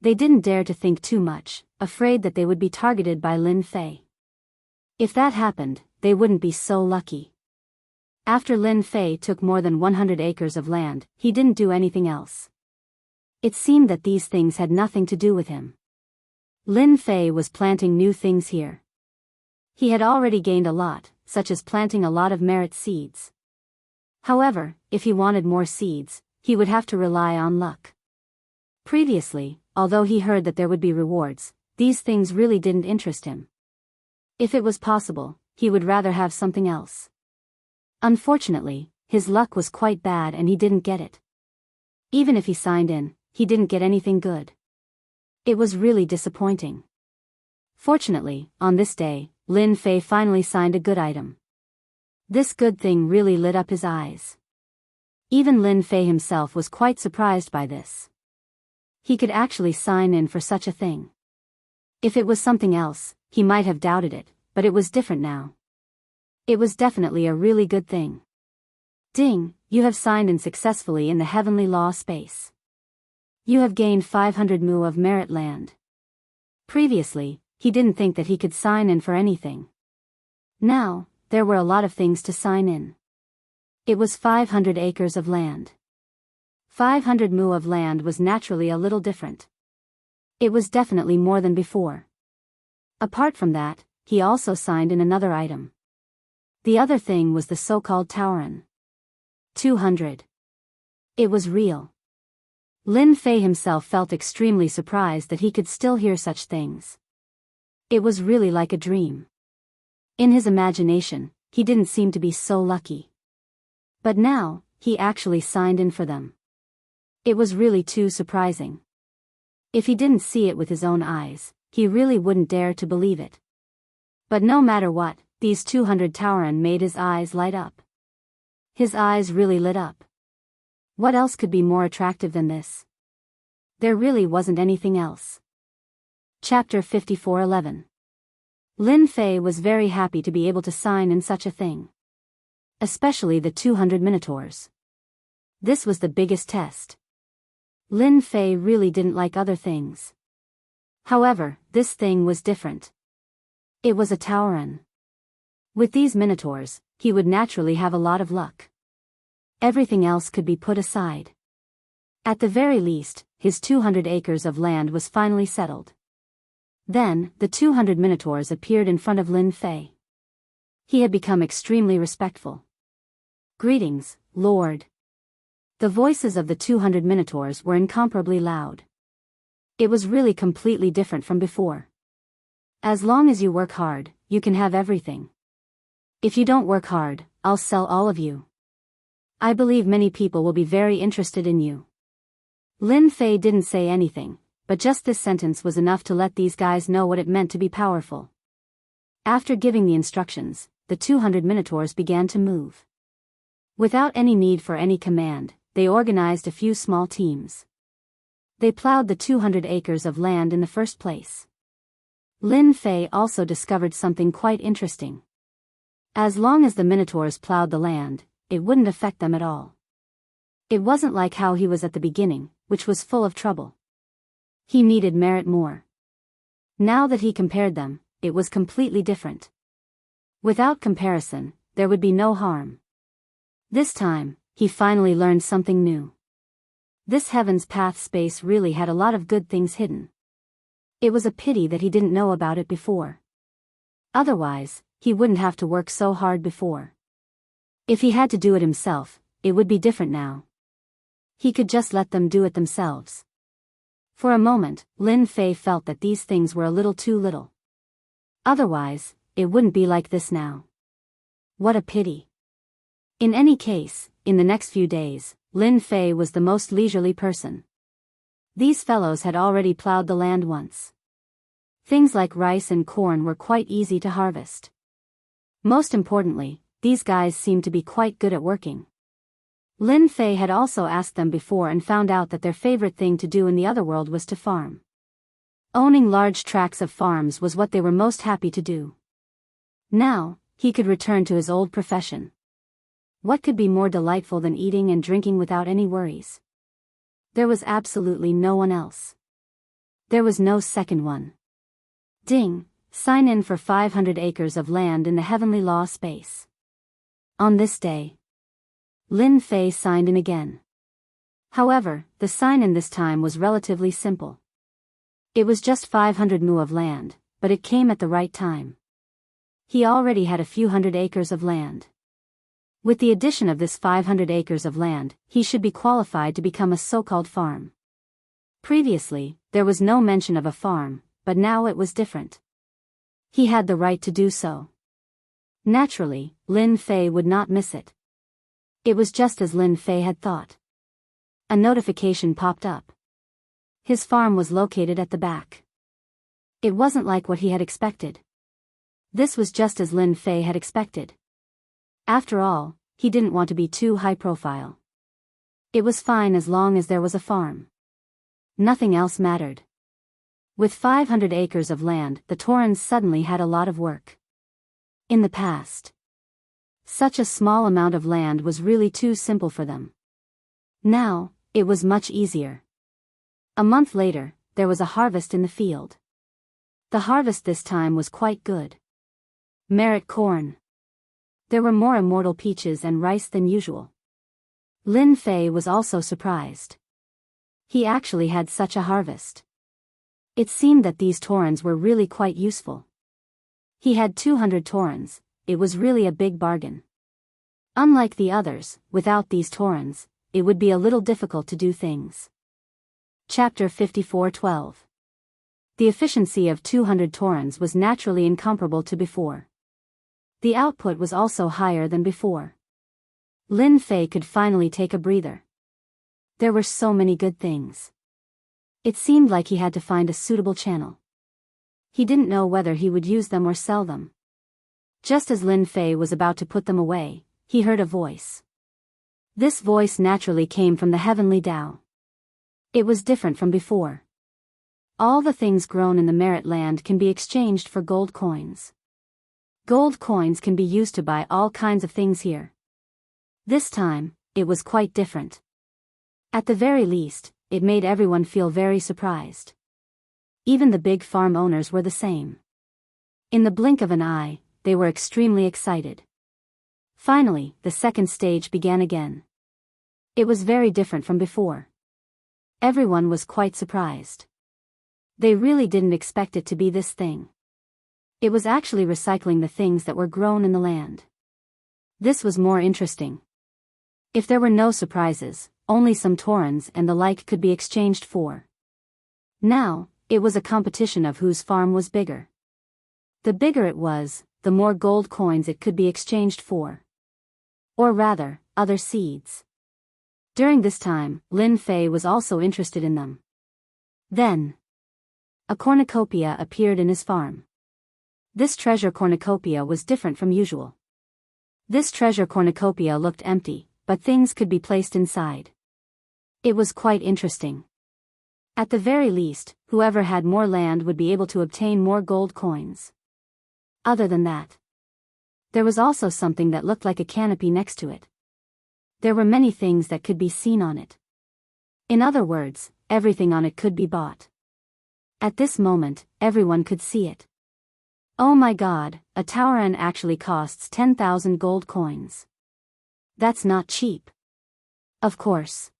They didn't dare to think too much, afraid that they would be targeted by Lin Fei. If that happened, they wouldn't be so lucky. After Lin Fei took more than 100 acres of land, he didn't do anything else. It seemed that these things had nothing to do with him. Lin Fei was planting new things here. He had already gained a lot, such as planting a lot of merit seeds. However, if he wanted more seeds, he would have to rely on luck. Previously, although he heard that there would be rewards, these things really didn't interest him. If it was possible, he would rather have something else. Unfortunately, his luck was quite bad and he didn't get it. Even if he signed in, he didn't get anything good. It was really disappointing. Fortunately, on this day, Lin Fei finally signed a good item. This good thing really lit up his eyes. Even Lin Fei himself was quite surprised by this. He could actually sign in for such a thing. If it was something else, he might have doubted it, but it was different now. It was definitely a really good thing. Ding, you have signed in successfully in the heavenly law space. You have gained 500 mu of merit land. Previously, he didn't think that he could sign in for anything. Now, there were a lot of things to sign in. It was 500 acres of land. 500 mu of land was naturally a little different. It was definitely more than before. Apart from that, he also signed in another item. The other thing was the so-called Tauren. 200. It was real. Lin Fei himself felt extremely surprised that he could still hear such things. It was really like a dream. In his imagination, he didn't seem to be so lucky. But now, he actually signed in for them. It was really too surprising. If he didn't see it with his own eyes, he really wouldn't dare to believe it. But no matter what, these 200 Tauren made his eyes light up. His eyes really lit up. What else could be more attractive than this? There really wasn't anything else. Chapter 54:11. Lin Fei was very happy to be able to sign in such a thing. Especially the 200 minotaurs. This was the biggest test. Lin Fei really didn't like other things. However, this thing was different. It was a Tauren. With these minotaurs, he would naturally have a lot of luck. Everything else could be put aside. At the very least, his 200 acres of land was finally settled. Then, the 200 minotaurs appeared in front of Lin Fei. He had become extremely respectful. Greetings, Lord. The voices of the 200 minotaurs were incomparably loud. It was really completely different from before. As long as you work hard, you can have everything. If you don't work hard, I'll sell all of you. I believe many people will be very interested in you. Lin Fei didn't say anything, but just this sentence was enough to let these guys know what it meant to be powerful. After giving the instructions, the 200 minotaurs began to move. Without any need for any command, they organized a few small teams. They plowed the 200 acres of land in the first place. Lin Fei also discovered something quite interesting. As long as the minotaurs plowed the land, it wouldn't affect them at all. It wasn't like how he was at the beginning, which was full of trouble. He needed merit more. Now that he compared them, it was completely different. Without comparison, there would be no harm. This time, he finally learned something new. This Heaven's Path space really had a lot of good things hidden. It was a pity that he didn't know about it before. Otherwise, he wouldn't have to work so hard before. If he had to do it himself, it would be different now. He could just let them do it themselves. For a moment, Lin Fei felt that these things were a little too little. Otherwise, it wouldn't be like this now. What a pity. In any case, in the next few days, Lin Fei was the most leisurely person. These fellows had already plowed the land once. Things like rice and corn were quite easy to harvest. Most importantly, these guys seemed to be quite good at working. Lin Fei had also asked them before and found out that their favorite thing to do in the other world was to farm. Owning large tracts of farms was what they were most happy to do. Now, he could return to his old profession. What could be more delightful than eating and drinking without any worries? There was absolutely no one else. There was no second one. Ding, sign in for 500 acres of land in the heavenly law space. On this day, Lin Fei signed in again. However, the sign-in this time was relatively simple. It was just 500 mu of land, but it came at the right time. He already had a few hundred acres of land. With the addition of this 500 acres of land, he should be qualified to become a so-called farm. Previously, there was no mention of a farm, but now it was different. He had the right to do so. Naturally, Lin Fei would not miss it. It was just as Lin Fei had thought. A notification popped up. His farm was located at the back. It wasn't like what he had expected. This was just as Lin Fei had expected. After all, he didn't want to be too high profile. It was fine as long as there was a farm. Nothing else mattered. With 500 acres of land, the Taurans suddenly had a lot of work. In the past, such a small amount of land was really too simple for them. Now, it was much easier. A month later, there was a harvest in the field. The harvest this time was quite good. Merit corn. There were more immortal peaches and rice than usual. Lin Fei was also surprised. He actually had such a harvest. It seemed that these Taurans were really quite useful. He had 200 Taurans, it was really a big bargain. Unlike the others, without these Taurans, it would be a little difficult to do things. Chapter 54:12. The efficiency of 200 Taurans was naturally incomparable to before. The output was also higher than before. Lin Fei could finally take a breather. There were so many good things. It seemed like he had to find a suitable channel. He didn't know whether he would use them or sell them. Just as Lin Fei was about to put them away, he heard a voice. This voice naturally came from the heavenly Tao. It was different from before. All the things grown in the merit land can be exchanged for gold coins. Gold coins can be used to buy all kinds of things here. This time, it was quite different. At the very least, it made everyone feel very surprised. Even the big farm owners were the same. In the blink of an eye, they were extremely excited. Finally, the second stage began again. It was very different from before. Everyone was quite surprised. They really didn't expect it to be this thing. It was actually recycling the things that were grown in the land. This was more interesting. If there were no surprises, only some Taurans and the like could be exchanged for. Now, it was a competition of whose farm was bigger. The bigger it was, the more gold coins it could be exchanged for. Or rather, other seeds. During this time, Lin Fei was also interested in them. Then, a cornucopia appeared in his farm. This treasure cornucopia was different from usual. This treasure cornucopia looked empty, but things could be placed inside. It was quite interesting. At the very least, whoever had more land would be able to obtain more gold coins. Other than that, there was also something that looked like a canopy next to it. There were many things that could be seen on it. In other words, everything on it could be bought. At this moment, everyone could see it. Oh my God, a Tauren actually costs 10,000 gold coins. That's not cheap. Of course.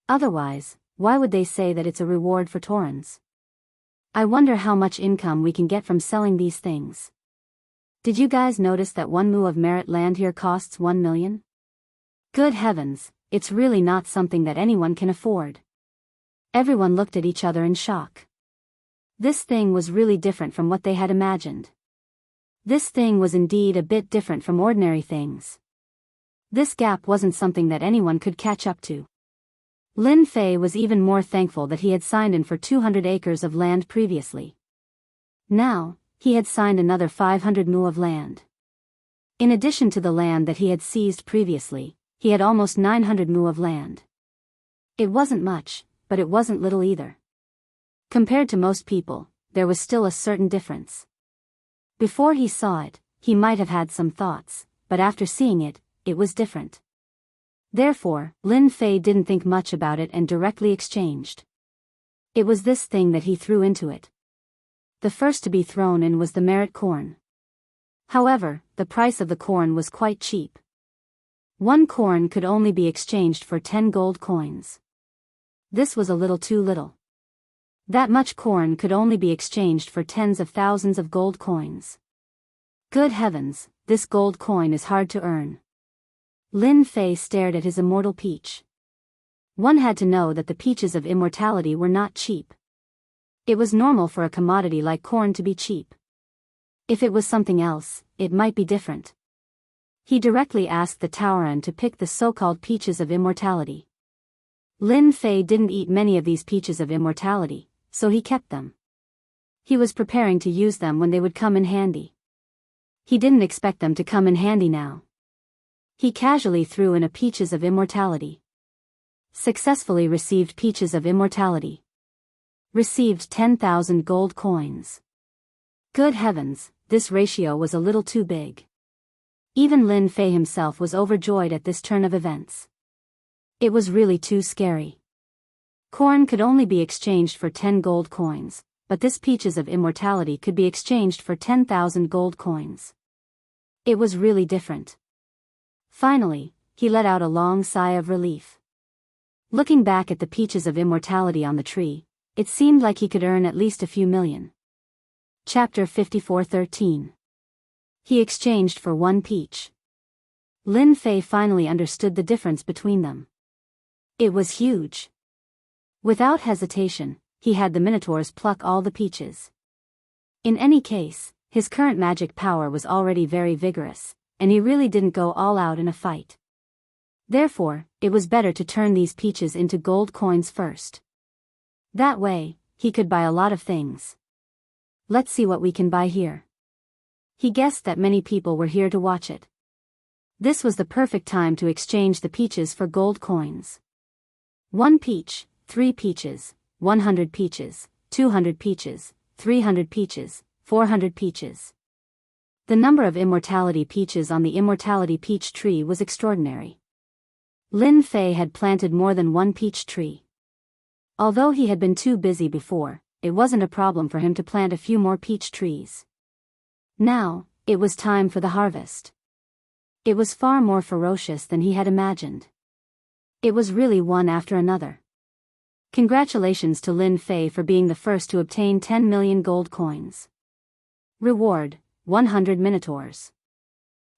Otherwise, why would they say that it's a reward for Taurens? I wonder how much income we can get from selling these things. Did you guys notice that 1 mu of merit land here costs 1 million? Good heavens, it's really not something that anyone can afford. Everyone looked at each other in shock. This thing was really different from what they had imagined. This thing was indeed a bit different from ordinary things. This gap wasn't something that anyone could catch up to. Lin Fei was even more thankful that he had signed in for 200 acres of land previously. Now, he had signed another 500 mu of land. In addition to the land that he had seized previously, he had almost 900 mu of land. It wasn't much, but it wasn't little either. Compared to most people, there was still a certain difference. Before he saw it, he might have had some thoughts, but after seeing it, it was different. Therefore, Lin Fei didn't think much about it and directly exchanged. It was this thing that he threw into it. The first to be thrown in was the merit corn. However, the price of the corn was quite cheap. One corn could only be exchanged for 10 gold coins. This was a little too little. That much corn could only be exchanged for tens of thousands of gold coins. Good heavens, this gold coin is hard to earn. Lin Fei stared at his immortal peach. One had to know that the peaches of immortality were not cheap. It was normal for a commodity like corn to be cheap. If it was something else, it might be different. He directly asked the Taoran to pick the so-called peaches of immortality. Lin Fei didn't eat many of these peaches of immortality, so he kept them. He was preparing to use them when they would come in handy. He didn't expect them to come in handy now. He casually threw in a peaches of immortality. Successfully received peaches of immortality. Received 10,000 gold coins. Good heavens, this ratio was a little too big. Even Lin Fei himself was overjoyed at this turn of events. It was really too scary. Corn could only be exchanged for 10 gold coins, but this peaches of immortality could be exchanged for 10,000 gold coins. It was really different. Finally, he let out a long sigh of relief. Looking back at the peaches of immortality on the tree, it seemed like he could earn at least a few million. Chapter 54:13. He exchanged for one peach. Lin Fei finally understood the difference between them. It was huge. Without hesitation, he had the Minotaurs pluck all the peaches. In any case, his current magic power was already very vigorous, and he really didn't go all out in a fight. Therefore, it was better to turn these peaches into gold coins first. That way, he could buy a lot of things. Let's see what we can buy here. He guessed that many people were here to watch it. This was the perfect time to exchange the peaches for gold coins. 1 peach, 3 peaches, 100 peaches, 200 peaches, 300 peaches, 400 peaches. The number of immortality peaches on the immortality peach tree was extraordinary. Lin Fei had planted more than one peach tree. Although he had been too busy before, it wasn't a problem for him to plant a few more peach trees. Now, it was time for the harvest. It was far more ferocious than he had imagined. It was really one after another. Congratulations to Lin Fei for being the first to obtain 10 million gold coins. Reward, 100 Minotaurs.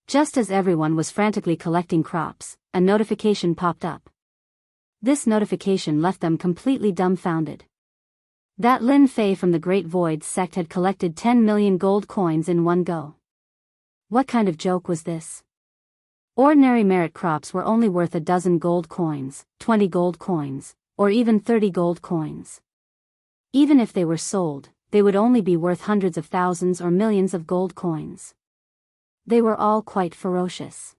Just as everyone was frantically collecting crops, a notification popped up. This notification left them completely dumbfounded. That Lin Fei from the Great Void sect had collected 10 million gold coins in one go. What kind of joke was this? Ordinary merit crops were only worth a dozen gold coins, 20 gold coins, or even 30 gold coins. Even if they were sold, they would only be worth hundreds of thousands or millions of gold coins. They were all quite ferocious.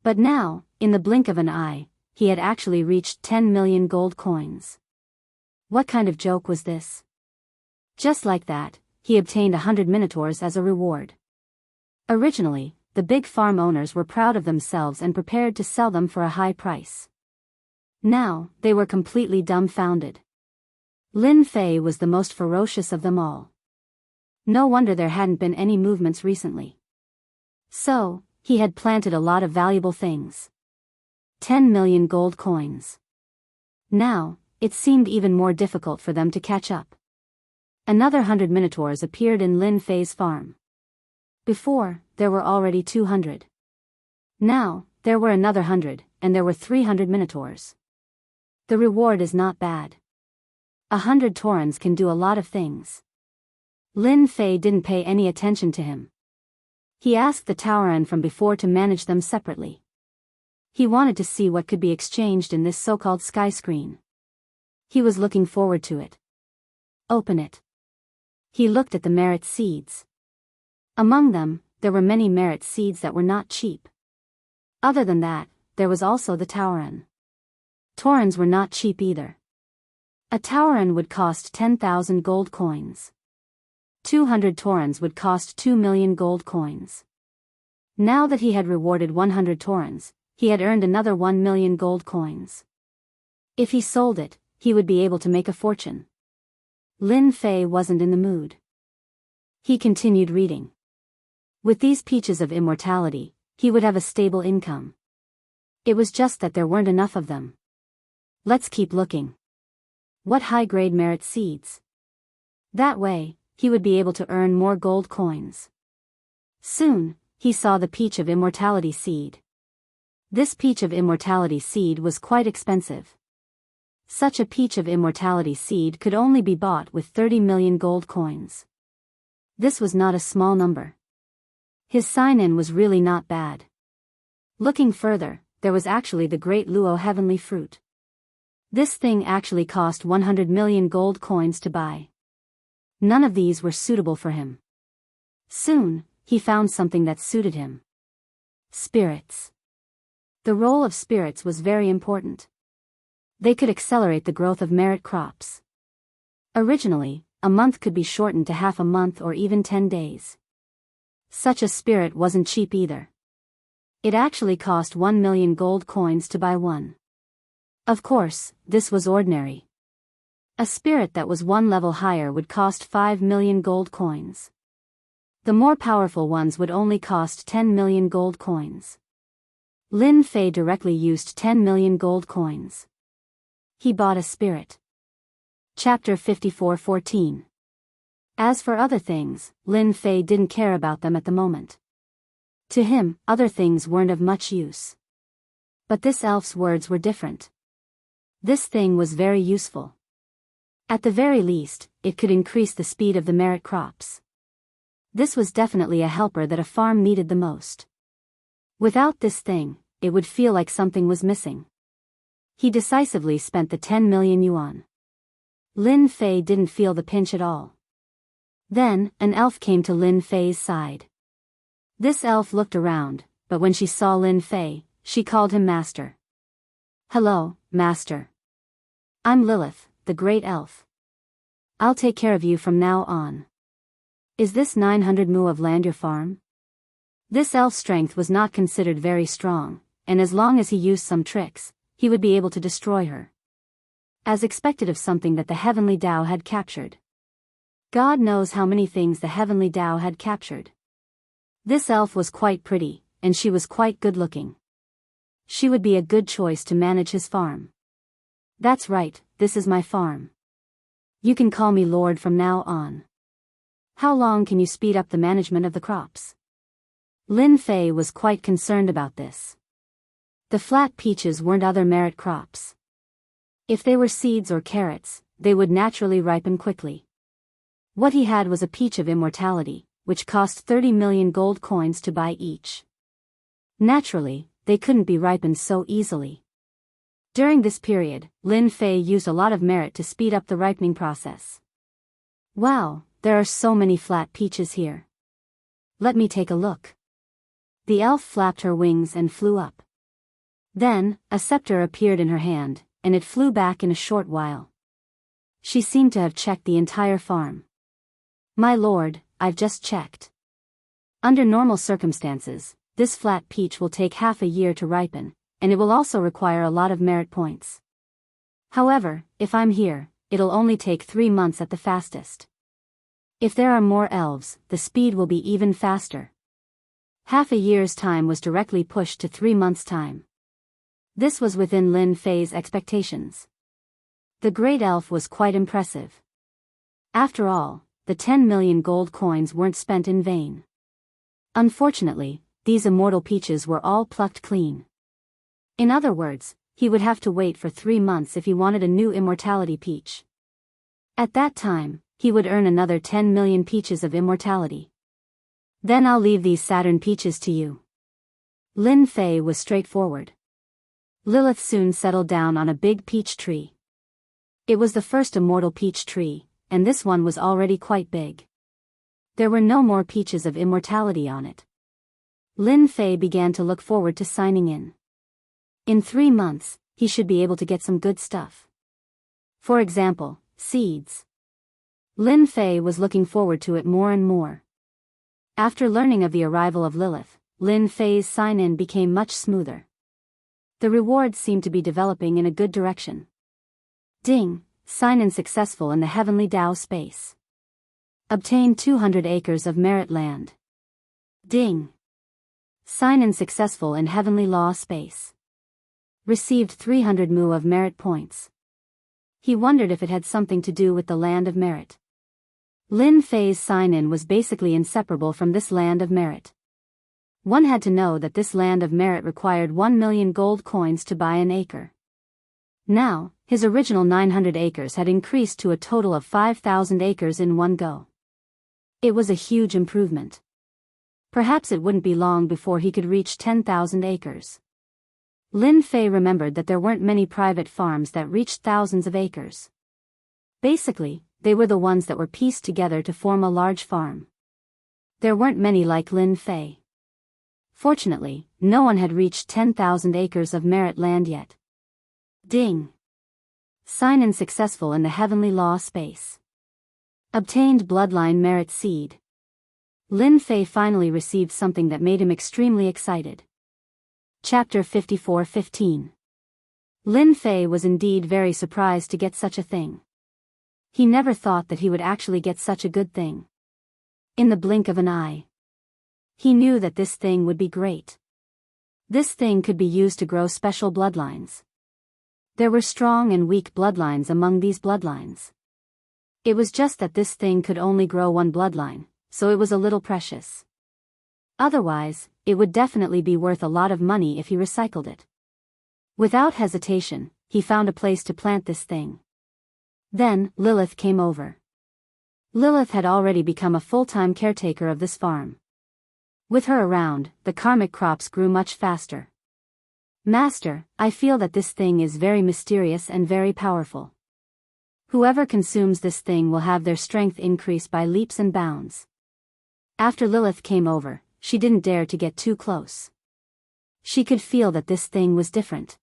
But now, in the blink of an eye, he had actually reached 10 million gold coins. What kind of joke was this? Just like that, he obtained 100 Minotaurs as a reward. Originally, the big farm owners were proud of themselves and prepared to sell them for a high price. Now, they were completely dumbfounded. Lin Fei was the most ferocious of them all. No wonder there hadn't been any movements recently. So, he had planted a lot of valuable things. 10 million gold coins. Now, it seemed even more difficult for them to catch up. Another 100 Minotaurs appeared in Lin Fei's farm. Before, there were already 200. Now, there were another 100, and there were 300 Minotaurs. The reward is not bad. 100 Taurans can do a lot of things. Lin Fei didn't pay any attention to him. He asked the Taoran from before to manage them separately. He wanted to see what could be exchanged in this so-called sky screen. He was looking forward to it. Open it. He looked at the merit seeds. Among them, there were many merit seeds that were not cheap. Other than that, there was also the Taoran. Taurans were not cheap either. A Taoran would cost 10,000 gold coins. 200 torrens would cost 2 million gold coins. Now that he had rewarded 100 torrens, he had earned another 1 million gold coins. If he sold it, he would be able to make a fortune. Lin Fei wasn't in the mood. He continued reading. With these peaches of immortality, he would have a stable income. It was just that there weren't enough of them. Let's keep looking. What high-grade merit seeds? That way, he would be able to earn more gold coins. Soon, he saw the peach of immortality seed. This peach of immortality seed was quite expensive. Such a peach of immortality seed could only be bought with 30 million gold coins. This was not a small number. His sign-in was really not bad. Looking further, there was actually the Great Luo Heavenly Fruit. This thing actually cost 100 million gold coins to buy. None of these were suitable for him. Soon, he found something that suited him. Spirits. The role of spirits was very important. They could accelerate the growth of merit crops. Originally, a month could be shortened to half a month or even 10 days. Such a spirit wasn't cheap either. It actually cost 1 million gold coins to buy one. Of course, this was ordinary. A spirit that was one level higher would cost 5 million gold coins. The more powerful ones would only cost 10 million gold coins. Lin Fei directly used 10 million gold coins. He bought a spirit. Chapter 54:14. As for other things, Lin Fei didn't care about them at the moment. To him, other things weren't of much use. But this elf's words were different. This thing was very useful. At the very least, it could increase the speed of the merit crops. This was definitely a helper that a farm needed the most. Without this thing, it would feel like something was missing. He decisively spent the 10 million yuan. Lin Fei didn't feel the pinch at all. Then, an elf came to Lin Fei's side. This elf looked around, but when she saw Lin Fei, she called him Master. Hello, Master. I'm Lilith, the Great Elf. I'll take care of you from now on. Is this 900 mu of land your farm? This elf's strength was not considered very strong, and as long as he used some tricks, he would be able to destroy her. As expected of something that the Heavenly Tao had captured. God knows how many things the Heavenly Tao had captured. This elf was quite pretty, and she was quite good-looking. She would be a good choice to manage his farm. That's right, this is my farm. You can call me Lord from now on. How long can you speed up the management of the crops? Lin Fei was quite concerned about this. The flat peaches weren't other merit crops. If they were seeds or carrots, they would naturally ripen quickly. What he had was a peach of immortality, which cost 30 million gold coins to buy each. Naturally, they couldn't be ripened so easily. During this period, Lin Fei used a lot of merit to speed up the ripening process. Wow, there are so many flat peaches here. Let me take a look. The elf flapped her wings and flew up. Then, a scepter appeared in her hand, and it flew back in a short while. She seemed to have checked the entire farm. My lord, I've just checked. Under normal circumstances, this flat peach will take half a year to ripen, and it will also require a lot of merit points. However, if I'm here, it'll only take 3 months at the fastest. If there are more elves, the speed will be even faster. Half a year's time was directly pushed to 3 months' time. This was within Lin Fei's expectations. The Great Elf was quite impressive. After all, the 10 million gold coins weren't spent in vain. Unfortunately, these immortal peaches were all plucked clean. In other words, he would have to wait for 3 months if he wanted a new immortality peach. At that time, he would earn another 10 million peaches of immortality. Then I'll leave these Saturn peaches to you. Lin Fei was straightforward. Lilith soon settled down on a big peach tree. It was the first immortal peach tree, and this one was already quite big. There were no more peaches of immortality on it. Lin Fei began to look forward to signing in. In 3 months, he should be able to get some good stuff. For example, seeds. Lin Fei was looking forward to it more and more. After learning of the arrival of Lilith, Lin Fei's sign-in became much smoother. The rewards seemed to be developing in a good direction. Ding, sign-in successful in the Heavenly Dao space. Obtained 200 acres of merit land. Ding. Sign-in successful in Heavenly Law space. Received 300 mu of merit points. He wondered if it had something to do with the land of merit. Lin Fei's sign-in was basically inseparable from this land of merit. One had to know that this land of merit required 1 million gold coins to buy an acre. Now, his original 900 acres had increased to a total of 5,000 acres in one go. It was a huge improvement. Perhaps it wouldn't be long before he could reach 10,000 acres. Lin Fei remembered that there weren't many private farms that reached thousands of acres. Basically, they were the ones that were pieced together to form a large farm. There weren't many like Lin Fei. Fortunately, no one had reached 10,000 acres of merit land yet. Ding. Sign-in successful in the Heavenly Law space. Obtained bloodline merit seed. Lin Fei finally received something that made him extremely excited. Chapter 54:15. Lin Fei was indeed very surprised to get such a thing. He never thought that he would actually get such a good thing. In the blink of an eye. He knew that this thing would be great. This thing could be used to grow special bloodlines. There were strong and weak bloodlines among these bloodlines. It was just that this thing could only grow one bloodline, so it was a little precious. Otherwise, it would definitely be worth a lot of money if he recycled it. Without hesitation, he found a place to plant this thing. Then, Lilith came over. Lilith had already become a full-time caretaker of this farm. With her around, the karmic crops grew much faster. Master, I feel that this thing is very mysterious and very powerful. Whoever consumes this thing will have their strength increase by leaps and bounds. After Lilith came over, she didn't dare to get too close. She could feel that this thing was different.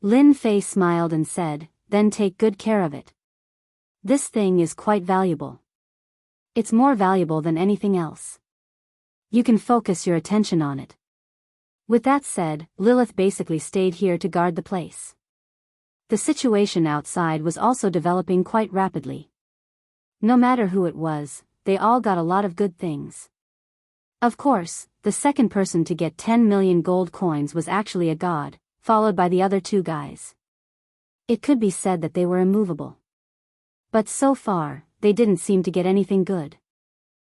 Lin Fei smiled and said, "Then take good care of it. This thing is quite valuable. It's more valuable than anything else. You can focus your attention on it." With that said, Lilith basically stayed here to guard the place. The situation outside was also developing quite rapidly. No matter who it was, they all got a lot of good things. Of course, the second person to get 10 million gold coins was actually a god, followed by the other two guys. It could be said that they were immovable. But so far, they didn't seem to get anything good.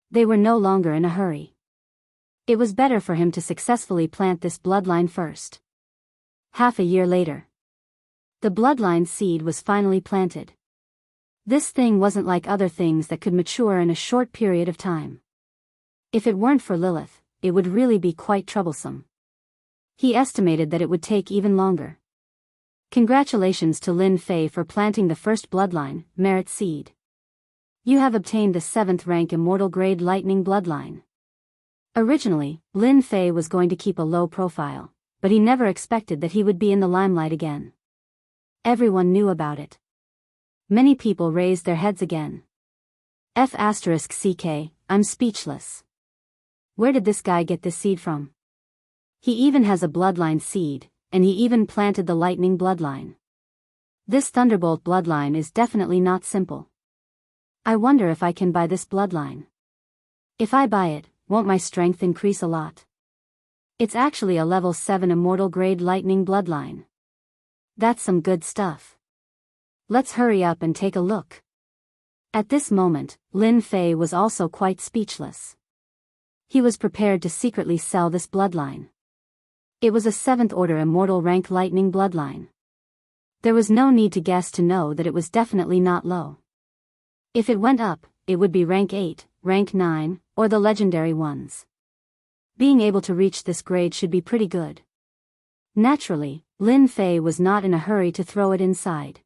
They were no longer in a hurry. It was better for him to successfully plant this bloodline first. Half a year later. The bloodline seed was finally planted. This thing wasn't like other things that could mature in a short period of time. If it weren't for Lilith, it would really be quite troublesome. He estimated that it would take even longer. Congratulations to Lin Fei for planting the first bloodline, merit seed. You have obtained the 7th rank immortal grade lightning bloodline. Originally, Lin Fei was going to keep a low profile, but he never expected that he would be in the limelight again. Everyone knew about it. Many people raised their heads again. F***ck, I'm speechless. Where did this guy get this seed from? He even has a bloodline seed, and he even planted the lightning bloodline. This thunderbolt bloodline is definitely not simple. I wonder if I can buy this bloodline. If I buy it, won't my strength increase a lot? It's actually a level 7 immortal grade lightning bloodline. That's some good stuff. Let's hurry up and take a look. At this moment, Lin Fei was also quite speechless. He was prepared to secretly sell this bloodline. It was a 7th order immortal rank lightning bloodline. There was no need to guess to know that it was definitely not low. If it went up, it would be rank 8, rank 9, or the legendary ones. Being able to reach this grade should be pretty good. Naturally, Lin Fei was not in a hurry to throw it inside.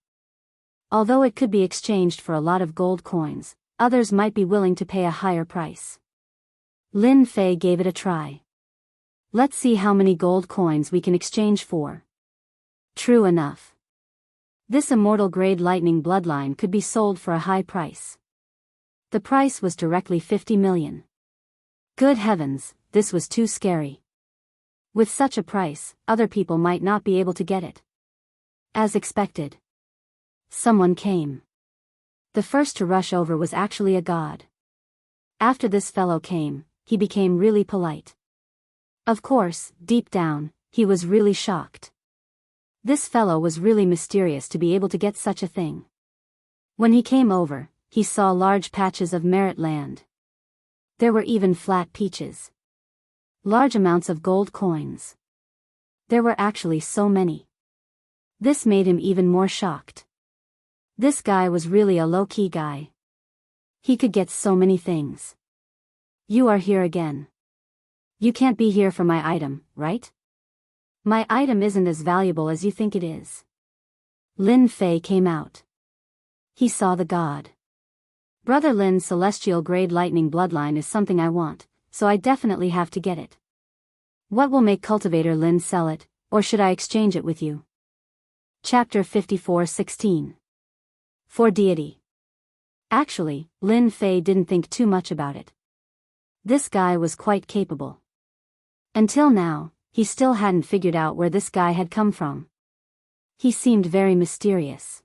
Although it could be exchanged for a lot of gold coins, others might be willing to pay a higher price. Lin Fei gave it a try. Let's see how many gold coins we can exchange for. True enough. This immortal grade lightning bloodline could be sold for a high price. The price was directly 50 million. Good heavens, this was too scary. With such a price, other people might not be able to get it. As expected, someone came. The first to rush over was actually a god. After this fellow came, he became really polite. Of course, deep down, he was really shocked. This fellow was really mysterious to be able to get such a thing. When he came over, he saw large patches of merit land. There were even flat peaches. Large amounts of gold coins. There were actually so many. This made him even more shocked. This guy was really a low-key guy. He could get so many things. You are here again. You can't be here for my item, right? My item isn't as valuable as you think it is. Lin Fei came out. He saw the god. Brother Lin's celestial grade lightning bloodline is something I want, so I definitely have to get it. What will make Cultivator Lin sell it, or should I exchange it with you? Chapter 54:16. For deity. Actually, Lin Fei didn't think too much about it. This guy was quite capable. Until now, he still hadn't figured out where this guy had come from. He seemed very mysterious.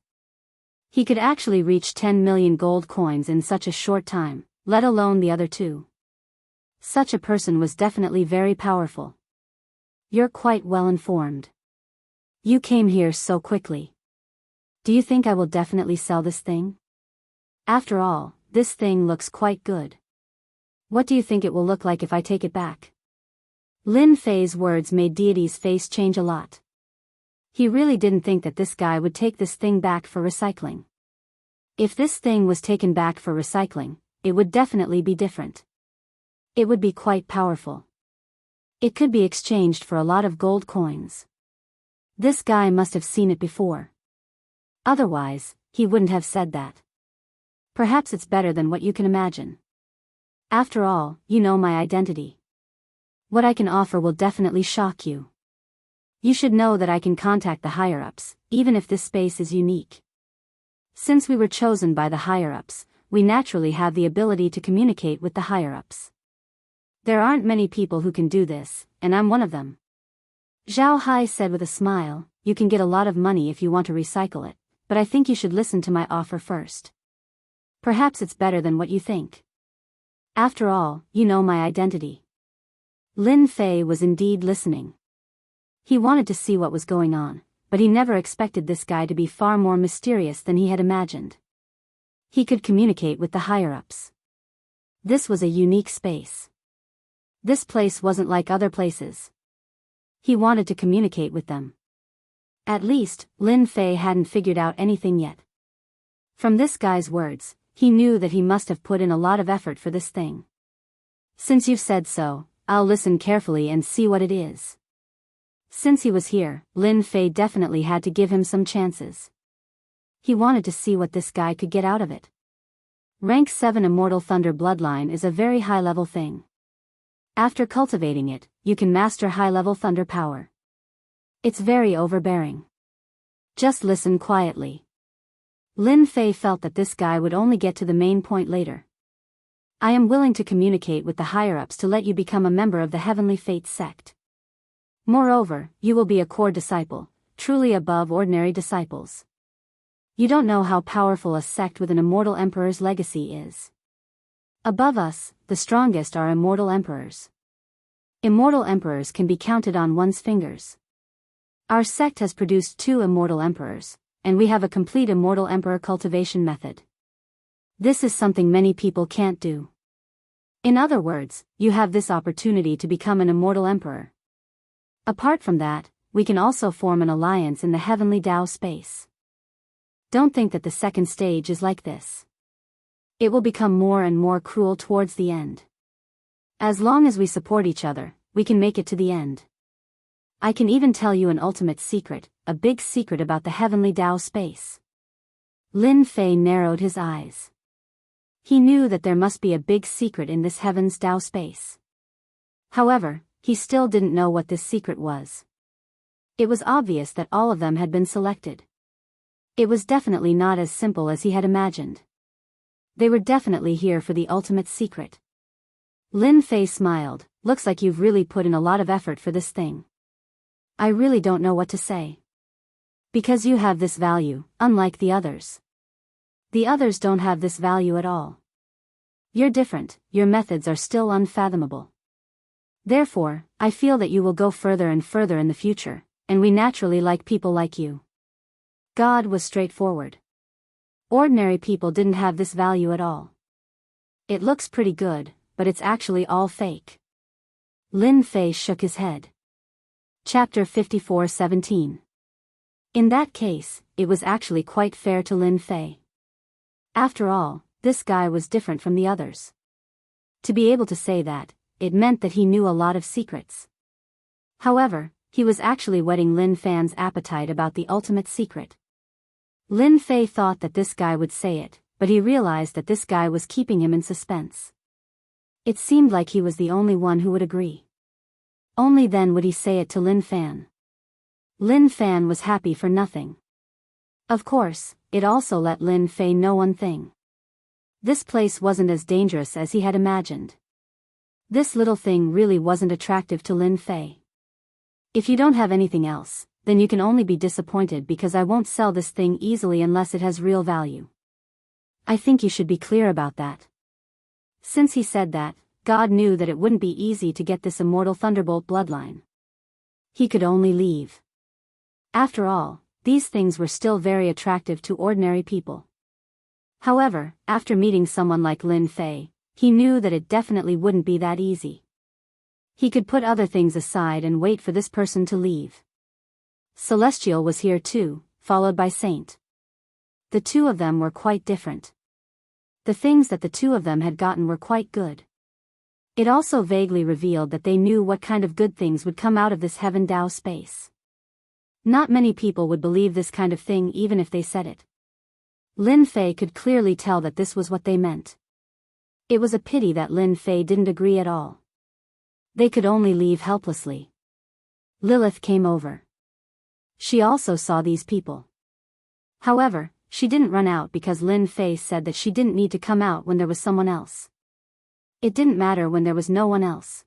He could actually reach 10 million gold coins in such a short time, let alone the other two. Such a person was definitely very powerful. You're quite well informed. You came here so quickly. Do you think I will definitely sell this thing? After all, this thing looks quite good. What do you think it will look like if I take it back? Lin Fei's words made Deity's face change a lot. He really didn't think that this guy would take this thing back for recycling. If this thing was taken back for recycling, it would definitely be different. It would be quite powerful. It could be exchanged for a lot of gold coins. This guy must have seen it before. Otherwise, he wouldn't have said that. Perhaps it's better than what you can imagine. After all, you know my identity. What I can offer will definitely shock you. You should know that I can contact the higher-ups, even if this space is unique. Since we were chosen by the higher-ups, we naturally have the ability to communicate with the higher-ups. There aren't many people who can do this, and I'm one of them. Zhao Hai said with a smile, you can get a lot of money if you want to recycle it, but I think you should listen to my offer first. Perhaps it's better than what you think. After all, you know my identity. Lin Fei was indeed listening. He wanted to see what was going on, but he never expected this guy to be far more mysterious than he had imagined. He could communicate with the higher-ups. This was a unique space. This place wasn't like other places. He wanted to communicate with them. At least, Lin Fei hadn't figured out anything yet. From this guy's words, he knew that he must have put in a lot of effort for this thing. Since you've said so, I'll listen carefully and see what it is. Since he was here, Lin Fei definitely had to give him some chances. He wanted to see what this guy could get out of it. Rank 7 Immortal Thunder Bloodline is a very high-level thing. After cultivating it, you can master high-level thunder power. It's very overbearing. Just listen quietly. Lin Fei felt that this guy would only get to the main point later. I am willing to communicate with the higher-ups to let you become a member of the Heavenly Fates sect. Moreover, you will be a core disciple, truly above ordinary disciples. You don't know how powerful a sect with an immortal emperor's legacy is. Above us, the strongest are immortal emperors. Immortal emperors can be counted on one's fingers. Our sect has produced 2 immortal emperors, and we have a complete immortal emperor cultivation method. This is something many people can't do. In other words, you have this opportunity to become an immortal emperor. Apart from that, we can also form an alliance in the heavenly Tao space. Don't think that the second stage is like this. It will become more and more cruel towards the end. As long as we support each other, we can make it to the end. I can even tell you an ultimate secret, a big secret about the heavenly Tao space. Lin Fei narrowed his eyes. He knew that there must be a big secret in this heaven's Tao space. However, he still didn't know what this secret was. It was obvious that all of them had been selected. It was definitely not as simple as he had imagined. They were definitely here for the ultimate secret. Lin Fei smiled. Looks like you've really put in a lot of effort for this thing. I really don't know what to say. Because you have this value, unlike the others. The others don't have this value at all. You're different, your methods are still unfathomable. Therefore, I feel that you will go further and further in the future, and we naturally like people like you. God was straightforward. Ordinary people didn't have this value at all. It looks pretty good, but it's actually all fake. Lin Fei shook his head. Chapter 54:17. In that case, it was actually quite fair to Lin Fei. After all, this guy was different from the others. To be able to say that, it meant that he knew a lot of secrets. However, he was actually whetting Lin Fan's appetite about the ultimate secret. Lin Fei thought that this guy would say it, but he realized that this guy was keeping him in suspense. It seemed like he was the only one who would agree. Only then would he say it to Lin Fan. Lin Fan was happy for nothing. Of course, it also let Lin Fei know one thing. This place wasn't as dangerous as he had imagined. This little thing really wasn't attractive to Lin Fei. If you don't have anything else, then you can only be disappointed because I won't sell this thing easily unless it has real value. I think you should be clear about that. Since he said that, God knew that it wouldn't be easy to get this immortal Thunderbolt bloodline. He could only leave. After all, these things were still very attractive to ordinary people. However, after meeting someone like Lin Fei, he knew that it definitely wouldn't be that easy. He could put other things aside and wait for this person to leave. Celestial was here too, followed by Saint. The two of them were quite different. The things that the two of them had gotten were quite good. It also vaguely revealed that they knew what kind of good things would come out of this Heaven Dao space. Not many people would believe this kind of thing even if they said it. Lin Fei could clearly tell that this was what they meant. It was a pity that Lin Fei didn't agree at all. They could only leave helplessly. Lilith came over. She also saw these people. However, she didn't run out because Lin Fei said that she didn't need to come out when there was someone else. It didn't matter when there was no one else.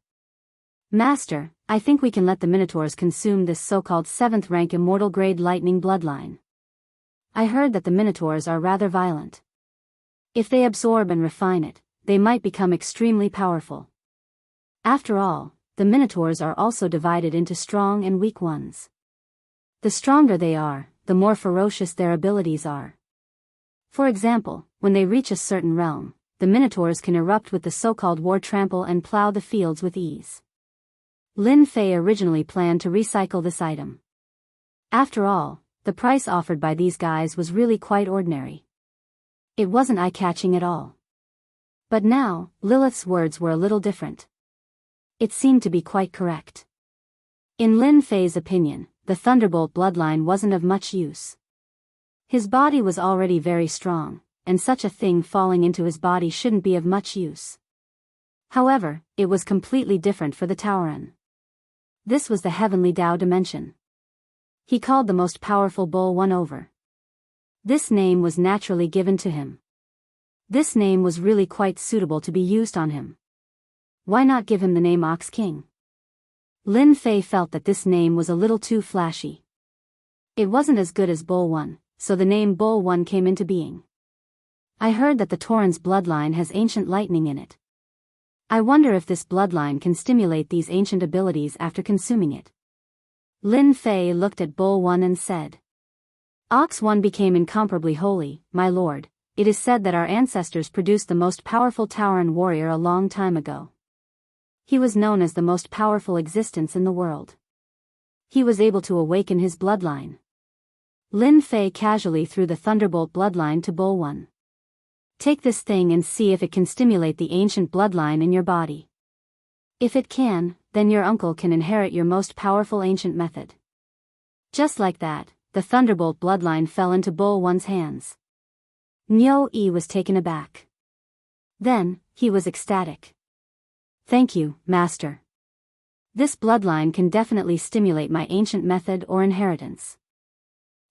Master, I think we can let the Minotaurs consume this so-called 7th rank immortal grade lightning bloodline. I heard that the Minotaurs are rather violent. If they absorb and refine it, they might become extremely powerful. After all, the Minotaurs are also divided into strong and weak ones. The stronger they are, the more ferocious their abilities are. For example, when they reach a certain realm, the Minotaurs can erupt with the so-called war trample and plow the fields with ease. Lin Fei originally planned to recycle this item. After all, the price offered by these guys was really quite ordinary. It wasn't eye-catching at all. But now, Lilith's words were a little different. It seemed to be quite correct. In Lin Fei's opinion, the Thunderbolt bloodline wasn't of much use. His body was already very strong, and such a thing falling into his body shouldn't be of much use. However, it was completely different for the Tauren. This was the heavenly Dao dimension. He called the most powerful bull one over. This name was naturally given to him. This name was really quite suitable to be used on him. Why not give him the name Ox King? Lin Fei felt that this name was a little too flashy. It wasn't as good as Bull One, so the name Bull One came into being. I heard that the Tauren's bloodline has ancient lightning in it. I wonder if this bloodline can stimulate these ancient abilities after consuming it. Lin Fei looked at Bull One and said, Ox One became incomparably holy, my lord. It is said that our ancestors produced the most powerful Tauren warrior a long time ago. He was known as the most powerful existence in the world. He was able to awaken his bloodline. Lin Fei casually threw the Thunderbolt bloodline to Bull One. Take this thing and see if it can stimulate the ancient bloodline in your body. If it can, then your uncle can inherit your most powerful ancient method. Just like that, the Thunderbolt bloodline fell into Bull One's hands. Niu Yi was taken aback. Then, he was ecstatic. Thank you, Master. This bloodline can definitely stimulate my ancient method or inheritance.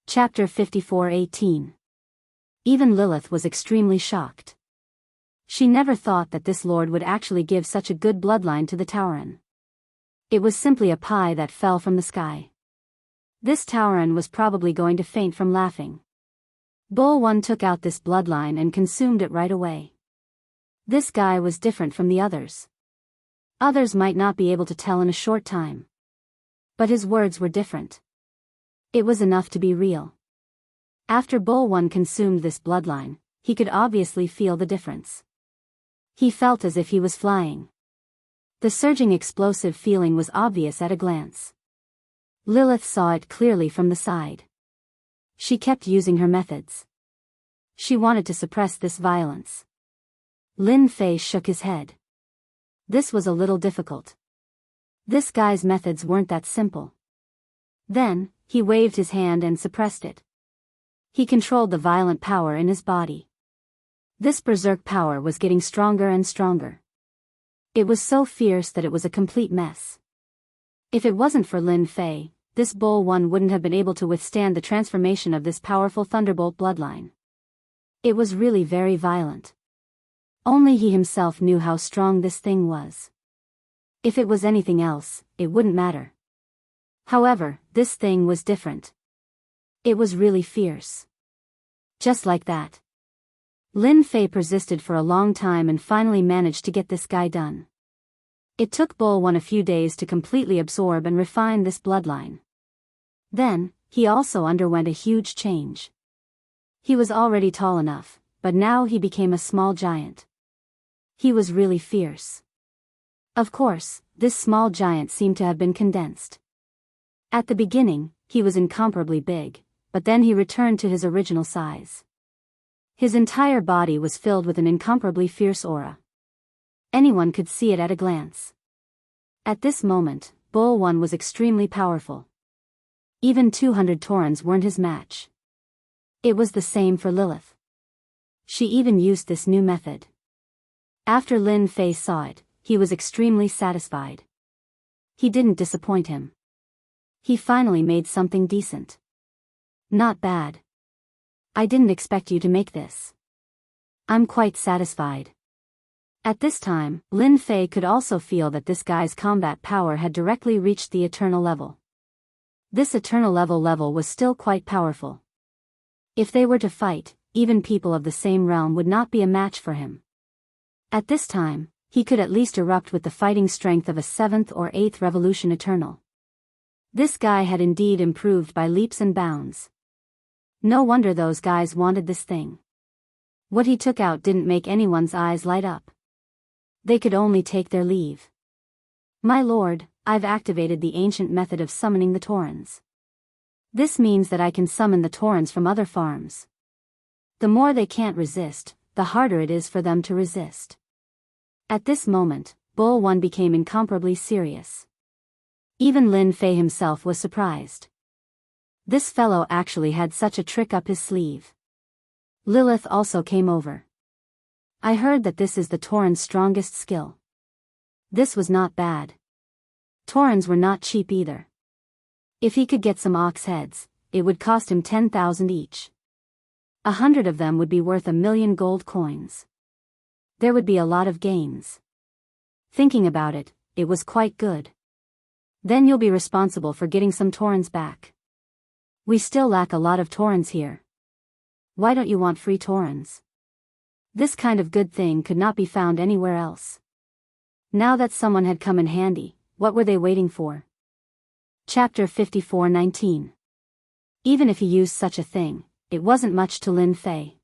Chapter 54:18. Even Lilith was extremely shocked. She never thought that this lord would actually give such a good bloodline to the Tauren. It was simply a pie that fell from the sky. This Tauren was probably going to faint from laughing. Bull One took out this bloodline and consumed it right away. This guy was different from the others. Others might not be able to tell in a short time. But his words were different. It was enough to be real. After Bull One consumed this bloodline, he could obviously feel the difference. He felt as if he was flying. The surging explosive feeling was obvious at a glance. Lilith saw it clearly from the side. She kept using her methods. She wanted to suppress this violence. Lin Fei shook his head. This was a little difficult. This guy's methods weren't that simple. Then, he waved his hand and suppressed it. He controlled the violent power in his body. This berserk power was getting stronger and stronger. It was so fierce that it was a complete mess. If it wasn't for Lin Fei, this Bull One wouldn't have been able to withstand the transformation of this powerful thunderbolt bloodline. It was really very violent. Only he himself knew how strong this thing was. If it was anything else, it wouldn't matter. However, this thing was different. It was really fierce. Just like that. Lin Fei persisted for a long time and finally managed to get this guy done. It took Bull One a few days to completely absorb and refine this bloodline. Then, he also underwent a huge change. He was already tall enough, but now he became a small giant. He was really fierce. Of course, this small giant seemed to have been condensed. At the beginning, he was incomparably big, but then he returned to his original size. His entire body was filled with an incomparably fierce aura. Anyone could see it at a glance. At this moment, Bull One was extremely powerful. Even 200 Taurens weren't his match. It was the same for Lilith. She even used this new method. After Lin Fei saw it, he was extremely satisfied. He didn't disappoint him. He finally made something decent. Not bad. I didn't expect you to make this. I'm quite satisfied. At this time, Lin Fei could also feel that this guy's combat power had directly reached the eternal level. This eternal level was still quite powerful. If they were to fight, even people of the same realm would not be a match for him. At this time, he could at least erupt with the fighting strength of a 7th or 8th Revolution Eternal. This guy had indeed improved by leaps and bounds. No wonder those guys wanted this thing. What he took out didn't make anyone's eyes light up. They could only take their leave. My lord, I've activated the ancient method of summoning the Taurens. This means that I can summon the Taurens from other farms. The more they can't resist, the harder it is for them to resist. At this moment, Bull One became incomparably serious. Even Lin Fei himself was surprised. This fellow actually had such a trick up his sleeve. Lilith also came over. I heard that this is the Tauren's strongest skill. This was not bad. Taurens were not cheap either. If he could get some ox heads, it would cost him 10,000 each. 100 of them would be worth 1,000,000 gold coins. There would be a lot of gains. Thinking about it, it was quite good. Then you'll be responsible for getting some Taurens back. We still lack a lot of Taurens here. Why don't you want free Taurens? This kind of good thing could not be found anywhere else. Now that someone had come in handy, what were they waiting for? Chapter 54:19. Even if he used such a thing, it wasn't much to Lin Fei.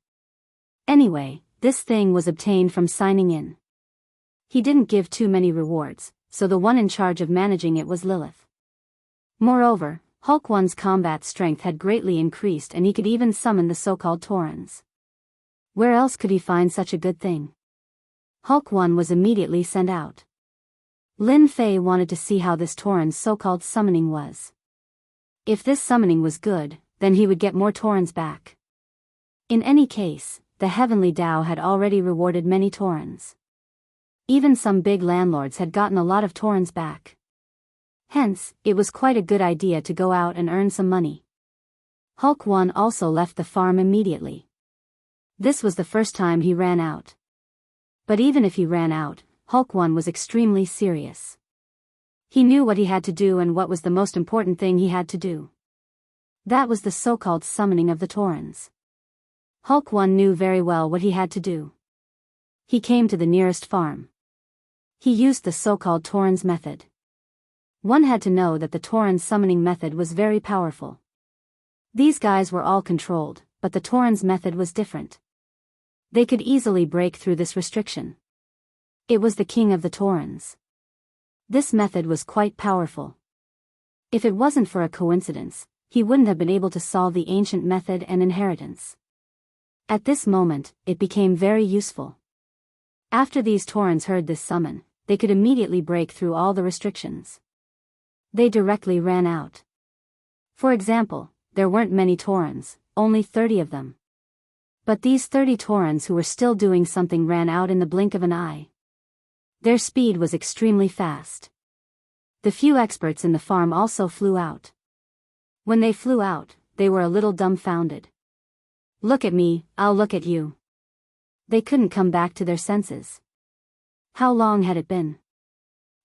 Anyway, this thing was obtained from signing in. He didn't give too many rewards, so the one in charge of managing it was Lilith. Moreover, Hulk One's combat strength had greatly increased and he could even summon the so-called Taurens. Where else could he find such a good thing? Hulk One was immediately sent out. Lin Fei wanted to see how this Tauren's so-called summoning was. If this summoning was good, then he would get more Taurens back. In any case, the Heavenly Tao had already rewarded many Taurens. Even some big landlords had gotten a lot of Taurens back. Hence, it was quite a good idea to go out and earn some money. Hulk One also left the farm immediately. This was the first time he ran out. But even if he ran out, Hulk One was extremely serious. He knew what he had to do and what was the most important thing he had to do. That was the so-called summoning of the Taurens. Hulk One knew very well what he had to do. He came to the nearest farm. He used the so-called Taurens method. One had to know that the Taurens summoning method was very powerful. These guys were all controlled, but the Taurens method was different. They could easily break through this restriction. It was the king of the Taurens. This method was quite powerful. If it wasn't for a coincidence, he wouldn't have been able to solve the ancient method and inheritance. At this moment, it became very useful. After these Taurens heard this summon, they could immediately break through all the restrictions. They directly ran out. For example, there weren't many Taurens, only 30 of them. But these 30 Taurens who were still doing something ran out in the blink of an eye. Their speed was extremely fast. The few experts in the farm also flew out. When they flew out, they were a little dumbfounded. Look at me, I'll look at you. They couldn't come back to their senses. How long had it been?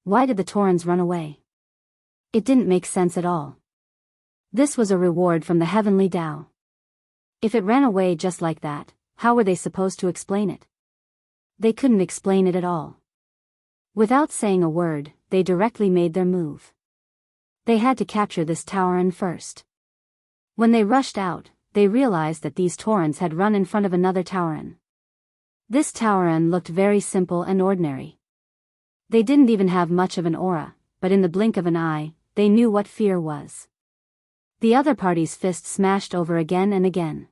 Why did the Taurens run away? It didn't make sense at all. This was a reward from the heavenly Tao. If it ran away just like that, how were they supposed to explain it? They couldn't explain it at all. Without saying a word, they directly made their move. They had to capture this Tauren first. When they rushed out, they realized that these Taurens had run in front of another Tauren. This Tauren looked very simple and ordinary. They didn't even have much of an aura, but in the blink of an eye, they knew what fear was. The other party's fist smashed over again and again.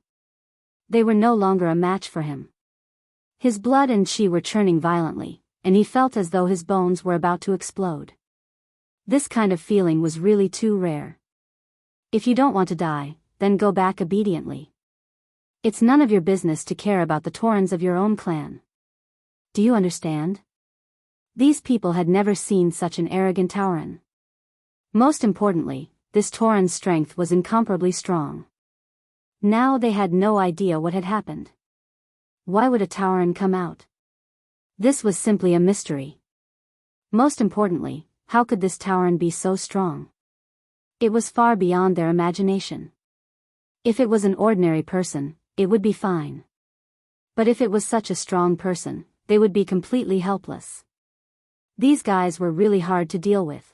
They were no longer a match for him. His blood and chi were churning violently, and he felt as though his bones were about to explode. This kind of feeling was really too rare. If you don't want to die, then go back obediently. It's none of your business to care about the Taurens of your own clan. Do you understand? These people had never seen such an arrogant Tauren. Most importantly, this Tauren's strength was incomparably strong. Now they had no idea what had happened. Why would a Tauren come out? This was simply a mystery. Most importantly, how could this Tauren be so strong? It was far beyond their imagination. If it was an ordinary person, it would be fine. But if it was such a strong person, they would be completely helpless. These guys were really hard to deal with.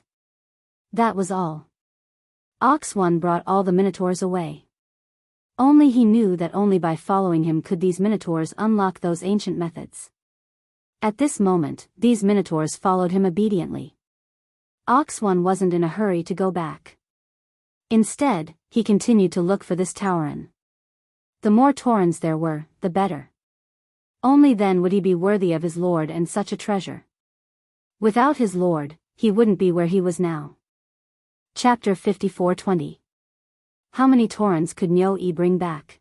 That was all. Ox One brought all the Minotaurs away. Only he knew that only by following him could these Minotaurs unlock those ancient methods. At this moment, these Minotaurs followed him obediently. Ox One wasn't in a hurry to go back. Instead, he continued to look for this Tauren. The more Taurens there were, the better. Only then would he be worthy of his lord and such a treasure. Without his lord, he wouldn't be where he was now. Chapter 54:20. How many Taurens could Niu-Yi bring back?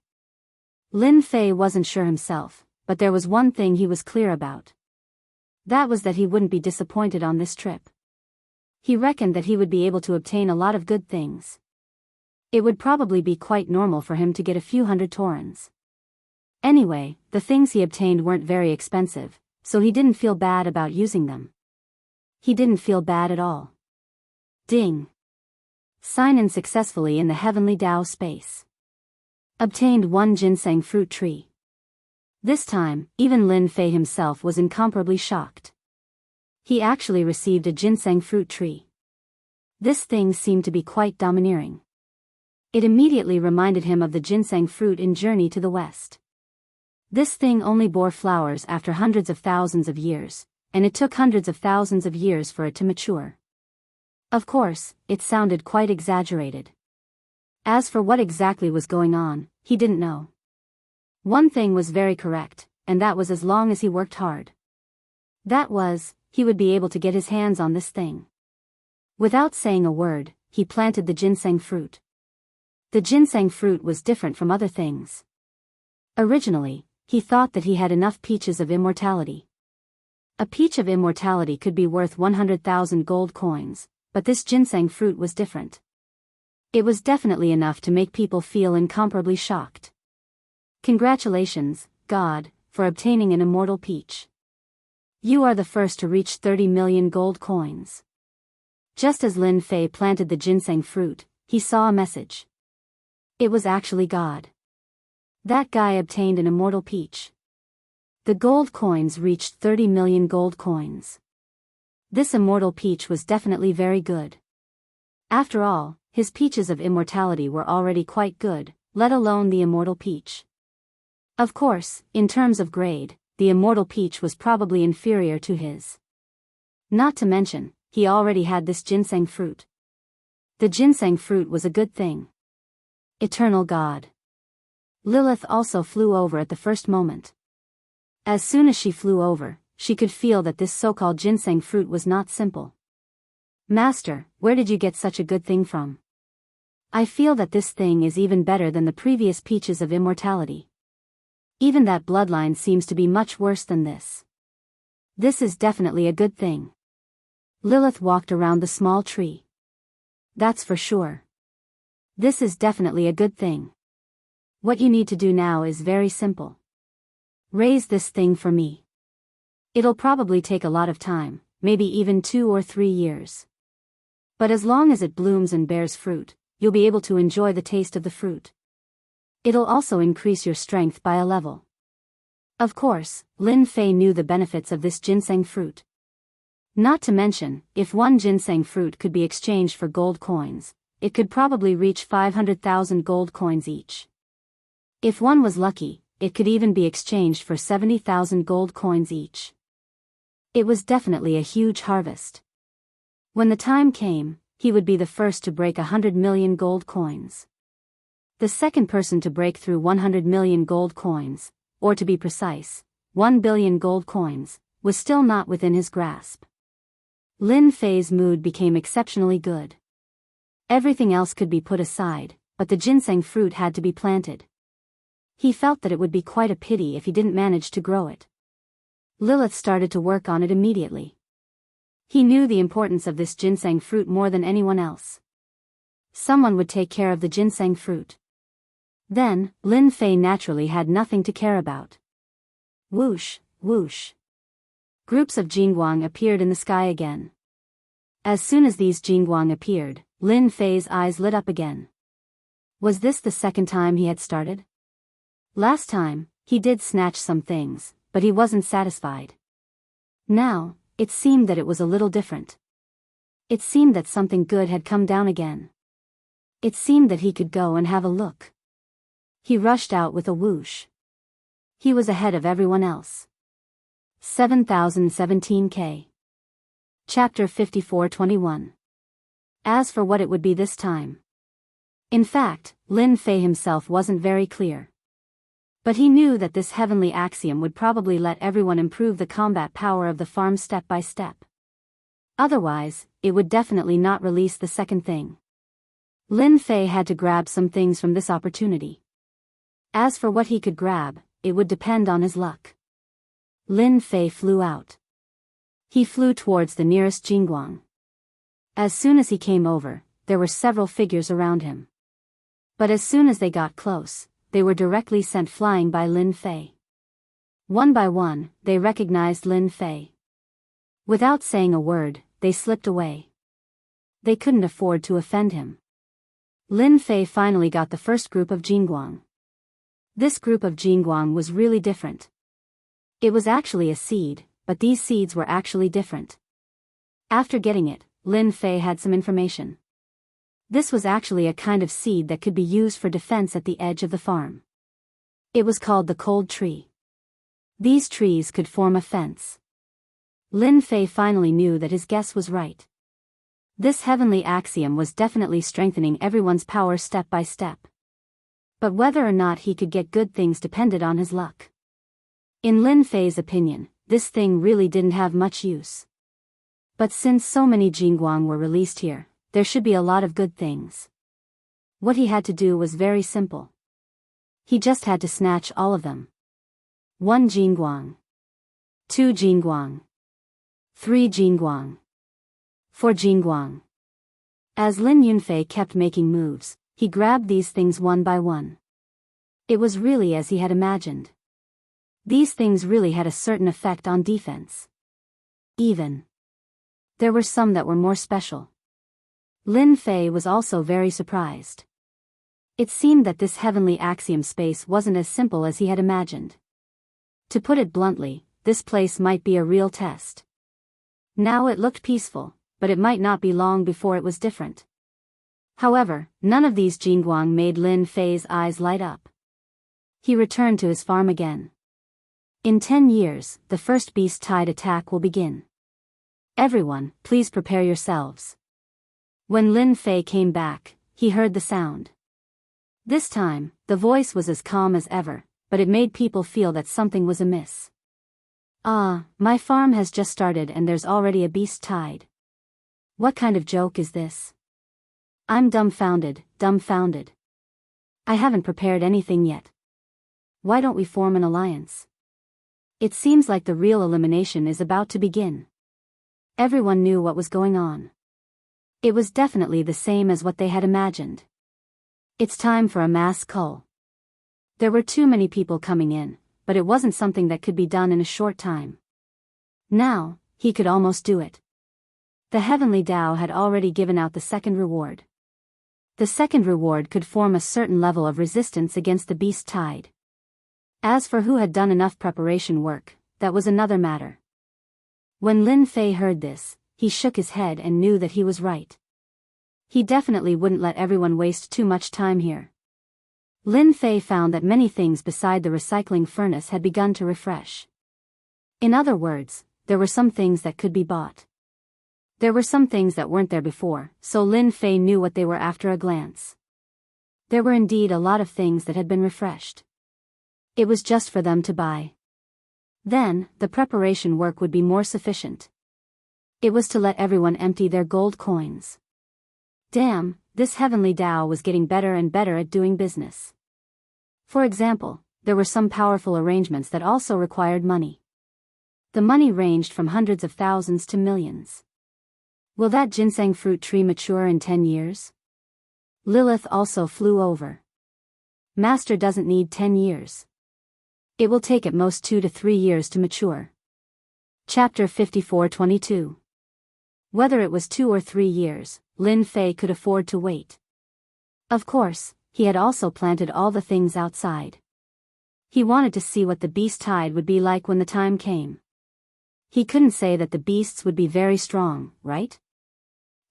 Lin Fei wasn't sure himself, but there was one thing he was clear about. That was that he wouldn't be disappointed on this trip. He reckoned that he would be able to obtain a lot of good things. It would probably be quite normal for him to get a few hundred Taurens. Anyway, the things he obtained weren't very expensive, so he didn't feel bad about using them. He didn't feel bad at all. Ding. Sign in successfully in the heavenly Tao space. Obtained 1 ginseng fruit tree. This time, even Lin Fei himself was incomparably shocked. He actually received a ginseng fruit tree. This thing seemed to be quite domineering. It immediately reminded him of the ginseng fruit in Journey to the West. This thing only bore flowers after hundreds of thousands of years, and it took hundreds of thousands of years for it to mature. Of course, it sounded quite exaggerated. As for what exactly was going on, he didn't know. One thing was very correct, and that was as long as he worked hard. That was, he would be able to get his hands on this thing. Without saying a word, he planted the ginseng fruit. The ginseng fruit was different from other things. Originally, he thought that he had enough peaches of immortality. A peach of immortality could be worth 100,000 gold coins, but this ginseng fruit was different. It was definitely enough to make people feel incomparably shocked. Congratulations, God, for obtaining an immortal peach. You are the first to reach 30 million gold coins. Just as Lin Fei planted the ginseng fruit, he saw a message. It was actually God. That guy obtained an immortal peach. The gold coins reached 30 million gold coins. This immortal peach was definitely very good. After all, his peaches of immortality were already quite good, let alone the immortal peach. Of course, in terms of grade, the immortal peach was probably inferior to his. Not to mention, he already had this ginseng fruit. The ginseng fruit was a good thing. Eternal God. Lilith also flew over at the first moment. As soon as she flew over, she could feel that this so-called ginseng fruit was not simple. Master, where did you get such a good thing from? I feel that this thing is even better than the previous peaches of immortality. Even that bloodline seems to be much worse than this. This is definitely a good thing. Lilith walked around the small tree. That's for sure. This is definitely a good thing. What you need to do now is very simple. Raise this thing for me. It'll probably take a lot of time, maybe even 2 or 3 years. But as long as it blooms and bears fruit, you'll be able to enjoy the taste of the fruit. It'll also increase your strength by a level. Of course, Lin Fei knew the benefits of this ginseng fruit. Not to mention, if one ginseng fruit could be exchanged for gold coins, it could probably reach 500,000 gold coins each. If one was lucky, it could even be exchanged for 70,000 gold coins each. It was definitely a huge harvest. When the time came, he would be the first to break 100 million gold coins. The second person to break through 100 million gold coins, or to be precise, 1 billion gold coins, was still not within his grasp. Lin Fei's mood became exceptionally good. Everything else could be put aside, but the ginseng fruit had to be planted. He felt that it would be quite a pity if he didn't manage to grow it. Lilith started to work on it immediately. He knew the importance of this ginseng fruit more than anyone else. Someone would take care of the ginseng fruit. Then, Lin Fei naturally had nothing to care about. Whoosh, whoosh. Groups of jingguang appeared in the sky again. As soon as these jingguang appeared, Lin Fei's eyes lit up again. Was this the second time he had started? Last time, he did snatch some things, but he wasn't satisfied. Now, it seemed that it was a little different. It seemed that something good had come down again. It seemed that he could go and have a look. He rushed out with a whoosh. He was ahead of everyone else. 7017K. Chapter 54:21. As for what it would be this time. In fact, Lin Fei himself wasn't very clear. But he knew that this heavenly axiom would probably let everyone improve the combat power of the farm step by step. Otherwise, it would definitely not release the second thing. Lin Fei had to grab some things from this opportunity. As for what he could grab, it would depend on his luck. Lin Fei flew out. He flew towards the nearest jingguang. As soon as he came over, there were several figures around him. But as soon as they got close, they were directly sent flying by Lin Fei. One by one, they recognized Lin Fei. Without saying a word, they slipped away. They couldn't afford to offend him. Lin Fei finally got the first group of jingguang. This group of jingguang was really different. It was actually a seed, but these seeds were actually different. After getting it, Lin Fei had some information. This was actually a kind of seed that could be used for defense at the edge of the farm. It was called the cold tree. These trees could form a fence. Lin Fei finally knew that his guess was right. This heavenly axiom was definitely strengthening everyone's power step by step. But whether or not he could get good things depended on his luck. In Lin Fei's opinion, this thing really didn't have much use. But since so many jingguang were released here, there should be a lot of good things. What he had to do was very simple. He just had to snatch all of them. 1 jingguang. 2 jingguang. 3 jingguang. 4 jingguang. As Lin Yunfei kept making moves, he grabbed these things one by one. It was really as he had imagined. These things really had a certain effect on defense. Even. There were some that were more special. Lin Fei was also very surprised. It seemed that this heavenly axiom space wasn't as simple as he had imagined. To put it bluntly, this place might be a real test. Now it looked peaceful, but it might not be long before it was different. However, none of these Jingguang made Lin Fei's eyes light up. He returned to his farm again. In 10 years, the first beast tide attack will begin. Everyone, please prepare yourselves. When Lin Fei came back, he heard the sound. This time, the voice was as calm as ever, but it made people feel that something was amiss. Ah, my farm has just started and there's already a beast tide. What kind of joke is this? I'm dumbfounded. I haven't prepared anything yet. Why don't we form an alliance? It seems like the real elimination is about to begin. Everyone knew what was going on. It was definitely the same as what they had imagined. It's time for a mass cull. There were too many people coming in, but it wasn't something that could be done in a short time. Now, he could almost do it. The Heavenly Tao had already given out the second reward. The second reward could form a certain level of resistance against the beast tide. As for who had done enough preparation work, that was another matter. When Lin Fei heard this, he shook his head and knew that he was right. He definitely wouldn't let everyone waste too much time here. Lin Fei found that many things beside the recycling furnace had begun to refresh. In other words, there were some things that could be bought. There were some things that weren't there before, so Lin Fei knew what they were after a glance. There were indeed a lot of things that had been refreshed. It was just for them to buy. Then, the preparation work would be more sufficient. It was to let everyone empty their gold coins. Damn, this Heavenly Tao was getting better and better at doing business. For example, there were some powerful arrangements that also required money. The money ranged from hundreds of thousands to millions. Will that ginseng fruit tree mature in 10 years? Lilith also flew over. Master doesn't need 10 years. It will take at most 2 to 3 years to mature. Chapter 54:22. Whether it was 2 or 3 years, Lin Fei could afford to wait. Of course, he had also planted all the things outside. He wanted to see what the beast tide would be like when the time came. He couldn't say that the beasts would be very strong, right?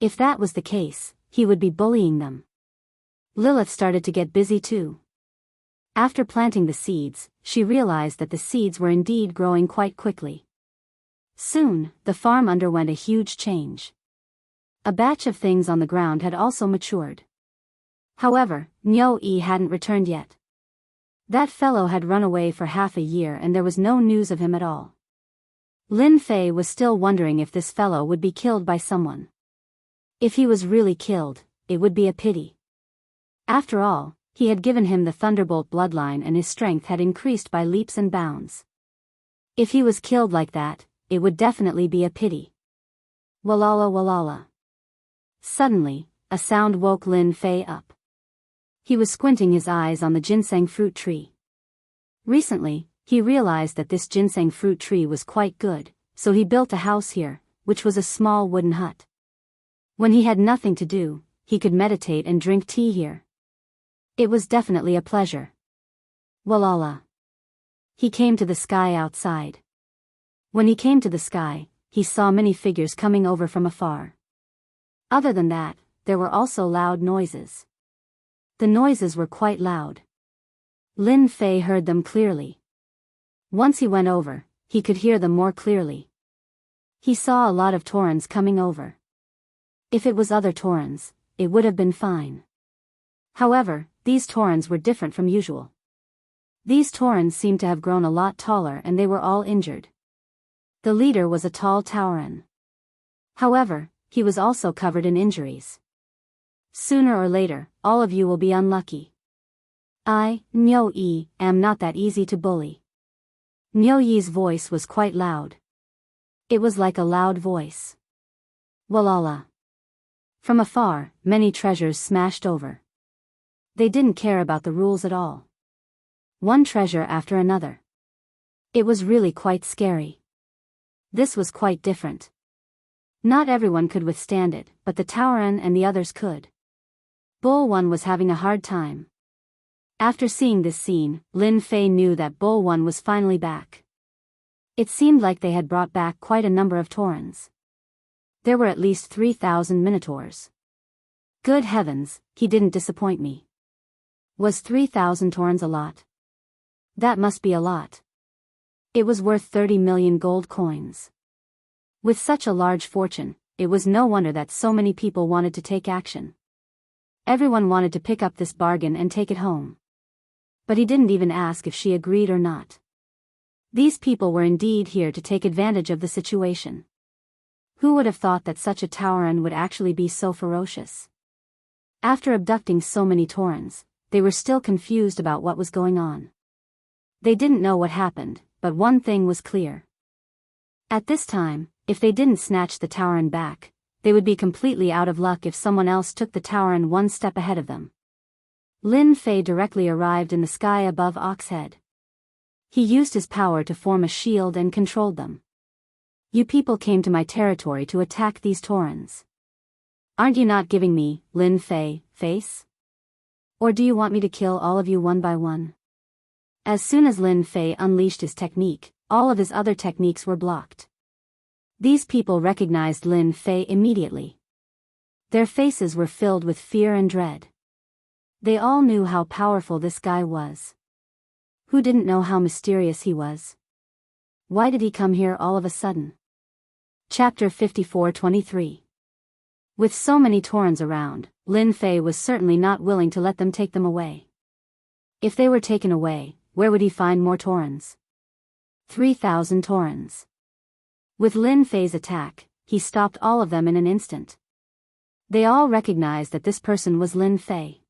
If that was the case, he would be bullying them. Lilith started to get busy too. After planting the seeds, she realized that the seeds were indeed growing quite quickly. Soon, the farm underwent a huge change. A batch of things on the ground had also matured. However, Niu Yi hadn't returned yet. That fellow had run away for half a year and there was no news of him at all. Lin Fei was still wondering if this fellow would be killed by someone. If he was really killed, it would be a pity. After all, he had given him the Thunderbolt bloodline and his strength had increased by leaps and bounds. If he was killed like that, it would definitely be a pity. Walala walala. Suddenly, a sound woke Lin Fei up. He was squinting his eyes on the ginseng fruit tree. Recently, he realized that this ginseng fruit tree was quite good, so he built a house here, which was a small wooden hut. When he had nothing to do, he could meditate and drink tea here. It was definitely a pleasure. Walala. He came to the sky outside. When he came to the sky, he saw many figures coming over from afar. Other than that, there were also loud noises. The noises were quite loud. Lin Fei heard them clearly. Once he went over, he could hear them more clearly. He saw a lot of Taurans coming over. If it was other Taurans, it would have been fine. However, these Taurans were different from usual. These Taurans seemed to have grown a lot taller and they were all injured. The leader was a tall Tauran. However, he was also covered in injuries. Sooner or later, all of you will be unlucky. I, Niu Yi, am not that easy to bully. Niu Yi's voice was quite loud. It was like a loud voice. Walala. From afar, many treasures smashed over. They didn't care about the rules at all. One treasure after another. It was really quite scary. This was quite different. Not everyone could withstand it, but the Taoran and the others could. Bull One was having a hard time. After seeing this scene, Lin Fei knew that Bull One was finally back. It seemed like they had brought back quite a number of Taurans. There were at least 3,000 Minotaurs. Good heavens, he didn't disappoint me. Was 3,000 Taurans a lot? That must be a lot. It was worth 30 million gold coins. With such a large fortune, it was no wonder that so many people wanted to take action. Everyone wanted to pick up this bargain and take it home. But he didn't even ask if she agreed or not. These people were indeed here to take advantage of the situation. Who would have thought that such a Tauran would actually be so ferocious? After abducting so many Taurans, they were still confused about what was going on. They didn't know what happened, but one thing was clear. At this time, if they didn't snatch the Tauran back, they would be completely out of luck if someone else took the Tauran one step ahead of them. Lin Fei directly arrived in the sky above Oxhead. He used his power to form a shield and controlled them. You people came to my territory to attack these Taurans. Aren't you not giving me, Lin Fei, face? Or do you want me to kill all of you one by one? As soon as Lin Fei unleashed his technique, all of his other techniques were blocked. These people recognized Lin Fei immediately. Their faces were filled with fear and dread. They all knew how powerful this guy was. Who didn't know how mysterious he was? Why did he come here all of a sudden? Chapter 54-23. With so many Taurans around, Lin Fei was certainly not willing to let them take them away. If they were taken away, where would he find more Taurans? 3,000 Taurans. With Lin Fei's attack, he stopped all of them in an instant. They all recognized that this person was Lin Fei.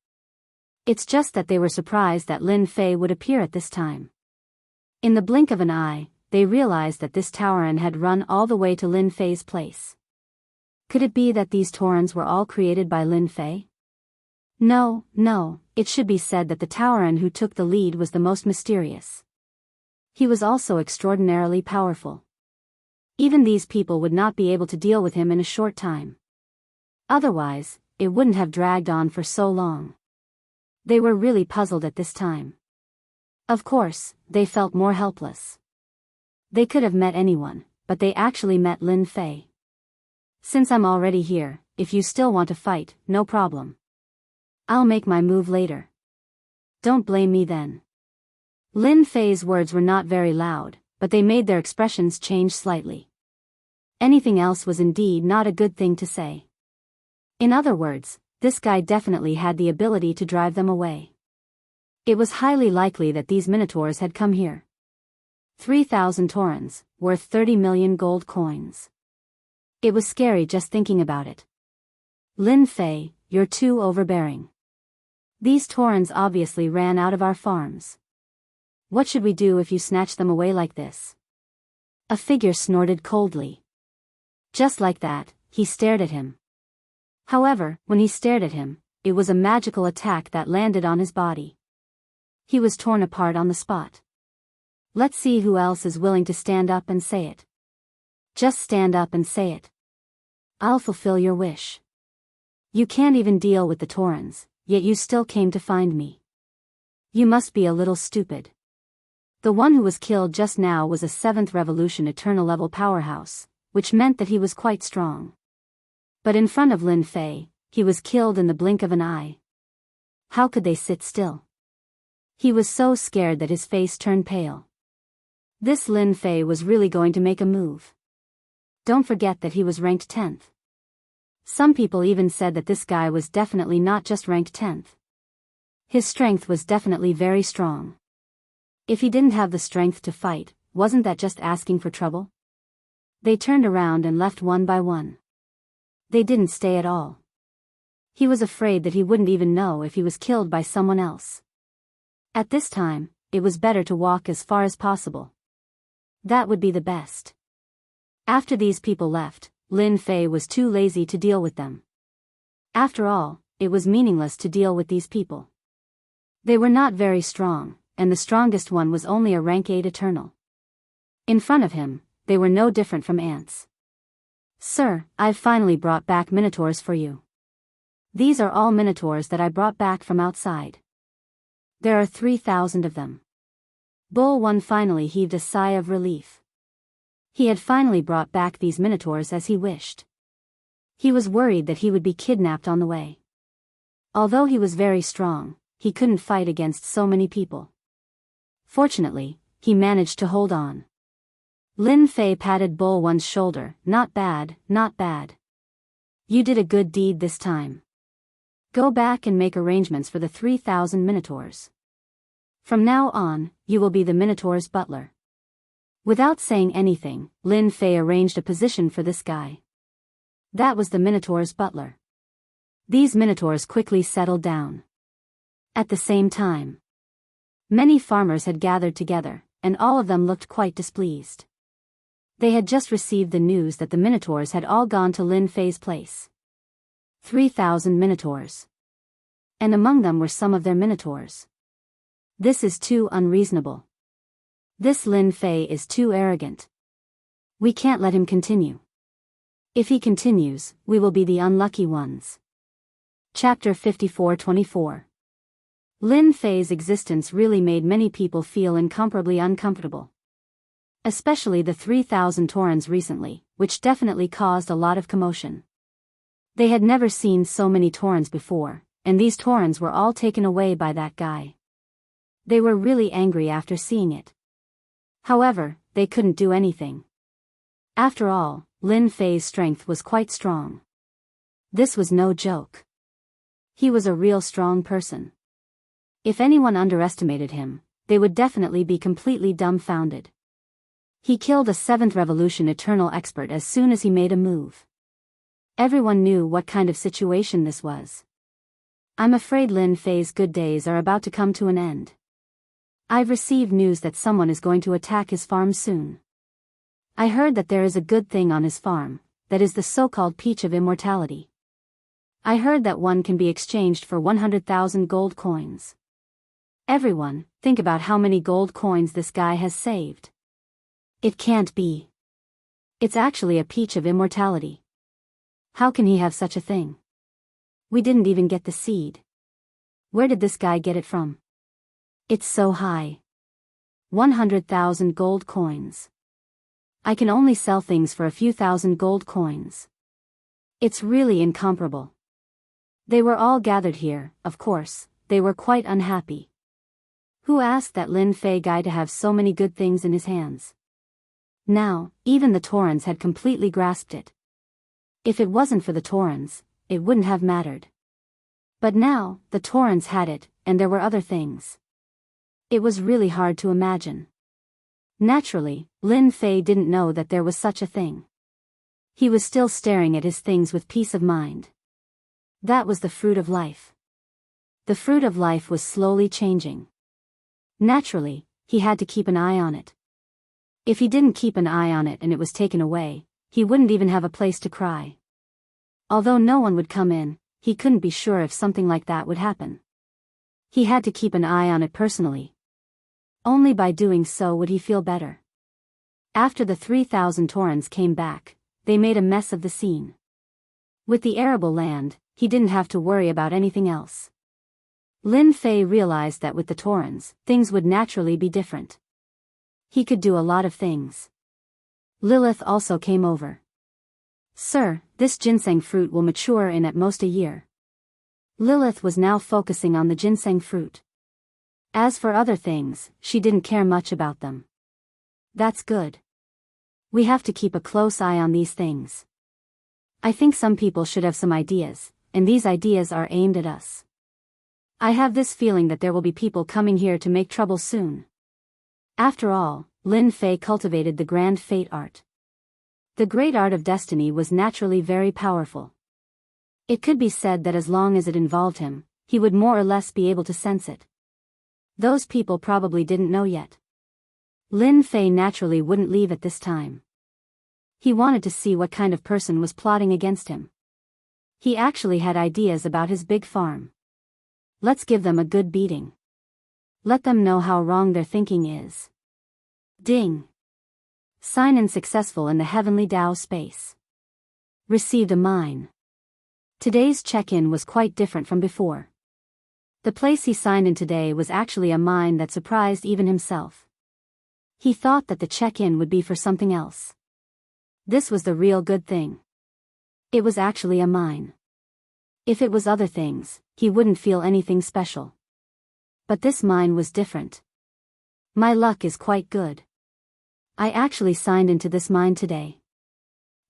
It's just that they were surprised that Lin Fei would appear at this time. In the blink of an eye, they realized that this Tauran had run all the way to Lin Fei's place. Could it be that these Taurans were all created by Lin Fei? No, it should be said that the Tauran who took the lead was the most mysterious. He was also extraordinarily powerful. Even these people would not be able to deal with him in a short time. Otherwise, it wouldn't have dragged on for so long. They were really puzzled at this time. Of course, they felt more helpless. They could have met anyone, but they actually met Lin Fei. Since I'm already here, if you still want to fight, no problem. I'll make my move later. Don't blame me then. Lin Fei's words were not very loud, but they made their expressions change slightly. Anything else was indeed not a good thing to say. In other words, this guy definitely had the ability to drive them away. It was highly likely that these Minotaurs had come here. 3,000 Taurans, worth 30 million gold coins. It was scary just thinking about it. Lin Fei, you're too overbearing. These Taurans obviously ran out of our farms. What should we do if you snatch them away like this? A figure snorted coldly. Just like that, he stared at him. However, when he stared at him, it was a magical attack that landed on his body. He was torn apart on the spot. Let's see who else is willing to stand up and say it. Just stand up and say it. I'll fulfill your wish. You can't even deal with the Taurans, yet you still came to find me. You must be a little stupid. The one who was killed just now was a 7th Revolution Eternal level powerhouse, which meant that he was quite strong. But in front of Lin Fei, he was killed in the blink of an eye. How could they sit still? He was so scared that his face turned pale. This Lin Fei was really going to make a move. Don't forget that he was ranked 10th. Some people even said that this guy was definitely not just ranked 10th. His strength was definitely very strong. If he didn't have the strength to fight, wasn't that just asking for trouble? They turned around and left one by one. They didn't stay at all. He was afraid that he wouldn't even know if he was killed by someone else. At this time, it was better to walk as far as possible. That would be the best. After these people left, Lin Fei was too lazy to deal with them. After all, it was meaningless to deal with these people. They were not very strong, and the strongest one was only a rank 8 Eternal. In front of him, they were no different from ants. "Sir, I've finally brought back minotaurs for you. These are all minotaurs that I brought back from outside. There are 3,000 of them." Bull One finally heaved a sigh of relief. He had finally brought back these minotaurs as he wished. He was worried that he would be kidnapped on the way. Although he was very strong, he couldn't fight against so many people. Fortunately, he managed to hold on. Lin Fei patted Bull One's shoulder. "Not bad, not bad. You did a good deed this time. Go back and make arrangements for the 3,000 minotaurs. From now on, you will be the minotaur's butler." Without saying anything, Lin Fei arranged a position for this guy. That was the minotaur's butler. These minotaurs quickly settled down. At the same time, many farmers had gathered together, and all of them looked quite displeased. They had just received the news that the minotaurs had all gone to Lin Fei's place. 3,000 minotaurs. And among them were some of their minotaurs. This is too unreasonable. This Lin Fei is too arrogant. We can't let him continue. If he continues, we will be the unlucky ones. Chapter 54-24. Lin Fei's existence really made many people feel incomparably uncomfortable. Especially the 3,000 Taurens recently, which definitely caused a lot of commotion. They had never seen so many Taurens before, and these Taurens were all taken away by that guy. They were really angry after seeing it. However, they couldn't do anything. After all, Lin Fei's strength was quite strong. This was no joke. He was a real strong person. If anyone underestimated him, they would definitely be completely dumbfounded. He killed a 7th Revolution Eternal expert as soon as he made a move. Everyone knew what kind of situation this was. I'm afraid Lin Fei's good days are about to come to an end. I've received news that someone is going to attack his farm soon. I heard that there is a good thing on his farm, that is the so-called Peach of Immortality. I heard that one can be exchanged for 100,000 gold coins. Everyone, think about how many gold coins this guy has saved. It can't be. It's actually a Peach of Immortality. How can he have such a thing? We didn't even get the seed. Where did this guy get it from? It's so high. 100,000 gold coins. I can only sell things for a few thousand gold coins. It's really incomparable. They were all gathered here, of course, they were quite unhappy. Who asked that Lin Fei guy to have so many good things in his hands? Now, even the Taurens had completely grasped it. If it wasn't for the Taurens, it wouldn't have mattered. But now, the Taurens had it, and there were other things. It was really hard to imagine. Naturally, Lin Fei didn't know that there was such a thing. He was still staring at his things with peace of mind. That was the fruit of life. The fruit of life was slowly changing. Naturally, he had to keep an eye on it. If he didn't keep an eye on it and it was taken away, he wouldn't even have a place to cry. Although no one would come in, he couldn't be sure if something like that would happen. He had to keep an eye on it personally. Only by doing so would he feel better. After the 3,000 Taurens came back, they made a mess of the scene. With the arable land, he didn't have to worry about anything else. Lin Fei realized that with the Taurens, things would naturally be different. He could do a lot of things. Lilith also came over. "Sir, this ginseng fruit will mature in at most a year." Lilith was now focusing on the ginseng fruit. As for other things, she didn't care much about them. That's good. We have to keep a close eye on these things. I think some people should have some ideas, and these ideas are aimed at us. I have this feeling that there will be people coming here to make trouble soon. After all, Lin Fei cultivated the grand fate art. The great art of destiny was naturally very powerful. It could be said that as long as it involved him, he would more or less be able to sense it. Those people probably didn't know yet. Lin Fei naturally wouldn't leave at this time. He wanted to see what kind of person was plotting against him. He actually had ideas about his big farm. Let's give them a good beating. Let them know how wrong their thinking is. Ding! Sign-in successful in the heavenly Dao space. Received a mine. Today's check-in was quite different from before. The place he signed in today was actually a mine that surprised even himself. He thought that the check-in would be for something else. This was the real good thing. It was actually a mine. If it was other things, he wouldn't feel anything special. But this mine was different. My luck is quite good. I actually signed into this mine today.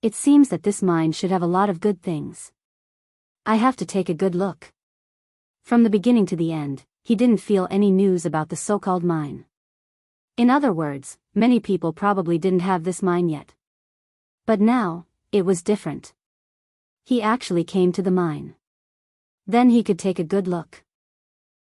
It seems that this mine should have a lot of good things. I have to take a good look. From the beginning to the end, he didn't feel any news about the so-called mine. In other words, many people probably didn't have this mine yet. But now, it was different. He actually came to the mine. Then he could take a good look.